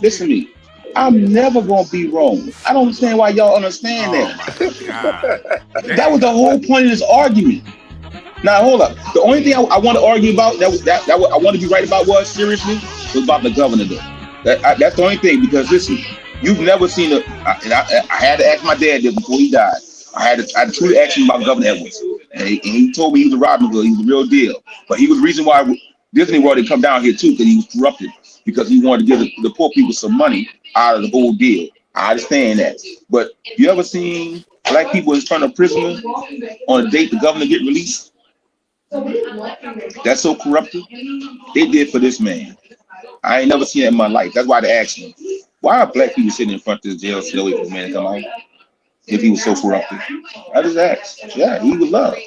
Listen to me. I'm never gonna be wrong. I don't understand why y'all understand that. That was the whole point of this argument. Now hold up. The only thing I want to argue about that I want to be right about was about the governor though. That's the only thing, because listen, you've never seen I had to ask my dad this before he died. I had to truly ask him about Governor Edwards, and he told me he was a Robin Hood. He was the real deal. But he was the reason why Disney World had come down here too, because he was corrupted, because he wanted to give the poor people some money out of the whole deal. I understand that. But you ever seen black people is turned a prisoner on a date the governor get released? That's so corrupted. They did for this man. I ain't never seen that in my life. That's why they asked him, why are black people sitting in front of the jail cell waiting for the man to come out? If he was so corrupted. I just asked. Yeah, he was loved.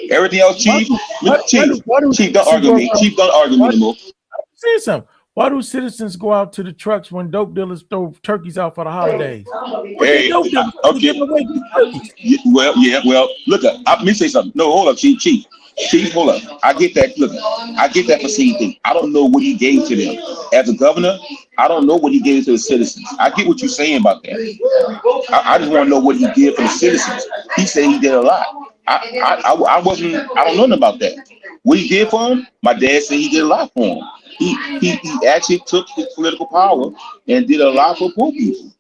Everything else, Chief, don't argue me. Chief, don't argue me anymore. Say something. Why do citizens go out to the trucks when dope dealers throw turkeys out for the holidays? Hey, okay. Well, look up. Let me say something. No, hold up, Chief, hold up. I get that. Look, I get that perceived thing. I don't know what he gave to them. As a governor, I don't know what he gave to the citizens. I get what you're saying about that. I just want to know what he did for the citizens. He said he did a lot. I don't know nothing about that. What he did for him, my dad said he did a lot for him. He actually took his political power and did a lot for poor people.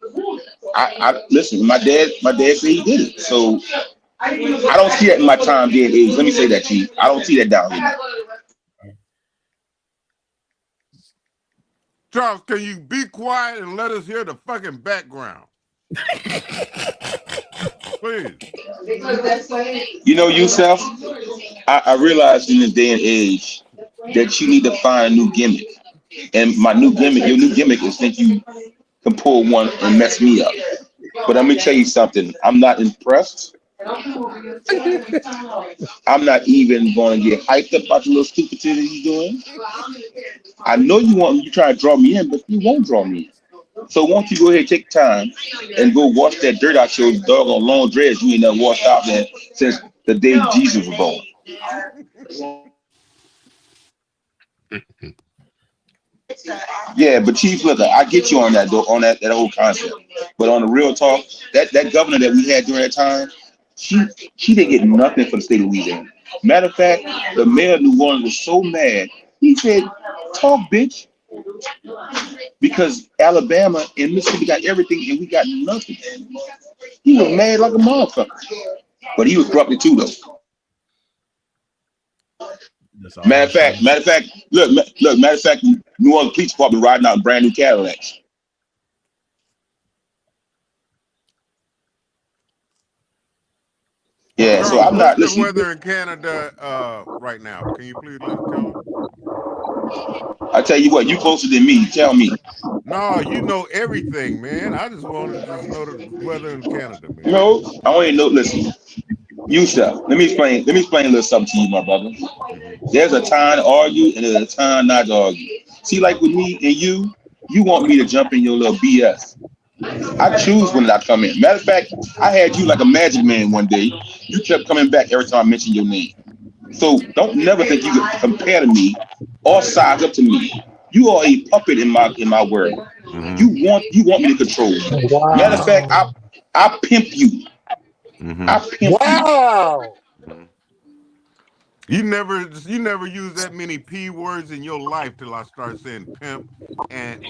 I listen, my dad said he did it. So I don't see that in my time, day and age. Let me say that, Chief. I don't see that down here. Charles, can you be quiet and let us hear the fucking background? Please. You know, Yusef, I realized in this day and age that you need to find a new gimmick. And your new gimmick is think you can pull one and mess me up. But let me tell you something. I'm not impressed. I'm not even going to get hyped up about the little stupidity you're doing. I know you try to draw me in, but you won't draw me in. So won't you go ahead and take time and go wash that dirt out your doggone long dreads you ain't never washed out there since the day Jesus was born. Yeah, but Chief, look, I get you on that though, on that whole concept. But on the real talk, that governor that we had during that time, she didn't get nothing for the state of Louisiana. Matter of fact, the mayor of New Orleans was so mad. He said, "Talk, bitch," because Alabama and Mississippi got everything and we got nothing. He was mad like a motherfucker, but he was corrupted too, though. Matter of fact, look, matter of fact, New Orleans Police Department riding out in brand new Cadillacs. Yeah, so I'm not What's the listening. weather in Canada right now? Can you please tell me? I tell you what, you closer than me. Tell me. No, you know everything, man. I just wanted to know the weather in Canada, man. No, I only know. Listen, Yusef, let me explain a little something to you, my brother. There's a time to argue and there's a time not to argue. See, like with me and you want me to jump in your little BS. I choose when I come in. Matter of fact, I had you like a magic man one day. You kept coming back every time I mentioned your name. So don't never think you can compare to me or size up to me. You are a puppet in my world. Mm-hmm. You want me to control you. Wow. Matter of fact, I pimp you. Mm-hmm. I pimp Wow. You never use that many P words in your life till I start saying pimp and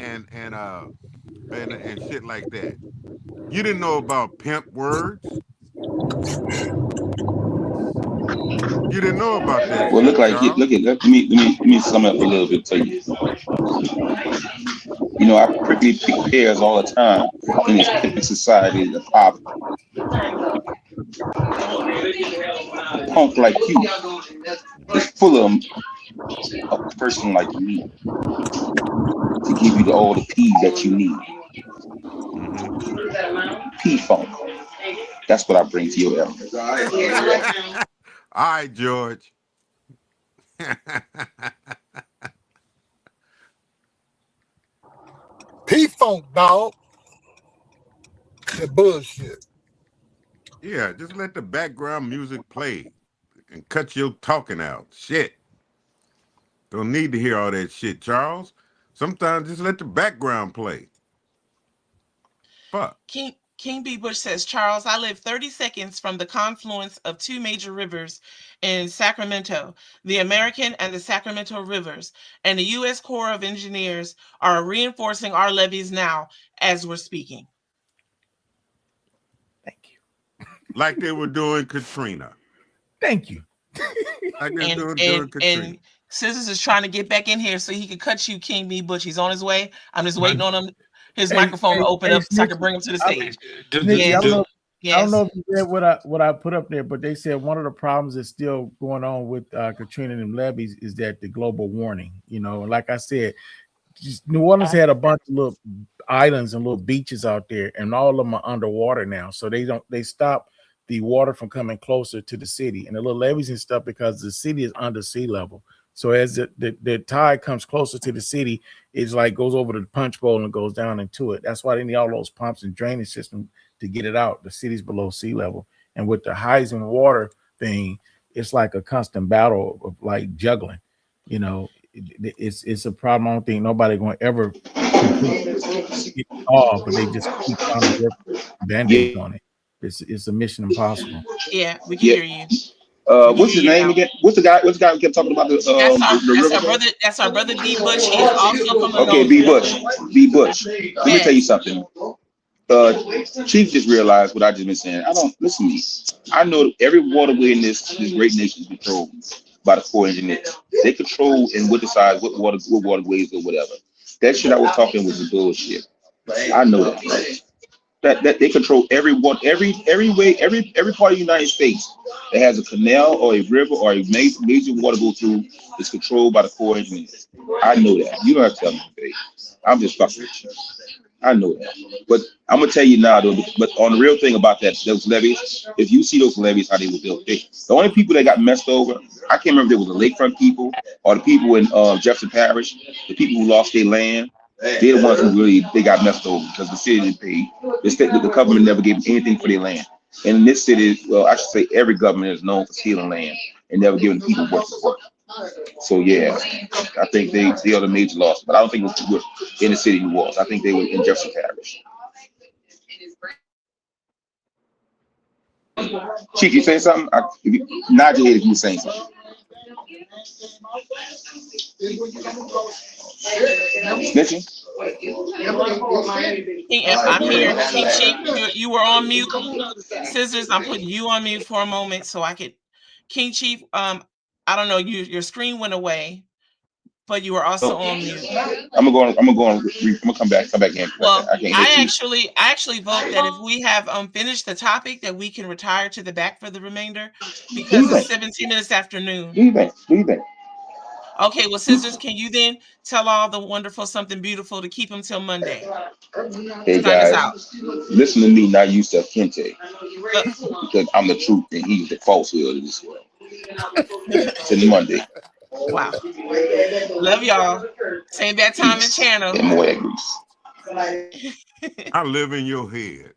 shit like that. You didn't know about pimp words. You didn't know about that. Well, shit, let me sum up a little bit to you. You know, I prickly pick pears all the time in this pimping society of poverty. Punk like you is full of a person like me to give you all the P's that you need. P-Funk. That's what I bring to your era. All right, George. P-Funk, dog. That bullshit. Yeah, just let the background music play and cut your talking out. Shit. Don't need to hear all that shit, Charles. Sometimes just let the background play. Fuck. King B. Bush says, Charles, I live 30 seconds from the confluence of two major rivers in Sacramento, the American and the Sacramento Rivers, and the U.S. Corps of Engineers are reinforcing our levees now as we're speaking. Like they were doing Katrina. Thank you. Like they're doing Katrina. And Scissors is trying to get back in here so he can cut you, King B. Bush. He's on his way. I'm just waiting on him. His microphone to open up so I can bring him to the stage. I don't know if you read what I put up there, but they said one of the problems that's still going on with Katrina and them levees is that the global warming. You know, like I said, New Orleans had a bunch of little islands and little beaches out there, and all of them are underwater now. So they stop the water from coming closer to the city and the little levees and stuff because the city is under sea level. So as the tide comes closer to the city, it's like goes over the punch bowl and goes down into it. That's why they need all those pumps and drainage system to get it out. The city's below sea level. And with the rising water thing, it's like a constant battle of like juggling. You know, it's a problem. I don't think nobody going to ever get off, but they just keep trying to work Band-Aids on it. It's a mission impossible. Yeah, we can hear you. What's his name again? What's the guy who kept talking about the river? That's our brother B. Bush. He's also from the Okay, B. Bush. Let me tell you something. Chief just realized what I just been saying. Listen to me. I know every waterway in this great nation is controlled by the Corps engineers. They control and what decides what waterways or whatever. That shit I was talking was bullshit. I know that. Right? That they control every way, every part of the United States that has a canal or a river or a major water go through is controlled by the Corps engineers. I know that. You don't have to tell me, babe. I'm just fucking with you. I know that. But I'm gonna tell you now, though. But on the real thing about those levees, if you see those levees, how they were built, the only people that got messed over, I can't remember if it was the lakefront people or the people in Jefferson Parish, the people who lost their land. They're the ones who really got messed over because the city didn't pay. The government never gave anything for their land. And in this city, well, I should say every government is known for stealing land and never giving people what to work. So yeah, I think they are the major loss, but I don't think it was in the city of New Orleans. I think they were in Jefferson Parish. Chief, you saying something? Nod your head if you were saying something. Snitching? I'm here. King Chief, you were on mute. Scissors, I'm putting you on mute for a moment so I could. King Chief, I don't know, your screen went away, but you were also on mute. I'm gonna come back in. Well, I actually vote that if we have finished the topic, that we can retire to the back for the remainder because it's 17 minutes after noon. Do you think? Okay, well, Scissors, can you then tell all the wonderful something beautiful to keep them till Monday? Hey guys, listen to me, not Yusuf Kente, because I'm the truth and he's the falsehood of this world. Till Monday. Wow. Love y'all. Same bad time and channel. And more grease. I live in your head.